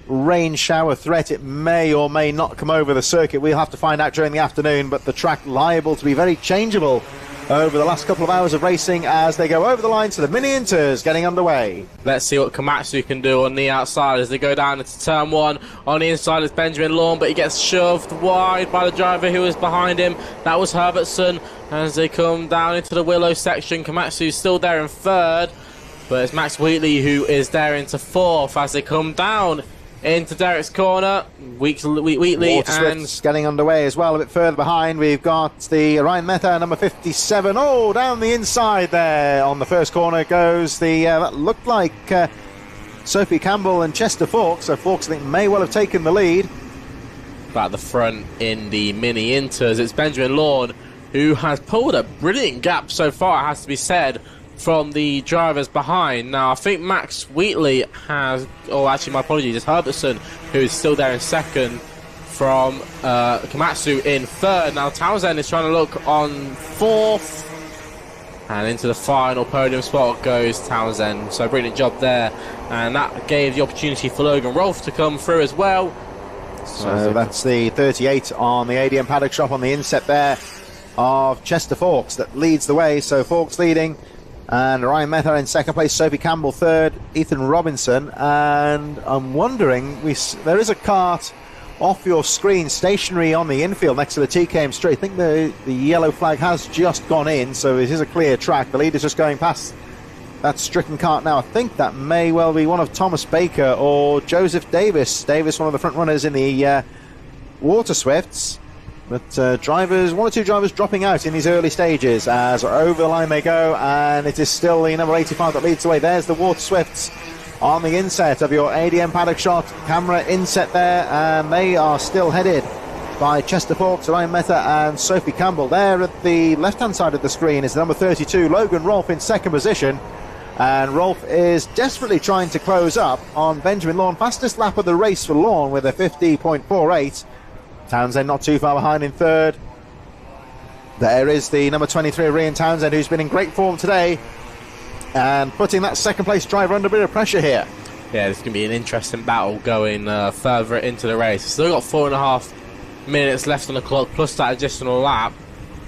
rain shower threat. It may or may not come over the circuit. We'll have to find out during the afternoon, but the track liable to be very changeable over the last couple of hours of racing as they go over the line to the Mini Inters getting underway. Let's see what Komatsu can do on the outside as they go down into turn 1. On the inside is Benjamin Lawn, but he gets shoved wide by the driver who was behind him. That was Herbertson. As they come down into the Willow section, Komatsu's still there in 3rd, but it's Max Wheatley who is there into 4th as they come down into Derek's corner. Wheatley Water Swifts getting underway as well a bit further behind. We've got the Orion Mehta, number 57. Oh, down the inside there on the first corner goes the that looked like Sophie Campbell and Chester Fawkes. So Fawkes, I think, may well have taken the lead. Back the front in the Mini Inters, it's Benjamin Lawn who has pulled a brilliant gap so far, it has to be said, from the drivers behind. Now, I think Max Wheatley has, oh, actually, my apologies, it's Herbertson who is still there in 2nd from Komatsu in 3rd. Now, Townsend is trying to look on 4th, and into the final podium spot goes Townsend. So, brilliant job there, and that gave the opportunity for Logan Rolfe to come through as well. So that's the 38 on the ADM paddock shop on the inset there of Chester Fawkes that leads the way. So Fawkes leading, and Ryan Mehta in 2nd place, Sophie Campbell 3rd, Ethan Robinson. And I'm wondering, there is a kart off your screen stationary on the infield next to the TKM straight. I think the yellow flag has just gone in, so it is a clear track. The leader's just going past that stricken kart now. I think that may well be one of Thomas Baker or Joseph Davis. Davis, one of the front runners in the Water Swifts. But drivers, 1 or 2 drivers dropping out in these early stages as over the line they go, and it is still the number 85 that leads the way. There's the Water Swifts on the inset of your ADM paddock shot. Camera inset there, and they are still headed by Chester Fawkes, Ryan Mehta and Sophie Campbell. There at the left-hand side of the screen is number 32, Logan Rolfe, in 2nd position. And Rolfe is desperately trying to close up on Benjamin Lawn. Fastest lap of the race for Lawn with a 50.48. Townsend not too far behind in 3rd. There is the number 23, Rian Townsend, who's been in great form today and putting that 2nd place driver under a bit of pressure here. Yeah, this is going to be an interesting battle going further into the race. Still got 4.5 minutes left on the clock plus that additional lap.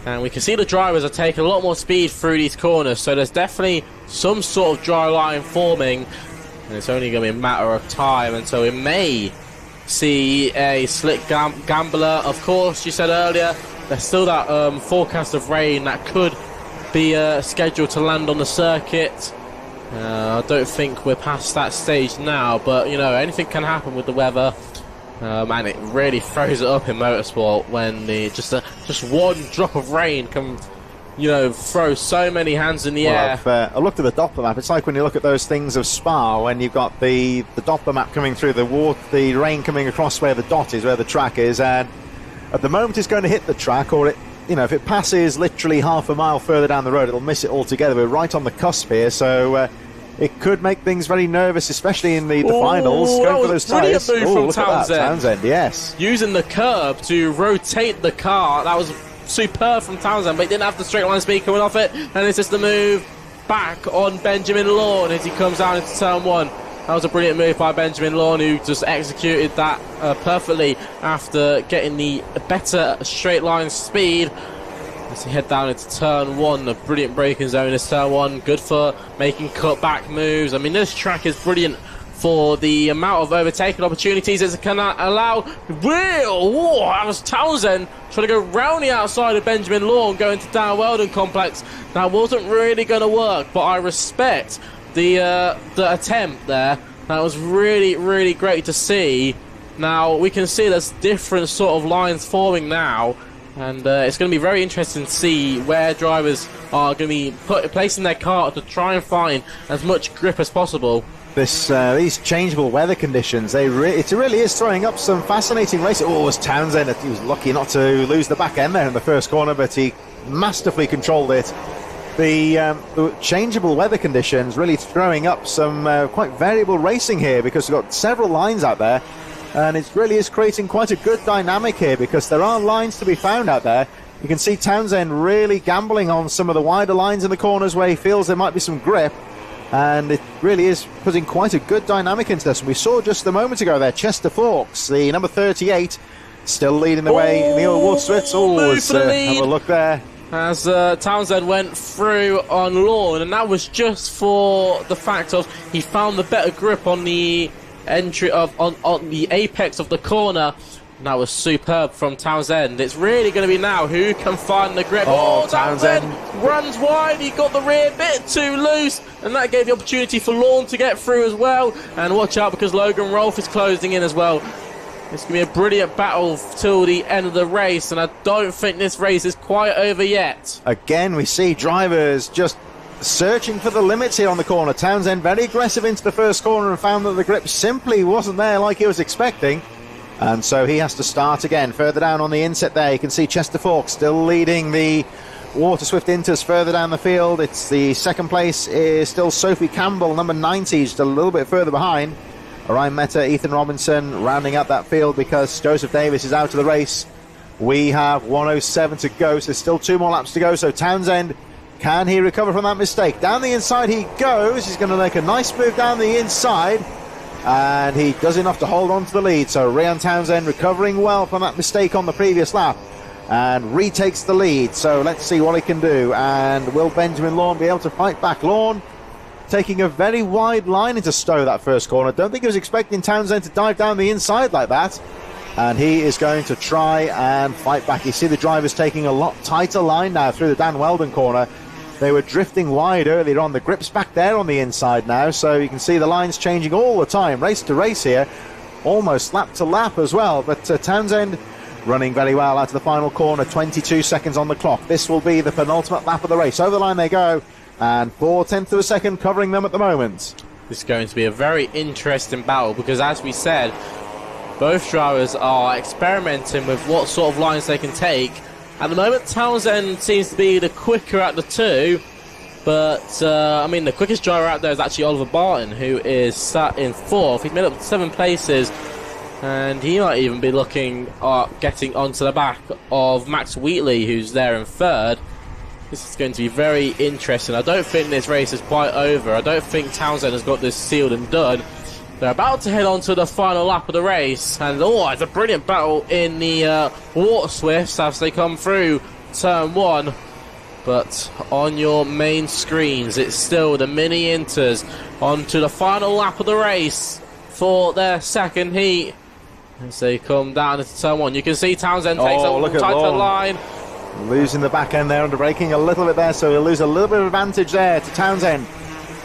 And we can see the drivers are taking a lot more speed through these corners, so there's definitely some sort of dry line forming, and it's only going to be a matter of time until we may see a slick gambler. Of course, you said earlier, there's still that forecast of rain that could be scheduled to land on the circuit. I don't think we're past that stage now, but, you know, anything can happen with the weather. And it really throws it up in motorsport when just one drop of rain can, you know, throw so many hands in the air. I looked at the Doppler map. It's like when you look at those things of Spa, when you've got the Doppler map coming through the rain coming across where the dot is, where the track is, and at the moment it's going to hit the track, or if it passes literally half a mile further down the road, it'll miss it altogether. We're right on the cusp here, so it could make things very nervous, especially in the finals. Going for those tyres. Move from Townsend, yes. Using the curb to rotate the car. That was superb from Townsend, but he didn't have the straight line speed coming off it. And it's just the move back on Benjamin Lawn as he comes down into turn 1. That was a brilliant move by Benjamin Lawn, who just executed that perfectly after getting the better straight line speed. As he head down into turn 1, a brilliant braking zone is turn 1, good for making cutback moves. I mean, this track is brilliant for the amount of overtaking opportunities it can allow. Whoa, that was Townsend trying to go round the outside of Benjamin Lawn, going to Down Weldon Complex. That wasn't really going to work, but I respect the attempt there. That was really, really great to see. Now, we can see there's different sort of lines forming now And it's going to be very interesting to see where drivers are going to be placing their car to try and find as much grip as possible. These changeable weather conditions, it really is throwing up some fascinating racing. Oh, it was Townsend. He was lucky not to lose the back end there in the first corner, but he masterfully controlled it. The changeable weather conditions really throwing up some quite variable racing here, because we've got several lines out there, and it really is creating quite a good dynamic here, because there are lines to be found out there. You can see Townsend really gambling on some of the wider lines in the corners where he feels there might be some grip, and it really is putting quite a good dynamic into this. And we saw just a moment ago there Chester Fawkes, the number 38, still leading the way. Neil Waterswitz, have a look there. As Townsend went through on Lawn, and that was just for the fact of he found the better grip on the entry on the apex of the corner. And that was superb from Townsend. It's really going to be now who can find the grip. Oh, Townsend runs wide. He got the rear bit too loose, and that gave the opportunity for Lawn to get through as well. And watch out, because Logan Rolfe is closing in as well. It's going to be a brilliant battle till the end of the race, and I don't think this race is quite over yet. Again, we see drivers just searching for the limits here on the corner. Townsend very aggressive into the first corner and found that the grip simply wasn't there like he was expecting. And so he has to start again. Further down on the inset there, you can see Chester Fawkes still leading the Water Swift Inters further down the field. It's the second place is still Sophie Campbell, number 90, just a little bit further behind. Ryan Meta, Ethan Robinson rounding up that field, because Joseph Davis is out of the race. We have 1:07 to go, so there's still 2 more laps to go. So Townsend, can he recover from that mistake? Down the inside he goes. He's going to make a nice move down the inside, and he does enough to hold on to the lead. So Ryan Townsend recovering well from that mistake on the previous lap and retakes the lead. So let's see what he can do. And will Benjamin Lawn be able to fight back? Lawn taking a very wide line into Stowe that first corner. Don't think he was expecting Townsend to dive down the inside like that. And he is going to try and fight back. You see the drivers taking a lot tighter line now through the Dan Weldon corner. They were drifting wide earlier on. The grip's back there on the inside now, so you can see the lines changing all the time, race to race here, almost lap to lap as well. But Townsend running very well out of the final corner, 22 seconds on the clock. This will be the penultimate lap of the race. Over the line they go, and 4/10 of a second covering them at the moment. This is going to be a very interesting battle, because as we said, both drivers are experimenting with what sort of lines they can take. At the moment, Townsend seems to be the quicker at the two, but the quickest driver out there is actually Oliver Barton, who is sat in 4th. He's made up 7 places, and he might even be looking at getting onto the back of Max Wheatley, who's there in 3rd. This is going to be very interesting. I don't think this race is quite over. I don't think Townsend has got this sealed and done. They're about to head on to the final lap of the race, and it's a brilliant battle in the Water Swifts as they come through turn 1. But on your main screens, it's still the Mini Inters on to the final lap of the race for their second heat. As they come down into turn 1, you can see Townsend takes a tighter line. Losing the back end there, under braking a little bit there, so he'll lose a little bit of advantage there to Townsend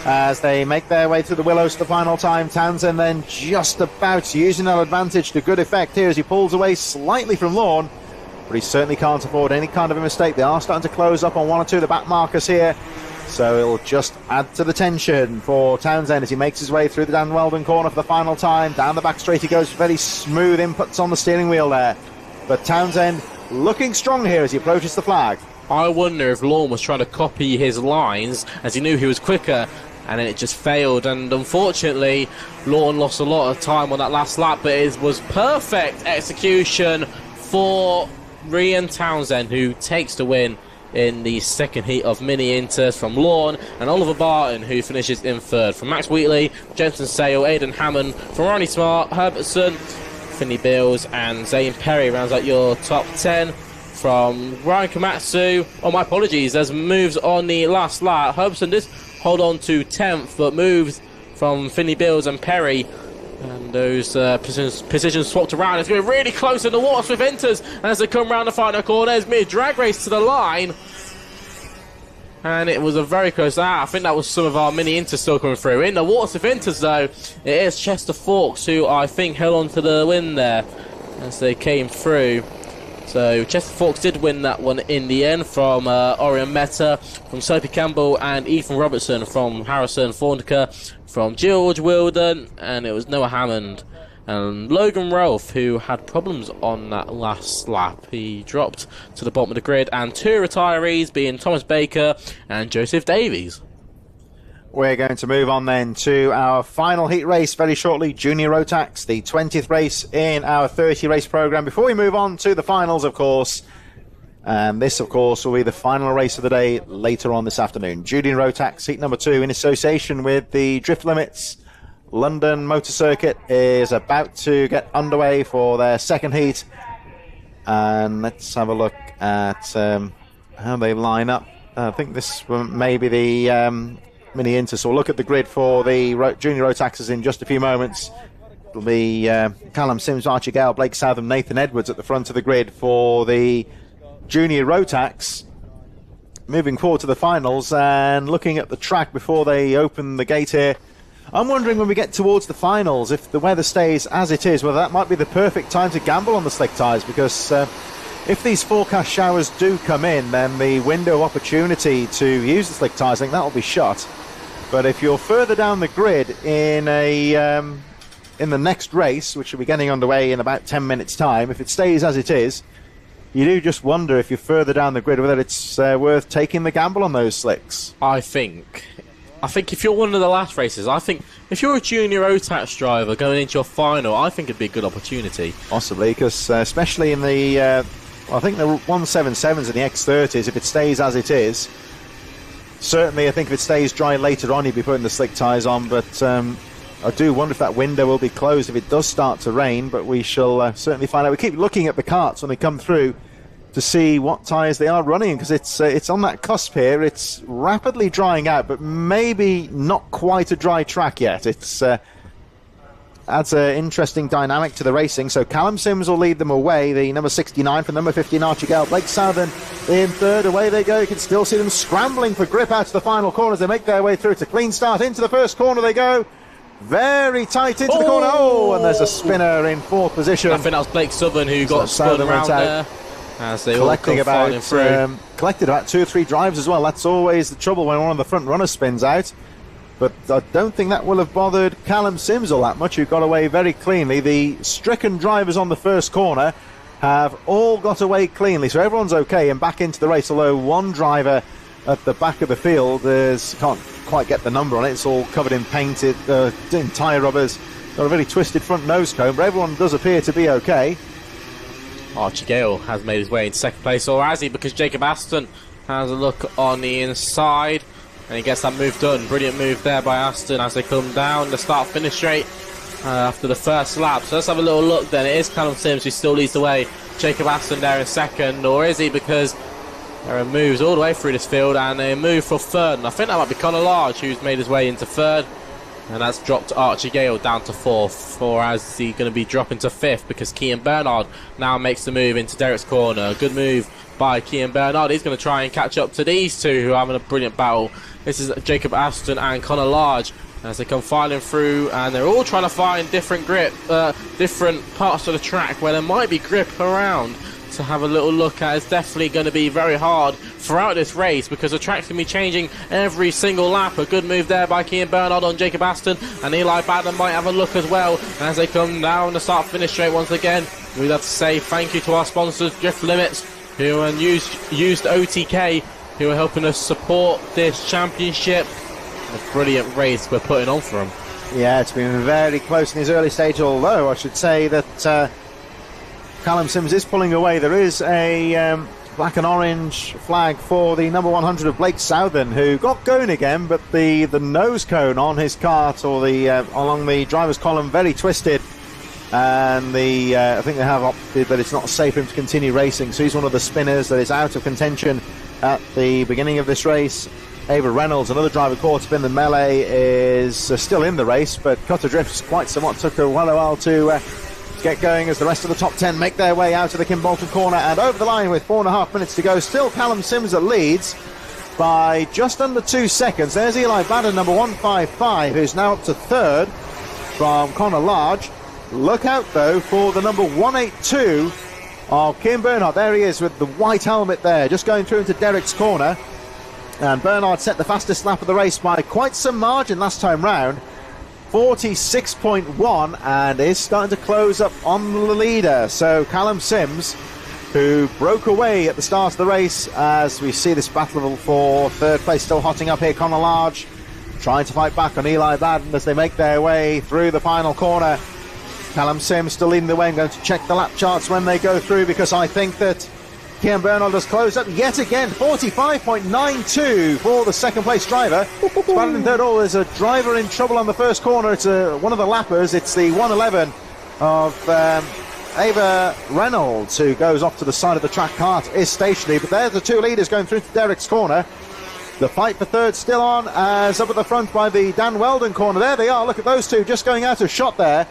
as they make their way through the Willows for the final time. Townsend then just about using that advantage to good effect here as he pulls away slightly from Lawn, but he certainly can't afford any kind of a mistake. They are starting to close up on 1 or 2 of the back markers here, so it'll just add to the tension for Townsend as he makes his way through the Dan Weldon corner for the final time. Down the back straight he goes, very smooth inputs on the steering wheel there, but Townsend looking strong here as he approaches the flag. I wonder if Lawn was trying to copy his lines as he knew he was quicker, and it just failed. And unfortunately, Lawn lost a lot of time on that last lap, but it was perfect execution for Ryan Townsend, who takes the win in the second heat of Mini Inters from Lawn, and Oliver Barton, who finishes in 3rd. From Max Wheatley, Jensen Sale, Aidan Hammond, from Ronnie Smart, Herbertson, Finley Bills and Zane Perry rounds out your top 10. From Ryan Komatsu, my apologies, there's moves on the last lap. Herbertson did hold on to 10th, but moves from Finley Bills and Perry, and those positions swapped around. It's going to be really close in the Water Swift Inters, and as they come round the final corner, there's me a drag race to the line. And it was a very close I think that was some of our Mini Inters still coming through. In the Water Swift Inters, though, it is Chester Fawkes who I think held on to the win there as they came through. So Chester Forks did win that one in the end from Orion Meta, from Soapy Campbell and Ethan Robertson, from Harrison Thornker, from George Wilden, and it was Noah Hammond. And Logan Rolfe, who had problems on that last lap, he dropped to the bottom of the grid, and 2 retirees being Thomas Baker and Joseph Davies. We're going to move on then to our final heat race very shortly, Junior Rotax, the 20th race in our 30 race program. Before we move on to the finals, of course, and this, of course, will be the final race of the day later on this afternoon. Junior Rotax, heat number 2, in association with the Drift Limits London Motor Circuit, is about to get underway for their second heat. And let's have a look at how they line up. I think this may be the mini inter, so we'll look at the grid for the Junior Rotaxes in just a few moments. It'll be Callum Sims, Archie Gale, Blake Southam, Nathan Edwards at the front of the grid for the Junior Rotax. Moving forward to the finals and looking at the track before they open the gate here, I'm wondering when we get towards the finals, if the weather stays as it is, whether that might be the perfect time to gamble on the slick tyres, because if these forecast showers do come in, then the window of opportunity to use the slick tyres, I think that'll be shut. But if you're further down the grid in the next race, which will be getting underway in about 10 minutes' time, if it stays as it is, you do just wonder, if you're further down the grid, whether it's worth taking the gamble on those slicks. I think if you're one of the last races, I think if you're a Junior Rotax driver going into your final, I think it'd be a good opportunity. Possibly, because especially in the, I think the 177s and the X30s, if it stays as it is, certainly I think if it stays dry later on, you'd be putting the slick tyres on, but I do wonder if that window will be closed if it does start to rain, but we shall certainly find out. We keep looking at the carts when they come through to see what tyres they are running, because it's on that cusp here. It's rapidly drying out, but maybe not quite a dry track yet. It's adds an interesting dynamic to the racing. So Callum Sims will lead them away, the number 69 from number 15 Archie Gale. Blake Southern in third. Away they go. You can still see them scrambling for grip out to the final corner as they make their way through. It's a clean start. Into the first corner they go. Very tight into the corner. Oh, and there's a spinner in fourth position. I think that was Blake Southern who got spun around there. As they collected all about through. Collected about 2 or 3 drives as well. That's always the trouble when one of the front runners spins out. But I don't think that will have bothered Callum Sims all that much, who got away very cleanly. The stricken drivers on the first corner have all got away cleanly, so everyone's okay and back into the race, although one driver at the back of the field can't quite get the number on it. It's all covered in painted, in tyre rubbers, got a very twisted front nose cone, but everyone does appear to be okay. Archie Gale has made his way into second place, or has he? Because Jacob Aston has a look on the inside and he gets that move done. Brilliant move there by Aston as they come down the start-finish straight after the first lap. So let's have a little look then. It is Callum Sims who still leads the way. Jacob Aston there in second, or is he? Because there are moves all the way through this field, and a move for third, and I think that might be Connor Large who's made his way into third. And that's dropped Archie Gale down to fourth, or is he going to be dropping to fifth, because Kean Bernard now makes the move into Derek's corner. Good move by Kean Bernard. He's going to try and catch up to these two who are having a brilliant battle. This is Jacob Aston and Connor Large as they come filing through, and they're all trying to find different grip, different parts of the track where there might be grip around to have a little look at. It's definitely going to be very hard throughout this race because the track's going to be changing every single lap. A good move there by Kean Bernard on Jacob Aston, and Eli Baden might have a look as well as they come down the start finish straight once again. We'd have to say thank you to our sponsors Drift Limits, who used OTK, who are helping us support this championship. A brilliant race we're putting on for them. Yeah, it's been very close in his early stage, although I should say that Callum Sims is pulling away. There is a black and orange flag for the number 100 of Blake Southern, who got going again, but the nose cone on his kart, or the along the driver's column, very twisted, and I think they have opted that it's not safe for him to continue racing, so he's one of the spinners that is out of contention at the beginning of this race. Ava Reynolds, another driver caught up in the melee, is still in the race, but cut adrift quite somewhat. Took a while to get going as the rest of the top 10 make their way out of the Kim Bolton corner and over the line with 4.5 minutes to go. Still Callum Sims that leads by just under 2 seconds. There's Eli Baden, number 155, who's now up to third from Connor Large. Look out though for the number 182 of Kim Bernard. There he is with the white helmet there, just going through into Derek's corner. And Bernard set the fastest lap of the race by quite some margin last time round, 46.1, and is starting to close up on the leader. So Callum Sims, who broke away at the start of the race, as we see this battle for third place still hotting up here. Conor Large trying to fight back on Eli Baden as they make their way through the final corner. Callum Sims still leading the way. I'm going to check the lap charts when they go through, because I think that Kian Bernard has closed up yet again. 45.92 for the second place driver. Baden in third. Oh, there's a driver in trouble on the first corner. It's one of the lappers. It's the 111 of Ava Reynolds, who goes off to the side of the track. Kart is stationary, but there's the two leaders going through to Derek's corner. The fight for third still on, as up at the front by the Dan Weldon corner. There they are. Look at those two just going out of shot there.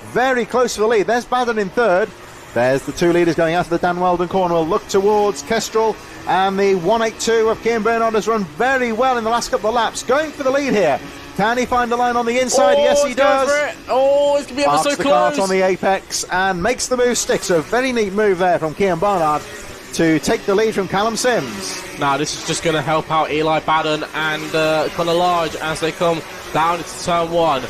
Very close to the lead. There's Baden in third. There's the two leaders going out of the Dan Weldon corner. We'll look towards Kestrel, and the 182 of Kian Bernard has run very well in the last couple of laps. Going for the lead here. Can he find the line on the inside? Yes, he does. Oh, it's going to be ever so the close. Kart on the apex and makes the move stick. So a very neat move there from Kian Bernard to take the lead from Callum Sims. Now this is just going to help out Eli Baden and Conor Large as they come down into turn one.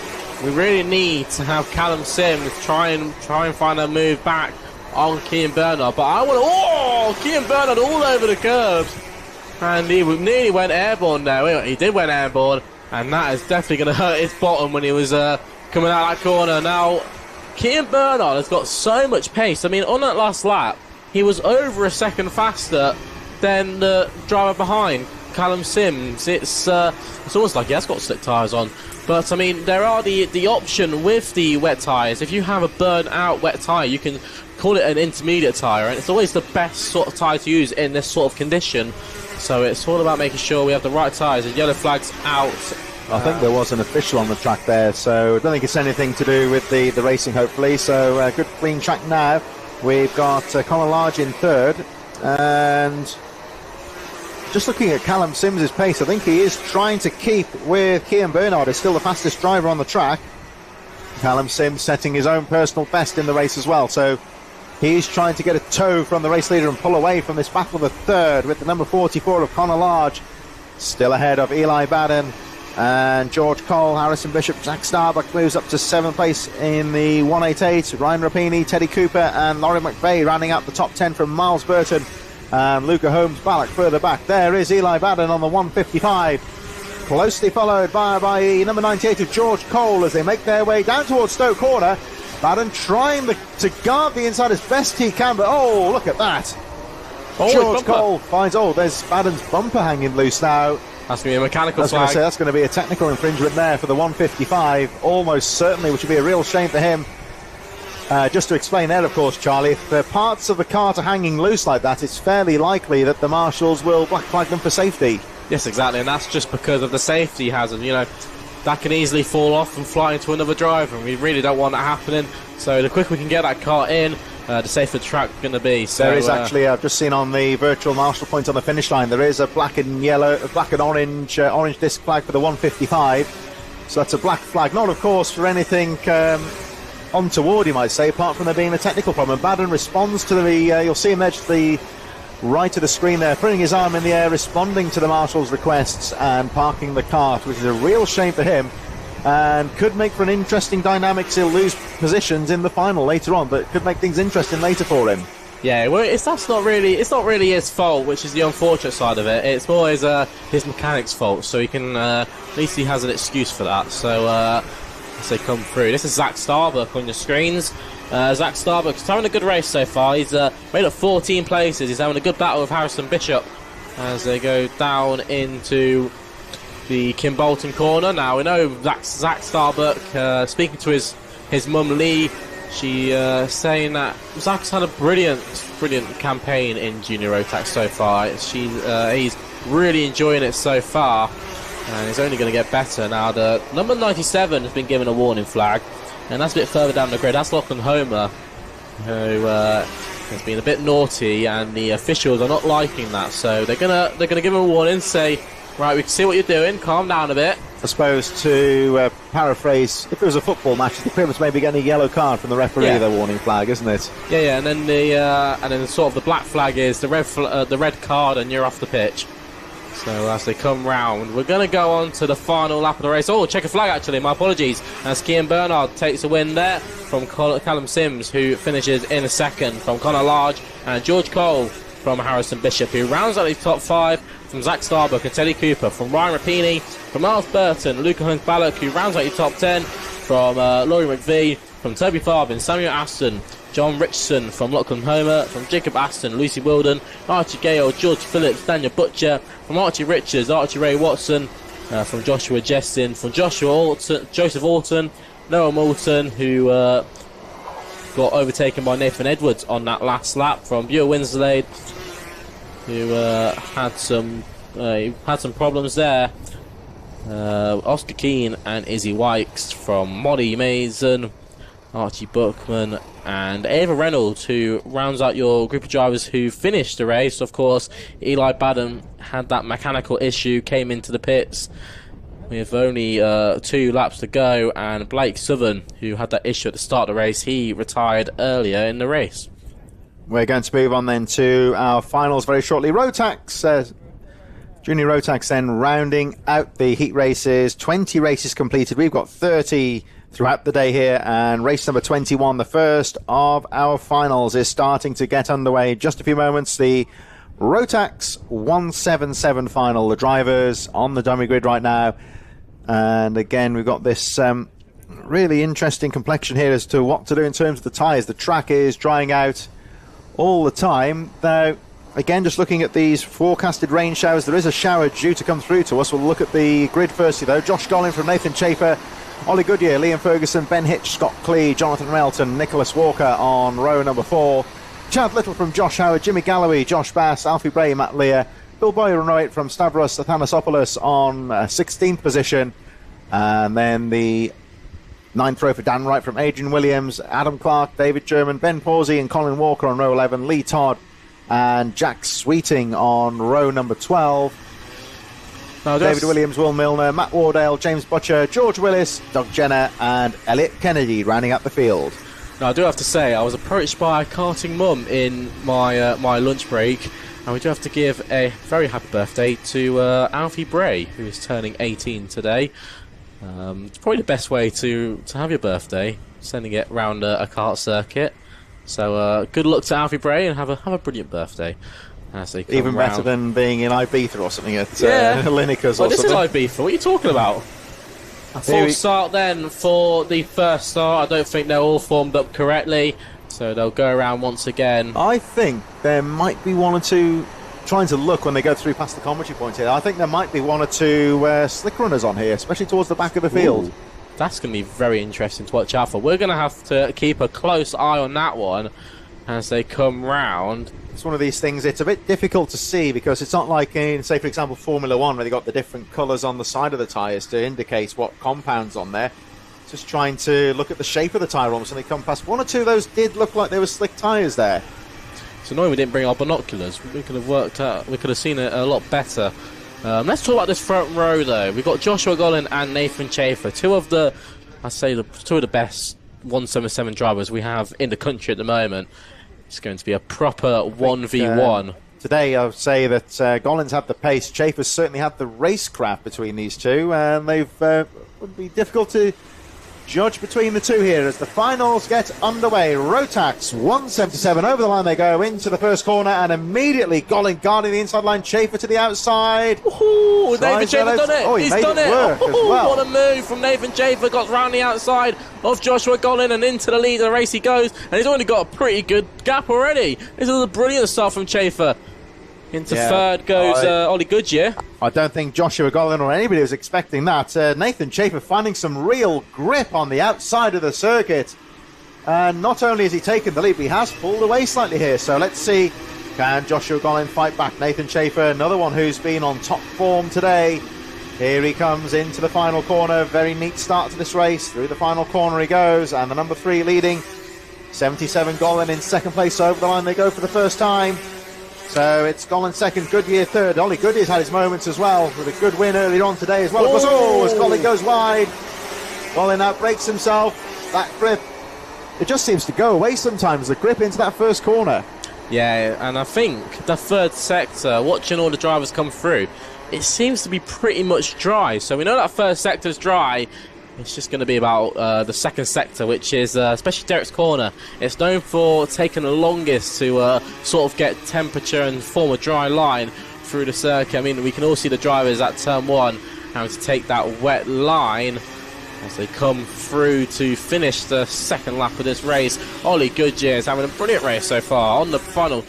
We really need to have Callum Sims try and find a move back on Kian Bernard. But I want Kian Bernard all over the curbs, and he nearly went airborne there. He did went airborne, and that is definitely going to hurt his bottom when he was coming out that corner. Now Kian Bernard has got so much pace. I mean, on that last lap, he was over a second faster than the driver behind, Callum Sims. It's almost like he has got slick tyres on. But I mean, there are the option with the wet tyres. If you have a burnt out wet tyre, you can call it an intermediate tyre, and it's always the best sort of tyre to use in this sort of condition. So it's all about making sure we have the right tyres. The yellow flag's out. I think there was an official on the track there, so I don't think it's anything to do with the racing, hopefully. So good clean track now. We've got Conor Large in third, and just looking at Callum Sims' pace, I think he is trying to keep with Kian Bernard. Is still the fastest driver on the track. Callum Sims setting his own personal best in the race as well, so he's trying to get a toe from the race leader and pull away from this battle of the third, with the number 44 of Conor Large still ahead of Eli Baden and George Cole. Harrison Bishop, Jack Starbuck moves up to 7th place in the 188. Ryan Rapini, Teddy Cooper and Laurie McVeigh rounding out the top 10 from Miles Burton and Luca Holmes-Ballack further back. There is Eli Baden on the 155, closely followed by number 98 of George Cole as they make their way down towards Stoke Corner. Baden trying to guard the inside as best he can, but look at that. George Cole finds, there's Baden's bumper hanging loose now. That's going to be a mechanical flag. That's going to be a technical infringement there for the 155, almost certainly, which would be a real shame for him. Just to explain there, of course, Charlie, if the parts of the cart are hanging loose like that, it's fairly likely that the marshals will black flag them for safety. Yes, exactly, and that's just because of the safety hazard. You know, that can easily fall off and fly into another driver, and we really don't want that happening. So the quicker we can get that cart in, the safer the track's going to be. So there is actually, I've just seen on the virtual marshal point on the finish line, there is a black and orange disc flag for the 155. So that's a black flag, not of course for anything untoward, you might say, apart from there being a technical problem. Baden responds to you'll see him there to the right of the screen there, putting his arm in the air, responding to the marshal's requests and parking the kart, which is a real shame for him and could make for an interesting dynamics. He'll lose positions in the final later on, but could make things interesting later for him. Yeah, well, it's not really his fault, which is the unfortunate side of it. It's more his mechanic's fault, so he can at least he has an excuse for that. So as they come through, this is Zach Starbuck on your screens. Zach Starbuck's having a good race so far. He's made up 14 places. He's having a good battle with Harrison Bishop as they go down into the Kim Bolton corner. Now we know Zach Starbuck speaking to his mum Lee. She saying that Zach's had a brilliant campaign in Junior Rotax so far. He's really enjoying it so far, and he's only going to get better. Now the number 97 has been given a warning flag, and that's a bit further down the grid. That's Lachlan Homer, who has been a bit naughty, and the officials are not liking that. So they're gonna give him a warning, say, right, we can see what you're doing, calm down a bit. I suppose, to paraphrase, if it was a football match, the equivalent maybe getting a yellow card from the referee, the warning flag, isn't it? Yeah, and then sort of the black flag is the red card, and you're off the pitch. So as they come round, we're going to go on to the final lap of the race. Oh, check a flag actually, my apologies. As Kian Bernard takes a win there from Callum Sims, who finishes in a second, from Connor Large and George Cole from Harrison Bishop, who rounds out the top 5, from Zach Starbuck and Teddy Cooper, from Ryan Rapini, from Miles Burton, Luca Hunk-Ballock, who rounds out the top 10, from Laurie McVie, from Toby Farbin, Samuel Aston, John Richardson from Lachlan Homer, from Jacob Aston, Lucy Wilden, Archie Gale, George Phillips, Daniel Butcher, from Archie Richards, Archie Ray Watson, from Joshua Jestin, from Joseph Orton, Noah Moulton, who got overtaken by Nathan Edwards on that last lap, from Buell Winslade, who had some problems there. Oscar Keane and Izzy Wykes, from Molly Mason, Archie Buckman and Ava Reynolds, who rounds out your group of drivers who finished the race. Of course, Eli Badham had that mechanical issue, came into the pits with only 2 laps to go, and Blake Southern, who had that issue at the start of the race, he retired earlier in the race. We're going to move on then to our finals very shortly. Rotax, Junior Rotax then rounding out the heat races. 20 races completed. We've got 30 throughout the day here, and race number 21, the first of our finals, is starting to get underway. Just a few moments, the Rotax 177 final. The drivers on the dummy grid right now, and again we've got this really interesting complexion here as to what to do in terms of the tyres. The track is drying out all the time. Now, again, just looking at these forecasted rain showers, there is a shower due to come through to us. We'll look at the grid firstly though. Josh Gollin from Nathan Chafer, Ollie Goodyear, Liam Ferguson, Ben Hitch, Scott Clee, Jonathan Railton, Nicholas Walker on row number 4. Chad Little from Josh Howard, Jimmy Galloway, Josh Bass, Alfie Bray, Matt Lear, Bill Boyer on row 8 from Stavros Athanasopoulos on 16th position. And then the 9th row for Dan Wright from Adrian Williams, Adam Clark, David German, Ben Pawsey and Colin Walker on row 11, Lee Todd and Jack Sweeting on row number 12. David Williams, Will Milner, Matt Wardale, James Butcher, George Willis, Doug Jenner and Elliot Kennedy rounding out the field. Now, I do have to say, I was approached by a karting mum in my my lunch break, and we do have to give a very happy birthday to Alfie Bray, who is turning 18 today. It's probably the best way to have your birthday, sending it round a kart circuit. So good luck to Alfie Bray, and have a brilliant birthday. As they come even round. better than being in Ibiza or something at Lineker's or this something. Is Ibiza. What are you talking about? A full start then for the first start. I don't think they're all formed up correctly, so they'll go around once again. I think there might be one or two trying to look when they go through past the commentary point here. I think there might be one or two slick runners on here, especially towards the back of the field. Ooh, that's going to be very interesting to watch out for. We're going to have to keep a close eye on that one as they come round. It's one of these things, it's a bit difficult to see because it's not like in, say, for example, Formula 1 where they've got the different colours on the side of the tyres to indicate what compound's on there. Just trying to look at the shape of the tyre almost when they come past. One or two of those did look like they were slick tyres there. It's annoying we didn't bring our binoculars. We could have worked out, we could have seen it a lot better. Let's talk about this front row though. We've got Joshua Gollin and Nathan Chafer, two of the best 177 drivers we have in the country at the moment. It's going to be a proper 1v1. Today I would say that Gollin's had the pace, Chafer's certainly had the racecraft between these two, and they've would be difficult to judge between the two here as the finals get underway. Rotax 177 over the line they go into the first corner, and immediately Gollin guarding the inside line, Chafer to the outside. Ooh, Nathan Chafer done it. Oh, he's done it. Work as well. What a move from Nathan Chafer. Got round the outside of Joshua Gollin and into the lead of the race he goes, and he's already got a pretty good gap already. This is a brilliant start from Chafer. Into third goes Ollie Goodyear. I don't think Joshua Gollin or anybody was expecting that. Nathan Chafer finding some real grip on the outside of the circuit. And not only has he taken the lead, but he has pulled away slightly here. So let's see, can Joshua Gollin fight back? Nathan Chafer, another one who's been on top form today. Here he comes into the final corner. Very neat start to this race. Through the final corner he goes. And the number 3 leading. 77 Gollin in second place. Over the line they go for the first time. So it's Gollan second, Goodyear third. Ollie Goodyear's had his moments as well, with a good win earlier on today as well. As Gollan goes wide. Gollan outbreaks himself. That grip, it just seems to go away sometimes, the grip into that first corner. Yeah, and I think the third sector, watching all the drivers come through, it seems to be pretty much dry. So we know that first sector's dry. It's just going to be about the second sector, which is, especially Derek's corner, it's known for taking the longest to sort of get temperature and form a dry line through the circuit. I mean, we can all see the drivers at turn 1 having to take that wet line as they come through to finish the second lap of this race. Ollie Goodyear is having a brilliant race so far on the final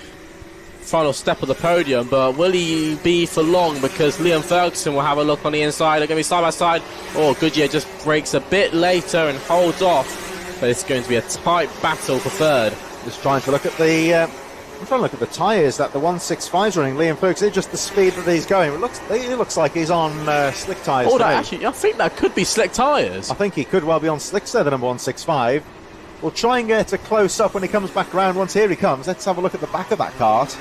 step of the podium, but will he be for long? Because Liam Ferguson will have a look on the inside. They're going to be side by side. Oh, Goodyear just breaks a bit later and holds off, but it's going to be a tight battle for third. Just trying to look at the I'm trying to look at the tyres that the 165's running. Liam Ferguson, just the speed that he's going. It looks like he's on slick tyres. Oh, actually, I think that could be slick tyres. I think he could well be on slicks there, the number 165. We'll try and get a close up when he comes back around. Once here he comes. Let's have a look at the back of that kart.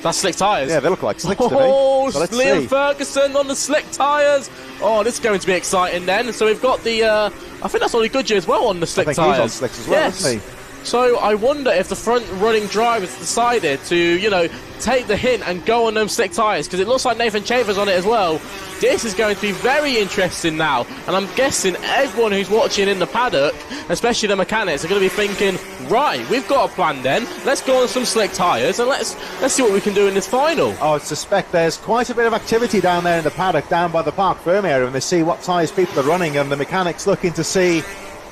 That's slick tyres. Yeah, they look like slicks to me. Oh, so Liam Ferguson on the slick tyres. Oh, this is going to be exciting then. So we've got the, I think that's Ollie Goodyear as well on the slick tyres. I think he's on slicks as well, yes. Isn't he? So I wonder if the front running drivers decided to, take the hint and go on them slick tyres, because it looks like Nathan Chaffer's on it as well. This is going to be very interesting now, and I'm guessing everyone who's watching in the paddock, especially the mechanics, are going to be thinking, right, we've got a plan then, let's go on some slick tyres and let's see what we can do in this final. Oh, I suspect there's quite a bit of activity down there in the paddock, down by the Park Firm area, and they see what tyres people are running, and the mechanics looking to see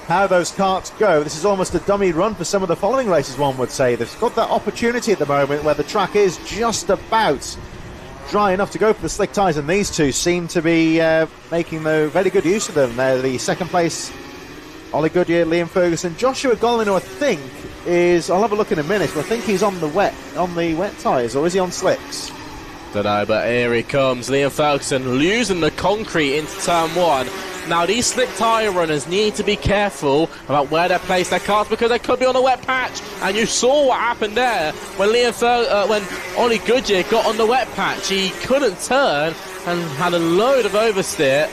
how those karts go. This is almost a dummy run for some of the following races, one would say. They've got that opportunity at the moment where the track is just about dry enough to go for the slick tyres, and these two seem to be making very good use of them. They're the second place, Ollie Goodyear, Liam Ferguson. Joshua Gollan, who I think is, I'll have a look in a minute, but I think he's on the wet tyres, or is he on slicks? Don't know, but here he comes. Liam Ferguson losing the concrete into turn 1. Now, these slick tyre runners need to be careful about where they place their cars, because they could be on a wet patch. And you saw what happened there when when Ollie Goodyear got on the wet patch. He couldn't turn and had a load of understeer,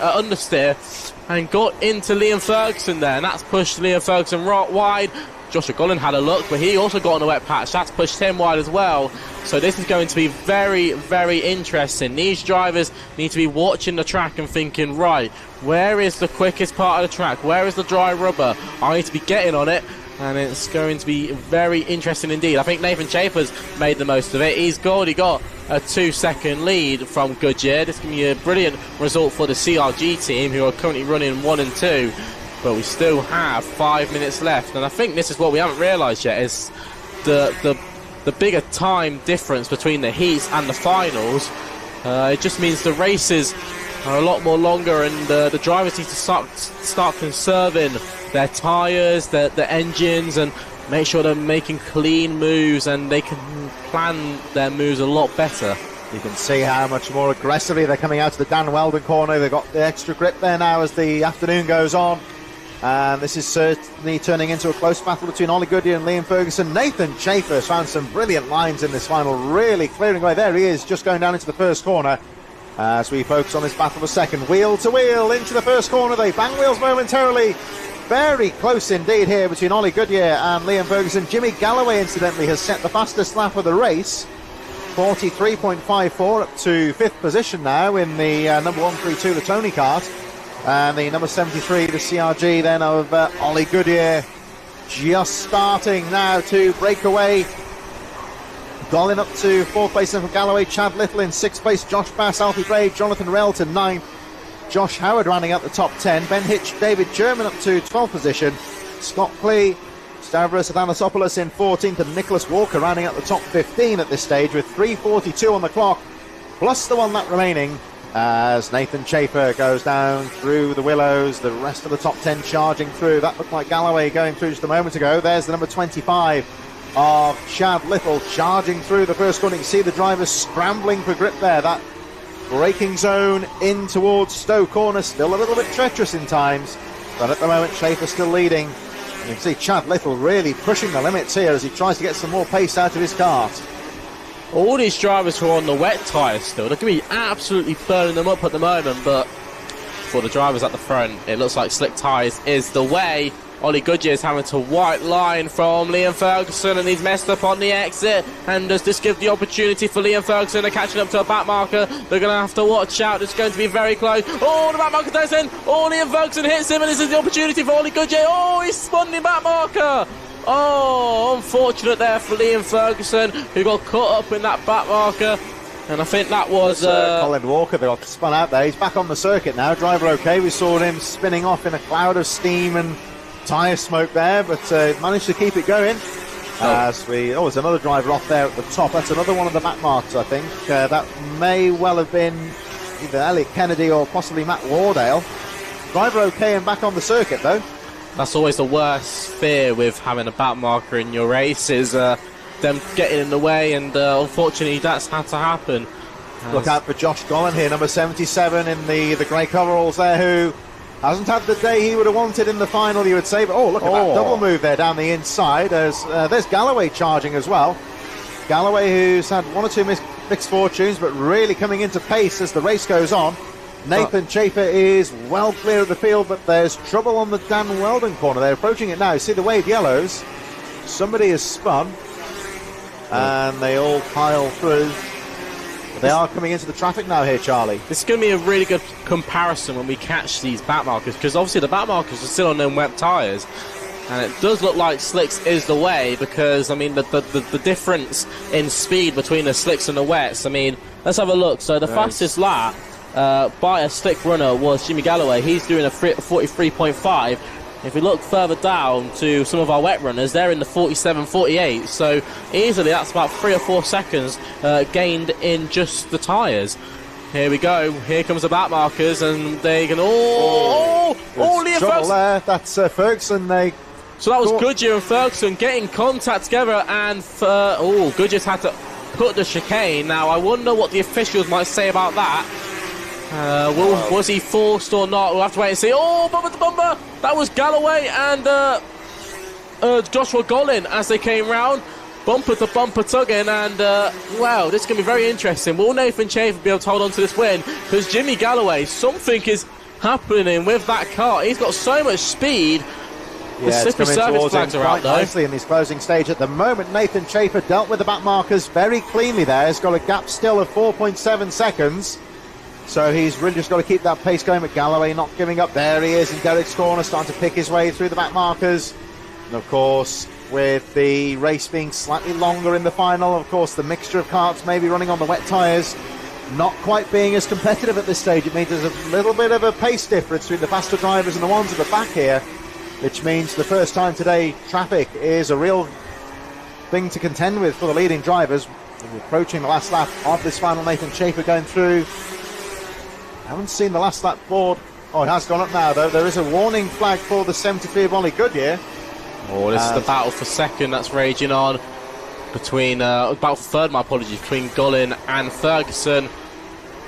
and got into Liam Ferguson there. And that's pushed Liam Ferguson right wide. Joshua Gollan had a look, but he also got on a wet patch. That's pushed him wide as well. So this is going to be very, very interesting. These drivers need to be watching the track and thinking, right, where is the quickest part of the track? Where is the dry rubber? I need to be getting on it. And it's going to be very interesting indeed. I think Nathan Chaffer's made the most of it. He's already got a 2-second lead from Goodyear. This can be a brilliant result for the CRG team, who are currently running 1 and 2. But we still have 5 minutes left, and I think this is what we haven't realised yet, is the bigger time difference between the heats and the finals. It just means the races are a lot more longer, and the drivers need to start conserving their tyres, their engines, and make sure they're making clean moves, and they can plan their moves a lot better. You can see how much more aggressively they're coming out to the Dan Weldon corner. They've got the extra grip there now as the afternoon goes on. And this is certainly turning into a close battle between Ollie Goodyear and Liam Ferguson. Nathan Chaffer has found some brilliant lines in this final, really clearing away. There he is, just going down into the first corner. As we focus on this battle for second, wheel to wheel into the first corner. They bang wheels momentarily. Very close indeed here between Ollie Goodyear and Liam Ferguson. Jimmy Galloway, incidentally, has set the fastest lap of the race. 43.54 up to 5th position now in the number 132, the Tony kart. And the number 73, the CRG then of Ollie Goodyear, just starting now to break away. Gollan up to 4th place then for Galloway, Chad Little in 6th place, Josh Bass, Alfie Gray, Jonathan Railton 9th, Josh Howard rounding out the top 10, Ben Hitch, David German up to 12th position, Scott Clee, Stavros Athanasopoulos in 14th, and Nicholas Walker rounding out the top 15 at this stage with 3:42 on the clock, plus the 1 lap remaining. As Nathan Chaffer goes down through the willows, the rest of the top 10 charging through. That looked like Galloway going through just a moment ago. There's the number 25 of Chad Little charging through the first corner. You can see the drivers scrambling for grip there. That braking zone in towards Stowe Corner, still a little bit treacherous in times, but at the moment Chaffer still leading. You can see Chad Little really pushing the limits here as he tries to get some more pace out of his kart. all these drivers who are on the wet tyres still, they're going to be absolutely burning them up at the moment, but for the drivers at the front, it looks like slick tyres is the way. Ollie Goodyear's having to white line from Liam Ferguson, and he's messed up on the exit. And does this give the opportunity for Liam Ferguson? They're catching up to a back marker. They're going to have to watch out. It's going to be very close. Oh, the back marker goes in. Oh, Liam Ferguson hits him, and this is the opportunity for Ollie Goodyear. Oh, he's spun the back marker. Oh, unfortunate there for Liam Ferguson, who got caught up in that back marker. And I think that was Colin Walker that got spun out there. He's back on the circuit now. Driver okay. We saw him spinning off in a cloud of steam and tyre smoke there, but managed to keep it going. There's another driver off there at the top. That's another one of the back marks, I think. That may well have been either Elliot Kennedy or possibly Matt Wardale. Driver okay and back on the circuit, though. That's always the worst fear with having a back marker in your race, is them getting in the way, and unfortunately that's had to happen. Look out for Josh Gollan here, number 77 in the grey coveralls there, who hasn't had the day he would have wanted in the final, you would say. But look at that double move there down the inside. There's Galloway charging as well. Galloway, who's had one or two mixed fortunes, but really coming into pace as the race goes on. Nathan Chafer is well clear of the field, but there's trouble on the Dan Weldon corner. They're approaching it now. See the wave yellows. Somebody has spun, and they all pile through. They are coming into the traffic now here, Charlie. This is going to be a really good comparison when we catch these back markers, because obviously the back markers are still on them wet tyres, and it does look like slicks is the way, because I mean the difference in speed between the slicks and the wets. I mean, let's have a look. So the fastest lap by a slick runner was Jimmy Galloway. He's doing a 43.5. If we look further down to some of our wet runners, they're in the 47.48. So easily that's about 3 or 4 seconds gained in just the tyres. Here we go. Here comes the back markers, and they can Liam Ferguson there. That's Ferguson. So that was Goodyear and Ferguson getting contact together, and Goodyear's had to put the chicane. Now I wonder what the officials might say about that. Was he forced or not? We'll have to wait and see. Oh, bumper to bumper! That was Galloway and Joshua Gollan as they came round. Bumper to bumper tugging, and wow, this is going to be very interesting. Will Nathan Chafer be able to hold on to this win? Because Jimmy Galloway, something is happening with that car. He's got so much speed. The slippery service flags are out, though. Nicely in this closing stage at the moment. Nathan Chafer dealt with the back markers very cleanly there. He's got a gap still of 4.7 seconds. So he's really just got to keep that pace going, but Galloway not giving up. There he is in Derek's corner, starting to pick his way through the back markers. And of course, with the race being slightly longer in the final, of course, the mixture of karts maybe running on the wet tyres, not quite being as competitive at this stage. It means there's a little bit of a pace difference between the faster drivers and the ones at the back here, which means the first time today, traffic is a real thing to contend with for the leading drivers. We're approaching the last lap of this final. Nathan Chafer going through. I haven't seen the last lap board. Oh, it has gone up now, though. There is a warning flag for the 73 of Ollie Goodyear. Oh, this is the battle for second that's raging on between, battle for third, my apologies, between Gollan and Ferguson.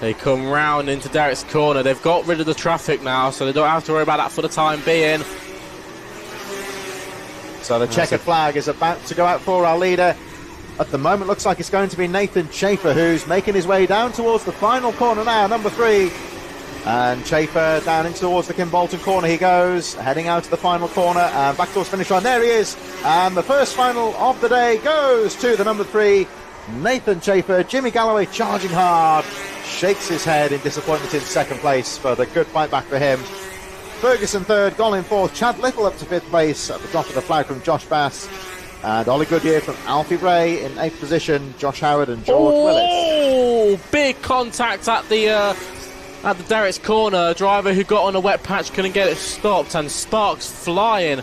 They come round into Derek's corner. They've got rid of the traffic now, so they don't have to worry about that for the time being. So the checkered flag is about to go out for our leader. At the moment, looks like it's going to be Nathan Chafer, who's making his way down towards the final corner now, number 3. And Chafer down into towards the Kim Bolton corner he goes, heading out to the final corner, and back towards finish line. There he is. And the first final of the day goes to the number 3, Nathan Chafer. Jimmy Galloway charging hard, shakes his head in disappointment in second place, but a good fight back for him. Ferguson third, Gollan fourth, Chad Little up to 5th place at the drop of the flag from Josh Bass. And Ollie Goodyear from Alfie Bray in 8th position, Josh Howard and George Willis. Oh, big contact at the Derek's corner. Driver who got on a wet patch couldn't get it stopped, and sparks flying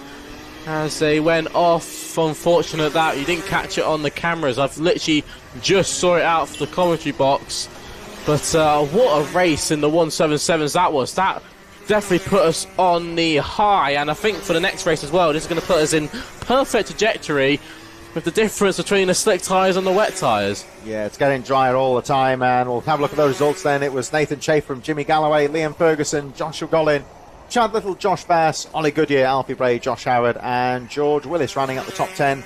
as they went off. Unfortunate that you didn't catch it on the cameras. I've literally just saw it out of the commentary box. But what a race in the 177s that was. That definitely put us on the high, and I think for the next race as well, this is going to put us in perfect trajectory with the difference between the slick tyres and the wet tyres. Yeah, it's getting drier all the time, and we'll have a look at those results then. It was Nathan Chafer from Jimmy Galloway, Liam Ferguson, Joshua Gollan, Chad Little, Josh Bass, Ollie Goodyear, Alfie Bray, Josh Howard and George Willis rounding up the top 10.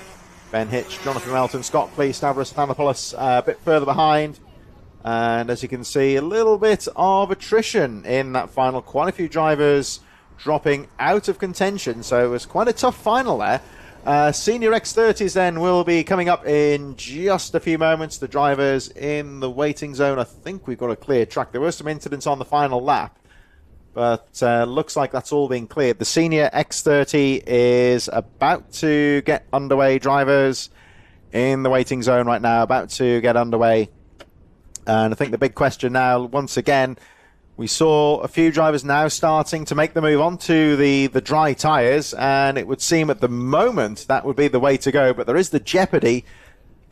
Ben Hitch, Jonathan Melton, Scott Clee, Stavros Thanopoulos a bit further behind. And as you can see, a little bit of attrition in that final. Quite a few drivers dropping out of contention, so it was quite a tough final there. Senior X30s then will be coming up in just a few moments. The drivers in the waiting zone, I think we've got a clear track. There were some incidents on the final lap, but looks like that's all been cleared. The Senior X30 is about to get underway. Drivers in the waiting zone right now, about to get underway. And I think the big question now, once again, we saw a few drivers now starting to make the move onto the dry tyres, and it would seem at the moment that would be the way to go. But there is the jeopardy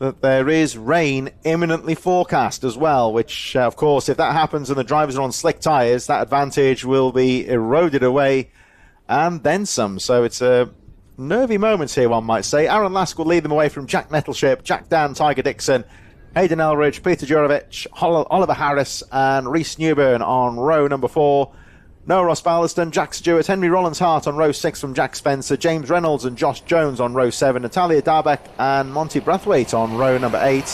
that there is rain imminently forecast as well, which, of course, if that happens and the drivers are on slick tyres, that advantage will be eroded away and then some. So it's a nervy moment here, one might say. Aaron Lask will lead them away from Jack Nettleship, Jack Dan, Tiger Dixon, Hayden Elridge, Peter Jurovic, Oliver Harris and Rhys Newburn on row number 4. Noah Ross Ballaston, Jack Stewart, Henry Rollins-Hart on row 6 from Jack Spencer, James Reynolds and Josh Jones on row 7, Natalia Darbeck and Monty Brathwaite on row number 8.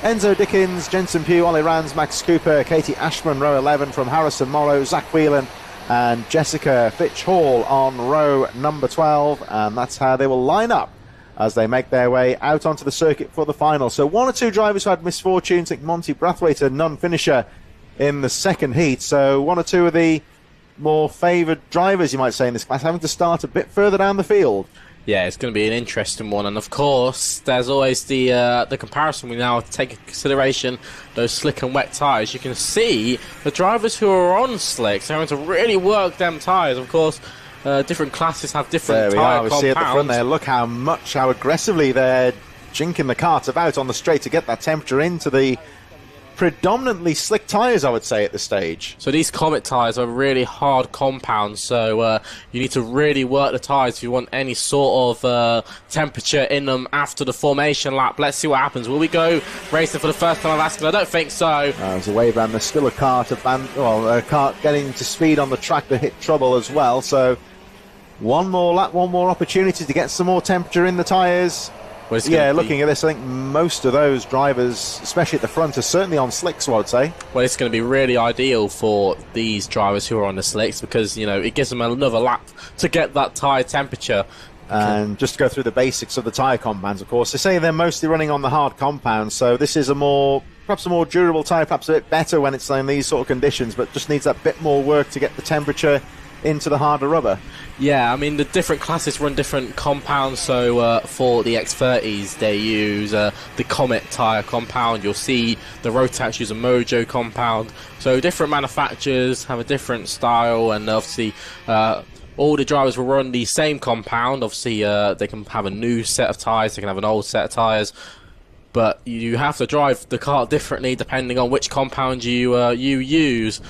Enzo Dickens, Jensen Pugh, Ollie Rands, Max Cooper, Katie Ashman, row 11 from Harrison Morrow, Zach Whelan and Jessica Fitch Hall on row number 12. And that's how they will line up as they make their way out onto the circuit for the final. So one or two drivers who had misfortunes. I think Monty Brathwaite, a non-finisher in the second heat. So one or two of the more favoured drivers, you might say, in this class, having to start a bit further down the field. Yeah, it's going to be an interesting one, and of course, there's always the comparison. We now take into consideration those slick and wet tyres. You can see the drivers who are on slicks are having to really work them tyres. Of course, different classes have different tyre compounds. We see at the front there, look how aggressively they're jinking the karts about on the straight to get that temperature into the predominantly slick tyres, I would say, at this stage. So these Comet tyres are really hard compounds, so you need to really work the tyres if you want any sort of temperature in them after the formation lap. Let's see what happens. Will we go racing for the first time of Ascot? I don't think so. There's a wave around. There's still a kart, a kart getting to speed on the track to hit trouble as well, so one more lap, one more opportunity to get some more temperature in the tyres. Yeah, looking at this, I think most of those drivers, especially at the front, are certainly on slicks, I would say. Well, it's going to be really ideal for these drivers who are on the slicks because, you know, it gives them another lap to get that tyre temperature. And just to go through the basics of the tyre compounds, of course, they say they're mostly running on the hard compounds, so this is perhaps a more durable tyre, perhaps a bit better when it's in these sort of conditions, but just needs that bit more work to get the temperature into the harder rubber. Yeah, I mean, the different classes run different compounds, so for the X30s they use the Comet tyre compound. You'll see the Rotax use a Mojo compound, so different manufacturers have a different style, and obviously all the drivers will run the same compound. Obviously they can have a new set of tyres, they can have an old set of tyres, but you have to drive the kart differently depending on which compound you use.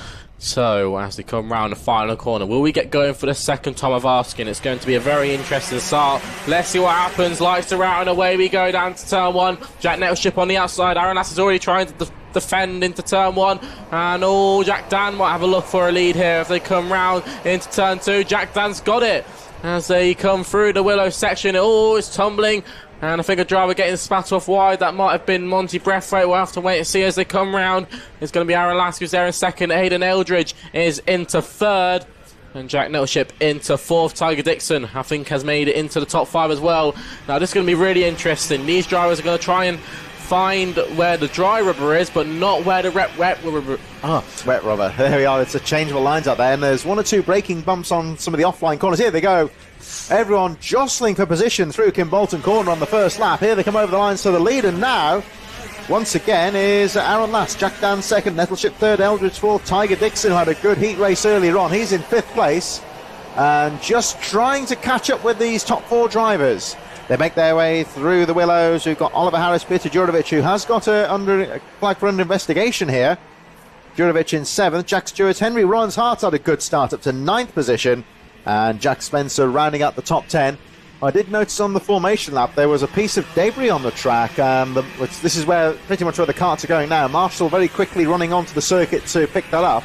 So, as they come round the final corner, will we get going for the second time of asking? It's going to be a very interesting start. Let's see what happens. Lights are out and away we go down to turn 1. Jack Nettleship on the outside. Aaron Lass is already trying to defend into turn 1. And, Jack Dan might have a look for a lead here if they come round into turn 2. Jack Dan's got it as they come through the Willow section. It's tumbling. And I think a driver getting spat off wide. That might have been Monty Brathwaite. We'll have to wait and see as they come round. It's going to be Aaron Lask who's there in second. Hayden Eldridge is into third. And Jack Nettleship into fourth. Tiger Dixon, I think, has made it into the top 5 as well. Now, this is going to be really interesting. These drivers are going to try and find where the dry rubber is, but not where the wet rubber. It's wet rubber. There we are. It's a changeable lines out there. And there's one or two braking bumps on some of the offline corners. Here they go. Everyone jostling for position through Kimbolton Corner on the first lap. Here they come over the lines to the lead, and now, once again, is Aaron Lass. Jack Dan second, Nettleship third, Eldridge fourth, Tiger Dixon, who had a good heat race earlier on. He's in 5th place, and just trying to catch up with these top 4 drivers. They make their way through the Willows. We've got Oliver Harris, Peter Jurovic, who has got a flag for under investigation here. Jurovic in 7th, Jack Stewart, Henry Rollins-Hart had a good start up to 9th position. And Jack Spencer rounding out the top 10. I did notice on the formation lap there was a piece of debris on the track, and this is pretty much where the karts are going now. Marshall very quickly running onto the circuit to pick that up.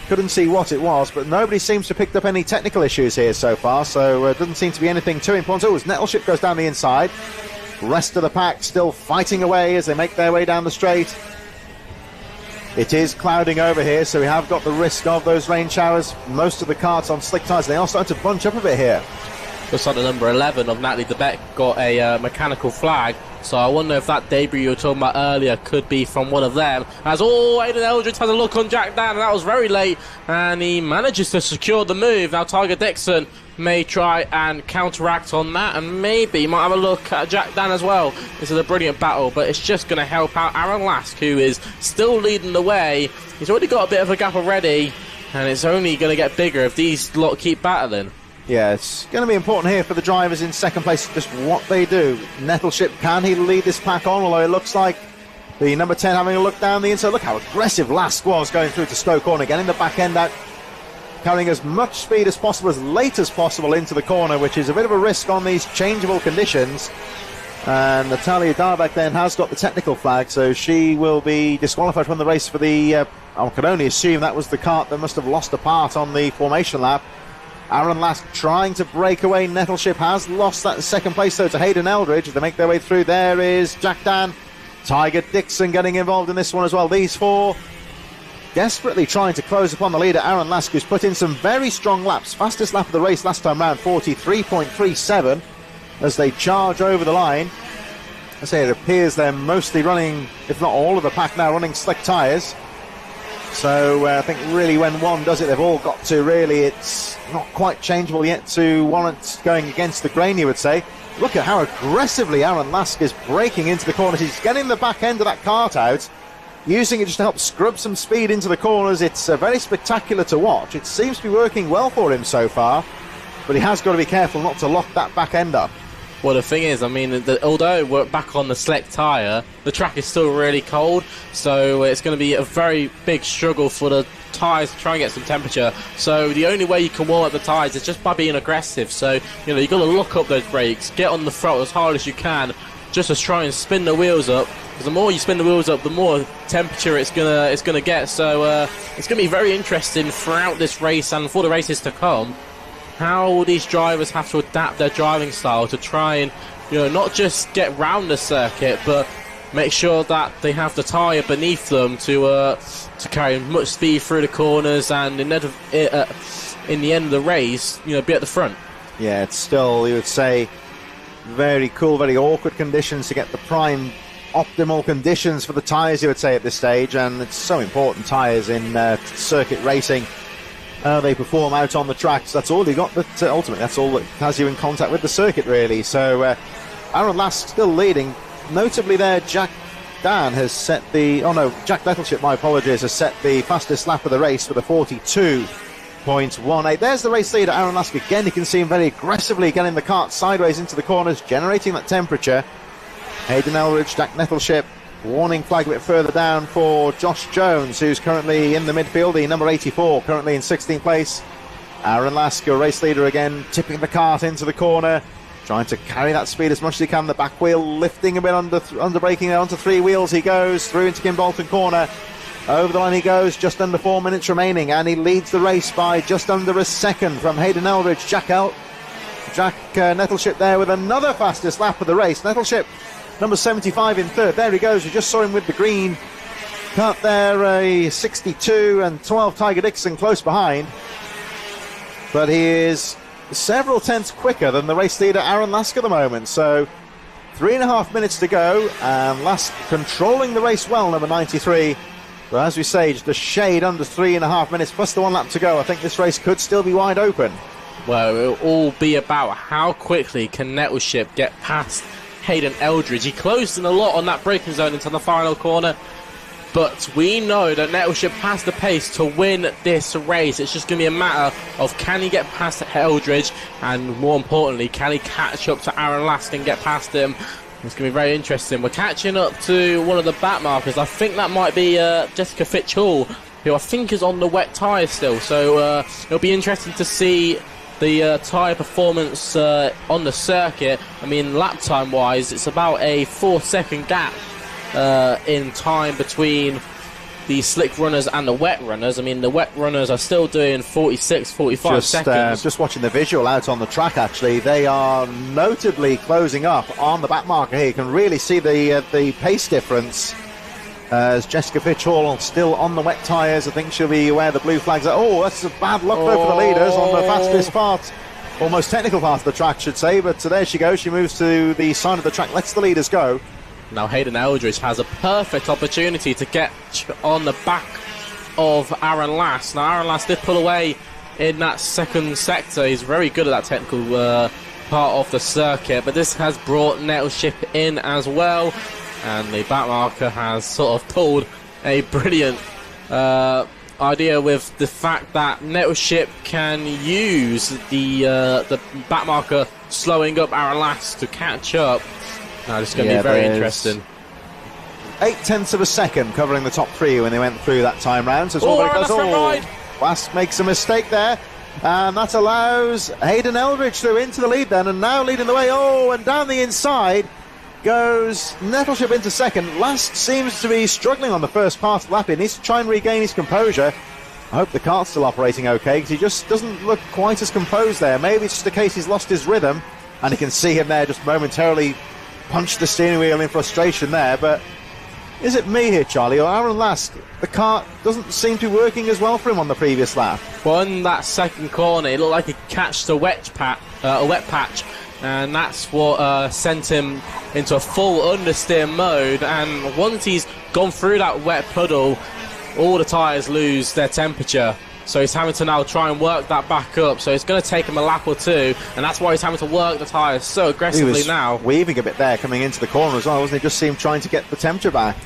Couldn't see what it was, but nobody seems to have picked up any technical issues here so far, so it doesn't seem to be anything too important. As Nettleship goes down the inside. Rest of the pack still fighting away as they make their way down the straight. It is clouding over here, so we have got the risk of those rain showers. Most of the karts on slick tyres, they are starting to bunch up a bit here. Just on the number 11 of Natalie DeBeck got a mechanical flag, so I wonder if that debris you were talking about earlier could be from one of them. As Aidan Eldridge has a look on Jack Dan, and that was very late, and he manages to secure the move. Now Tiger Dixon may try and counteract on that, and maybe he might have a look at Jack Dan as well. This is a brilliant battle, but it's just going to help out Aaron Lask, who is still leading the way. He's already got a bit of a gap already, and it's only going to get bigger if these lot keep battling. Yeah, it's going to be important here for the drivers in second place, just what they do. Nettleship, can he lead this pack on? Although it looks like the number 10 having a look down the inside. Look how aggressive Lask was going through to Stowe Corner, getting the back end out, carrying as much speed as possible, as late as possible into the corner, which is a bit of a risk on these changeable conditions. And Natalia Darbeck then has got the technical flag, so she will be disqualified from the race for the... I can only assume that was the kart that must have lost a part on the formation lap. Aaron Lask trying to break away. Nettleship has lost that second place, though, to Hayden Eldridge as they make their way through. There is Jack Dan. Tiger Dixon getting involved in this one as well. These four desperately trying to close upon the leader, Aaron Lask, who's put in some very strong laps. Fastest lap of the race last time round, 43.37, as they charge over the line. I say it appears they're mostly running, if not all of the pack now, running slick tyres. So I think really when one does it, they've all got to really, it's not quite changeable yet to warrant going against the grain, you would say. Look at how aggressively Aaron Lask is breaking into the corners. He's getting the back end of that kart out, using it just to help scrub some speed into the corners. It's very spectacular to watch. It seems to be working well for him so far, but he has got to be careful not to lock that back end up. Well, the thing is, I mean, although we're back on the slick tyre, the track is still really cold, so it's going to be a very big struggle for the tyres to try and get some temperature. So the only way you can warm up the tyres is just by being aggressive. So, you know, you've got to lock up those brakes, get on the throttle as hard as you can, just to try and spin the wheels up. Because the more you spin the wheels up, the more temperature it's gonna get. So it's going to be very interesting throughout this race and for the races to come, how these drivers have to adapt their driving style to try and, you know, not just get round the circuit, but make sure that they have the tyre beneath them to carry much speed through the corners, and in the end of the race, you know, be at the front. Yeah, it's still, you would say, very cool, very awkward conditions to get the prime optimal conditions for the tyres, you would say, at this stage, and it's so important, tyres in circuit racing. They perform out on the tracks. That's all you got, but ultimately that's all that has you in contact with the circuit, really. So Aaron Lask still leading. Notably there, Jack Dan has set the... Oh no, Jack Nettleship, my apologies, has set the fastest lap of the race with a 42.18. There's the race leader, Aaron Lask. Again, you can see him very aggressively getting the kart sideways into the corners, generating that temperature. Hayden Eldridge, Jack Nettleship. Warning flag a bit further down for Josh Jones, who's currently in the midfield, the number 84, currently in 16th place. Aaron Lask, your race leader again, tipping the kart into the corner, trying to carry that speed as much as he can. The back wheel lifting a bit under braking there, onto three wheels he goes, through into Kimbolton Corner. Over the line he goes, just under 4 minutes remaining, and he leads the race by just under a second from Hayden Eldridge. Jack Nettleship there with another fastest lap of the race. Nettleship, number 75 in third. There he goes. We just saw him with the green cut there, a 62, and 12 Tiger Dixon close behind. But he is several tenths quicker than the race leader Aaron Lask at the moment. So 3.5 minutes to go, and Lask controlling the race well, number 93. But as we say, just a shade under 3.5 minutes plus the 1 lap to go. I think this race could still be wide open. Well, it'll all be about how quickly can Nettleship get past Hayden Eldridge. He closed in a lot on that braking zone into the final corner, but we know that Nettleship has the pace to win this race. It's just going to be a matter of, can he get past Eldridge, and more importantly, can he catch up to Aaron Lask and get past him? It's going to be very interesting. We're catching up to one of the back markers. I think that might be Jessica Fitch-Hall, who I think is on the wet tyre still, so it'll be interesting to see the tyre performance on the circuit. I mean, lap time wise, it's about a 4-second gap in time between the slick runners and the wet runners. I mean, the wet runners are still doing 46, 45 seconds. Just watching the visual out on the track, actually, they are notably closing up on the back marker here. You can really see the pace difference. As Jessica Fitch-Hall still on the wet tyres. I think she'll be aware the blue flags are... Oh, that's a bad luck though for the leaders on the fastest part. Almost technical part of the track, should say. But there she goes. She moves to the side of the track, lets the leaders go. Now Hayden Eldridge has a perfect opportunity to get on the back of Aaron Lass. Now Aaron Lass did pull away in that second sector. He's very good at that technical part of the circuit. But this has brought Nettleship in as well. And the back marker has sort of pulled a brilliant idea with the fact that Nettleship can use the back marker slowing up Aaron Lass to catch up. Now this is going to be very interesting. 0.8 of a second covering the top three when they went through that time round. So Lass makes a mistake there. And that allows Hayden Eldridge through into the lead then, and now leading the way. Oh, and down the inside goes Nettleship into second. Last seems to be struggling on the first part of the lap. He needs to try and regain his composure. I hope the kart's still operating okay, because he just doesn't look quite as composed there. Maybe it's just a case he's lost his rhythm, and you can see him there just momentarily punch the steering wheel in frustration there. But is it me here, Charlie, or Aaron Lask? The kart doesn't seem to be working as well for him on the previous lap. Well, in that second corner, it looked like he catched a wet patch, and that's what sent him into a full understeer mode. And once he's gone through that wet puddle, all the tyres lose their temperature. So he's having to now try and work that back up. So it's going to take him a lap or two, and that's why he's having to work the tyres so aggressively now. Weaving a bit there coming into the corner as well, wasn't he? Just seemed trying to get the temperature back.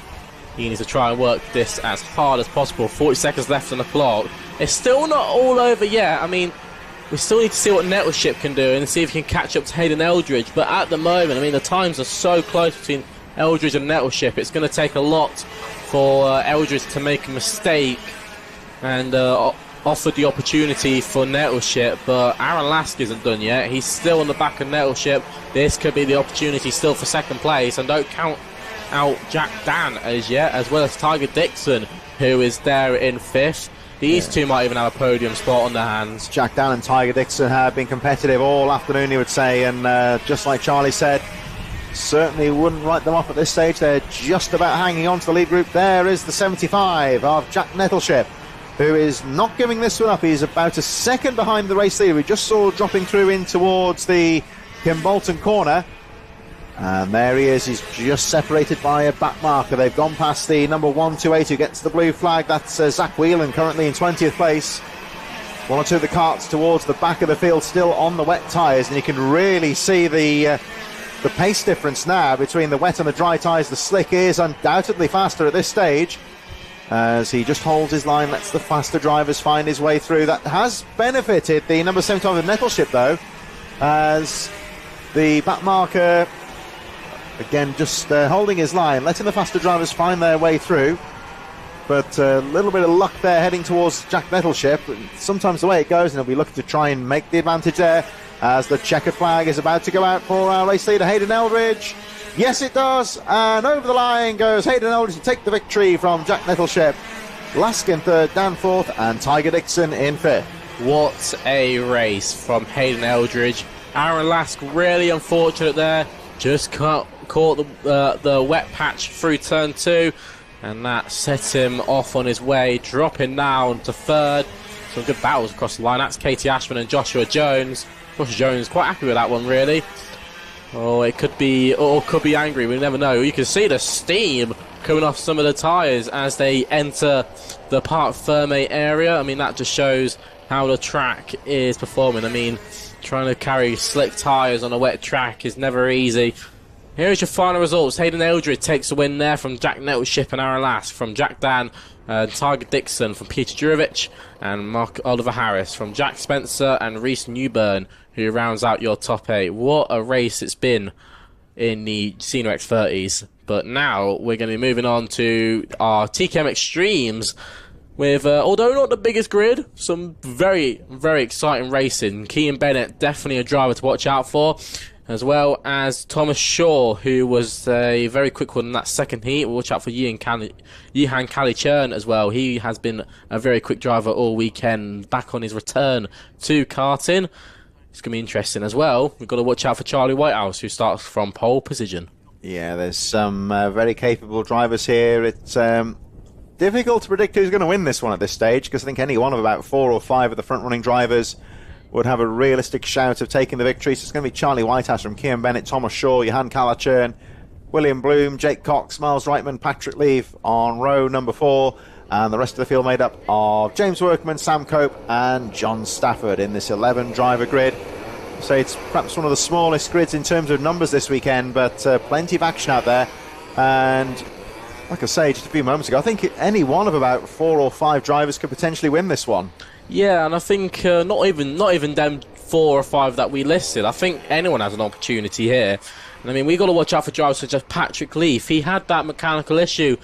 He needs to try and work this as hard as possible. 40 seconds left on the clock. It's still not all over yet. I mean, we still need to see what Nettleship can do and see if he can catch up to Hayden Eldridge. But at the moment, I mean, the times are so close between Eldridge and Nettleship. It's going to take a lot for Eldridge to make a mistake and offer the opportunity for Nettleship. But Aaron Lask isn't done yet. He's still on the back of Nettleship. This could be the opportunity still for second place. And don't count out Jack Dan as yet, as well as Tiger Dixon, who is there in fifth. These two might even have a podium spot on their hands. Jack Dan and Tiger Dixon have been competitive all afternoon, you would say, and just like Charlie said, certainly wouldn't write them off at this stage. They're just about hanging on to the lead group. There is the 75 of Jack Nettleship, who is not giving this one up. He's about a second behind the race leader. We just saw dropping through in towards the Kimbolton corner. And there he is. He's just separated by a back marker. They've gone past the number 128 who gets the blue flag. That's Zach Whelan, currently in 20th place. One or two of the karts towards the back of the field, still on the wet tyres, and you can really see the pace difference now between the wet and the dry tyres. The slick is undoubtedly faster at this stage, as he just holds his line, lets the faster drivers find his way through. That has benefited the number 75 of Nettleship, though, as the back marker again just holding his line, letting the faster drivers find their way through. But a little bit of luck there heading towards Jack Nettleship. Sometimes the way it goes, and he'll be looking to try and make the advantage there, as the checkered flag is about to go out for our race leader Hayden Eldridge. Yes, it does, and over the line goes Hayden Eldridge to take the victory from Jack Nettleship. Lask in third, Dan fourth, and Tiger Dixon in fifth. What a race from Hayden Eldridge. Aaron Lask really unfortunate there, just caught the wet patch through turn two, and that sets him off on his way, dropping down to third. Some good battles across the line. That's Katie Ashman and Joshua Jones. Joshua Jones quite happy with that one, really. Oh, it could be, or could be angry. We never know. You can see the steam coming off some of the tyres as they enter the Parc Fermé area. I mean, that just shows how the track is performing. I mean, trying to carry slick tyres on a wet track is never easy. Here's your final results. Hayden Eldridge takes the win there from Jack Nettleship and Aaron Lask, from Jack Dan, Tiger Dixon from Peter Jurovic, and Mark Oliver Harris from Jack Spencer and Reese Newburn, who rounds out your top 8. What a race it's been in the Xeno X30s. But now we're going to be moving on to our TKM Extremes with, although not the biggest grid, some very, very exciting racing. Kean Bennett, definitely a driver to watch out for. as well as Thomas Shaw, who was a very quick one in that second heat. Watch out for Yihan Kalichern as well. He has been a very quick driver all weekend, back on his return to karting. It's going to be interesting as well. We've got to watch out for Charlie Whitehouse, who starts from pole position. Yeah, there's some very capable drivers here. It's difficult to predict who's going to win this one at this stage, because I think any one of about 4 or 5 of the front-running drivers would have a realistic shout of taking the victory. So it's going to be Charlie Whitehouse from Cian Bennett, Thomas Shaw, Johan Kalichern, William Bloom, Jake Cox, Miles Reitman, Patrick Leaf on row number 4, and the rest of the field made up of James Workman, Sam Cope and John Stafford in this 11-driver grid. So it's perhaps one of the smallest grids in terms of numbers this weekend, but plenty of action out there. And like I say just a few moments ago, I think any one of about 4 or 5 drivers could potentially win this one. Yeah, and I think not even them 4 or 5 that we listed. I think anyone has an opportunity here. And I mean, we've got to watch out for drivers such as Patrick Leaf. He had that mechanical issue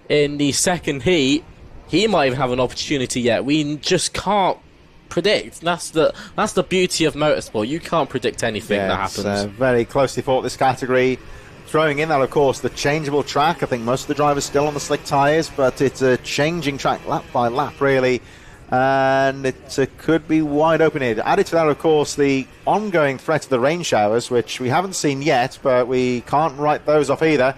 in the second heat. He might even have an opportunity yet. We just can't predict. That's the beauty of motorsport. You can't predict anything that happens. It's very closely fought, this category. Throwing in that, of course, the changeable track. I think most of the drivers still on the slick tyres, but it's a changing track lap by lap, really. And it could be wide open here. Added to that, of course, the ongoing threat of the rain showers, which we haven't seen yet, but we can't write those off either.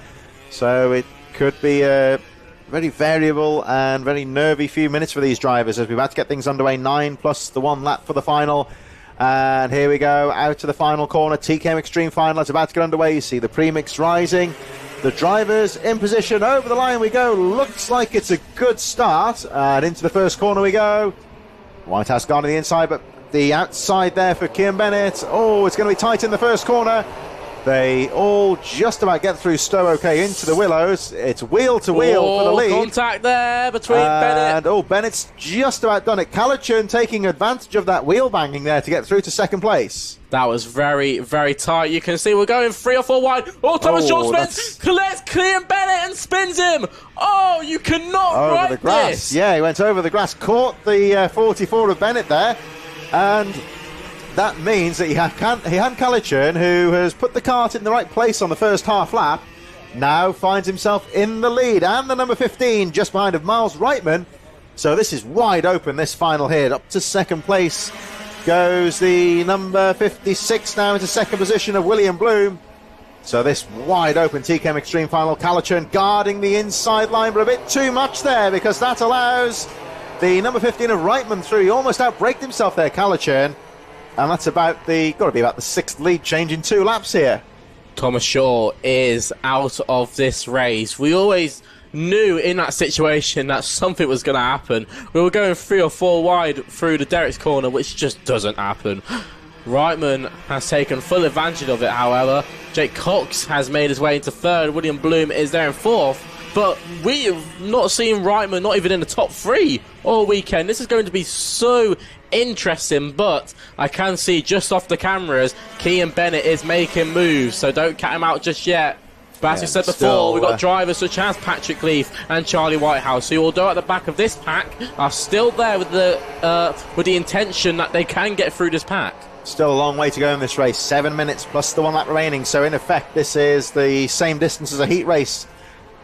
So it could be a very variable and very nervy few minutes for these drivers as we're about to get things underway. 9 plus the 1 lap for the final. And here we go, out to the final corner. TKM Extreme final is about to get underway. You see the premix rising. The drivers in position. Over the line we go. Looks like it's a good start. And into the first corner we go. Whitehouse gone to the inside, but the outside there for Cian Bennett. Oh, it's going to be tight in the first corner. They all just about get through Stowe okay into the Willows. It's wheel to wheel for the lead. Contact there between Bennett. And Bennett's just about done it. Kalichern taking advantage of that wheel banging there to get through to second place. That was very, very tight. You can see we're going 3 or 4 wide. Oh, Thomas Shaw spins, collects Cian Bennett and spins him. Oh, you cannot over write the grass. this. Yeah, he went over the grass, caught the 44 of Bennett there, and that means that Johan Kalichern, who has put the kart in the right place on the first half lap, now finds himself in the lead. And the number 15 just behind of Miles Reitman. So this is wide open, this final here. Up to second place goes the number 56 now into second position of William Bloom. So this wide open TKM Extreme final. Kalichern guarding the inside line, but a bit too much there, because that allows the number 15 of Reitman through. He almost outbraked himself there, Kalichern. And that's got to be about the 6th lead change in 2 laps here. Thomas Shaw is out of this race. We always knew in that situation that something was going to happen. We were going 3 or 4 wide through the Derek's corner, which just doesn't happen. Reitman has taken full advantage of it, however. Jake Cox has made his way into 3rd. William Bloom is there in 4th. But we have not seen Reitman not even in the top 3 all weekend. This is going to be so interesting, but I can see just off the cameras Cian Bennett is making moves, so don't count him out just yet. But as you said before, we've got drivers such as Patrick Leaf and Charlie Whitehouse, who, although at the back of this pack, are still there with the intention that they can get through this pack. Still a long way to go in this race. 7 minutes plus the 1 lap remaining, so in effect this is the same distance as a heat race.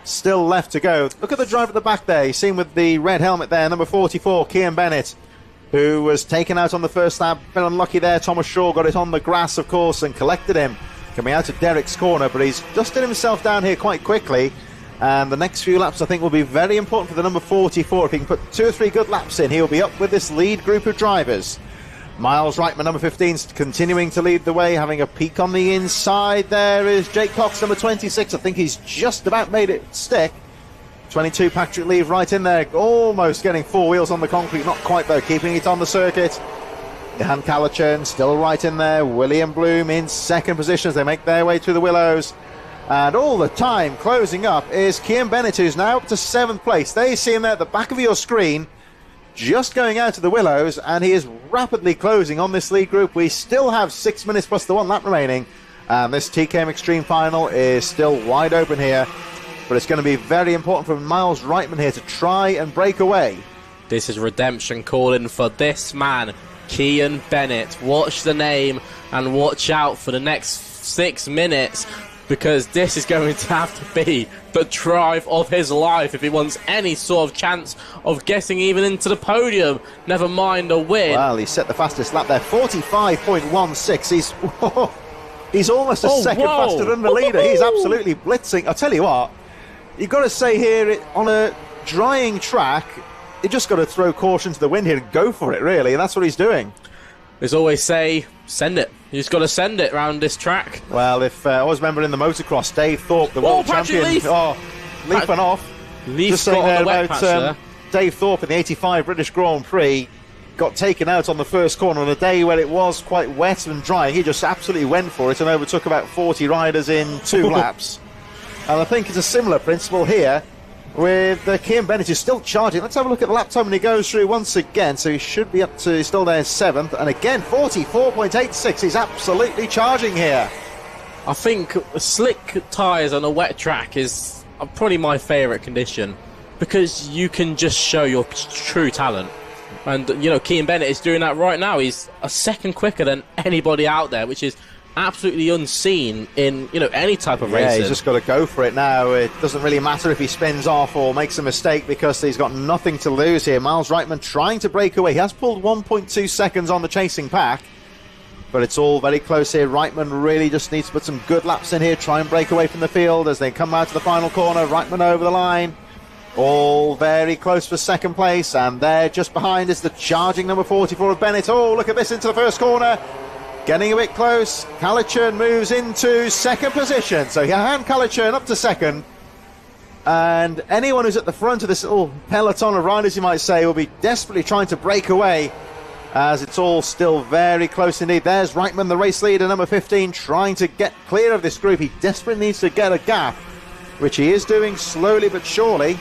Still left to go. Look at the driver at the back there. You see him with the red helmet there, number 44, Cian Bennett, who was taken out on the first lap. Been unlucky there. Thomas Shaw got it on the grass, of course, and collected him coming out of Derek's corner, but he's dusted himself down here quite quickly. And the next few laps, I think, will be very important for the number 44. If he can put 2 or 3 good laps in, he'll be up with this lead group of drivers. Miles Reitman, number 15, continuing to lead the way, having a peek on the inside. There is Jake Cox, number 26. I think he's just about made it stick. 22, Patrick Leaf right in there, almost getting 4 wheels on the concrete. Not quite, though, keeping it on the circuit. Johan Kalichern still right in there. William Bloom in second position as they make their way through the Willows. And all the time closing up is Cian Bennett, who's now up to 7th place. There you see him there at the back of your screen, just going out of the Willows, and he is rapidly closing on this lead group. We still have 6 minutes plus the 1 lap remaining, and this TKM Extreme final is still wide open here. But it's going to be very important for Miles Reitman here to try and break away. This is redemption calling for this man, Cian Bennett. Watch the name and watch out for the next 6 minutes, because this is going to have to be the drive of his life if he wants any sort of chance of getting even into the podium, never mind a win. Well, he set the fastest lap there, 45.16. He's almost a second faster than the leader. He's absolutely blitzing. I'll tell you what, you've got to say here, on a drying track, you just got to throw caution to the wind here and go for it, really, and that's what he's doing. As always say, send it. You just got to send it around this track. Well, if I always remember in the motocross, Dave Thorpe, the world champion. Leaf. Oh, Leaf went off. Leaf's got on the wet patch there. Dave Thorpe in the 85 British Grand Prix got taken out on the first corner on a day where it was quite wet and dry. He just absolutely went for it and overtook about 40 riders in 2 laps. And I think it's a similar principle here with Kian Bennett, who's still charging. Let's have a look at the lap time when he goes through once again. So he should be up to, still there, 7th. And again, 44.86. He's absolutely charging here. I think slick tyres on a wet track is probably my favourite condition, because you can just show your true talent. And, you know, Kian Bennett is doing that right now. He's a second quicker than anybody out there, which is absolutely unseen in, you know, any type of racing. Yeah, he's just got to go for it now. It doesn't really matter if he spins off or makes a mistake, because he's got nothing to lose here. Miles Reitman trying to break away. He has pulled 1.2 seconds on the chasing pack, but it's all very close here. Reitman really just needs to put some good laps in here, try and break away from the field as they come out to the final corner. Reitman over the line. All very close for second place, and there just behind is the charging number 44 of Bennett. Oh, look at this into the first corner. Getting a bit close. Calichurn moves into second position. So Johan Calichurn up to second. And anyone who's at the front of this little peloton of riders, you might say, will be desperately trying to break away, as it's all still very close indeed. There's Reitman, the race leader, number 15, trying to get clear of this group. He desperately needs to get a gap, which he is doing slowly but surely,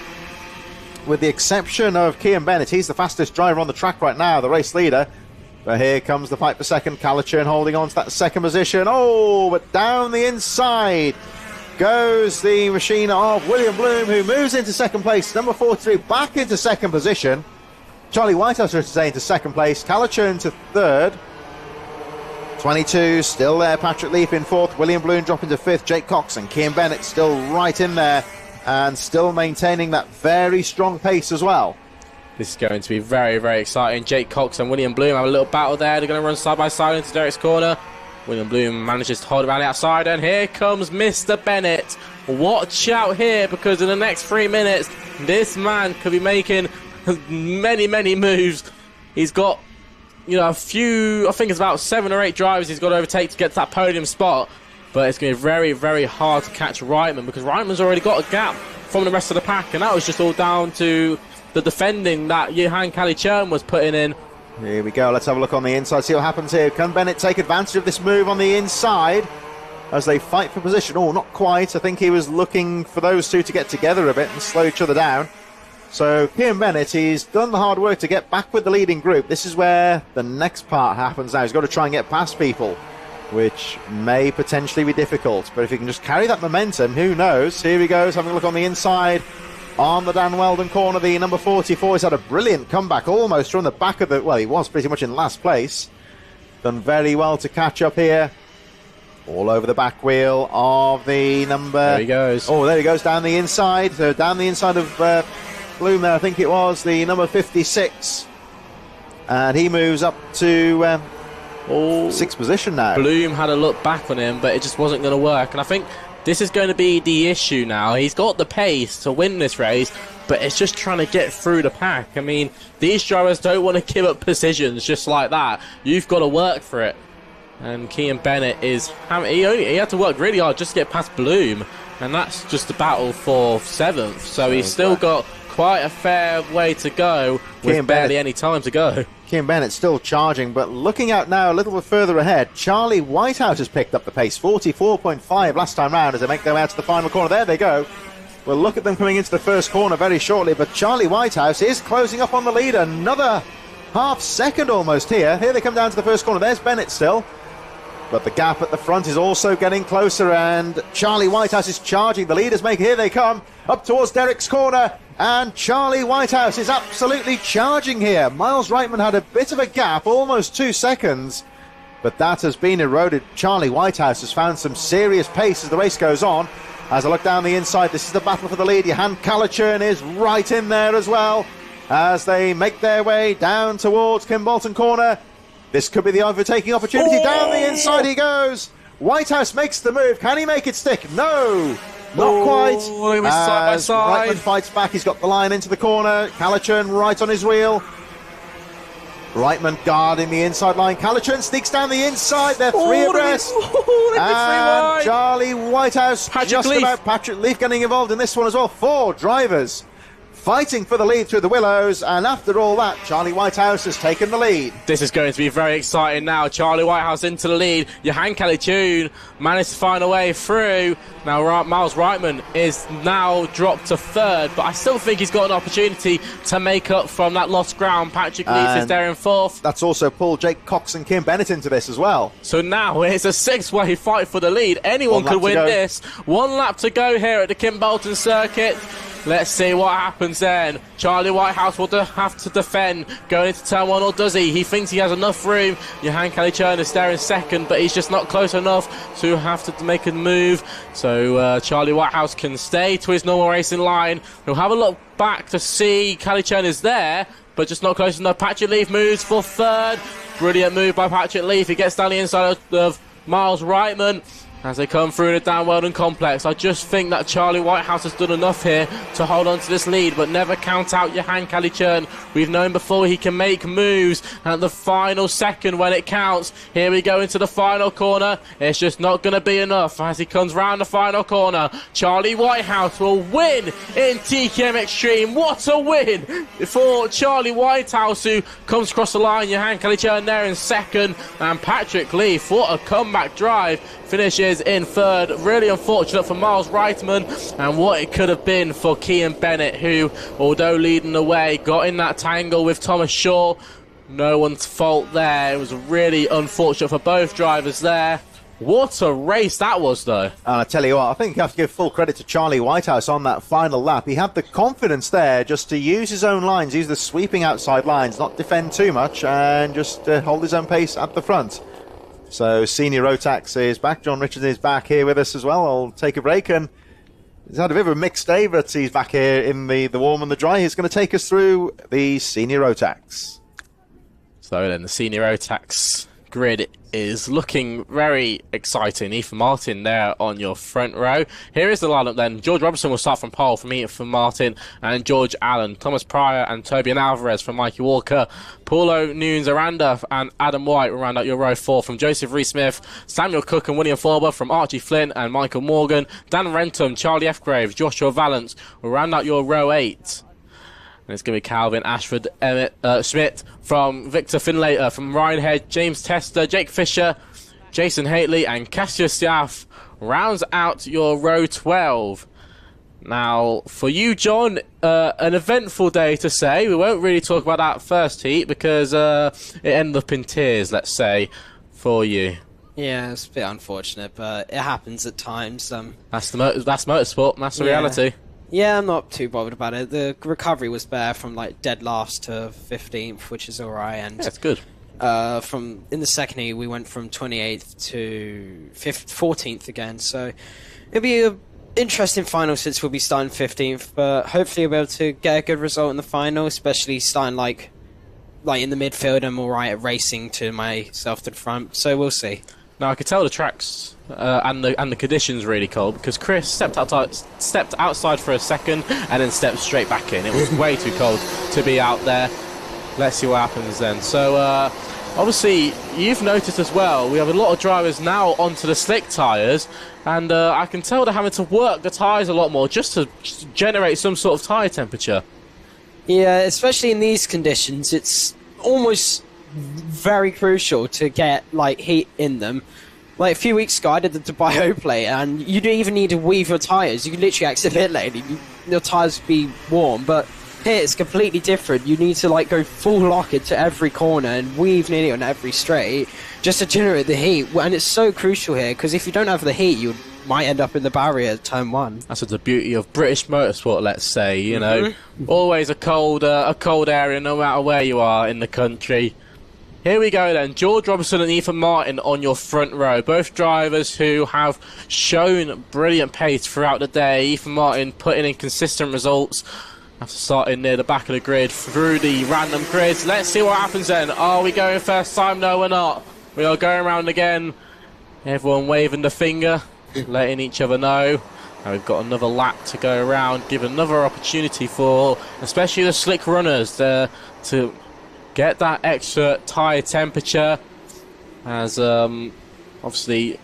with the exception of Kian Bennett. He's the fastest driver on the track right now, the race leader. But here comes the fight for second. Calichurn holding on to that second position. Oh, but down the inside goes the machine of William Bloom, who moves into second place. Number 43 back into second position. Charlie Whitehouse, I should say, into second place. Calichurn to third. 22 still there. Patrick Leaf in fourth. William Bloom dropping to fifth. Jake Cox and Kian Bennett still right in there, and still maintaining that very strong pace as well. This is going to be very, very exciting. Jake Cox and William Bloom have a little battle there. They're going to run side by side into Derek's corner. William Bloom manages to hold around the outside, and here comes Mr. Bennett. Watch out here, because in the next 3 minutes, this man could be making many, many moves. He's got, you know, a few, I think it's about 7 or 8 drivers he's got to overtake to get to that podium spot. But it's going to be very, very hard to catch Reitman, because Reitman's already got a gap from the rest of the pack, and that was just all down to the defending that Johan Calichurn was putting in. Here we go. Let's have a look on the inside, see what happens here. Can Bennett take advantage of this move on the inside as they fight for position? Oh, not quite. I think he was looking for those two to get together a bit and slow each other down. So Kian Bennett, he's done the hard work to get back with the leading group. This is where the next part happens now. He's got to try and get past people, which may potentially be difficult. But if he can just carry that momentum, who knows? Here he goes, having a look on the inside. On the Dan Weldon corner, the number 44 has had a brilliant comeback, almost from the back of the... Well, he was pretty much in last place. Done very well to catch up here. All over the back wheel of the number... There he goes. Oh, there he goes, down the inside. So down the inside of Bloom there, I think it was, the number 56. And he moves up to... sixth position now. Bloom had a look back on him, but it just wasn't going to work. And I think this is going to be the issue now. He's got the pace to win this race, but it's just trying to get through the pack. I mean, these drivers don't want to give up positions just like that. You've got to work for it. And Kian Bennett is... He had to work really hard just to get past Bloom, and that's just the battle for 7th. So he's still got quite a fair way to go with barely any time to go. Kian Bennett still charging, but looking out now a little bit further ahead, Charlie Whitehouse has picked up the pace, 44.5 last time round as they make their way out to the final corner. There they go. We'll look at them coming into the first corner very shortly, but Charlie Whitehouse is closing up on the lead. Another half second almost here. Here they come down to the first corner. There's Bennett still. But the gap at the front is also getting closer, and Charlie Whitehouse is charging. The leaders make, here they come, up towards Derek's corner, and Charlie Whitehouse is absolutely charging here. Miles Reitman had a bit of a gap, almost 2 seconds, but that has been eroded. Charlie Whitehouse has found some serious pace as the race goes on. As I look down the inside, this is the battle for the lead. Johan Calichurn is right in there as well as they make their way down towards Kimbolton Corner. This could be the overtaking opportunity. Down the inside he goes. Whitehouse makes the move. Can he make it stick? No, not quite. Side by side. Reitman fights back. He's got the line into the corner. Calichurn right on his wheel. Reitman guarding the inside line. Calichurn sneaks down the inside. They're three abreast. And Charlie Whitehouse Patrick Leaf getting involved in this one as well. 4 drivers fighting for the lead through the willows, and after all that, Charlie Whitehouse has taken the lead. This is going to be very exciting now. Charlie Whitehouse into the lead. Johan Calichurn managed to find a way through. Now Miles Reitman is now dropped to 3rd, but I still think he's got an opportunity to make up from that lost ground. Patrick Leaf is there in 4th. That's also pulled Jake Cox and Kim Bennett into this as well. So now it's a 6-way fight for the lead. Anyone could win this. 1 lap to go here at the Kimbolton circuit. Let's see what happens then. Charlie Whitehouse will have to defend going into turn 1, or does he? He thinks he has enough room. Johan Calichurn is there in 2nd, but he's just not close enough to have to make a move. So Charlie Whitehouse can stay to his normal racing line. He'll have a look back to see Calichurn is there, but just not close enough. Patrick Leaf moves for 3rd. Brilliant move by Patrick Leaf. He gets down the inside of Miles Reitman as they come through the Dan Weldon complex. I just think that Charlie Whitehouse has done enough here to hold on to this lead, but never count out Johan Calichurn. We've known before he can make moves at the final second when it counts. Here we go into the final corner. It's just not going to be enough as he comes round the final corner. Charlie Whitehouse will win in TKM Extreme. What a win for Charlie Whitehouse, who comes across the line. Johan Calichurn there in 2nd, and Patrick Leaf, what a comeback drive, finishes in 3rd. Really unfortunate for Miles Reitman, and what it could have been for Kean Bennett, who, although leading the way, got in that tangle with Thomas Shaw. No one's fault there. It was really unfortunate for both drivers there. What a race that was, though. And I tell you what, I think you have to give full credit to Charlie Whitehouse on that final lap. He had the confidence there just to use his own lines, use the sweeping outside lines, not defend too much, and just hold his own pace at the front. So Senior Rotax is back. John Richardson is back here with us as well. I'll take a break, and he's had a bit of a mixed day, but he's back here in the warm and the dry. He's going to take us through the Senior Rotax. So then the Senior Rotax grid is looking very exciting. Ethan Martin there on your front row. Here is the lineup then. George Robertson will start from pole from Ethan Martin and George Allen. Thomas Pryor and Tobian Alvarez from Mikey Walker. Paulo Nunes Aranda and Adam White will round out your row 4 from Joseph Rees-Smith. Samuel Cook and William Forber from Archie Flynn and Michael Morgan. Dan Rentham, Charlie F. Graves, Joshua Valance will round out your row 8. And it's going to be Calvin Ashford, Emmett Schmidt from Victor Finlater, from Ryan Head, James Tester, Jake Fisher, Jason Haitley, and Cassius Yaff rounds out your row 12. Now, for you, John, an eventful day to say. We won't really talk about that first heat because it ended up in tears, let's say, for you. Yeah, it's a bit unfortunate, but it happens at times. That's motorsport, that's the reality. Yeah, I'm not too bothered about it. The recovery was there from like dead last to 15th, which is alright. And yeah, it's good. From in the second heat, we went from 28th to 14th again. So it'll be an interesting final since we'll be starting 15th. But hopefully we'll be able to get a good result in the final, especially starting like in the midfield. I'm alright at racing to myself to the front. So we'll see. Now I could tell the tracks and the conditions really cold because Chris stepped outside for a second and then stepped straight back in. It was way too cold to be out there. Let's see what happens then. So obviously you've noticed as well we have a lot of drivers now onto the slick tyres, and I can tell they're having to work the tyres a lot more just to generate some sort of tyre temperature. Yeah, especially in these conditions, it's almost very crucial to get like heat in them. Like a few weeks ago I did the Dubai Oplay and you don't even need to weave your tyres. You can literally exit pit lane and your tyres would be warm, but here it's completely different. You need to like go full lock into every corner and weave nearly on every straight just to generate the heat, and it's so crucial here because if you don't have the heat you might end up in the barrier at turn 1. That's the beauty of British motorsport, let's say, you know. Always a cold area no matter where you are in the country. Here we go then, George Robinson and Ethan Martin on your front row. Both drivers who have shown brilliant pace throughout the day. Ethan Martin putting in consistent results after starting near the back of the grid through the random grids. Let's see what happens then. Are we going first time? No, we're not. We are going around again. Everyone waving the finger, letting each other know. Now we've got another lap to go around, give another opportunity for especially the slick runners to get that extra tyre temperature. As obviously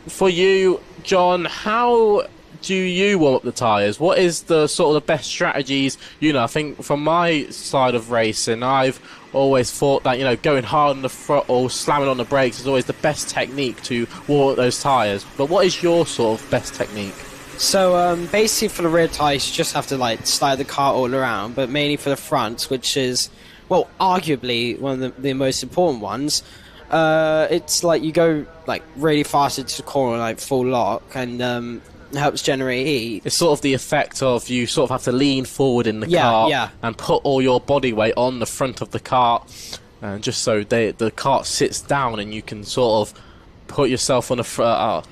for you, John, how do you warm up the tyres? What is the sort of the best strategies? You know, I think from my side of racing, I've always thought that, you know, going hard on the throttle, slamming on the brakes is always the best technique to warm up those tyres. But what is your sort of best technique? So basically for the rear tyres, you just have to like slide the car all around, but mainly for the front, which is, well, arguably one of the most important ones. It's like you go like really fast into the corner, like full lock, and helps generate heat. It's sort of the effect of you sort of have to lean forward in the car and put all your body weight on the front of the car, and just so the cart sits down and you can sort of put yourself on the front.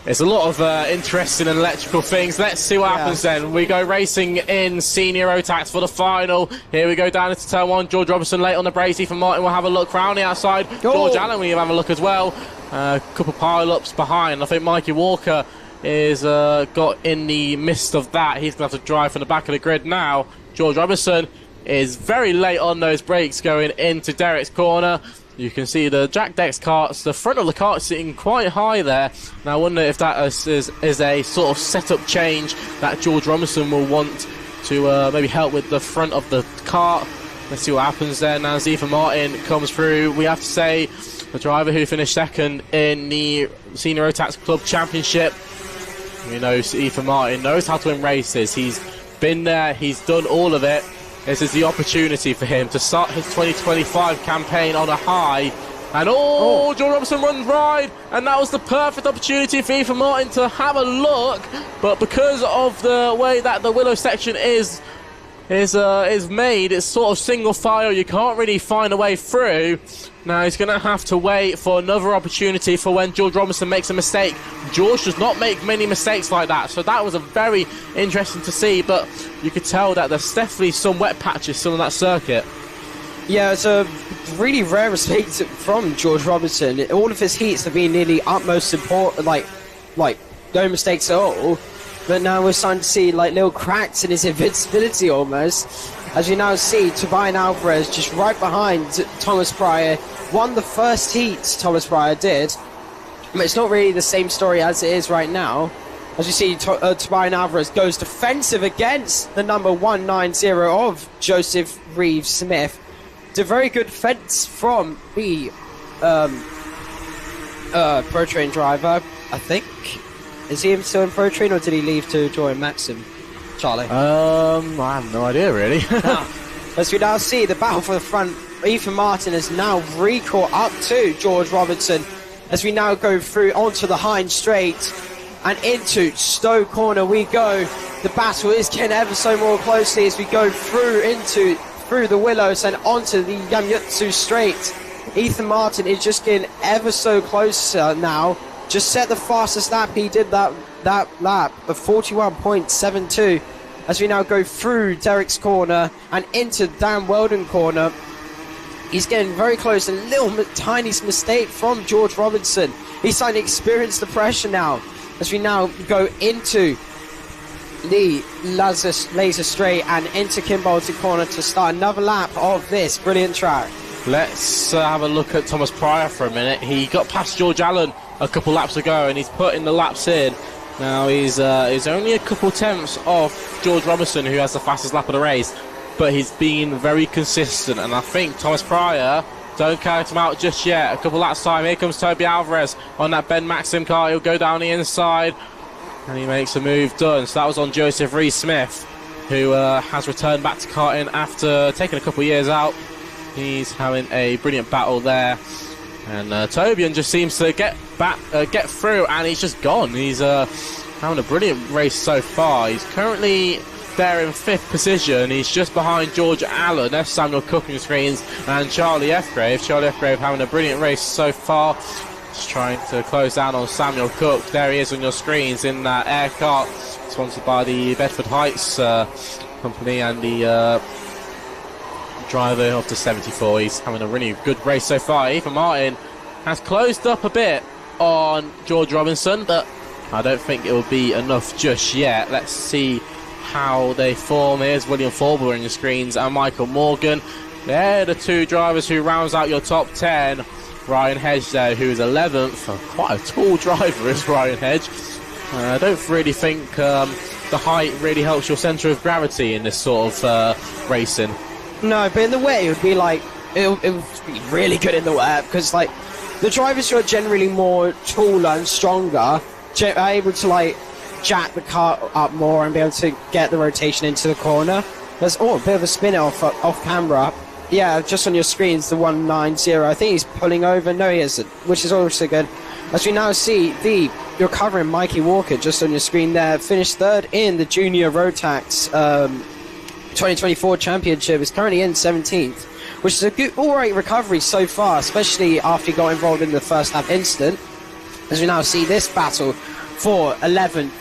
There's a lot of interesting and electrical things. Let's see what happens then. We go racing in senior Rotax for the final. Here we go down into turn 1. George Robinson late on the brakes. Ethan Martin will have a look round the outside. George Allen will have a look as well. A couple pile-ups behind. I think Mikey Walker is got in the midst of that. He's going to have to drive from the back of the grid now. George Robinson is very late on those brakes going into Derek's corner. You can see the Jack Dex carts, the front of the cart sitting quite high there. Now I wonder if that is a sort of setup change that George Robinson will want to maybe help with the front of the cart. Let's see what happens then as Ethan Martin comes through. We have to say the driver who finished second in the Senior Rotax Club Championship. We know Ethan Martin knows how to win races. He's been there, he's done all of it. This is the opportunity for him to start his 2025 campaign on a high. And George Robinson runs wide, and that was the perfect opportunity for Ethan Martin to have a look. But because of the way that the Willow section is made, it's sort of single file. You can't really find a way through. Now he's going to have to wait for another opportunity for when George Robinson makes a mistake. George does not make many mistakes like that, so that was a very interesting to see. But you could tell that there's definitely some wet patches still on that circuit. Yeah, it's a really rare mistake from George Robinson. All of his heats have been nearly utmost important, like no mistakes at all. But now we're starting to see like little cracks in his invincibility almost. As you now see, Tobias Alvarez just right behind Thomas Pryor. Won the first heat, Thomas Pryor did. But it's not really the same story as it is right now. As you see, Tobias Alvarez goes defensive against the number 190 of Joseph Reeves Smith. It's a very good defense from the Pro Train driver, I think. Is he still in Pro Train, or did he leave to join Maxim? Charlie? I have no idea, really. As we now see the battle for the front, Ethan Martin is now recaught up to George Robinson. As we now go through onto the Hines Straight and into Stowe Corner we go. The battle is getting ever so more closely as we go through the Willows and onto the Yamyutsu Straight. Ethan Martin is just getting ever so close now. Just set the fastest lap he did that lap of 41.72 as we now go through Derek's corner and into Dan Weldon corner. He's getting very close. A little tiny mistake from George Robinson. He's starting to experience the pressure now as we now go into the Laser Straight and into Kimbolton corner to start another lap of this brilliant track. Let's have a look at Thomas Pryor for a minute. He got past George Allen a couple laps ago and he's putting the laps in. Now he's only a couple tenths off George Robinson, who has the fastest lap of the race, but he's been very consistent, and I think Thomas Pryor, don't count him out just yet. A couple laps time, here comes Toby Alvarez on that Ben Maxim car. He'll go down the inside and he makes a move done. So that was on Joseph Rees Smith, who has returned back to karting after taking a couple of years out. He's having a brilliant battle there. And Tobian just seems to get through, and he's just gone. He's having a brilliant race so far. He's currently there in 5th position. He's just behind George Allen. That's Samuel Cook on your screens, and Charlie Fgrave. Charlie Fgrave having a brilliant race so far. Just trying to close down on Samuel Cook. There he is on your screens in that air kart, sponsored by the Bedford Heights company, and the driver of the 74. He's having a really good race so far. Ethan Martin has closed up a bit on George Robinson, but I don't think it will be enough just yet. Let's see how they form. Here's William Forber on your screens and Michael Morgan. They're the two drivers who rounds out your top 10. Ryan Hedge there, who is 11th. Quite a tall driver is Ryan Hedge. I don't really think the height really helps your centre of gravity in this sort of racing. No, but in the wet, it would be like, it would be really good in the wet, because like the drivers who are generally more taller and stronger are able to like jack the car up more and be able to get the rotation into the corner. There's a bit of a spin off camera. Yeah, just on your screens, the 190. I think he's pulling over. No, he isn't, which is also good. As we now see, you're covering Mikey Walker just on your screen there. Finished 3rd in the Junior Rotax 2024 Championship. Is currently in 17th, which is a good, alright recovery so far, especially after he got involved in the first lap incident. As we now see this battle for 11th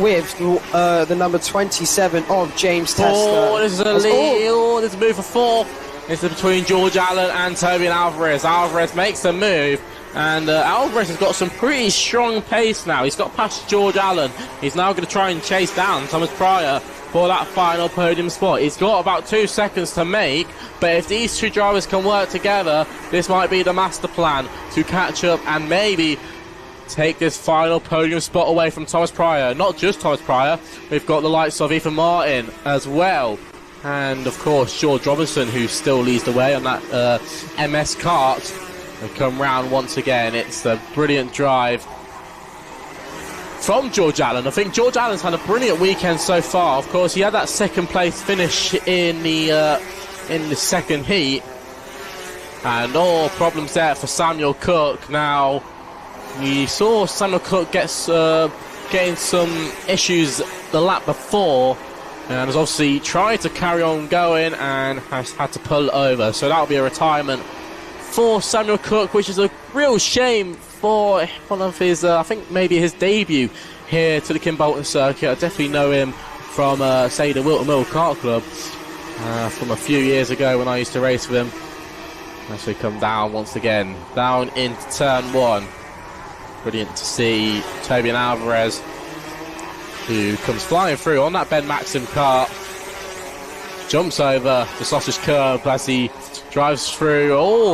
with the number 27 of James Tester. This is a lead. There's a move for 4. This is between George Allen and Tobian Alvarez. Alvarez makes the move, and Alvarez has got some pretty strong pace now. He's got past George Allen. He's now going to try and chase down Thomas Pryor for that final podium spot. He's got about 2 seconds to make, but if these two drivers can work together, this might be the master plan to catch up and maybe take this final podium spot away from Thomas Pryor. Not just Thomas Pryor, we've got the likes of Ethan Martin as well, and of course George Robinson, who still leads the way on that MS kart. They come round once again. It's a brilliant drive from George Allen. I think George Allen's had a brilliant weekend so far. Of course, he had that 2nd place finish in the second heat, and problems there for Samuel Cook. Now, we saw Samuel Cook getting some issues the lap before, and has obviously tried to carry on going and has had to pull over. So that'll be a retirement for Samuel Cook, which is a real shame for one of his, I think maybe his debut here to the Kim Bolton circuit. I definitely know him from, say, the Wilton Mill Kart Club from a few years ago when I used to race with him. As we come down once again, down into turn 1. Brilliant to see Tobian Alvarez, who comes flying through on that Ben Maxim kart. Jumps over the sausage curb as he drives through.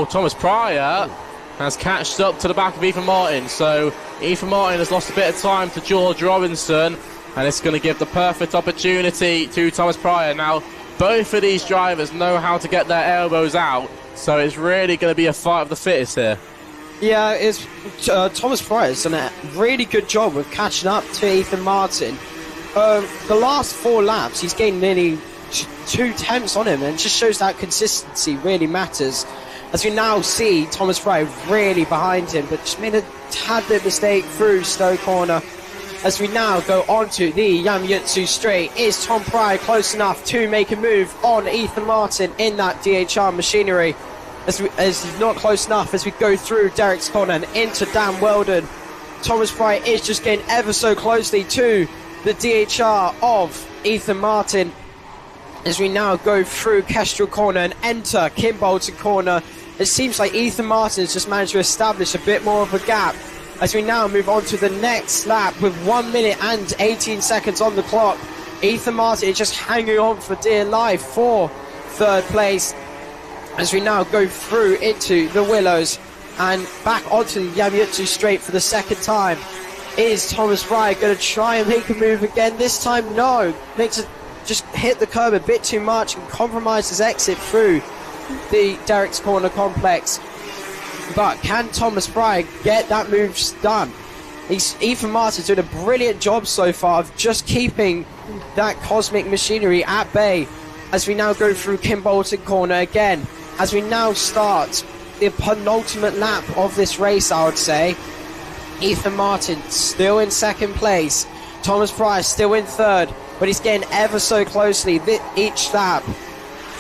Thomas Pryor has catched up to the back of Ethan Martin. So Ethan Martin has lost a bit of time to George Robinson, and it's going to give the perfect opportunity to Thomas Pryor. Now, both of these drivers know how to get their elbows out, so it's really going to be a fight of the fittest here. Yeah, it's Thomas Pryor's done a really good job of catching up to Ethan Martin. The last 4 laps, he's gained nearly 2 tenths on him, and it just shows that consistency really matters. As we now see Thomas Pryor really behind him, but just made a tad bit mistake through Stowe Corner. As we now go onto the Yamyutsu straight, is Tom Pryor close enough to make a move on Ethan Martin in that DHR machinery? As he's not close enough as we go through Derek's Corner and into Dan Weldon. Thomas Pryor is just getting ever so closely to the DHR of Ethan Martin. As we now go through Kestrel Corner and enter Kim Bolton Corner, it seems like Ethan Martin has just managed to establish a bit more of a gap. As we now move on to the next lap with 1 minute and 18 seconds on the clock, Ethan Martin is just hanging on for dear life for 3rd place. As we now go through into the Willows and back onto the Yamyutsu straight for the 2nd time. Is Thomas Pryor going to try and make a move again? This time, no. Makes it just hit the curb a bit too much and compromise his exit through the Derek's Corner complex. But can Thomas Pryor get that move done? Ethan Martin's doing a brilliant job so far of just keeping that cosmic machinery at bay. As we now go through Kim Bolton Corner again, as we now start the penultimate lap of this race, I would say. Ethan Martin still in 2nd place, Thomas Pryor still in 3rd. but he's getting ever so closely each lap.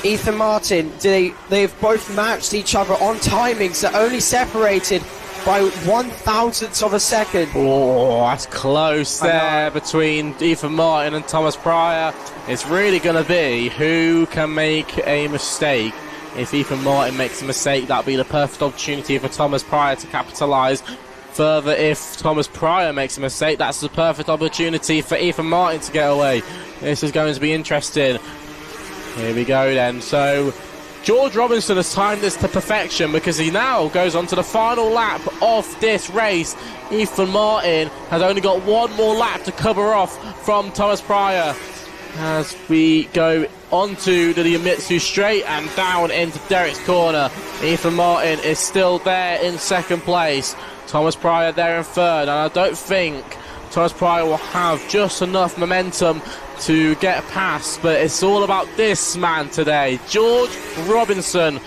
Ethan Martin, they've both matched each other on timings that only separated by 1/1000th of a second. Oh, that's close there between Ethan Martin and Thomas Pryor. It's really going to be who can make a mistake. If Ethan Martin makes a mistake, that'll be the perfect opportunity for Thomas Pryor to capitalise. Further, if Thomas Pryor makes a mistake, that's the perfect opportunity for Ethan Martin to get away. This is going to be interesting. Here we go then. So George Robinson has timed this to perfection because he now goes on to the final lap of this race. Ethan Martin has only got one more lap to cover off from Thomas Pryor as we go onto the Yamitsu straight and down into Derek's corner. Ethan Martin is still there in second place. Thomas Pryor there in third, and I don't think Thomas Pryor will have just enough momentum to get past, but it's all about this man today, George Robinson.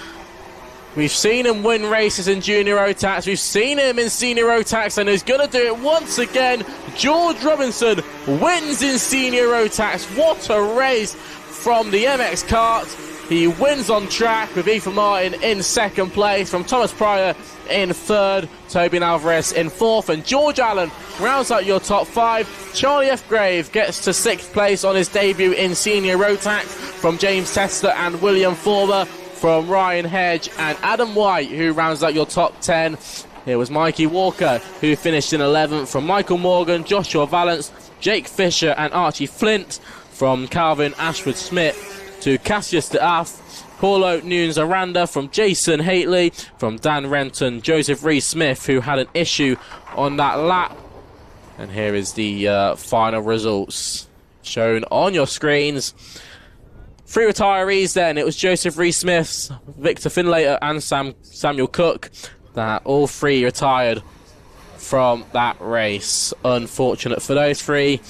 We've seen him win races in junior Rotax, we've seen him in senior Rotax, and he's going to do it once again. George Robinson wins in senior Rotax. What a race from the MX kart. He wins on track with Ethan Martin in second place, from Thomas Pryor in third, Toby Alvarez in fourth, and George Allen rounds out your top five. Charlie F. Grave gets to sixth place on his debut in senior Rotax, from James Tester and William Forber, from Ryan Hedge and Adam White, who rounds out your top 10. Here was Mikey Walker, who finished in 11th, from Michael Morgan, Joshua Valance, Jake Fisher and Archie Flint, from Calvin Ashford Smith to Cassius de Aff, Paulo Nunes Aranda, from Jason Haitley, from Dan Renton, Joseph Rees-Smith, who had an issue on that lap. And here is the final results shown on your screens. Three retirees then. It was Joseph Rees-Smith, Victor Finlater and Samuel Cook. That all three retired from that race. Unfortunate for those three.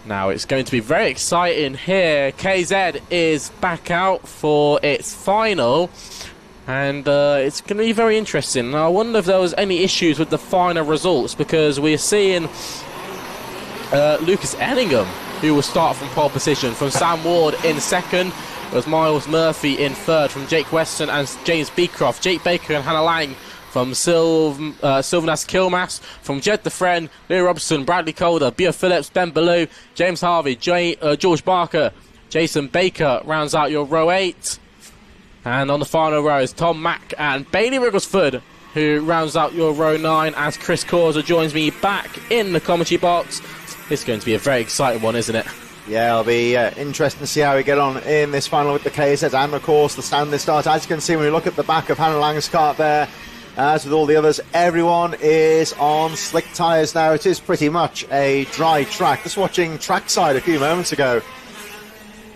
Now it's going to be very exciting here. KZ is back out for its final, and it's going to be very interesting. Now I wonder if there was any issues with the final results, because we're seeing Lucas Enningham, who will start from pole position, from Sam Ward in second. It was Miles Murphy in third, from Jake Weston and James Beecroft, Jake Baker and Hannah Lang from Sylvanas Kilmas, from Jed DeFriend, Lou Robson, Bradley Calder, Bia Phillips, Ben Ballou, James Harvey, George Barker, Jason Baker rounds out your row 8. And on the final row is Tom Mack and Bailey Wigglesford, who rounds out your row 9, as Chris Causer joins me back in the commentary box. This is going to be a very exciting one, isn't it? Yeah, it'll be interesting to see how we get on in this final with the KZ and, of course, the standing start. As you can see when we look at the back of Hannah Lang's kart there, as with all the others, everyone is on slick tyres now. It is pretty much a dry track. Just watching trackside a few moments ago,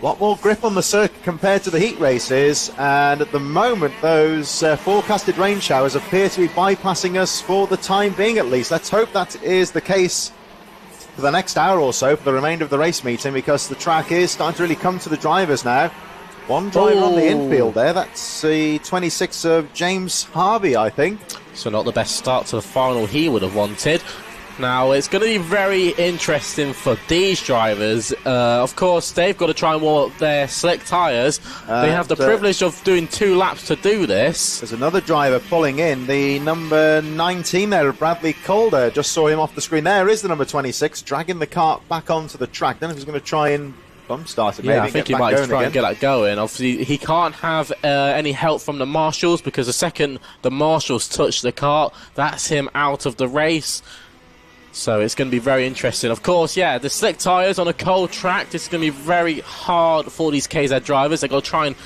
a lot more grip on the circuit compared to the heat races, and at the moment those forecasted rain showers appear to be bypassing us for the time being, at least. Let's hope that is the case for the next hour or so, for the remainder of the race meeting, because the track is starting to really come to the drivers now. One driver on the infield there. That's the 26 of James Harvey, I think. So not the best start to the final he would have wanted. Now, it's going to be very interesting for these drivers. Of course, they've got to try and warm up their slick tyres. They have the privilege of doing 2 laps to do this. There's another driver pulling in, the number 19 there, Bradley Calder. Just saw him off the screen. There is the number 26, dragging the kart back onto the track. Then he's going to try and bump start it. Yeah, I think he might try and get that going. Obviously, he can't have any help from the marshals, because the second the marshals touch the kart, that's him out of the race. So it's going to be very interesting. Of course, yeah, the slick tyres on a cold track, this is going to be very hard for these KZ drivers. They've got to try and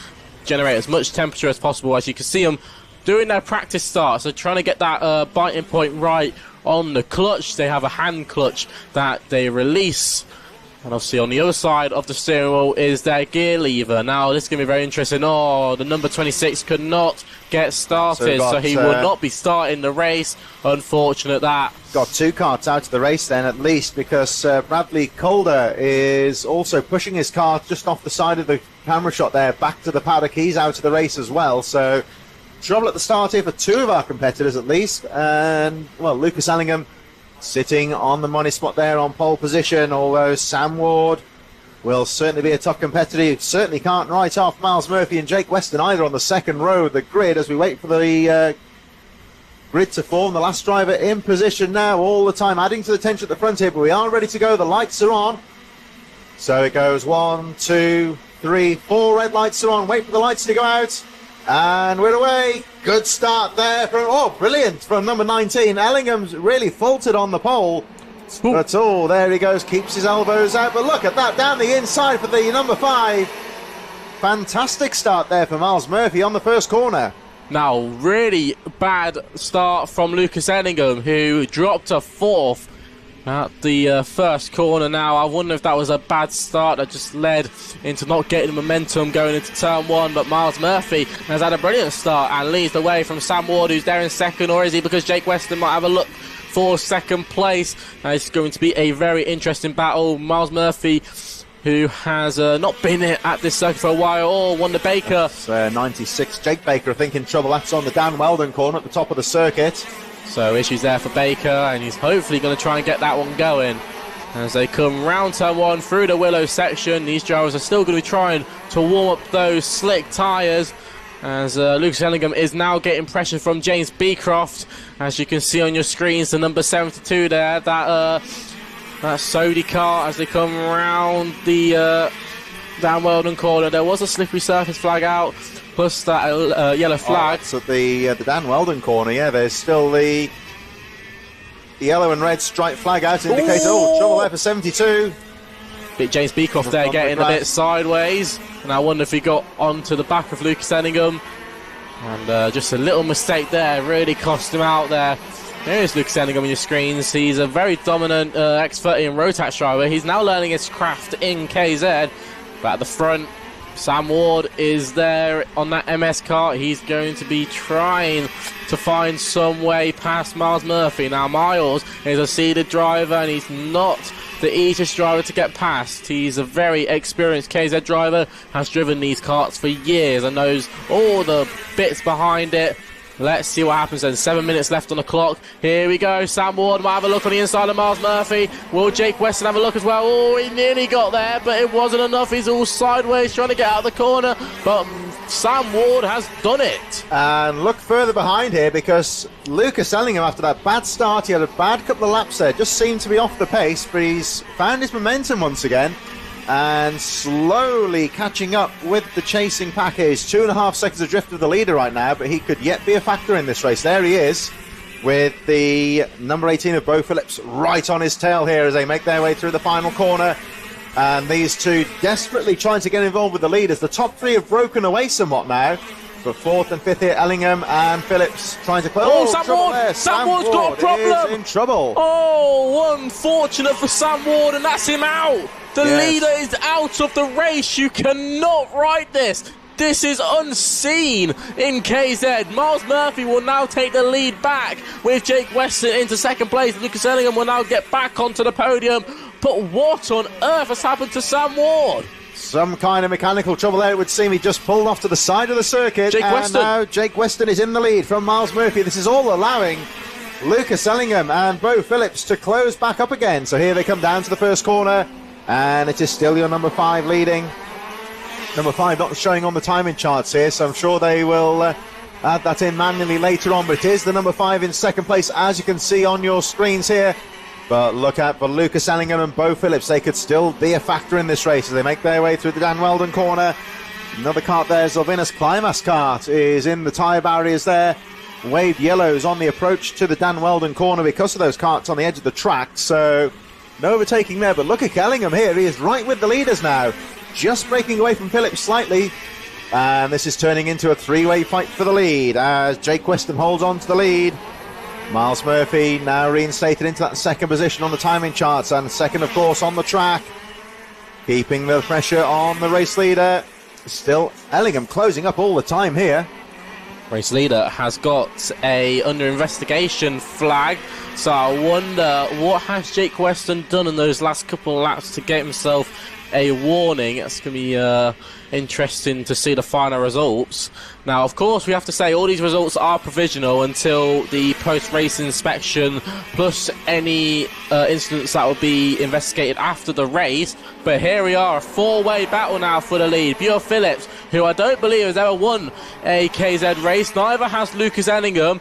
generate as much temperature as possible. As you can see them doing their practice starts, they're trying to get that biting point right on the clutch. They have a hand clutch that they release. And obviously on the other side of the steering wheel is their gear lever. Now this is going to be very interesting. Oh, the number 26 could not get started, so he would not be starting the race. Unfortunate that. Got 2 karts out of the race then, at least, because Bradley Calder is also pushing his kart just off the side of the camera shot there, back to the paddock. He's out of the race as well, so trouble at the start here for 2 of our competitors at least. And, well, Lucas Ellingham sitting on the money spot there on pole position, although Sam Ward will certainly be a tough competitor. You certainly can't write off Miles Murphy and Jake Weston either on the second row of the grid as we wait for the grid to form. The last driver in position now, all the time adding to the tension at the front here, but we are ready to go. The lights are on. So it goes 1, 2, 3, 4 red lights are on. Wait for the lights to go out. And we're away. Good start there from, oh, brilliant from number 19. Ellingham's really faltered on the pole. But there he goes, keeps his elbows out. But look at that, down the inside for the number 5. Fantastic start there for Miles Murphy on the first corner. Now, really bad start from Lucas Ellingham, who dropped to 4th at the first corner. Now, I wonder if that was a bad start that just led into not getting momentum going into turn 1. But Miles Murphy has had a brilliant start and leads the way from Sam Ward, who's there in second. Or is he? Because Jake Weston might have a look for second place. It's going to be a very interesting battle. Miles Murphy, who has not been at this circuit for a while, or Wonder Baker. 96. Jake Baker, I think, in trouble. That's on the Dan Weldon corner at the top of the circuit. So issues there for Baker, and he's hopefully going to try and get that one going. As they come round turn 1 through the Willow section, these drivers are still going to be trying to warm up those slick tyres. As Lucas Ellingham is now getting pressure from James Beecroft. As you can see on your screens, the number 72 there, that Sodi car as they come round the Dan Weldon corner. There was a slippery surface flag out, plus that yellow flag. So the Dan Weldon corner, yeah, there's still the yellow and red stripe flag out, indicates trouble there for 72. Bit James Beecroft there getting a bit sideways, and I wonder if he got onto the back of Lucas Ellingham, and just a little mistake there really cost him out there. There's Lucas Ellingham on your screens. He's a very dominant X30 and Rotax driver. He's now learning his craft in KZ, but at the front, Sam Ward is there on that MS car. He's going to be trying to find some way past Miles Murphy. Now, Miles is a seeded driver, and he's not the easiest driver to get past. He's a very experienced KZ driver, has driven these karts for years and knows all the bits behind it. Let's see what happens then. 7 minutes left on the clock. Here we go. Sam Ward might have a look on the inside of Miles Murphy. Will Jake Weston have a look as well? Oh, he nearly got there, but it wasn't enough. He's all sideways trying to get out of the corner, but Sam Ward has done it. And look further behind here, because Lucas Ellingham, after that bad start, he had a bad couple of laps there, just seemed to be off the pace, but he's found his momentum once again and slowly catching up with the chasing package. 2.5 seconds adrift of the leader right now, but he could yet be a factor in this race. There he is, with the number 18 of Bo Phillips right on his tail here as they make their way through the final corner. And these two desperately trying to get involved with the leaders. The top 3 have broken away somewhat now, but 4th and 5th here, Ellingham and Phillips trying to close. Oh, Sam Ward! Sam Ward's got a problem! Is in trouble. Oh, unfortunate for Sam Ward, and that's him out. The leader is out of the race. You cannot write this. This is unseen in KZ. Miles Murphy will now take the lead back with Jake Weston into second place. Lucas Ellingham will now get back onto the podium. But what on earth has happened to Sam Ward? Some kind of mechanical trouble there, it would seem. He just pulled off to the side of the circuit. And now Jake Weston is in the lead from Miles Murphy. This is all allowing Lucas Ellingham and Bo Phillips to close back up again. So here they come down to the first corner, and it is still your number 5 leading. Number 5 not showing on the timing charts here, so I'm sure they will add that in manually later on. But it is the number 5 in second place, as you can see on your screens here. But look out for Lucas Ellingham and Bo Phillips. They could still be a factor in this race as they make their way through the Dan Weldon corner. Another kart there, Zolvinus Climax kart, is in the tyre barriers there. Waved yellows on the approach to the Dan Weldon corner because of those karts on the edge of the track. So no overtaking there, but look at Ellingham here. He is right with the leaders now, just breaking away from Phillips slightly. And this is turning into a 3-way fight for the lead as Jake Weston holds on to the lead. Miles Murphy now reinstated into that second position on the timing charts, and second, of course, on the track. Keeping the pressure on the race leader. Still Ellingham closing up all the time here. Race leader has got a under investigation flag, so I wonder what has Jake Weston done in those last couple of laps to get himself a warning. It's going to be interesting to see the final results. Now, of course, we have to say all these results are provisional until the post-race inspection, plus any incidents that will be investigated after the race. But here we are, a four-way battle now for the lead. Bure Phillips, who I don't believe has ever won a KZ race, neither has Lucas Ellingham.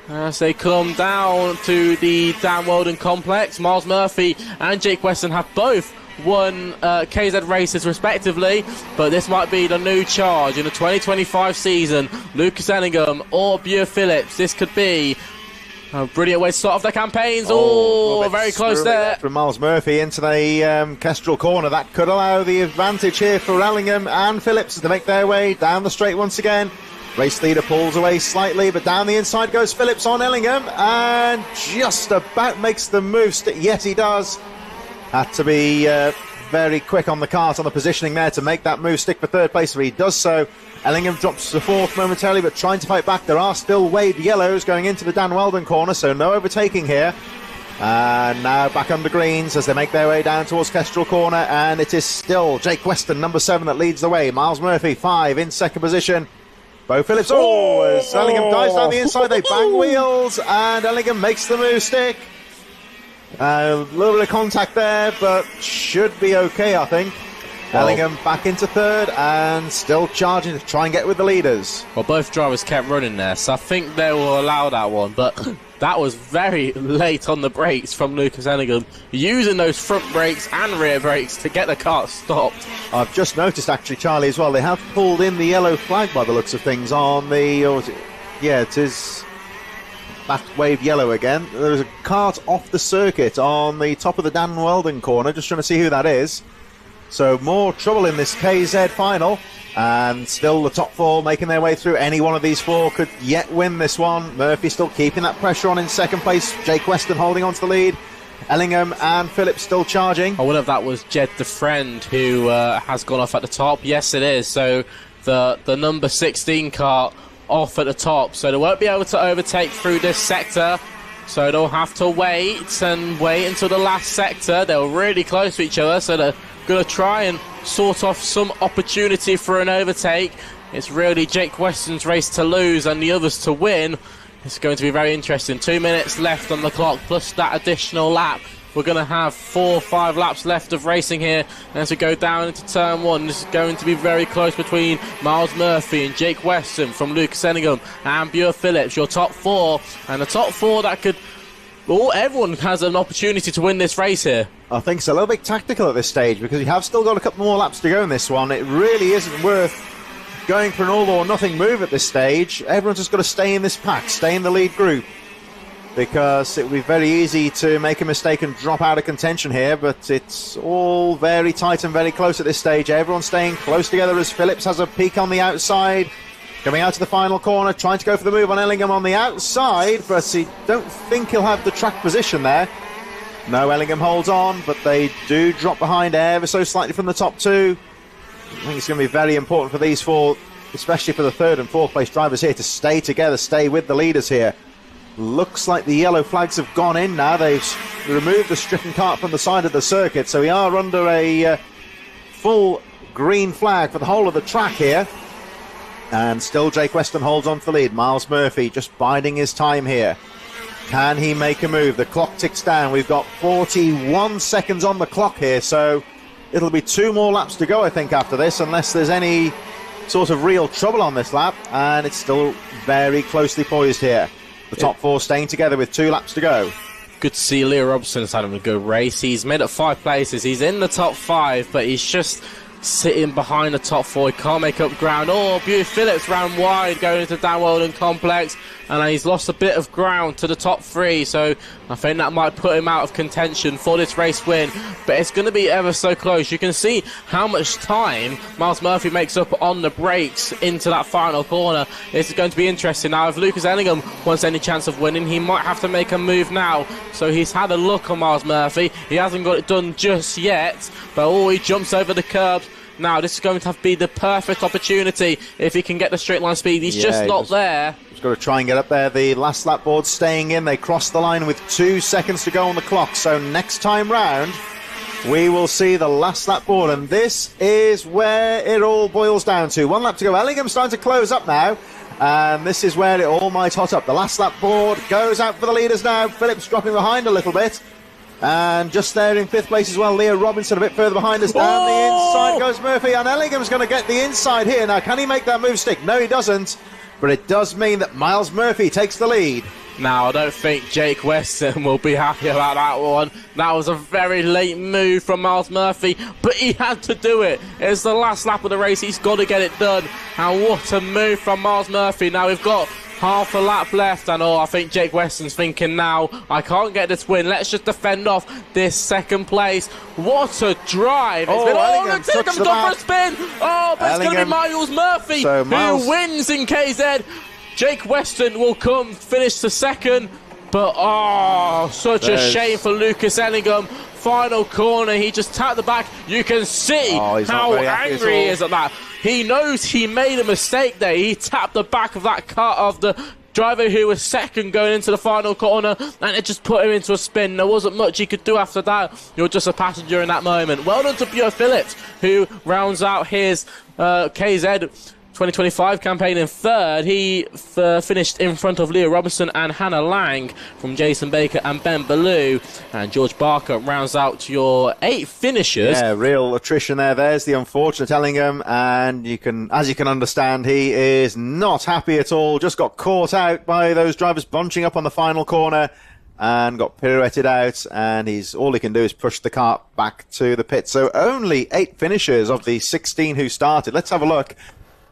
As they come down to the Dan Weldon complex, Miles Murphy and Jake Weston have both won KZ races respectively, but this might be the new charge in the 2025 season. Lucas Ellingham or Bure Phillips, this could be a brilliant way to start off their campaigns. Oh, very close there. From Miles Murphy into the Kestrel corner. That could allow the advantage here for Ellingham and Phillips as they make their way down the straight once again. Race leader pulls away slightly, but down the inside goes Phillips on Ellingham and just about makes the move. Yes, he does. Had to be very quick on the cart on the positioning there to make that move stick for third place, but he does so. Ellingham drops to fourth momentarily, but trying to fight back. There are still waved yellows going into the Dan Weldon corner, so no overtaking here. And now back under greens as they make their way down towards Kestrel corner, and it is still Jake Weston, number 7, that leads the way. Miles Murphy, 5, in second position. Bo Phillips, as Ellingham dives down the inside, they bang wheels, and Ellingham makes the move stick. A little bit of contact there, but should be okay, I think. Ellingham back into third and still charging to try and get with the leaders. Well, both drivers kept running there, so I think they will allow that one, but that was very late on the brakes from Lucas Ellingham, using those front brakes and rear brakes to get the car stopped. I've just noticed, actually, Charlie, as well, they have pulled in the yellow flag by the looks of things on the... it is... back waved yellow again. There's a kart off the circuit on the top of the Dan Weldon corner, just trying to see who that is. So more trouble in this KZ final, and still the top 4 making their way through. Any one of these 4 could yet win this one. Murphy still keeping that pressure on in second place. Jake Weston holding on to the lead. Ellingham and Phillips still charging. I wonder if that was Jed the Friend who has gone off at the top. Yes, it is. So the number 16 kart off at the top, so they won't be able to overtake through this sector, so they'll have to wait until the last sector. They're really close to each other, so they're going to try and sort off some opportunity for an overtake. It's really Jake Weston's race to lose and the others to win. It's going to be very interesting. 2 minutes left on the clock plus that additional lap. We're going to have 4 or 5 laps left of racing here as we go down into turn 1. This is going to be very close between Miles Murphy and Jake Weston from Lucas Ellingham and Bure Phillips. Your top 4, and the top 4 that could... Well, everyone has an opportunity to win this race here. I think it's a little bit tactical at this stage because you have still got a couple more laps to go in this one. It really isn't worth going for an all or nothing move at this stage. Everyone's just got to stay in this pack, stay in the lead group, because it would be very easy to make a mistake and drop out of contention here, but it's all very tight and very close at this stage. Everyone's staying close together as Phillips has a peek on the outside, coming out to the final corner, trying to go for the move on Ellingham on the outside, but he don't think he'll have the track position there. No, Ellingham holds on, but they do drop behind ever so slightly from the top 2. I think it's going to be very important for these 4, especially for the 3rd and 4th place drivers here, to stay together, stay with the leaders here. Looks like the yellow flags have gone in now. They've removed the stricken kart from the side of the circuit, so we are under a full green flag for the whole of the track here. And still Jake Weston holds on to the lead. Miles Murphy just biding his time here. Can he make a move? The clock ticks down. We've got 41 seconds on the clock here, so it'll be 2 more laps to go, I think, after this, unless there's any sort of real trouble on this lap, and it's still very closely poised here. The top 4 staying together with 2 laps to go. Good to see Leo Robertson's had him a good race. He's made up 5 places. He's in the top 5, but he's just sitting behind the top 4. He can't make up ground. Oh, Bure Phillips ran wide going into Dan Weldon complex, and he's lost a bit of ground to the top 3, so I think that might put him out of contention for this race win, but it's going to be ever so close. You can see how much time Miles Murphy makes up on the brakes into that final corner. This is going to be interesting. Now, if Lucas Ellingham wants any chance of winning, he might have to make a move now. So he's had a look on Miles Murphy. He hasn't got it done just yet, but he jumps over the curbs. Now, this is going to have to be the perfect opportunity if he can get the straight line speed. He's just not there. He's got to try and get up there. The last lap board's staying in. They cross the line with 2 seconds to go on the clock. So next time round, we will see the last lap board, and this is where it all boils down to. 1 lap to go. Ellingham's starting to close up now, and this is where it all might hot up. The last lap board goes out for the leaders now. Phillips dropping behind a little bit, and just there in 5th place as well, Leo Robinson a bit further behind us. Down the inside goes Murphy, and Ellingham's going to get the inside here. Now, can he make that move stick? No, he doesn't, but it does mean that Miles Murphy takes the lead. Now, I don't think Jake Weston will be happy about that one. That was a very late move from Miles Murphy, but he had to do it. It's the last lap of the race. He's got to get it done. And what a move from Miles Murphy. Now, we've got half a lap left, and I think Jake Weston's thinking now, I can't get this win. Let's just defend off this 2nd place. What a drive. It's been Ellingham's gone for a spin. Oh, but it's going to be Miles Murphy who wins in KZ. Jake Weston will come finish the 2nd, but such a shame for Lucas Ellingham. Final corner, he just tapped the back. You can see how angry he is at that. He knows he made a mistake there. He tapped the back of that car of the driver who was 2nd going into the final corner, and it just put him into a spin. There wasn't much he could do after that. You're just a passenger in that moment. Well done to Björn Phillips, who rounds out his KZ 2025 campaign in 3rd. He finished in front of Leo Robinson and Hannah Lang from Jason Baker and Ben Ballou. And George Barker rounds out your 8 finishers. Yeah, real attrition there. There's the unfortunate Ellingham, and as you can understand, he is not happy at all. Just got caught out by those drivers bunching up on the final corner and got pirouetted out, and all he can do is push the car back to the pit. So only 8 finishers of the 16 who started. Let's have a look.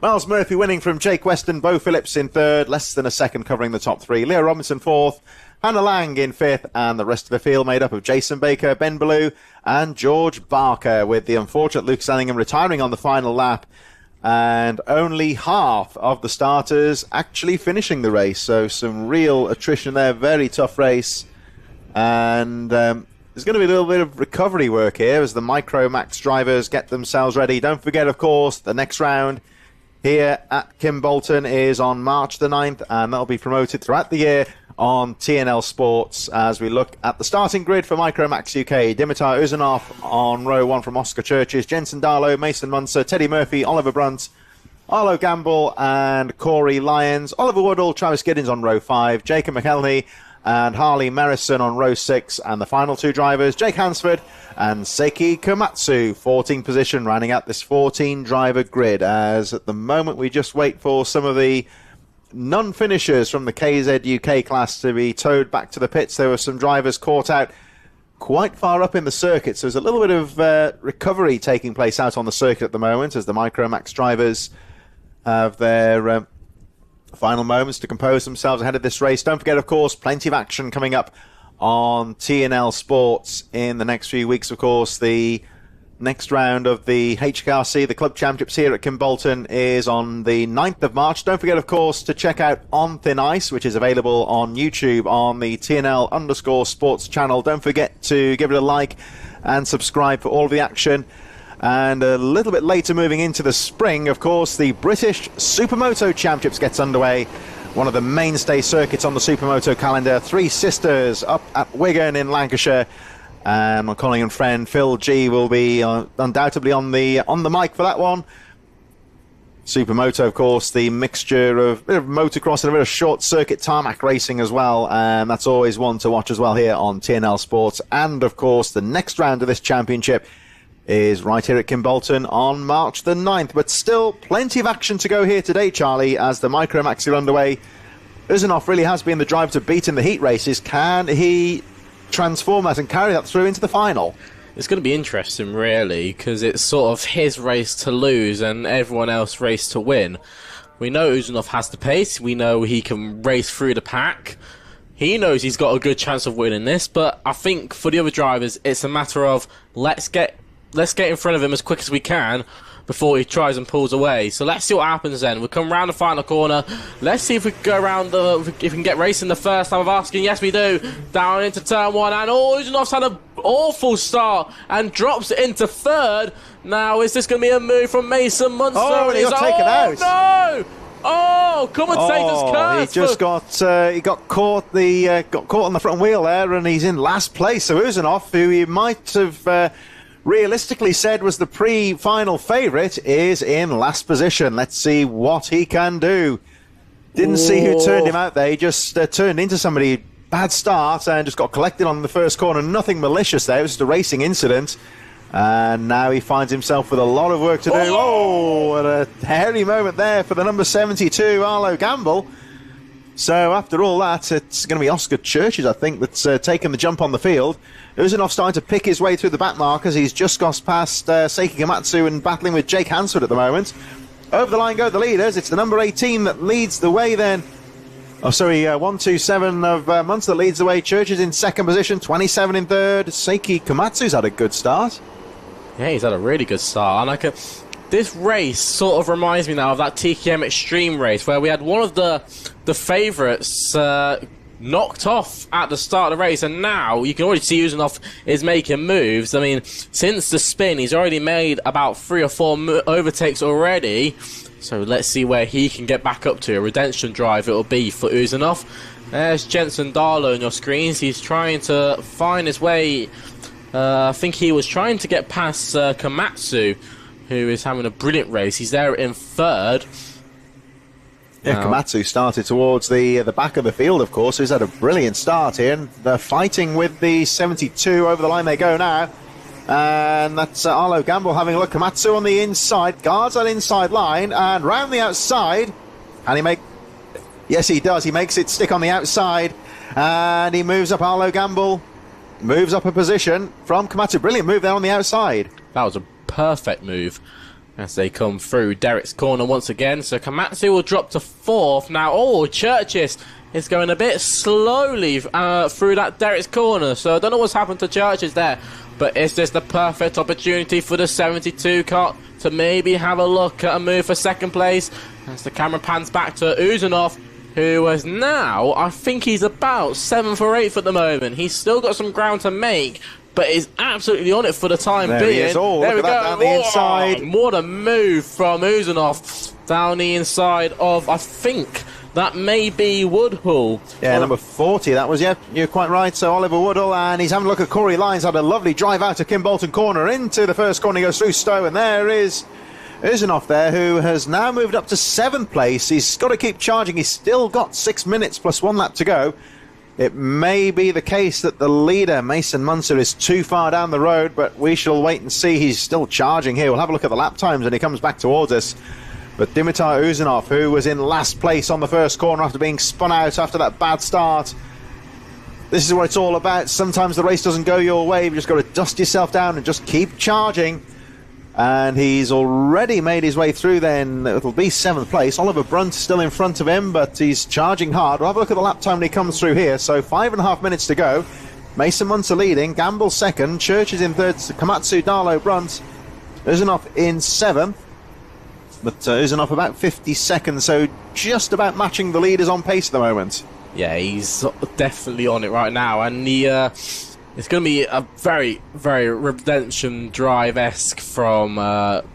Miles Murphy winning from Jake Weston, Bo Phillips in 3rd, less than a second covering the top 3. Leo Robinson 4th, Hannah Lang in 5th, and the rest of the field made up of Jason Baker, Ben Ballou, and George Barker, with the unfortunate Lucas Ellingham retiring on the final lap, and only half of the starters actually finishing the race. So some real attrition there, very tough race, and there's going to be a little bit of recovery work here as the Micro Max drivers get themselves ready. Don't forget, of course, the next round here at Kimbolton is on March the 9th, and that'll be promoted throughout the year on TNL Sports as we look at the starting grid for Micromax UK. Dimitar Uzanov on row 1 from Oscar Churches, Jensen Darlow, Mason Munzer, Teddy Murphy, Oliver Brunt, Arlo Gamble and Corey Lyons, Oliver Woodall, Travis Giddens on row 5, Jacob McElhenney and Harley Marison on row 6, and the final 2 drivers, Jake Hansford and Seiki Komatsu, 14th position, rounding out this 14-driver grid, as at the moment we just wait for some of the non-finishers from the KZ UK class to be towed back to the pits. There were some drivers caught out quite far up in the circuit, so there's a little bit of recovery taking place out on the circuit at the moment as the Micromax drivers have their final moments to compose themselves ahead of this race. Don't forget, of course, plenty of action coming up on TNL Sports in the next few weeks. Of course, the next round of the HKRC, the Club Championships here at Kimbolton, is on the 9th of March. Don't forget, of course, to check out On Thin Ice, which is available on YouTube on the TNL_Sports channel. Don't forget to give it a like and subscribe for all of the action. And a little bit later, moving into the spring, of course, the British Supermoto Championships gets underway. One of the mainstay circuits on the Supermoto calendar. Three Sisters up at Wigan in Lancashire. And my colleague and friend Phil G will be undoubtedly on the mic for that one. Supermoto, of course, the mixture of a bit of motocross and a bit of short circuit tarmac racing as well, and that's always one to watch as well here on TNL Sports. And of course, the next round of this championship is right here at Kimbolton on March the 9th. But still, plenty of action to go here today, Charlie, as the Micromax are underway. Uzanov really has been the driver to beat in the heat races. Can he transform that and carry that through into the final? It's going to be interesting, really, because it's sort of his race to lose and everyone else race to win. We know Uzanov has the pace. We know he can race through the pack. He knows he's got a good chance of winning this, but I think for the other drivers, it's a matter of let's get in front of him as quick as we can before he tries and pulls away. So let's see what happens then. We'll come round the final corner. Let's see if we can go around if we can get racing the first time of asking. Yes, we do. Down into turn 1, and Uzanov's had an awful start and drops it into third. Now, is this going to be a move from Mason Munster? Oh, he got taken out. No! Oh, commentator's curse. He just got caught on the front wheel there, and he's in last place. So Uzanov, who he might have realistically said was the pre-final favourite, is in last position. Let's see what he can do. Didn't see who turned him out there. He just turned into somebody. Bad start and just got collected on the first corner. Nothing malicious there. It was just a racing incident. And now he finds himself with a lot of work to do. Oh, what a hairy moment there for the number 72, Arlo Gamble. So after all that, it's going to be Oscar Churches, I think, that's taken the jump on the field. Uzunov starting to pick his way through the back markers. He's just got past Seiki Komatsu and battling with Jake Hansford at the moment. Over the line go the leaders. It's the number 18 that leads the way then. 127 of Munster leads the way. Churches in second position, 27 in third. Seiki Komatsu's had a good start. Yeah, he's had a really good start. And this race sort of reminds me now of that TKM Extreme race where we had one of the favourites knocked off at the start of the race, and now you can already see Uzunov is making moves. I mean, since the spin, he's already made about 3 or 4 overtakes already. So let's see where he can get back up to. A redemption drive it'll be for Uzunov. There's Jensen Darlow on your screens. He's trying to find his way. I think he was trying to get past Komatsu, who is having a brilliant race. He's there in third. Yeah, Komatsu started towards the back of the field, of course. He's had a brilliant start here. And they're fighting with the 72. Over the line they go now. And that's Arlo Gamble having a look. Komatsu on the inside, guards that inside line, and round the outside. And he make... Yes, he does. He makes it stick on the outside. And he moves up. Arlo Gamble moves up a position from Komatsu. Brilliant move there on the outside. That was a perfect move as they come through Derek's corner once again. So Komatsu will drop to 4th. Now, Churches is going a bit slowly through that Derek's corner. So I don't know what's happened to Churches there. But is this the perfect opportunity for the 72 car to maybe have a look at a move for second place? As the camera pans back to Uzunov, who is now, I think he's about 7th or 8th at the moment. He's still got some ground to make, but is absolutely on it for the time being. He is. There we go. Down the inside. What a move from Uzunov down the inside of, I think, that may be Woodhull. Yeah, number 40, that was, yeah, you're quite right. So Oliver Woodhull, and he's having a look at Corey Lyons, had a lovely drive out of Kim Bolton corner into the first corner. He goes through Stowe, and there is Uzunov there, who has now moved up to 7th place. He's got to keep charging. He's still got 6 minutes plus 1 lap to go. It may be the case that the leader, Mason Munster, is too far down the road, but we shall wait and see. He's still charging here. We'll have a look at the lap times, and he comes back towards us. But Dimitar Uzunov, who was in last place on the first corner after being spun out after that bad start. This is what it's all about. Sometimes the race doesn't go your way. You've just got to dust yourself down and just keep charging. And he's already made his way through then. It'll be 7th place. Oliver Brunt still in front of him, but he's charging hard. We'll have a look at the lap time when he comes through here. So 5.5 minutes to go. Mason Munster leading. Gamble second. Churches in third. Komatsu, Darlow, Brunt. Uzunov in 7th. But Uzunov about 50 seconds, so just about matching the leaders on pace at the moment. Yeah, he's definitely on it right now, and it's going to be a very, very redemption drive-esque from Uzunov.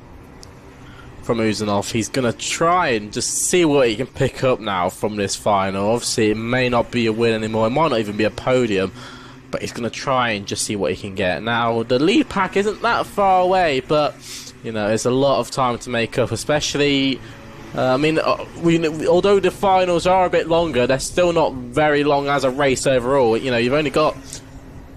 He's going to try and just see what he can pick up now from this final. Obviously, it may not be a win anymore. It might not even be a podium, but he's going to try and just see what he can get. Now, the lead pack isn't that far away, but... you know, it's a lot of time to make up, especially, although the finals are a bit longer, they're still not very long as a race overall. You know, you've only got,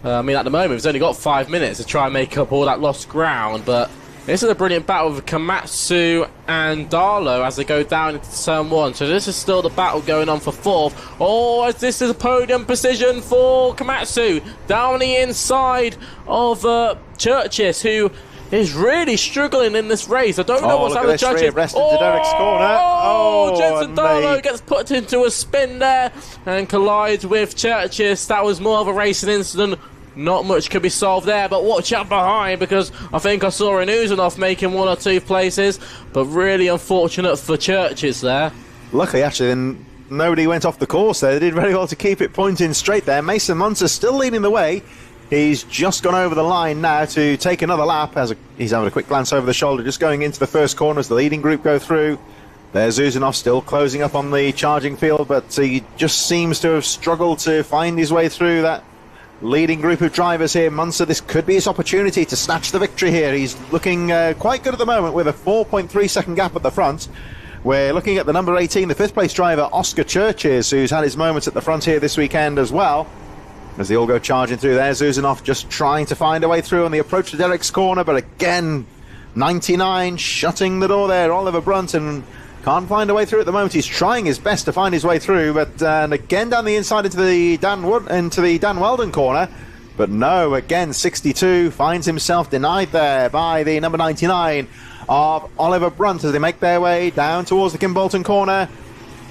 at the moment, it's only got 5 minutes to try and make up all that lost ground, but this is a brilliant battle with Komatsu and Darlow as they go down into turn 1. So this is still the battle going on for 4th. This is a podium position for Komatsu down the inside of Churches, who is really struggling in this race. I don't know what's happening to Churches. Derek's corner. Jensen Darlow gets put into a spin there and collides with Churches. That was more of a racing incident. Not much could be solved there, but watch out behind, because I think I saw an Uzunov making 1 or 2 places, but really unfortunate for Churches there. Luckily, actually, then nobody went off the course there. They did very well to keep it pointing straight there. Mason Munster still leading the way. He's just gone over the line now to take another lap. He's having a quick glance over the shoulder, just going into the first corner as the leading group go through. There's Uzunov still closing up on the charging field, but he just seems to have struggled to find his way through that leading group of drivers here. Munzer, this could be his opportunity to snatch the victory here. He's looking quite good at the moment with a 4.3 second gap at the front. We're looking at the number 18, the 5th place driver, Oscar Churches, who's had his moments at the front here this weekend as well. As they all go charging through there, Zuzanov just trying to find a way through on the approach to Derek's corner, but again, 99 shutting the door there. Oliver Brunton can't find a way through at the moment. He's trying his best to find his way through, but again down the inside into the Dan Weldon corner. But no, again, 62 finds himself denied there by the number 99 of Oliver Brunt as they make their way down towards the Kimbolton corner.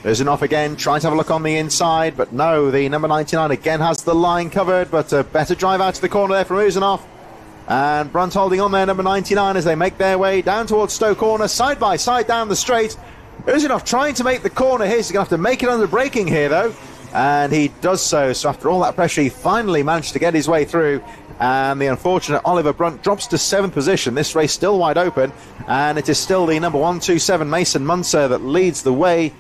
Uzanov again trying to have a look on the inside, but no, the number 99 again has the line covered, but a better drive out to the corner there from Uzanov. And Brunt holding on there, number 99, as they make their way down towards Stowe corner, side by side down the straight. Uzanov trying to make the corner here. He's going to have to make it under braking here, though. And he does so. So after all that pressure, he finally managed to get his way through. And the unfortunate Oliver Brunt drops to 7th position. This race still wide open. And it is still the number 127 Mason Munzer that leads the way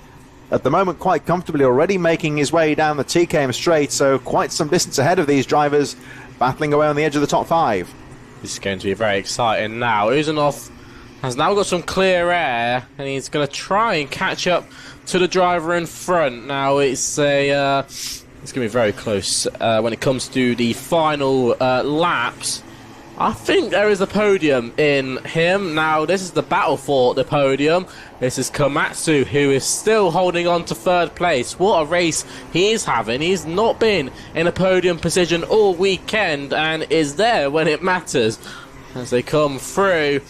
at the moment quite comfortably, already making his way down the TKM straight. So quite some distance ahead of these drivers, battling away on the edge of the top 5. This is going to be very exciting now. Uzanov has now got some clear air, and he's going to try and catch up to the driver in front. Now it's going to be very close when it comes to the final laps. I think there is a podium in him. Now, this is the battle for the podium. This is Komatsu, who is still holding on to 3rd place. What a race he is having. He's not been in a podium position all weekend and is there when it matters. As they come through.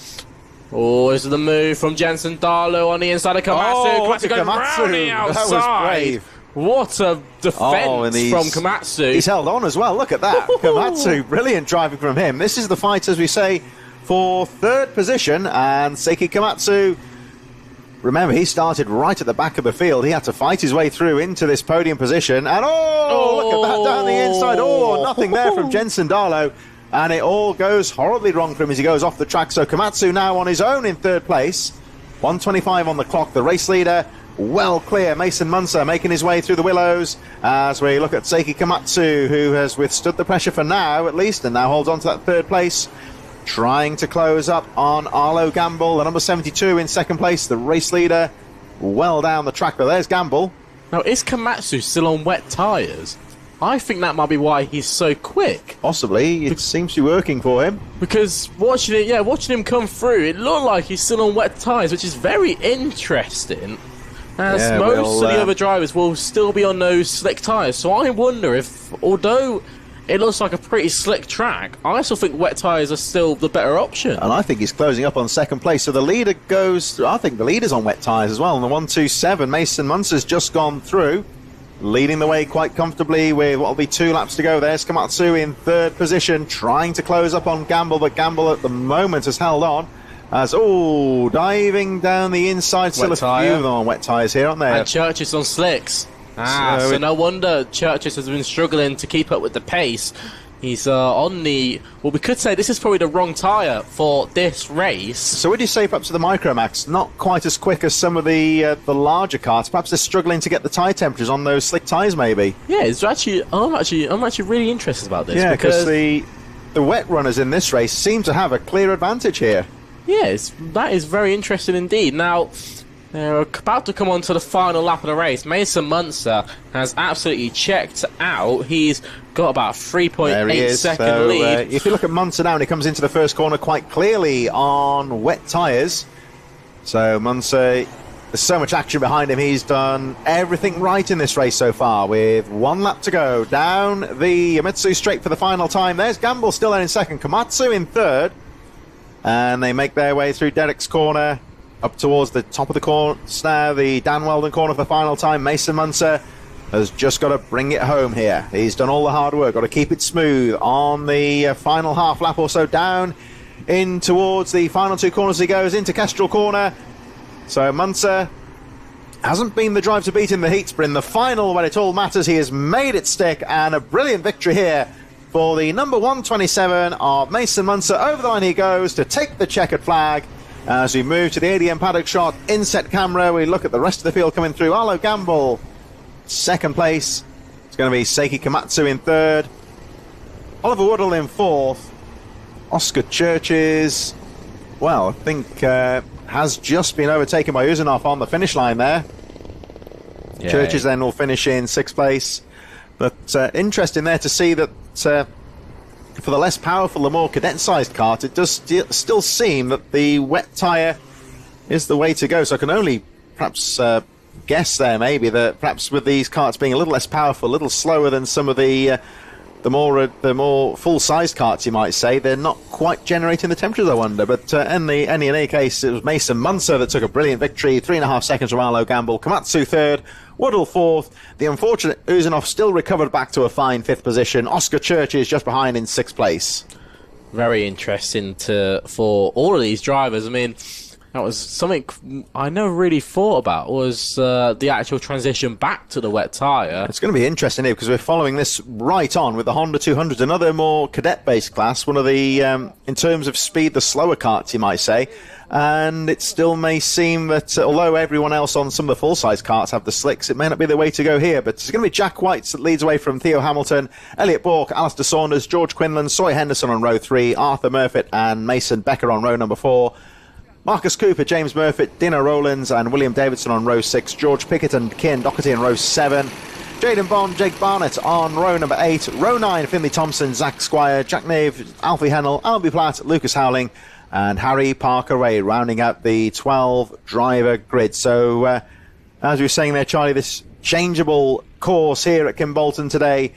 Oh, this is the move from Jensen Darlow on the inside of Komatsu. Oh, Komatsu goes round the outside. That was brave. What a defence from Komatsu. He's held on as well. Look at that. Komatsu, brilliant driving from him. This is the fight, as we say, for 3rd position. And Seiki Komatsu, remember, he started right at the back of the field. He had to fight his way through into this podium position. And look at that down the inside. Nothing there from Jensen Darlow. And it all goes horribly wrong for him as he goes off the track. So Komatsu now on his own in 3rd place. 1:25 on the clock. The race leader well clear. Mason Munzer making his way through the willows as we look at Seiki Komatsu, who has withstood the pressure for now at least and now holds on to that 3rd place, trying to close up on Arlo Gamble, the number 72 in 2nd place, the race leader well down the track. But there's Gamble. Now, is Komatsu still on wet tyres? I think that might be why he's so quick. Possibly. It seems to be working for him. Because watching him come through, it looked like he's still on wet tyres, which is very interesting. As most of the other drivers will still be on those slick tyres. So I wonder if, although it looks like a pretty slick track, I still think wet tyres are still the better option. And I think he's closing up on 2nd place. So the leader goes, I think the leader's on wet tyres as well. And the 127, Mason Munzer's just gone through, leading the way quite comfortably with what will be 2 laps to go. There's Komatsu in 3rd position, trying to close up on Gamble, but Gamble at the moment has held on. As diving down the inside, still a few of them on wet tyres here, aren't there? And Churches on slicks. So no wonder Churches has been struggling to keep up with the pace. He's on the... Well, we could say this is probably the wrong tyre for this race. So would you say perhaps the Micromax not quite as quick as some of the larger cars? Perhaps they're struggling to get the tyre temperatures on those slick tyres, maybe? Yeah, I'm actually really interested about this. Yeah, because the wet runners in this race seem to have a clear advantage here. Yes, that is very interesting indeed. Now, they're about to come on to the final lap of the race. Mason Munzer has absolutely checked out. He's got about 3.8 second lead. If you look at Munzer now, and he comes into the first corner quite clearly on wet tyres. So Munzer, there's so much action behind him. He's done everything right in this race so far with 1 lap to go. Down the Yamitsu straight for the final time. There's Gamble still there in 2nd. Komatsu in 3rd. And they make their way through Derek's corner up towards the top of the course now, the Dan Weldon corner for the final time. Mason Munzer has just got to bring it home here. He's done all the hard work, got to keep it smooth on the final half lap or so, down in towards the final 2 corners he goes, into Kestrel corner. So Munzer hasn't been the drive to beat in the heats, but in the final, when it all matters, he has made it stick, and a brilliant victory here for the number 127 of Mason Munzer. Over the line he goes to take the checkered flag. As we move to the ADM paddock shot, inset camera, we look at the rest of the field coming through. Arlo Gamble, 2nd place. It's going to be Seiki Komatsu in 3rd. Oliver Woodall in 4th. Oscar Churches, well, I think has just been overtaken by Uzanov on the finish line there. Yeah. Churches then will finish in 6th place. But interesting there to see that for the less powerful, the more cadet-sized kart, it does still seem that the wet tyre is the way to go. So I can only perhaps guess there maybe that perhaps with these karts being a little less powerful, a little slower than some of the more full-sized karts, you might say, they're not quite generating the temperatures, I wonder. But in any case, it was Mason Munzer that took a brilliant victory. 3.5 seconds from Arlo Gamble. Komatsu 3rd. Woodall 4th. The unfortunate Uzanov still recovered back to a fine 5th position. Oscar Churches just behind in 6th place. Very interesting for all of these drivers. I mean, that was something I never really thought about, was the actual transition back to the wet tyre. It's going to be interesting here because we're following this right on with the Honda 200, another more cadet-based class, one of the, in terms of speed, the slower karts, you might say. And it still may seem that although everyone else on some of the full-size karts have the slicks, it may not be the way to go here. But it's going to be Jack Whites that leads away from Theo Hamilton, Elliot Bourke, Alistair Saunders, George Quinlan, Sawyer Henderson on row 3, Arthur Murfitt and Mason Becker on row number 4. Marcus Cooper, James Murfitt, Dino Rowlands and William Davidson on row 6. George Pickett and Kian Doherty on row 7. Jaden Bond, Jake Barnett on row number 8. Row 9, Finley Thompson, Zach Squire, Jack Nave, Alfie Hennell, Albie Platt, Lucas Howling and Harry Parker Ray, rounding out the 12-driver grid. So, as we were saying there, Charlie, this changeable course here at Kimbolton today,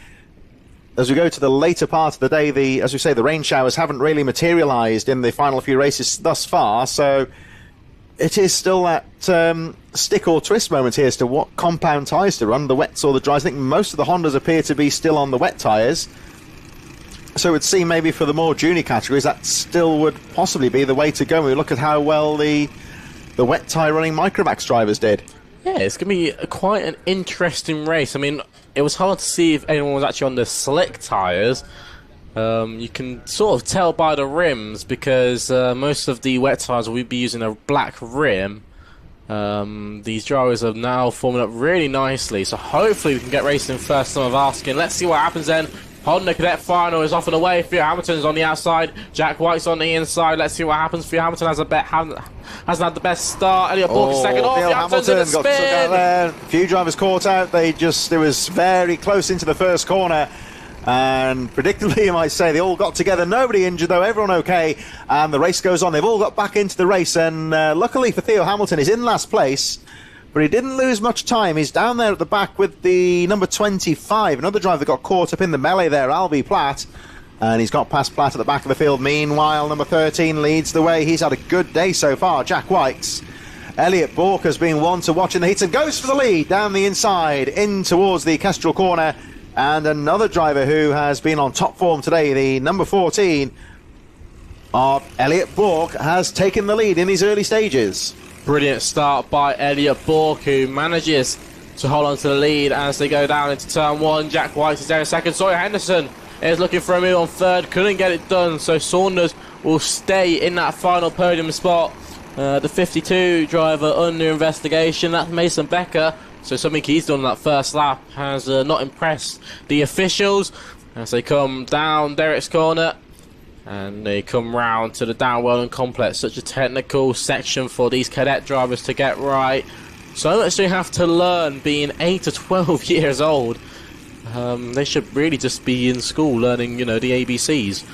as we go to the later part of the day, as we say, the rain showers haven't really materialised in the final few races thus far, so it is still that stick or twist moment here as to what compound tyres to run, the wets or the dries. I think most of the Hondas appear to be still on the wet tyres. So it would seem maybe for the more junior categories that still would possibly be the way to go. We look at how well the wet tyre running Micromax drivers did. Yeah, it's going to be quite an interesting race. I mean, it was hard to see if anyone was actually on the slick tyres. You can sort of tell by the rims because most of the wet tyres will be using a black rim. These drivers are now forming up really nicely, so hopefully we can get racing first. Some of asking. Let's see what happens then. Honda Cadet final is off and away. Theo Hamilton's on the outside. Jack White's on the inside. Let's see what happens. Theo Hamilton hasn't had the best start. Elliot Bourke is second. Theo Hamilton's in the spin. There. A few drivers caught out. It was very close into the first corner. And predictably, you might say, they all got together. Nobody injured, though. Everyone okay. And the race goes on. They've all got back into the race. And luckily for Theo Hamilton, he's in last place. But he didn't lose much time. He's down there at the back with the number 25. Another driver got caught up in the melee there, Albie Platt. And he's got past Platt at the back of the field. Meanwhile, number 13 leads the way. He's had a good day so far, Jack Whites. Elliot Bourke has been one to watch in the heats and goes for the lead down the inside, in towards the Kestrel corner. And another driver who has been on top form today, the number 14 of Elliot Bourke, has taken the lead in these early stages. Brilliant start by Elliot Bourke, who manages to hold on to the lead as they go down into turn 1. Jack White is there in second. Sawyer Henderson is looking for a move on third. Couldn't get it done, so Saunders will stay in that final podium spot. The 52 driver under investigation, that's Mason Becker. So something he's done that first lap has not impressed the officials as they come down Derrick's corner. And they come round to the Downwelland complex. Such a technical section for these cadet drivers to get right. So much they have to learn being 8 to 12 years old. They should really just be in school learning, the ABCs.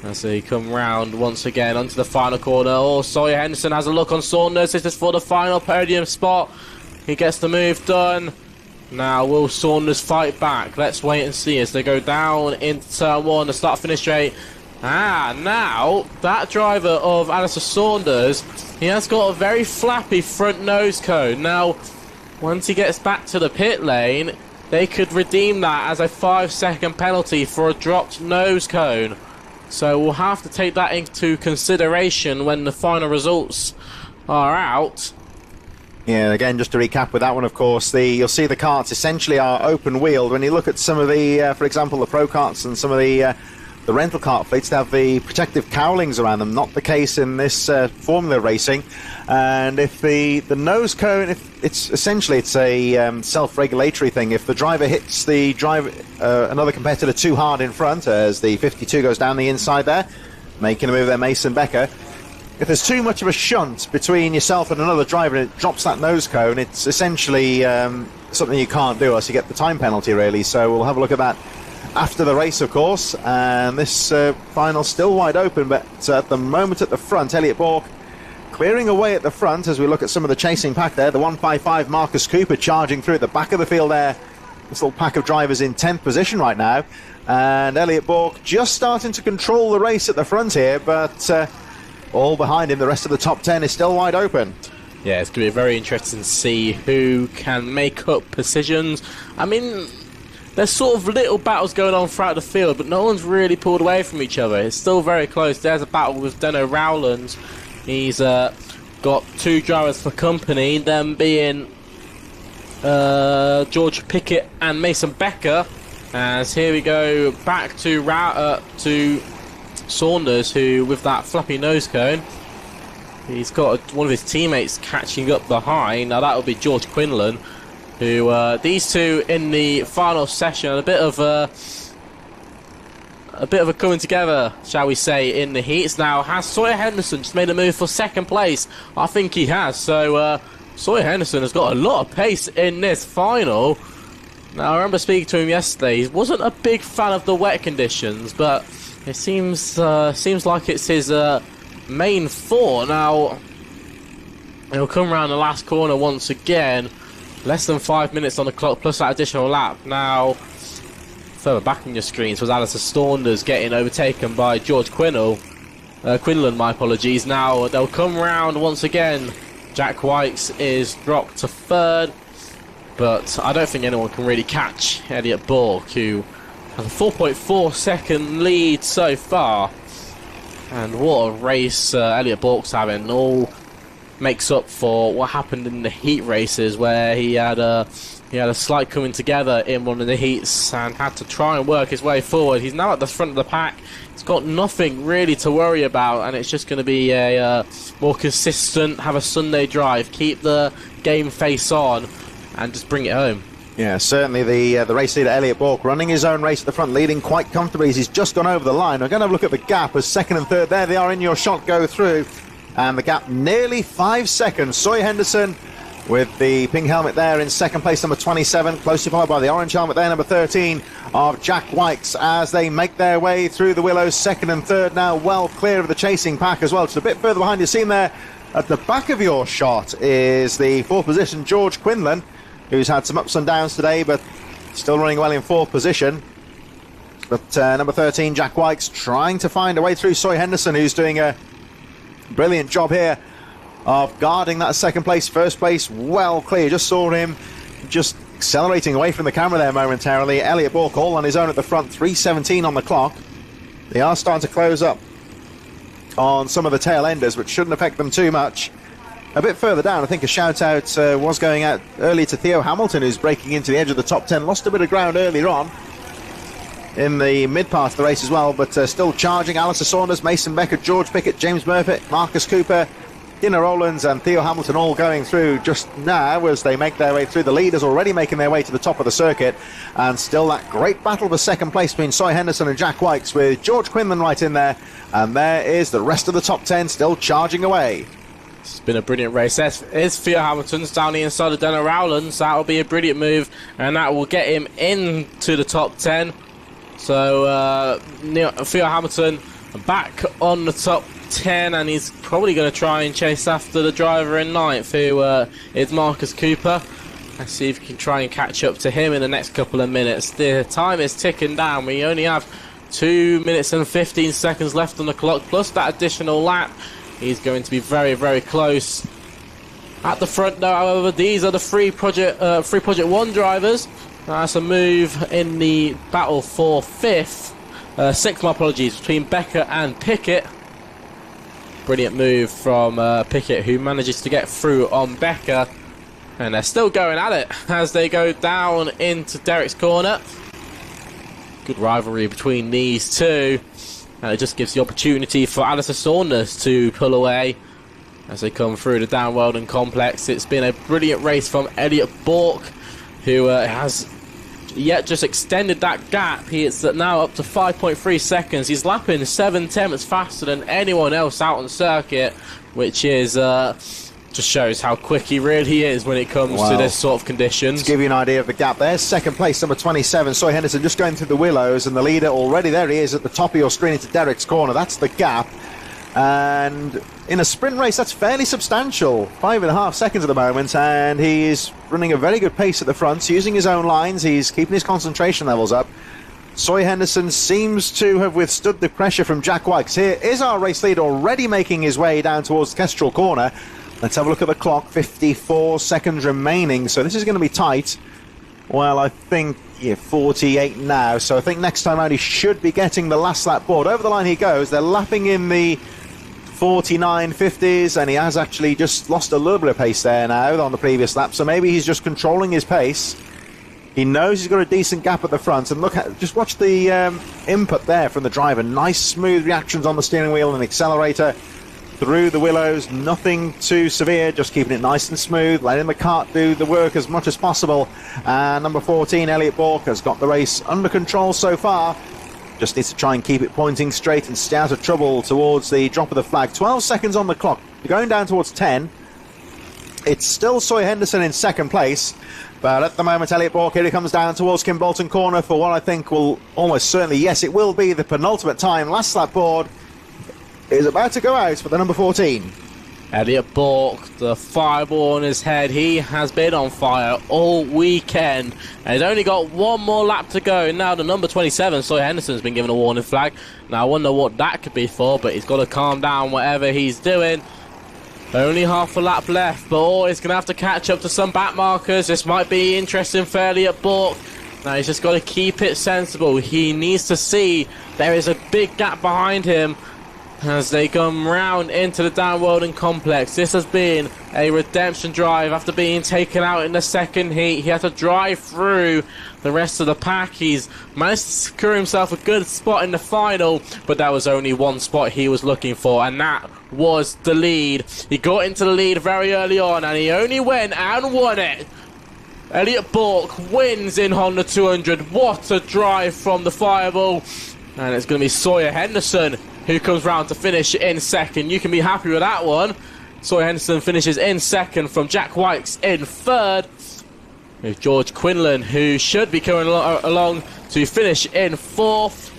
As they come round once again onto the final corner. Oh, Sawyer Henderson has a look on Saunders. This is for the final podium spot. He gets the move done. Now, will Saunders fight back? Let's wait and see as they go down into turn 1, the start-finish straight. Now, that driver of Alistair Saunders, he has got a very flappy front nose cone. Now, once he gets back to the pit lane, they could redeem that as a 5-second penalty for a dropped nose cone. So we'll have to take that into consideration when the final results are out. Yeah, again, just to recap with that one, of course, you'll see the karts essentially are open-wheeled. When you look at some of the, for example, the Pro karts and some of the the rental kart fleets to have the protective cowlings around them. Not the case in this Formula racing. And if the nose cone, if it's essentially it's a self-regulatory thing. If the driver hits the another competitor too hard in front, as the 52 goes down the inside there, making a move there, Mason Becker. If there's too much of a shunt between yourself and another driver and it drops that nose cone, it's essentially something you can't do, else you get the time penalty, really. So we'll have a look at that after the race, of course. And this final still wide open, but at the moment at the front, Elliot Bork clearing away at the front as we look at some of the chasing pack there. The 155 Marcus Cooper charging through at the back of the field there. This little pack of drivers in 10th position right now. And Elliot Bork just starting to control the race at the front here, but all behind him, the rest of the top 10 is still wide open. Yeah, it's going to be very interesting to see who can make up positions. I mean, there's sort of little battles going on throughout the field, but no one's really pulled away from each other. It's still very close. There's a battle with Deno Rowlands. He's got 2 drivers for company, them being George Pickett and Mason Becker. As here we go back to Saunders, who with that flappy nose cone, he's got one of his teammates catching up behind. Now that would be George Quinlan, who these two in the final session, a bit of a coming together, shall we say, in the heats. Now, has Sawyer Henderson just made a move for second place? I think he has. So Sawyer Henderson has got a lot of pace in this final. Now, I remember speaking to him yesterday. He wasn't a big fan of the wet conditions, but it seems like it's his main thought. Now, he'll come around the last corner once again. Less than 5 minutes on the clock, plus that additional lap. Now, further back on your screens was Alistair Saunders getting overtaken by George Quinlan, my apologies. Now, they'll come round once again. Jack Whites is dropped to 3rd, but I don't think anyone can really catch Elliot Bork, who has a 4.4 second lead so far. And what a race Elliot Bork's having. All makes up for what happened in the heat races, where he had a slight coming together in one of the heats and had to try and work his way forward. He's now at the front of the pack. He's got nothing really to worry about, and it's just going to be a more consistent, have a Sunday drive, keep the game face on, and just bring it home. Yeah, certainly the race leader, Elliot Bork, running his own race at the front, leading quite comfortably as he's just gone over the line. We're going to have a look at the gap as 2nd and 3rd, there they are in your shot, go through. And the gap nearly 5 seconds. Sawyer Henderson with the pink helmet there in 2nd place, number 27, closely followed by the orange helmet there, number 13 of Jack Whites, as they make their way through the willows. 2nd and 3rd now well clear of the chasing pack as well. Just a bit further behind, you see him there at the back of your shot is the 4th position George Quinlan, who's had some ups and downs today, but still running well in 4th position. But number 13 Jack Whites trying to find a way through Sawyer Henderson, who's doing a brilliant job here of guarding that 2nd place. 1st place well clear. Just saw him just accelerating away from the camera there momentarily. Elliot Bork all on his own at the front, 3:17 on the clock. They are starting to close up on some of the tail enders, which shouldn't affect them too much. A bit further down, I think a shout out was going out earlier to Theo Hamilton, who's breaking into the edge of the top 10. Lost a bit of ground earlier on in the mid part of the race as well, but still charging. Alistair Saunders, Mason Becker, George Pickett, James Murphy, Marcus Cooper, Dino Rowlands and Theo Hamilton all going through just now as they make their way through. The leaders already making their way to the top of the circuit, and still that great battle for 2nd place between Sawyer Henderson and Jack Whites, with George Quinlan right in there, and there is the rest of the top 10 still charging away. It's been a brilliant race. There's Theo Hamilton's down the inside of Deno Rowlands. That will be a brilliant move, and that will get him into the top 10. So Theo Hamilton back on the top 10, and he's probably going to try and chase after the driver in 9th, who is Marcus Cooper. Let's see if we can try and catch up to him in the next couple of minutes. The time is ticking down. We only have 2 minutes and 15 seconds left on the clock, plus that additional lap. He's going to be very, very close. At the front now, however, these are the free Project 1 drivers. That's a move in the battle for 5th. 6th, my apologies, between Becker and Pickett. Brilliant move from Pickett, who manages to get through on Becker. And they're still going at it as they go down into Derek's corner. Good rivalry between these two. and it just gives the opportunity for Alistair Saunders to pull away as they come through the Dan Weldon complex. It's been a brilliant race from Elliot Bork, who has yet just extended that gap. He is now up to 5.3 seconds. He's lapping 7/10 faster than anyone else out on the circuit, which is just shows how quick he really is when it comes to this sort of conditions. To give you an idea of the gap, there's second place, number 27, Soy Henderson, just going through the willows, and the leader already, there he is at the top of your screen into Derek's corner. That's the gap. And in a sprint race, that's fairly substantial. 5.5 seconds at the moment, and he's running a very good pace at the front, using his own lines. He's keeping his concentration levels up. Soy Henderson seems to have withstood the pressure from Jack Wykes. Here is our race leader already making his way down towards the Kestrel corner. Let's have a look at the clock. 54 seconds remaining, so this is going to be tight. Well, I think 48 now, so I think next time out he should be getting the last lap board. Over the line he goes. They're lapping in the 49.50s, and he has actually just lost a little bit of pace there now on the previous lap, so maybe he's just controlling his pace. He knows he's got a decent gap at the front, and just watch the input there from the driver. Nice smooth reactions on the steering wheel and accelerator through the willows. Nothing too severe, just keeping it nice and smooth, letting the kart do the work as much as possible. And number 14, Elliot Bork, has got the race under control so far. Just needs to try and keep it pointing straight and stay out of trouble towards the drop of the flag. 12 seconds on the clock. You're going down towards 10. It's still Soy Henderson in second place, but at the moment Elliot Bork, here he comes down towards Kim Bolton corner for what I think will almost certainly, yes, it will be the penultimate time. Last lap board is about to go out for the number 14. Elliot Bork, the fireball on his head. He has been on fire all weekend, and he's only got one more lap to go. Now the number 27, Soy Henderson's been given a warning flag. Now I wonder what that could be for, but he's got to calm down whatever he's doing. Only half a lap left, but he's going to have to catch up to some back markers. This might be interesting for Elliot Bork. Now he's just got to keep it sensible. He needs to see there is a big gap behind him as they come round into the Dan Weldon complex. This has been a redemption drive after being taken out in the second heat. He had to drive through the rest of the pack. He's managed to secure himself a good spot in the final, but that was only one spot he was looking for, and that was the lead. He got into the lead very early on, and he only went and won it. Elliot Bork wins in Honda 200. What a drive from the fireball. And it's going to be Sawyer Henderson who comes round to finish in second. You can be happy with that one. Sawyer Henderson finishes in second from Jack Wykes in third, with George Quinlan, who should be coming along to finish in fourth,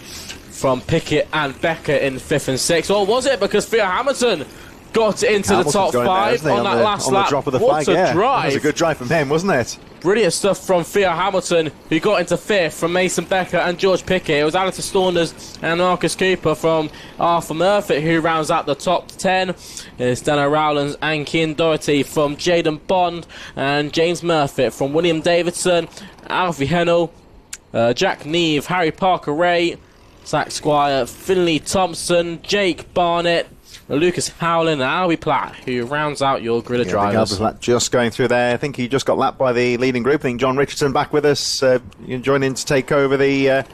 from Pickett and Becker in fifth and sixth. Or was it because Theo Hamilton got into the top five on that last lap? Drop of the what flag, a drive. That was a good drive from him, wasn't it? Brilliant stuff from Theo Hamilton, who got into fifth from Mason Becker and George Pickett. It was Alistair Saunders and Marcus Cooper from Arthur Murphy who rounds out the top 10. It's Dano Rowlands and Cian Doherty from Jaden Bond, and James Murphy from William Davidson, Alfie Hennell, Jack Neve, Harry Parker Ray, Zach Squire, Finley Thompson, Jake Barnett, Lucas Howland and Albie Platt, who rounds out your grid of drivers. Albie Platt just going through there. I think he just got lapped by the leading group. I think John Richardson back with us, joining to take over the...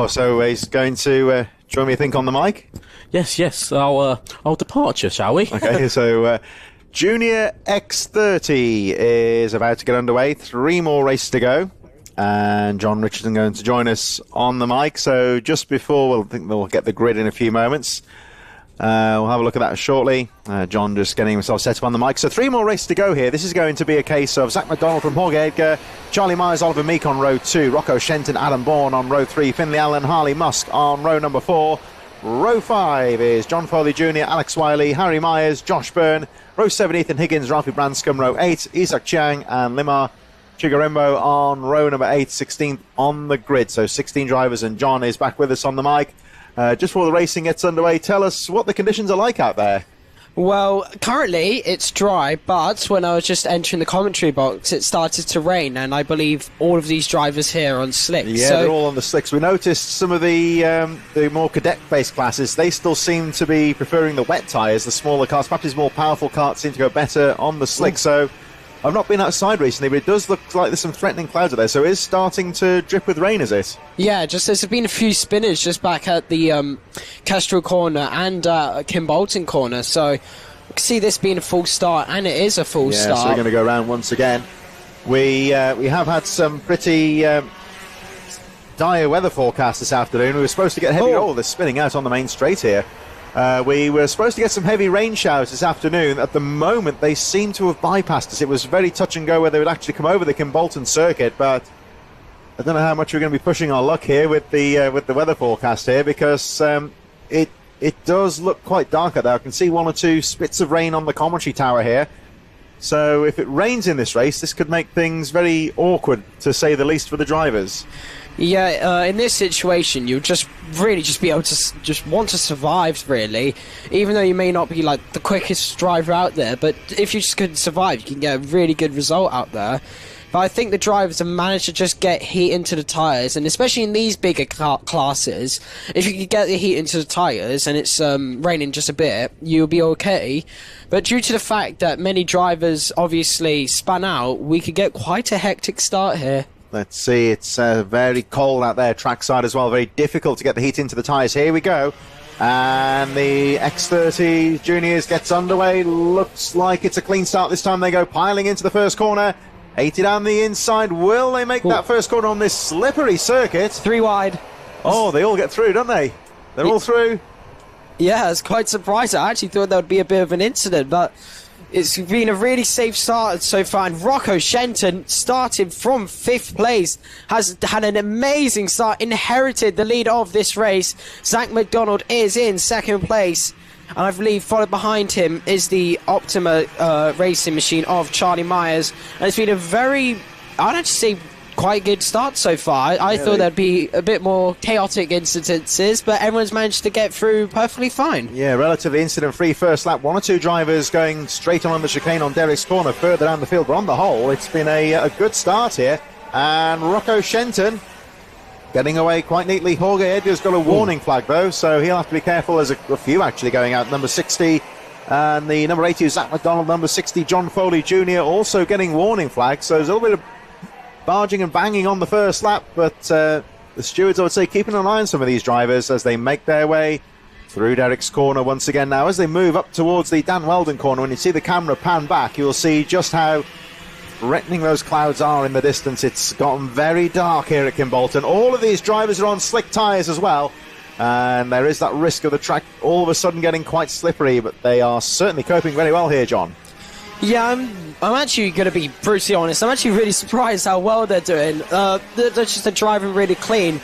so he's going to join me, I think, on the mic? Yes, our departure, shall we? Okay, so Junior X30 is about to get underway. 3 more races to go. And John Richardson going to join us on the mic. So just before, I think we'll get the grid in a few moments. We'll have a look at that shortly. John just getting himself set up on the mic. So 3 more races to go here. This is going to be a case of Zach McDonald from Jorge Edgar, Charlie Myers, Oliver Meek on row 2, Rocco Shenton, Adam Bourne on row 3, Finley Allen, Harley Musk on row number 4. Row 5 is John Foley Jr., Alex Wiley, Harry Myers, Josh Byrne. Row 7, Ethan Higgins, Ralphie Branscombe. Row 8, Isaac Chiang and Limar Chigarembo on row number 8, 16th on the grid. So 16 drivers, and John is back with us on the mic. Just before the racing gets underway, tell us what the conditions are like out there. Well, currently it's dry, but when I was just entering the commentary box, it started to rain, and I believe all of these drivers here are on slicks. Yeah, they're all on the slicks. We noticed some of the more cadet-based classes, they still seem to be preferring the wet tyres, the smaller cars. Perhaps these more powerful karts seem to go better on the slicks. So I've not been outside recently, but it does look like there's some threatening clouds out there, so it is starting to drip with rain, is it? Yeah, just there's been a few spinners just back at the Kestrel corner and Kimbolton corner, so we can see this being a full start, and it is a full start. So we're going to go around once again. We have had some pretty dire weather forecast this afternoon. We were supposed to get heavy... Oh, they're spinning out on the main straight here. We were supposed to get some heavy rain showers this afternoon. At the moment, they seem to have bypassed us. It was very touch and go whether they would actually come over the Kimbolton circuit, but I don't know how much we're going to be pushing our luck here with the weather forecast here, because it does look quite dark out there. I can see one or two spits of rain on the commentary tower here. So if it rains in this race, this could make things very awkward, to say the least, for the drivers. Yeah, in this situation, you'll just really just be able to just want to survive, really. Even though you may not be like the quickest driver out there, but if you just can survive, you can get a really good result out there. But I think the drivers have managed to just get heat into the tyres, and especially in these bigger classes, if you can get the heat into the tyres and it's raining just a bit, you'll be okay. But due to the fact that many drivers obviously spun out, we could get quite a hectic start here. Let's see, it's very cold out there trackside as well, very difficult to get the heat into the tyres. Here we go, and the X30 Juniors gets underway. Looks like it's a clean start this time. They go piling into the first corner, 80 down the inside. Will they make that first corner on this slippery circuit? 3 wide. Oh, they all get through, don't they? They're all through. Yeah, it's quite surprising. I actually thought there would be a bit of an incident, but it's been a really safe start so far, and Rocco Shenton, starting from 5th place, has had an amazing start, inherited the lead of this race. Zach McDonald is in 2nd place, and I believe followed behind him is the Optima racing machine of Charlie Myers. And it's been a very, I'd actually say, quite good start so far. I thought there'd be a bit more chaotic incidences, but everyone's managed to get through perfectly fine. Yeah, relatively incident-free first lap. 1 or 2 drivers going straight on the chicane on Derek's corner further down the field, but on the whole, it's been a good start here. And Rocco Shenton getting away quite neatly. Jorge Edgar's got a warning flag, though, so he'll have to be careful. There's a few actually going out. Number 60 and the number 80 is Zach McDonald. Number 60, John Foley Jr. also getting warning flags, so there's a little bit of barging and banging on the first lap, but the stewards, I would say, keeping an eye on some of these drivers as they make their way through Derek's corner once again. Now, as they move up towards the Dan Weldon corner, when you see the camera pan back, you'll see just how threatening those clouds are in the distance. It's gotten very dark here at Kimbolton. All of these drivers are on slick tyres as well, and there is that risk of the track all of a sudden getting quite slippery, but they are certainly coping very well here, John. Yeah, I'm actually going to be brutally honest. I'm actually really surprised how well they're doing. They're just driving really clean.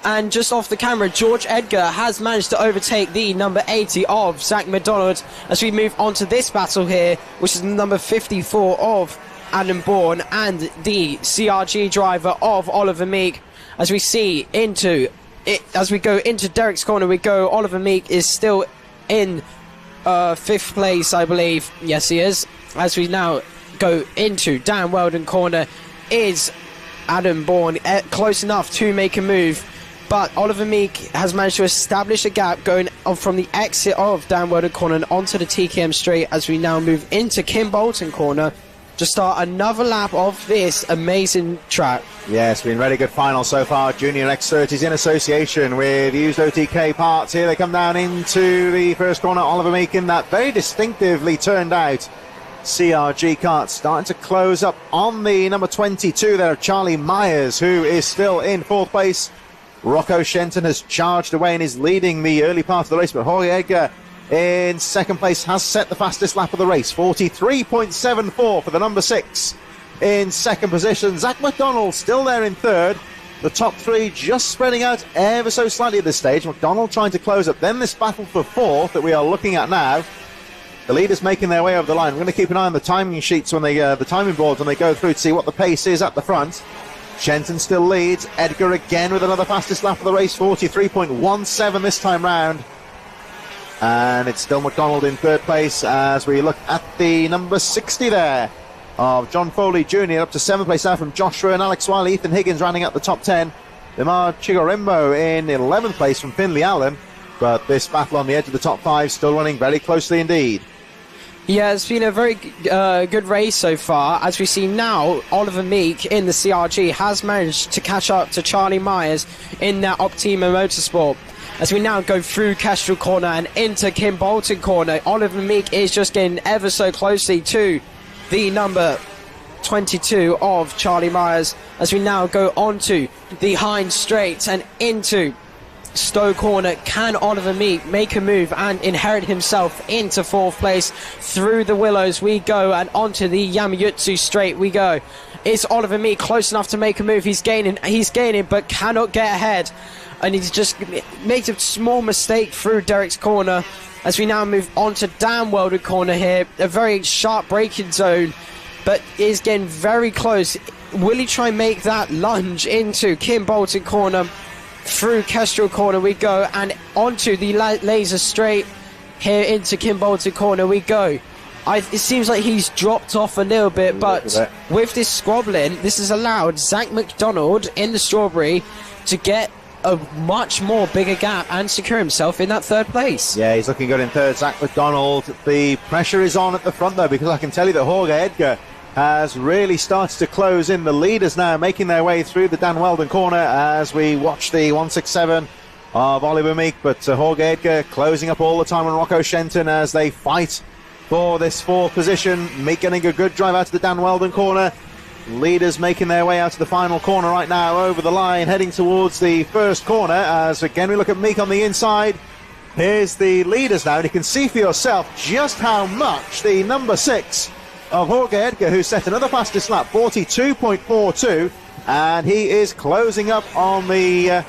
And just off the camera, George Edgar has managed to overtake the number 80 of Zach McDonald as we move on to this battle here, which is number 54 of Adam Bourne and the CRG driver of Oliver Meek. As we see into it, as we go into Derek's corner, Oliver Meek is still in 5th place, I believe. Yes, he is. As we now go into Dan Weldon corner, is Adam Bourne close enough to make a move, but Oliver Meek has managed to establish a gap going from the exit of Dan Weldon corner and onto the TKM straight as we now move into Kimbolton corner to start another lap of this amazing track. Yeah, it's been a really good final so far. Junior X30s in association with used OTK parts. Here they come down into the first corner. Oliver Meek in that very distinctively turned out CRG kart, starting to close up on the number 22 there, Charlie Myers, who is still in 4th place. Rocco Shenton has charged away and is leading the early part of the race, but Jorge Edgar in 2nd place has set the fastest lap of the race, 43.74 for the number 6 in 2nd position. Zach McDonald still there in 3rd. The top 3 just spreading out ever so slightly at this stage. McDonald trying to close up. Then this battle for 4th that we are looking at now. The leaders making their way over the line. We're going to keep an eye on the timing sheets when they, the timing boards when they go through to see what the pace is at the front. Shenton still leads. Edgar again with another fastest lap of the race, 43.17 this time round. And it's still McDonald in 3rd place as we look at the number 60 there of John Foley Jr. up to 7th place now from Joshua and Alex Wiley. Ethan Higgins rounding out the top 10. Limar Chigorimbo in 11th place from Finley Allen. But this battle on the edge of the top 5 still running very closely indeed. Yeah, it's been a very good race so far. As we see now, Oliver Meek in the CRG has managed to catch up to Charlie Myers in that Optima Motorsport. As we now go through Kestrel Corner and into Kim Bolton Corner, Oliver Meek is just getting ever so closely to the number 22 of Charlie Myers. As we now go onto the Hines Straight and into Stowe Corner, can Oliver Meek make a move and inherit himself into 4th place? Through the Willows we go and onto the Yamayutsu Straight we go. Is Oliver Meek close enough to make a move? He's gaining but cannot get ahead, and he's just made a small mistake through Derek's Corner. As we now move on to Dan Welded Corner here, a very sharp braking zone, but is getting very close. Will he try and make that lunge into Kim Bolton Corner? Through Kestrel Corner we go and onto the Laser Straight here into Kim Bolton Corner we go. It seems like he's dropped off a little bit, but with this squabbling, this has allowed Zach McDonald in the Strawberry to get a much more bigger gap and secure himself in that 3rd place. Yeah, he's looking good in 3rd, Zach McDonald. The pressure is on at the front though, because I can tell you that Jorge Edgar has really started to close in. The leaders now making their way through the Dan Weldon Corner as we watch the 167 of Oliver Meek, but Jorge Edgar closing up all the time on Rocco Shenton as they fight for this 4th position. Meek getting a good drive out to the Dan Weldon Corner. Leaders making their way out to the final corner right now, over the line, heading towards the 1st corner, as again we look at Meek on the inside. Here's the leaders now, and you can see for yourself just how much the number 6 of Jorge Edgar, who set another fastest lap, 42.42, and he is closing up on the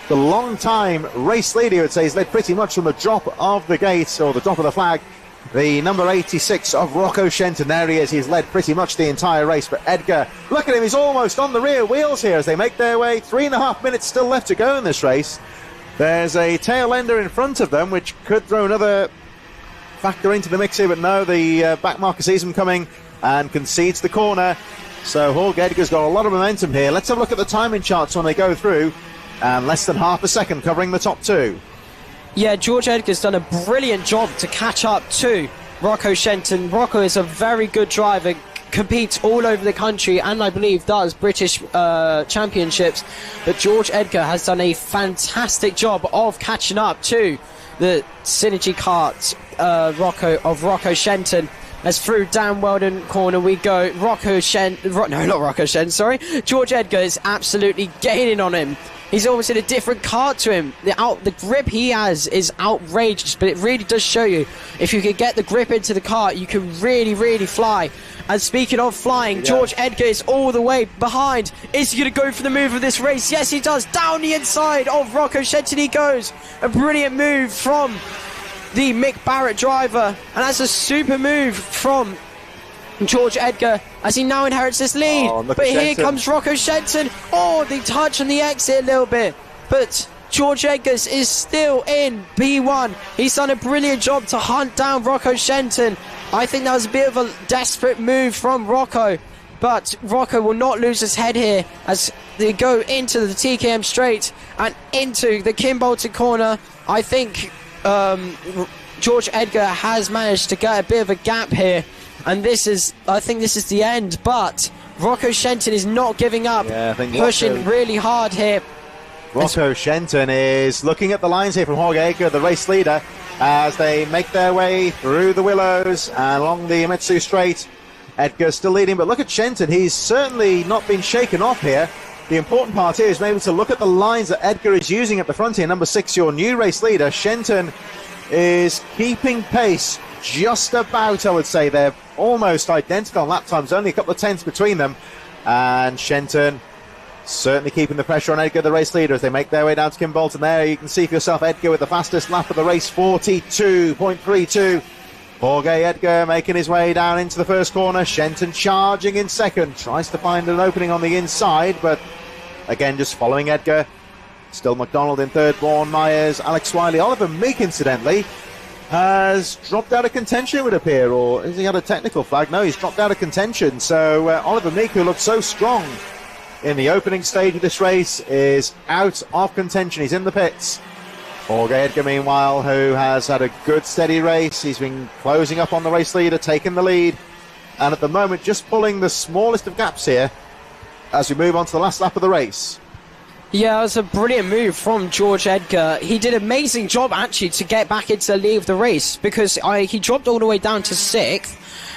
long-time race leader. I would say he's led pretty much from the drop of the gate, or the drop of the flag. The number 86 of Rocco Shenton, there he is. He's led pretty much the entire race, but Edgar, look at him, he's almost on the rear wheels here as they make their way. 3.5 minutes still left to go in this race. There's a tail ender in front of them, which could throw another factor into the mix here, but no, the back marker sees him coming and concedes the corner. So Jorge Edgar's got a lot of momentum here. Let's have a look at the timing charts when they go through, and less than half a second covering the top 2. Yeah, George Edgar's done a brilliant job to catch up to Rocco Shenton. Rocco is a very good driver, competes all over the country, and I believe does British championships, but George Edgar has done a fantastic job of catching up to the Synergy Kart Rocco Shenton. As through Dan Weldon Corner we go. George Edgar is absolutely gaining on him. He's almost in a different kart to him. The grip he has is outrageous, but it really does show you, if you can get the grip into the kart, you can really, really fly. And speaking of flying, George Edgar is all the way behind. Is he going to go for the move of this race? Yes, he does. Down the inside of Rocco Shenton he goes. A brilliant move from the Mick Barrett driver. And that's a super move from George Edgar as he now inherits this lead. But here comes Rocco Shenton. Oh, the touch on the exit a little bit. But George Edgar is still in P1. He's done a brilliant job to hunt down Rocco Shenton. I think that was a bit of a desperate move from Rocco. But Rocco will not lose his head here as they go into the TKM Straight and into the Kim Bolton Corner. I think George Edgar has managed to get a bit of a gap here. And I think this is the end, but Rocco Shenton is not giving up, pushing really hard here. Rocco Shenton is looking at the lines here from Jorge Edgar, the race leader, as they make their way through the Willows and along the Ametsu Straight. Edgar still leading, but look at Shenton. He's certainly not been shaken off here. The important part here is maybe to look at the lines that Edgar is using at the front here. Number 6, your new race leader, Shenton, is keeping pace just about, I would say. They're almost identical on lap times, only a couple of tenths between them. And Shenton certainly keeping the pressure on Edgar, the race leader, as they make their way down to Kim Bolton. There you can see for yourself Edgar with the fastest lap of the race, 42.32. Jorge Edgar making his way down into the first corner. Shenton charging in second, tries to find an opening on the inside, but again just following Edgar. Still McDonald in third, Vaughan, Myers, Alex Wiley. Oliver Meek, incidentally, has dropped out of contention, it would appear, or has he had a technical flag? No, he's dropped out of contention. So Oliver Meek, who looked so strong in the opening stage of this race, is out of contention. He's in the pits. Jorge Edgar, meanwhile, who has had a good steady race. He's been closing up on the race leader, taking the lead, and at the moment just pulling the smallest of gaps here as we move on to the last lap of the race. Yeah, it was a brilliant move from George Edgar. He did an amazing job, actually, to get back into the lead of the race, because he dropped all the way down to 6th,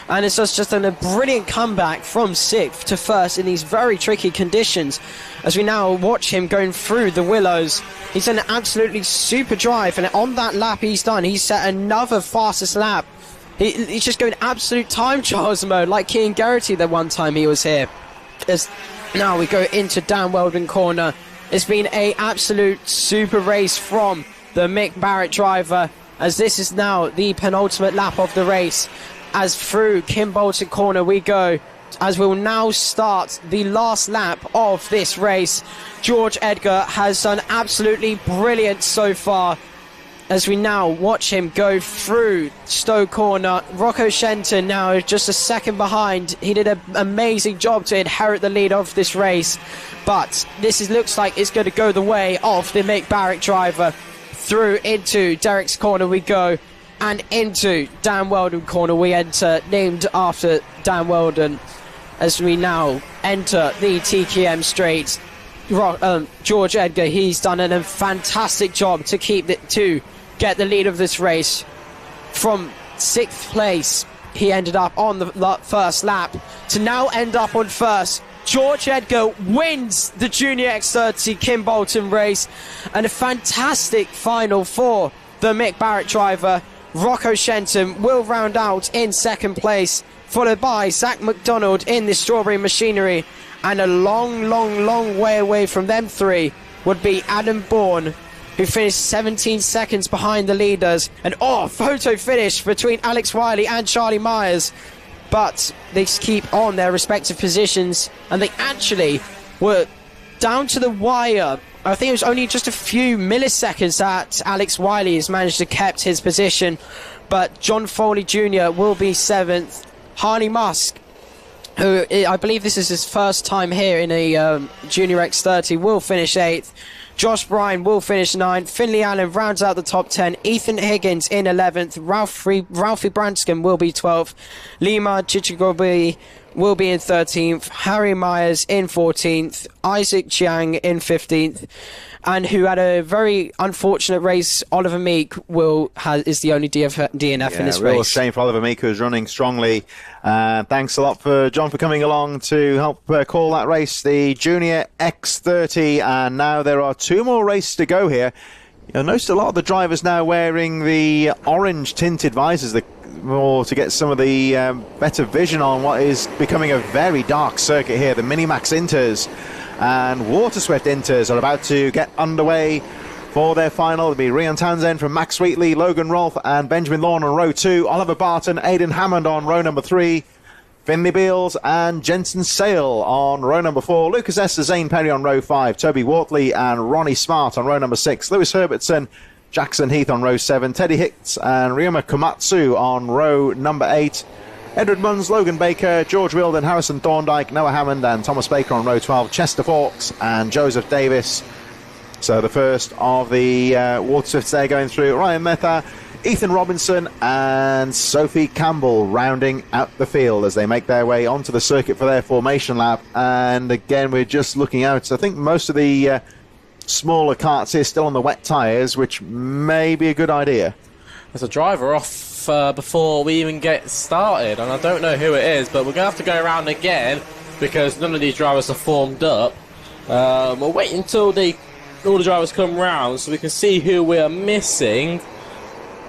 and it's just a brilliant comeback from 6th to 1st in these very tricky conditions. As we now watch him going through the willows, he's done an absolutely super drive, and on that lap he's done, he's set another fastest lap. He's just going absolute time trials mode, like Keane Garrity the one time he was here. As now we go into Dan Weldon corner. It's been a absolute super race from the Mick Barrett driver, as this is now the penultimate lap of the race. As through Kim Bolton corner we go, as we'll now start the last lap of this race. George Edgar has done absolutely brilliant so far, as we now watch him go through Stowe corner. Rocco Shenton now just a second behind. He did an amazing job to inherit the lead of this race, but looks like it's going to go the way of the Mick Barrett driver. Through into Derek's corner we go, and into Dan Weldon corner we enter, named after Dan Weldon, as we now enter the TKM straight. George Edgar, he's done a fantastic job to get the lead of this race. From 6th place, he ended up on the first lap, to now end up on 1st. George Edgar wins the Junior X30 Kim Bolton race, and a fantastic final for the Mick Barrett driver. Rocco Shenton will round out in 2nd place, followed by Zach McDonald in the Strawberry Machinery, and a long way away from them three would be Adam Bourne, who finished 17 seconds behind the leaders. And photo finish between Alex Wiley and Charlie Myers, but they keep on their respective positions, and they actually were down to the wire. I think it was only just a few milliseconds that Alex Wiley has managed to kept his position, but John Foley Jr. will be 7th. Harley Musk, who I believe this is his first time here in a Junior X30, will finish 8th. Josh Bryan will finish 9th. Finley Allen rounds out the top 10. Ethan Higgins in 11th. Ralphie Branscombe will be 12th. Lima Chichigobi will be in 13th. Harry Myers in 14th. Isaac Chiang in 15th. And who had a very unfortunate race, Oliver Meek is the only DNF in this race. Real shame for Oliver Meek, who's running strongly. Thanks a lot for John for coming along to help call that race, the Junior X30. And now there are 2 more races to go here. You'll notice a lot of the drivers now wearing the orange tinted visors, more to get some of the better vision on what is becoming a very dark circuit here. The Minimax Inters and Waterswept Inters are about to get underway for their final. It'll be Rian Townsend from Max Wheatley, Logan Rolfe and Benjamin Lawn on row 2, Oliver Barton, Aidan Hammond on row number 3, Finley Beals and Jensen Sale on row number 4, Lucas Esser, Zane Perry on row 5, Toby Wortley and Ronnie Smart on row number 6, Lewis Herbertson, Jackson Heath on row 7, Teddy Hicks and Ryuma Komatsu on row number 8, Edward Munns, Logan Baker, George Wilden, Harrison Thorndike, Noah Hammond and Thomas Baker on row 12, Chester Fawkes and Joseph Davis. So the first of the Waterswifts there going through. Ryan Mehta, Ethan Robinson and Sophie Campbell rounding out the field as they make their way onto the circuit for their formation lap. And again, we're just looking out. I think most of the smaller karts here still on the wet tyres, which may be a good idea. There's a driver off before we even get started, and I don't know who it is, but we're going to have to go around again because none of these drivers are formed up. We'll wait until all the drivers come round so we can see who we are missing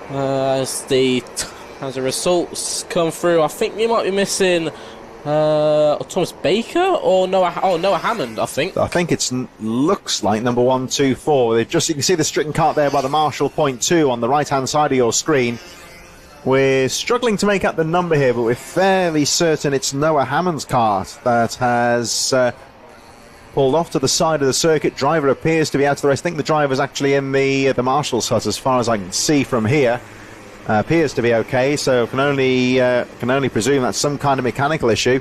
as the results come through. I think we might be missing Thomas Baker or Noah Hammond. I think it looks like number 1, 2, 4. You can see the stricken cart there by the Marshall point 2 on the right hand side of your screen. We're struggling to make out the number here, but we're fairly certain it's Noah Hammond's kart that has pulled off to the side of the circuit. Driver appears to be out of the race. I think the driver's actually in the Marshall's hut as far as I can see from here. Appears to be okay, so can only presume that's some kind of mechanical issue.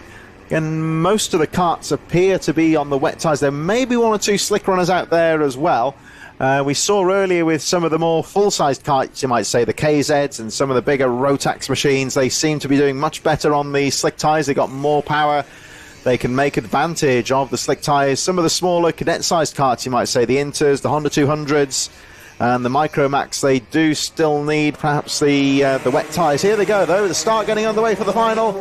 And most of the karts appear to be on the wet tyres. There may be 1 or 2 slick runners out there as well. We saw earlier with some of the more full-sized karts, you might say, the KZs and some of the bigger Rotax machines, they seem to be doing much better on the slick tyres. They got more power. They can make advantage of the slick tyres. Some of the smaller cadet-sized karts, you might say, the Inters, the Honda 200s, and the Micromax, they do still need perhaps the wet tyres. Here they go, though. The start getting underway for the final.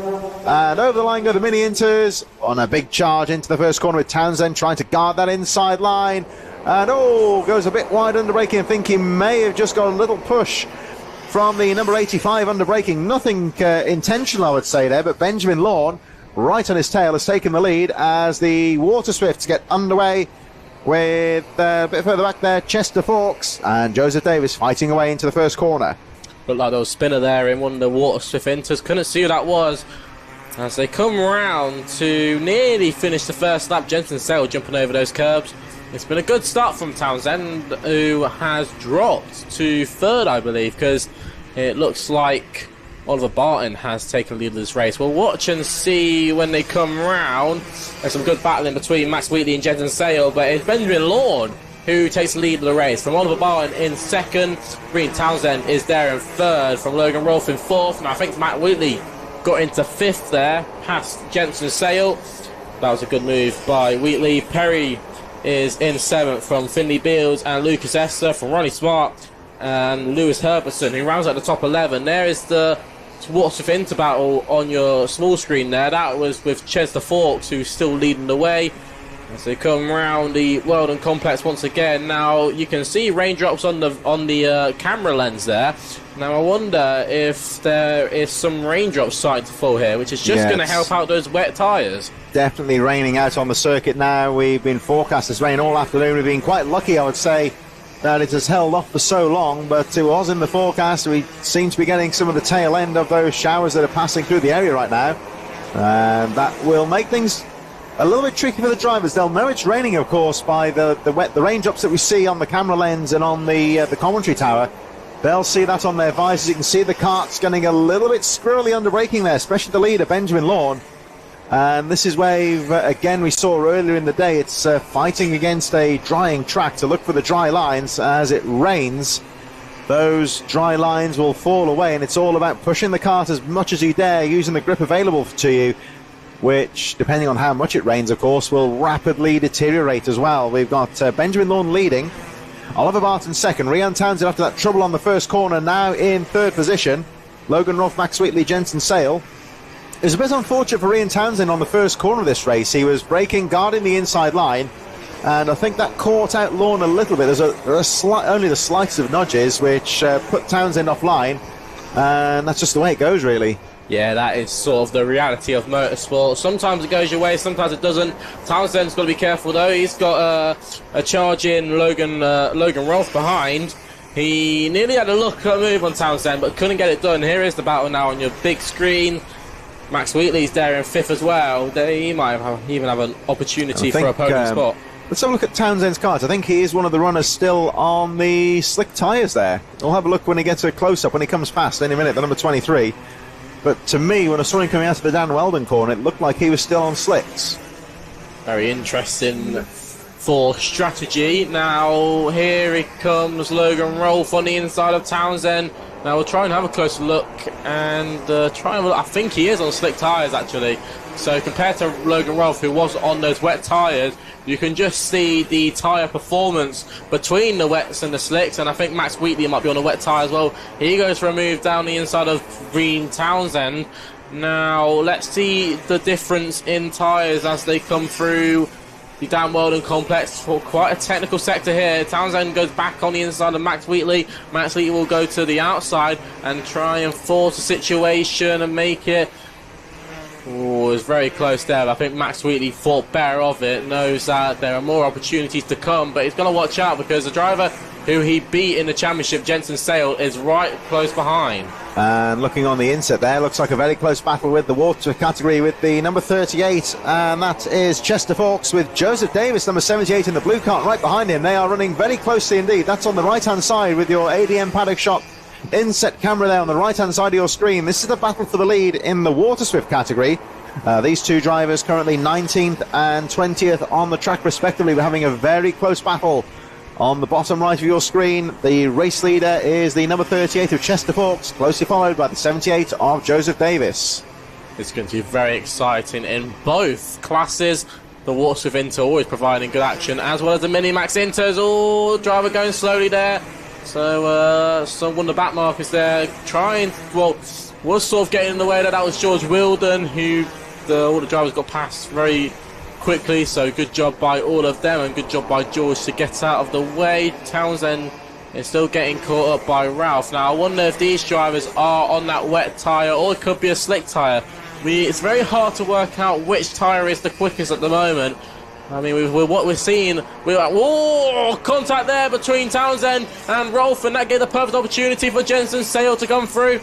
And over the line go the Mini Inters on a big charge into the first corner with Townsend trying to guard that inside line. And goes a bit wide under braking. I think he may have just got a little push from the number 85 under braking. Nothing intentional, I would say, there, but Benjamin Lawn, right on his tail, has taken the lead as the Water Swifts get underway with a bit further back there, Chester Fawkes and Joseph Davis fighting away into the first corner. Looked like there was a spinner there in one of the Water Swift Inters. Couldn't see who that was. As they come round to nearly finish the first lap, Jensen Sale jumping over those curbs. It's been a good start from Townsend, who has dropped to third, I believe, because it looks like Oliver Barton has taken the lead of this race. We'll watch and see when they come round. There's some good battling between Max Wheatley and Jensen Sale, but it's Benjamin Lawn who takes the lead of the race. From Oliver Barton in second, Green Townsend is there in third, from Logan Rolfe in fourth, and I think Matt Wheatley got into fifth there, past Jensen Sale. That was a good move by Wheatley. Perry is in seventh from Finley Beals and Lucas Esser, from Ronnie Smart and Lewis Herbertson, who rounds out the top 11. There is the Water Swift Inter battle on your small screen there. That was with Chester Fawkes, who's still leading the way as they come round the Weldon Complex once again. Now you can see raindrops on the camera lens there. Now I wonder if there is some raindrops starting to fall here, which is just going to help out those wet tyres. Definitely raining out on the circuit now. We've been forecast as rain all afternoon. We've been quite lucky, I would say, that it has held off for so long, but it was in the forecast. We seem to be getting some of the tail end of those showers that are passing through the area right now. And that will make things a little bit tricky for the drivers. They'll know it's raining, of course, by the raindrops that we see on the camera lens and on the commentary tower. They'll see that on their visors. You can see the karts getting a little bit squirrely under braking there, especially the leader, Benjamin Lawn. And this is where, again, we saw earlier in the day, it's fighting against a drying track to look for the dry lines. As it rains, those dry lines will fall away, and it's all about pushing the kart as much as you dare, using the grip available to you, which, depending on how much it rains, of course, will rapidly deteriorate as well. We've got Benjamin Lawn leading, Oliver Barton second, Rian Townsend after that trouble on the first corner, now in third position. Logan Roth, Max Wheatley, Jensen Sale. It was a bit unfortunate for Rian Townsend on the first corner of this race. He was braking, guarding the inside line, and I think that caught out Lawn a little bit. There's only the slightest of nudges which put Townsend offline, and that's just the way it goes, really. Yeah, that is sort of the reality of motorsport. Sometimes it goes your way, sometimes it doesn't. Townsend's got to be careful, though. He's got a charge in Logan Rolfe behind. He nearly had a look at a move on Townsend, but couldn't get it done. Here is the battle now on your big screen. Max Wheatley's there in fifth as well. He might even have an opportunity for a podium spot. Let's have a look at Townsend's cars. I think he is one of the runners still on the slick tyres there. We'll have a look when he gets a close-up, when he comes past any minute, the number 23. But to me, when I saw him coming out of the Dan Weldon corner, it looked like he was still on slicks. Very interesting for strategy. Now, here he comes, Logan Rolfe on the inside of Townsend. Now, we'll try and have a closer look, and I think he is on slick tyres, actually. So, compared to Logan Rolfe, who was on those wet tyres, you can just see the tyre performance between the wets and the slicks, and I think Max Wheatley might be on a wet tyre as well. He goes for a move down the inside of Green Townsend. Now, let's see the difference in tyres as they come through the Dan Weldon complex. For quite a technical sector here. Townsend goes back on the inside of Max Wheatley. Max Wheatley will go to the outside and try and force a situation and make it. Oh, it was very close there. I think Max Wheatley thought better of it, knows that there are more opportunities to come, but he's going to watch out because the driver who he beat in the championship, Jensen Sale, is right close behind. And looking on the inset there, looks like a very close battle with the water category with the number 38, and that is Chester Fawkes with Joseph Davis, number 78 in the blue cart right behind him. They are running very closely indeed. That's on the right-hand side with your ADM paddock shop inset camera there on the right-hand side of your screen. This is the battle for the lead in the Water Swift category. These two drivers currently 19th and 20th on the track respectively. We're having a very close battle On the bottom right of your screen, the race leader is the number 38 of Chester Fawkes, closely followed by the 78 of Joseph Davis. It's going to be very exciting in both classes. The Watersmith Inter always providing good action, as well as the Minimax Inters. Oh, driver going slowly there. So, someone the back markers there trying, well, was sort of getting in the way there. That was George Wilden, who all the drivers got past very quickly. So, good job by all of them, and good job by George to get out of the way. Townsend is still getting caught up by Ralph. Now, I wonder if these drivers are on that wet tyre, or it could be a slick tyre. It's very hard to work out which tyre is the quickest at the moment. I mean, what we're seeing, we're like, whoa, contact there between Townsend and Rolf, and that gave the perfect opportunity for Jensen Sale to come through.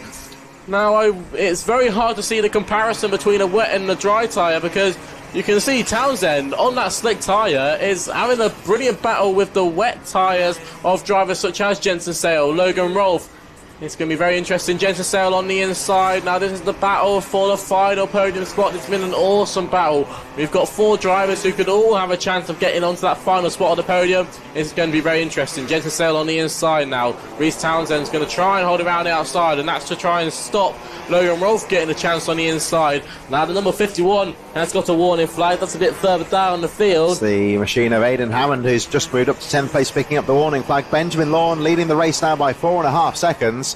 Now, it's very hard to see the comparison between a wet and a dry tyre, because you can see Townsend on that slick tyre is having a brilliant battle with the wet tyres of drivers such as Jensen Sale, Logan Rolf. It's going to be very interesting. Jensen Sale on the inside. Now this is the battle for the final podium spot. It's been an awesome battle. We've got 4 drivers who could all have a chance of getting onto that final spot on the podium. It's going to be very interesting. Jensen Sale on the inside now. Reece Townsend's going to try and hold around the outside, and that's to try and stop Logan Rolfe getting a chance on the inside. Now the number 51 has got a warning flag. That's a bit further down the field. It's the machine of Aidan Hammond, who's just moved up to 10th place, picking up the warning flag. Benjamin Lawn leading the race now by 4.5 seconds.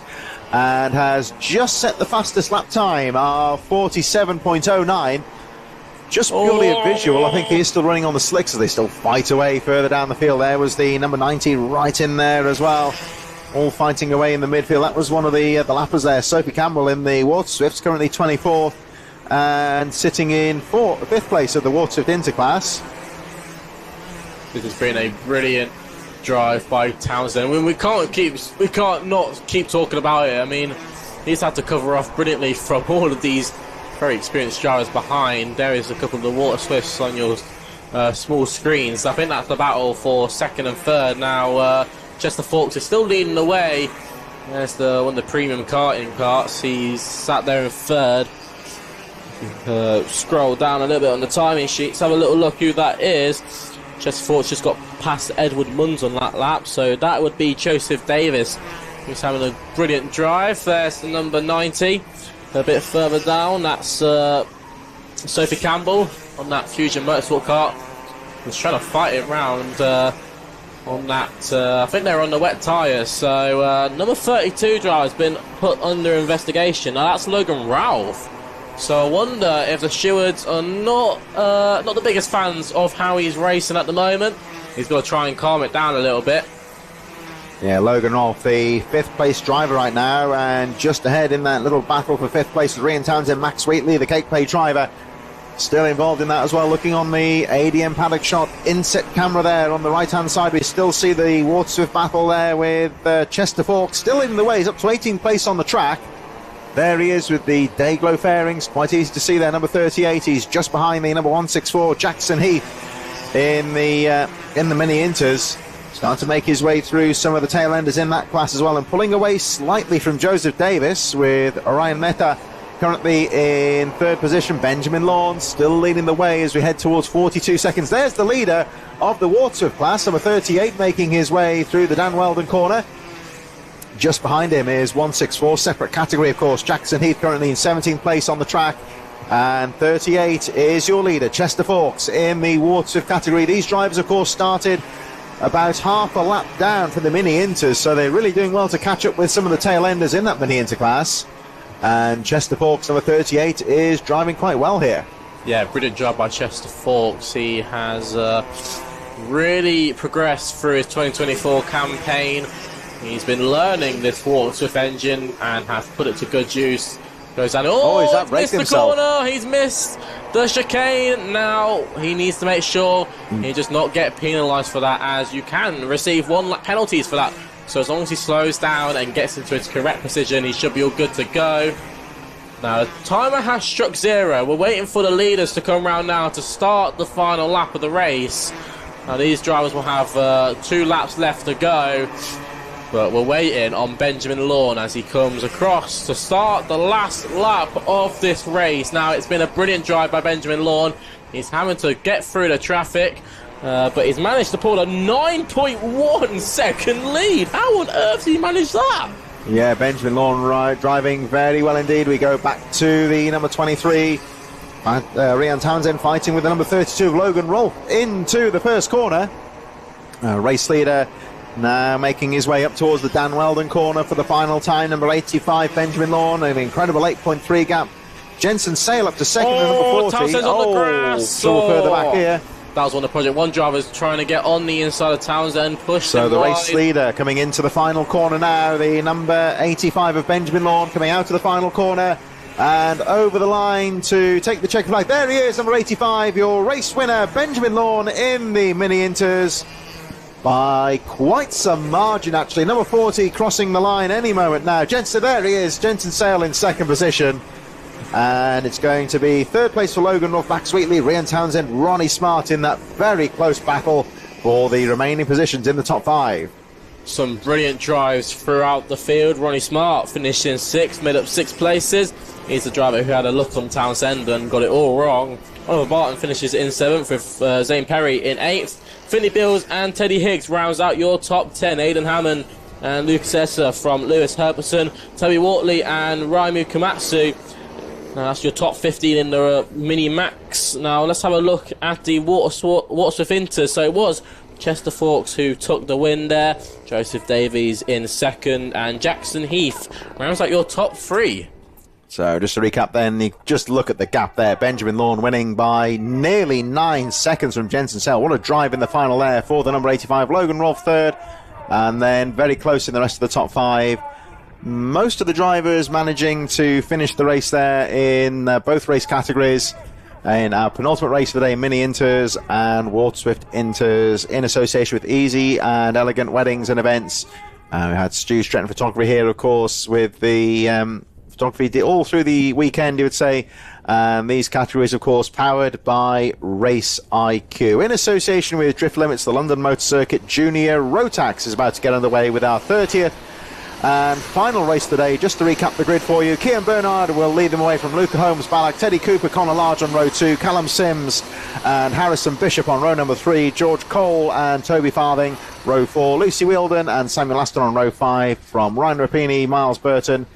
And has just set the fastest lap time of 47.09. Just purely a visual. I think he is still running on the slicks as they still fight away further down the field. There was the number 90 right in there as well, all fighting away in the midfield. That was one of the lappers there. Sophie Campbell in the Waterswifts, currently 24th and sitting in 5th place of the Waterswift Interclass. This has been a brilliant drive by Townsend. I mean, we can't not keep talking about it. I mean, he's had to cover off brilliantly from all of these very experienced drivers behind. There is a couple of the Waterswifts on your small screens. I think that's the battle for 2nd and 3rd. Now Chester Fawkes is still leading the way. There's one of the premium karting carts. He's sat there in 3rd. Scroll down a little bit on the timing sheets, have a little look who that is. Chester Fawkes just got past Edward Munns on that lap, so that would be Joseph Davis, who's having a brilliant drive. There's the number 90, a bit further down. That's Sophie Campbell on that Fusion Motorsport kart. He's trying to fight it round on that. I think they're on the wet tyres. So number 32 driver has been put under investigation. Now that's Logan Ralph. So I wonder if the stewards are not the biggest fans of how he's racing at the moment. He's got to try and calm it down a little bit. Yeah, Logan Rolfe, the 5th place driver right now, and just ahead in that little battle for 5th place with Rian Townsend, Max Wheatley, the Cake Pay driver, still involved in that as well. Looking on the ADM paddock shot inset camera there on the right-hand side, we still see the Waterswift battle there with Chester Fawkes still in the way. He's up to 18th place on the track. There he is with the Dayglow fairings. Quite easy to see there, number 38. He's just behind the number 164, Jackson Heath, in the Mini Inters. Starting to make his way through some of the tail enders in that class as well, and pulling away slightly from Joseph Davis with Orion Mehta currently in 3rd position. Benjamin Lawn still leading the way as we head towards 42 seconds. There's the leader of the Waterswift class, number 38, making his way through the Dan Weldon corner. Just behind him is 164, separate category of course. Jackson Heath currently in 17th place on the track, and 38 is your leader, Chester Fawkes, in the Waterswift category. These drivers of course started about half a lap down from the Mini Inters, so they're really doing well to catch up with some of the tail enders in that Mini Inter class. And Chester Fawkes, number 38, is driving quite well here. Yeah, brilliant job by Chester Fawkes. He has really progressed through his 2024 campaign. He's been learning this Waterswift engine and has put it to good use. Goes down. He's missed the himself. corner. He's missed the chicane. Now he needs to make sure he does not get penalised for that, as you can receive 1 lap penalties for that. So as long as he slows down and gets into its correct position, he should be all good to go. Now the timer has struck 0. We're waiting for the leaders to come round now to start the final lap of the race. Now these drivers will have 2 laps left to go. But we're waiting on Benjamin Lawn as he comes across to start the last lap of this race. Now, it's been a brilliant drive by Benjamin Lawn. He's having to get through the traffic. But he's managed to pull a 9.1 second lead. How on earth did he manage that? Yeah, Benjamin Lawn driving very well indeed. We go back to the number 23. Rian Townsend fighting with the number 32, Logan Rolfe, into the first corner. Race leader now making his way up towards the Dan Weldon corner for the final time. Number 85, Benjamin Lawn, an incredible 8.3 gap. Jensen Sale up to second and number 40. Townsend's on the grass. A little further back here. That was one of the Project 1 drivers trying to get on the inside of Townsend, push So him the wide. race leader coming into the final corner now, the number 85 of Benjamin Lawn coming out to the final corner and over the line to take the checker flag. There he is, number 85, your race winner, Benjamin Lawn, in the Mini Inters by quite some margin actually. Number 40 crossing the line any moment now. There he is, Jensen Sale in second position. And it's going to be third place for Logan Rolfe, Max Wheatley, Rian Townsend, Ronnie Smart in that very close battle for the remaining positions in the top 5. Some brilliant drives throughout the field. Ronnie Smart finished in 6th, made up 6 places. He's the driver who had a look on Townsend and got it all wrong. Oliver Barton finishes in 7th with Zane Perry in 8th. Finley Bills and Teddy Higgs rounds out your top 10. Aidan Hammond and Lucas Esser from Lewis Herperson, Toby Wortley and Raimu Komatsu. Now that's your top 15 in the Mini Max. Now let's have a look at the Watersworth Inter. So it was Chester Fawkes who took the win there. Joseph Davies in 2nd and Jackson Heath rounds out your top 3. So just to recap then, you just look at the gap there. Benjamin Lawn winning by nearly 9 seconds from Jensen Sale. What a drive in the final there for the number 85. Logan Rolfe 3rd, and then very close in the rest of the top 5. Most of the drivers managing to finish the race there in both race categories. In our penultimate race of the day, Mini Inters and Waterswift Inters in association with Easy and Elegant Weddings and Events. We had Stu Stretton Photography here, of course, with the photography all through the weekend, you would say. These categories, of course, powered by Race IQ. In association with Drift Limits, the London Motor Circuit Junior Rotax is about to get underway with our 30th and final race today. Just to recap the grid for you, Kian Bernard will lead them away from Luca Holmes, Ballack, Teddy Cooper, Connor Large on row 2, Callum Sims and Harrison Bishop on row number 3, George Cole and Toby Farthing, row 4, Lucy Wielden and Samuel Aston on row 5, from Ryan Rapini, Miles Burton,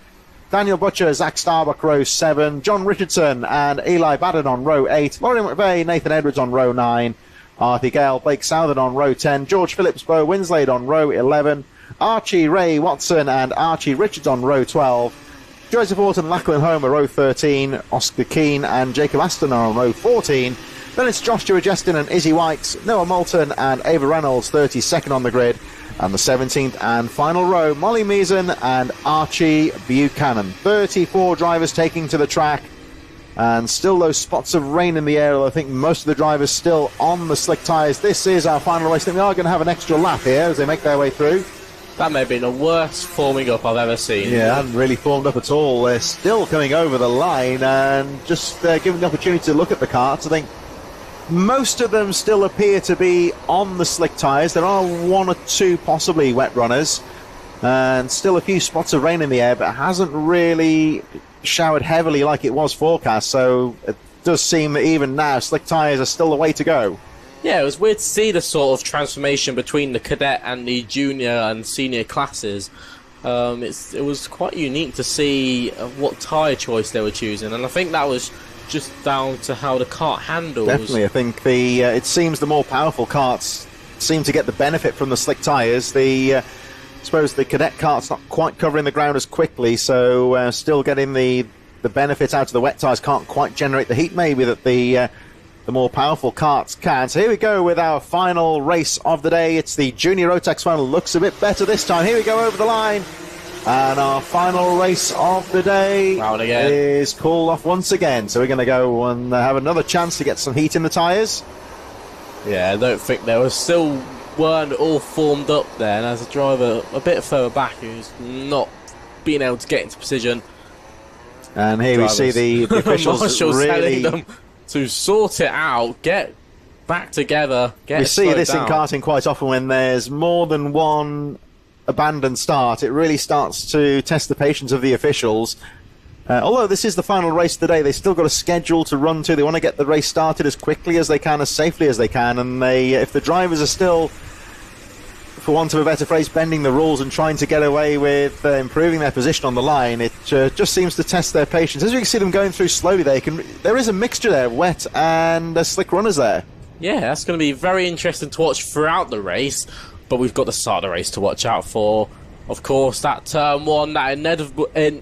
Daniel Butcher, Zach Starbuck, row 7, John Richardson and Eli Baden on row 8, Laurie McVeigh, Nathan Edwards on row 9, Arthur Gale, Blake Southern on row 10, George Phillips, Bo Winslade on row 11, Archie Ray Watson and Archie Richards on row 12, Joseph Orton, Lachlan Homer, row 13, Oscar Keane and Jacob Aston are on row 14. Then it's Joshua Justin and Izzy White, Noah Moulton and Ava Reynolds, 32nd on the grid. And the 17th and final row, Molly Meason and Archie Buchanan. 34 drivers taking to the track. And still those spots of rain in the air. I think most of the drivers still on the slick tyres. This is our final race. I think we are going to have an extra lap here as they make their way through. That may have been the worst forming up I've ever seen. Yeah, it hadn't really formed up at all. They're still coming over the line and just giving the opportunity to look at the karts. I think most of them still appear to be on the slick tyres. There are 1 or 2 possibly wet runners and still a few spots of rain in the air, but it hasn't really showered heavily like it was forecast. So it does seem that even now slick tyres are still the way to go. Yeah, it was weird to see the sort of transformation between the cadet and the junior and senior classes. It was quite unique to see what tyre choice they were choosing, and I think that was just down to how the kart handles. Definitely, I think it seems the more powerful karts seem to get the benefit from the slick tyres. I suppose the cadet kart's not quite covering the ground as quickly, so still getting the benefit out of the wet tyres, can't quite generate the heat maybe that the more powerful karts can. So here we go with our final race of the day. It's the Junior Rotax final. Looks a bit better this time. Here we go over the line. And our final race of the day is called off once again. So we're going to go and have another chance to get some heat in the tyres. Yeah, I don't think they weren't all formed up there. And as a driver a bit further back who's not being able to get into position. And here we see the officials really telling them to sort it out, get back together, get We see this down. in karting quite often when there's more than one abandoned start. It really starts to test the patience of the officials. Although this is the final race of the day, they've still got a schedule to run to. They want to get the race started as quickly as they can, as safely as they can. And if the drivers are still, for want of a better phrase, bending the rules and trying to get away with improving their position on the line, it just seems to test their patience. As you can see them going through slowly, there is a mixture there, wet and slick runners there. Yeah, that's going to be very interesting to watch throughout the race. But we've got the start of the race to watch out for. Of course, that turn one, that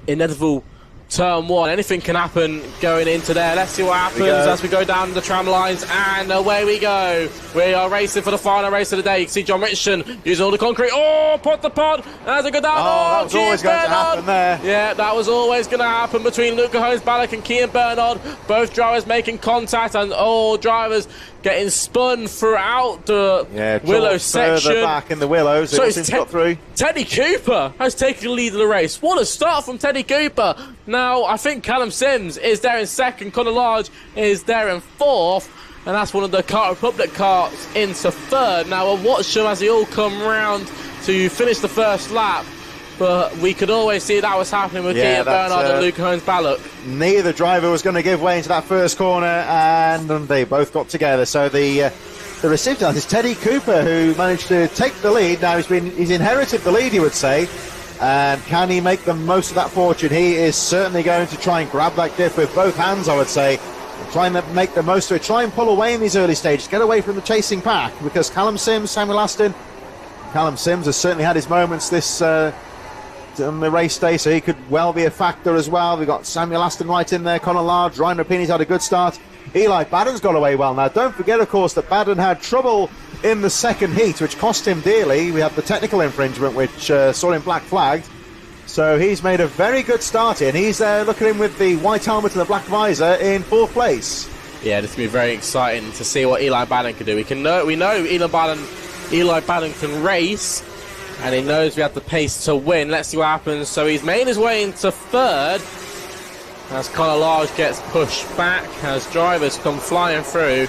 inevitable turn one. Anything can happen going into there. Let's see what happens as we go down the tram lines, and away we go. We are racing for the final race of the day. You can see John Richardson using all the concrete. Oh, pot the pod as it go down. That was always going to happen there. Yeah, that was always going to happen between Luca Holmes-Ballock and Cian Bernard. Both drivers making contact, and all drivers getting spun throughout the Willow section. Further back in the Willows, so it got through. Teddy Cooper has taken the lead of the race. What a start from Teddy Cooper. Now, I think Callum Sims is there in second. Conor Large is there in fourth. And that's one of the Kart Republic cars into third. Now, we'll watch them as they all come round to finish the first lap. But we could always see that was happening with Cian Bernard and Luca Holmes-Ballock. Neither driver was going to give way into that first corner, and they both got together. So the recipient is Teddy Cooper, who managed to take the lead. Now he's inherited the lead, you would say, and can he make the most of that fortune? He is certainly going to try and grab that diff with both hands, I would say, and try and make the most of it. Try and pull away in these early stages, get away from the chasing pack, because Callum Sims, Samuel Aston, Callum Sims has certainly had his moments this on the race day, so he could well be a factor as well. We've got Samuel Aston right in there, Conor Large, Ryan Rapini's had a good start. Eli Baden's got away well. Now, don't forget, of course, that Baden had trouble in the second heat, which cost him dearly. We had the technical infringement, which saw him black flagged. So he's made a very good start in. He's looking in with the white helmet and the black visor in fourth place. Yeah, this will be very exciting to see what Eli Baden can do. We know Eli Baden can race, and he knows we have the pace to win. Let's see what happens. So he's made his way into third as Conor Large gets pushed back as drivers come flying through.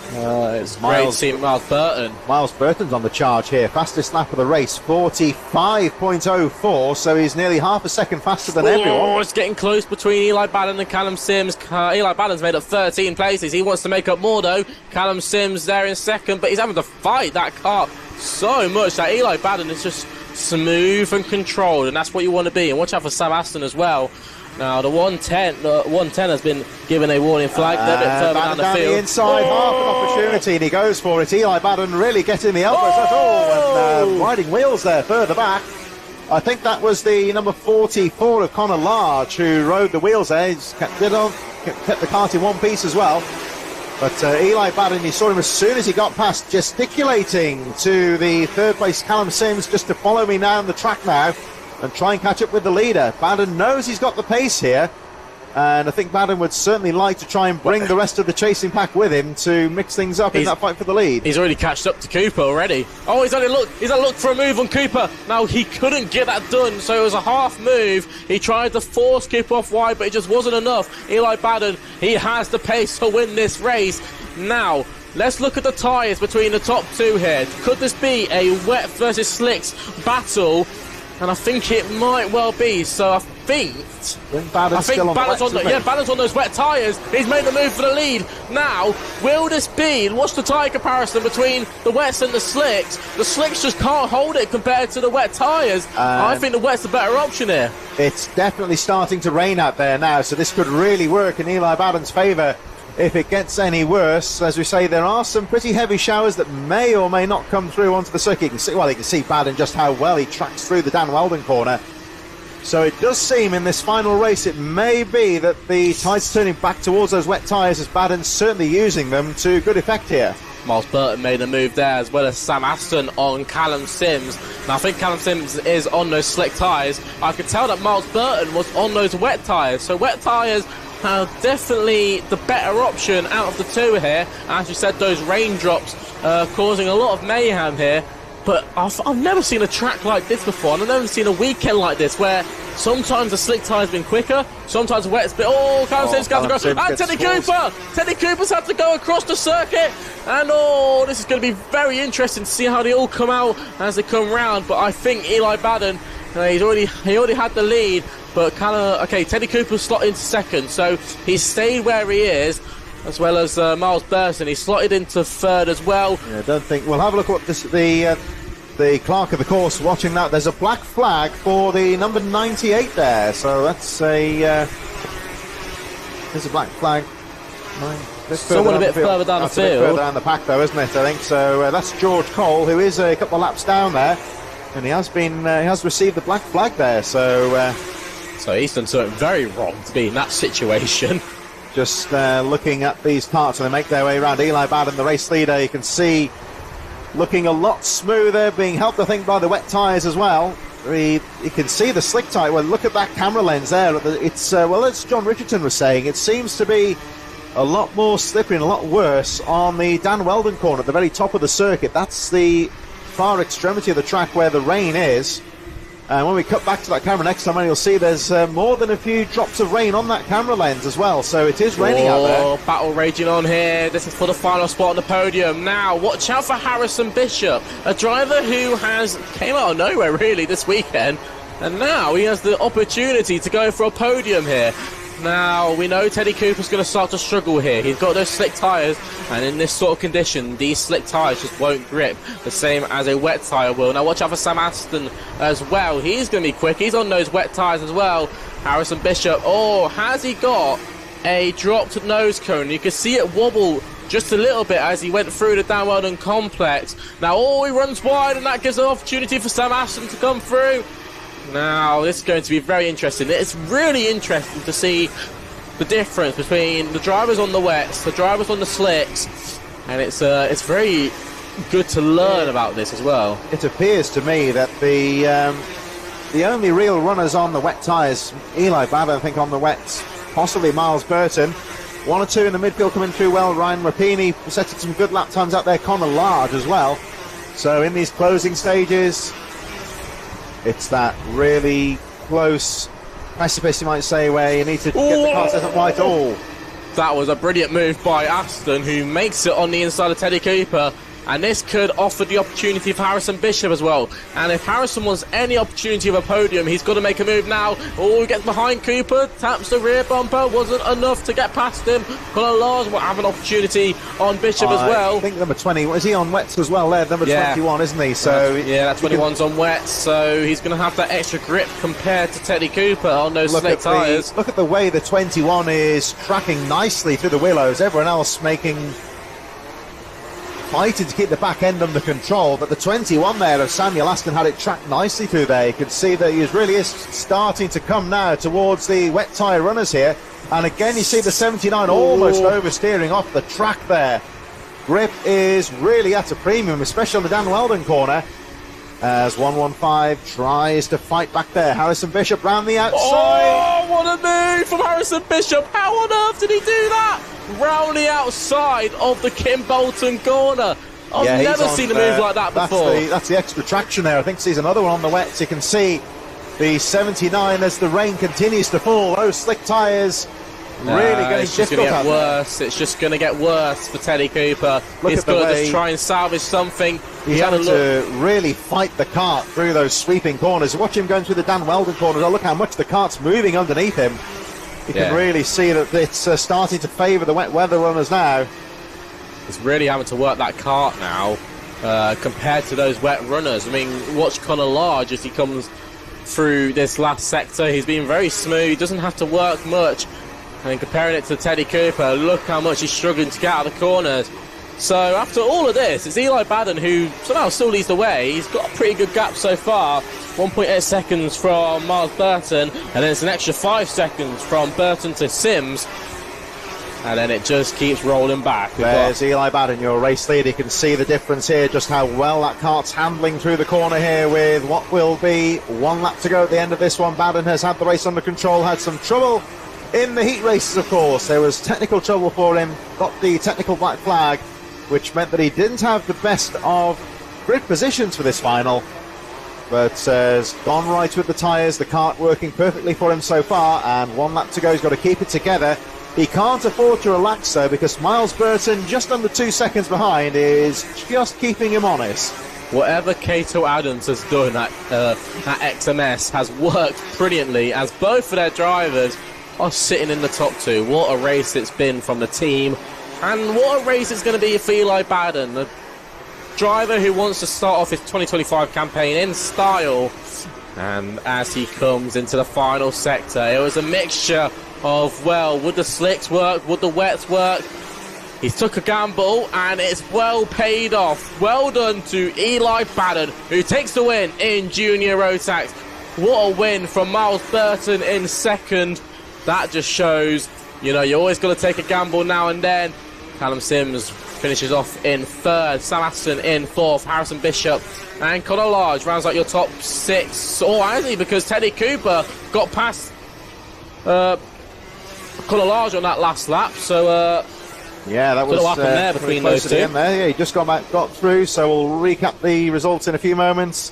It's great to see Miles Burton. Miles Burton's on the charge here. Fastest lap of the race, 45.04, so he's nearly half a second faster than everyone. It's getting close between Eli Baden and Callum Sims. Eli Baden's made up 13 places. He wants to make up more, though. Callum Sims there in second, but he's having to fight that car so much that Eli Baden is just smooth and controlled, and that's what you want to be. And watch out for Sam Aston as well. Now, the 110 has been given a warning flag. They're a bit further down the field. The inside, half an opportunity, and he goes for it. Eli Baden really getting the elbows at all, and riding wheels there further back. I think that was the number 44 of Conor Large who rode the wheels there. He's kept the kart in one piece as well. But Eli Baden, you saw him as soon as he got past, gesticulating to the third place Callum Sims, just to follow me down the track now and try and catch up with the leader. Baden knows he's got the pace here, and I think Baden would certainly like to try and bring the rest of the chasing pack with him to mix things up in that fight for the lead. He's already catched up to Cooper already. Oh, he's had a look for a move on Cooper. Now, he couldn't get that done, so it was a half move. He tried to force Cooper off wide, but it just wasn't enough. Eli Baden, he has the pace to win this race. Now, let's look at the tyres between the top two here. Could this be a wet versus slicks battle? And I think it might well be. So I think Baden's on those wet tyres. He's made the move for the lead. Now, will this be? What's the tyre comparison between the wets and the slicks? The slicks just can't hold it compared to the wet tyres. I think the wet's the better option here. It's definitely starting to rain out there now, so this could really work in Eli Baden's favour. If it gets any worse, as we say, there are some pretty heavy showers that may or may not come through onto the circuit. You can see Baden just how well he tracks through the Dan Weldon corner. So it does seem in this final race it may be that the tide's turning back towards those wet tyres, as Baden's certainly using them to good effect here. Miles Burton made a move there, as well as Sam Aston on Callum Sims. Now, I think Callum Sims is on those slick tyres. I could tell that Miles Burton was on those wet tyres. So wet tyres are definitely the better option out of the two here. As you said, those raindrops causing a lot of mayhem here. But I've never seen a track like this before, and I've never seen a weekend like this where sometimes the slick tyre's been quicker, sometimes the wet's been... Callum Sims got to go. And Teddy Cooper! Teddy Cooper's had to go across the circuit. And this is going to be very interesting to see how they all come out as they come round. But I think Eli Baden, he already had the lead. but okay, Teddy Cooper slotted into second, so he stayed where he is, as well as Miles Burton. He slotted into third as well. Yeah, I don't think we'll have a look at what the clerk of the course watching that. There's a black flag for the number 98 there, so that's there's a black flag. Someone a bit further down the field. A bit further down the pack, though, isn't it? I think so. That's George Cole, who is a couple of laps down there, and he has received the black flag there. So he's done something very wrong to be in that situation. Just looking at these parts, and they make their way around. Eli Baden, the race leader, you can see looking a lot smoother, being helped, I think, by the wet tyres as well. You can see the slick tyre. Well, look at that camera lens there. It's as John Richardson was saying, it seems to be a lot more slippery and a lot worse on the Dan Weldon corner at the very top of the circuit. That's the far extremity of the track where the rain is. And when we cut back to that camera next time, you'll see there's more than a few drops of rain on that camera lens as well. So it is raining out there. Battle raging on here. This is for the final spot on the podium. Now, watch out for Harrison Bishop, a driver who came out of nowhere really this weekend. And now he has the opportunity to go for a podium here. Now, we know Teddy Cooper's going to start to struggle here. He's got those slick tyres, and in this sort of condition, these slick tyres just won't grip the same as a wet tyre will. Now, watch out for Sam Aston as well. He's going to be quick. He's on those wet tyres as well. Harrison Bishop, has he got a dropped nose cone? You can see it wobble just a little bit as he went through the Dan Weldon complex. Now, he runs wide, and that gives an opportunity for Sam Aston to come through. Now, this is going to be very interesting. It's really interesting to see the difference between the drivers on the wets, the drivers on the slicks, and it's very good to learn about this as well. It appears to me that the only real runners on the wet tyres, Eli Baden, I think, on the wets, possibly Miles Burton, one or two in the midfield coming through well. Ryan Rapini setting some good lap times out there, Connor Large as well. So in these closing stages, it's that really close precipice, you might say, where you need to get the car set up right. That was a brilliant move by Aston, who makes it on the inside of Teddy Cooper. And this could offer the opportunity for Harrison Bishop as well. And if Harrison wants any opportunity of a podium, he's got to make a move now. He gets behind Cooper, taps the rear bumper, wasn't enough to get past him. Conor Lars will have an opportunity on Bishop as well. I think number 20, is he on wets as well there? Number 21, isn't he? So that 21's on wets, so he's going to have that extra grip compared to Teddy Cooper on those slick tyres. Look at the way the 21 is tracking nicely through the willows. Everyone else fighting to keep the back end under control, but the 21 there of Samuel Aston had it tracked nicely through there. You can see that he really is starting to come now towards the wet tyre runners here, and again you see the 79 almost oversteering off the track there. Grip is really at a premium, especially on the Dan Weldon corner, as 115 tries to fight back there. Harrison Bishop round the outside. What a move from Harrison Bishop. How on earth did he do that? Round the outside of the Kim Bolton corner. I've never seen a move like that before. That's the extra traction there. I think sees another one on the wets. You can see the 79 as the rain continues to fall. Those slick tyres really getting it's just difficult. Going to get worse. It's just going to get worse for Teddy Cooper. He's got to just try and salvage something. He's having to really fight the cart through those sweeping corners. Watch him going through the Dan Weldon corners. Oh, look how much the cart's moving underneath him. You can really see that it's starting to favour the wet weather runners now. He's really having to work that cart now compared to those wet runners. I mean, watch Conor Large as he comes through this last sector. He's been very smooth. He doesn't have to work much. And comparing it to Teddy Cooper, look how much he's struggling to get out of the corners. So after all of this, it's Eli Baden who somehow still leads the way. He's got a pretty good gap so far. 1.8 seconds from Miles Burton, and then it's an extra 5 seconds from Burton to Sims. And then it just keeps rolling back. There's Eli Baden, your race leader. You can see the difference here, just how well that cart's handling through the corner here with what will be 1 lap to go at the end of this one. Baden has had the race under control, had some trouble in the heat races, of course. There was technical trouble for him, got the technical black flag, which meant that he didn't have the best of grid positions for this final, but has gone right with the tyres, the kart working perfectly for him so far, and 1 lap to go. He's got to keep it together He can't afford to relax, though, because Miles Burton, just under 2 seconds behind, is just keeping him honest. Whatever Kato Adams has done at XMS has worked brilliantly, as both of their drivers are sitting in the top 2. What a race it's been from the team, and what a race it's going to be for Eli Baden, the driver who wants to start off his 2025 campaign in style. And as he comes into the final sector, it was a mixture of, well, would the slicks work, would the wets work? He took a gamble, and it's well paid off. Well done to Eli Baden, who takes the win in Junior Rotax. What a win from Miles Burton in second. That just shows, you know, you always got to take a gamble now and then. Callum Sims finishes off in third, Sam Aston in fourth, Harrison Bishop and Connor Large rounds out your top 6. Or actually, because Teddy Cooper got past Connor Large on that last lap, so yeah, that was there between those two. Yeah, he just got through, so we'll recap the results in a few moments.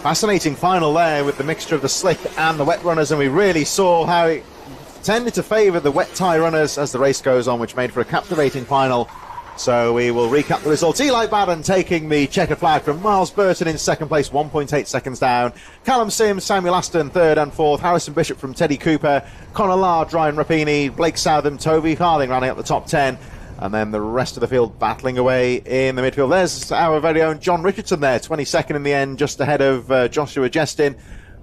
Fascinating final there with the mixture of the slick and the wet runners, and we really saw how it tended to favour the wet tyre runners as the race goes on, which made for a captivating final. So we will recap the results. Eli Baden taking the checkered flag from Miles Burton in second place, 1.8 seconds down. Callum Sims, Samuel Aston, third and fourth. Harrison Bishop from Teddy Cooper. Connor Large, Ryan Rapini, Blake Southam, Toby Harding running up the top 10. And then the rest of the field battling away in the midfield. There's our very own John Richardson there, 22nd in the end, just ahead of Joshua Jestin.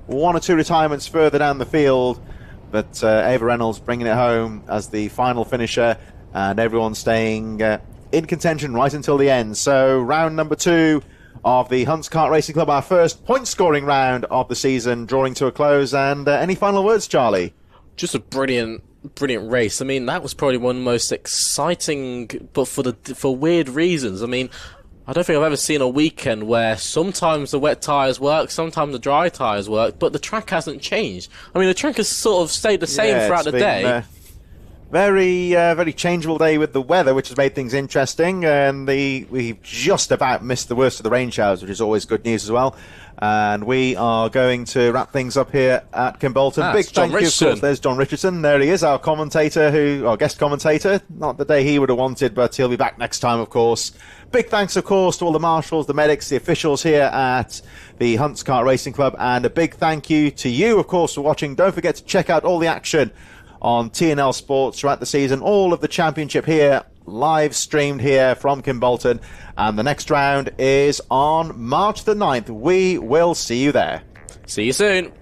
1 or 2 retirements further down the field. But Ava Reynolds bringing it home as the final finisher, and everyone staying in contention right until the end. So round number 2 of the Hunts Kart Racing Club, our first point-scoring round of the season, drawing to a close. And any final words, Charlie? Just a brilliant race. I mean, that was probably one of the most exciting, but for weird reasons. I mean, I don't think I've ever seen a weekend where sometimes the wet tyres work, sometimes the dry tyres work, but the track hasn't changed. I mean, the track has sort of stayed the same throughout the day. Very changeable day with the weather, which has made things interesting. And we just about missed the worst of the rain showers, which is always good news as well. And we are going to wrap things up here at Kimbolton. Big thank you, of course. There's John Richardson. There he is, our commentator, our guest commentator. Not the day he would have wanted, but he'll be back next time, of course. Big thanks, of course, to all the marshals, the medics, the officials here at the Hunts Kart Racing Club. And a big thank you to you, of course, for watching. Don't forget to check out all the action on TNL Sports throughout the season. All of the championship here, live streamed here from Kimbolton. And the next round is on March the 9th. We will see you there. See you soon.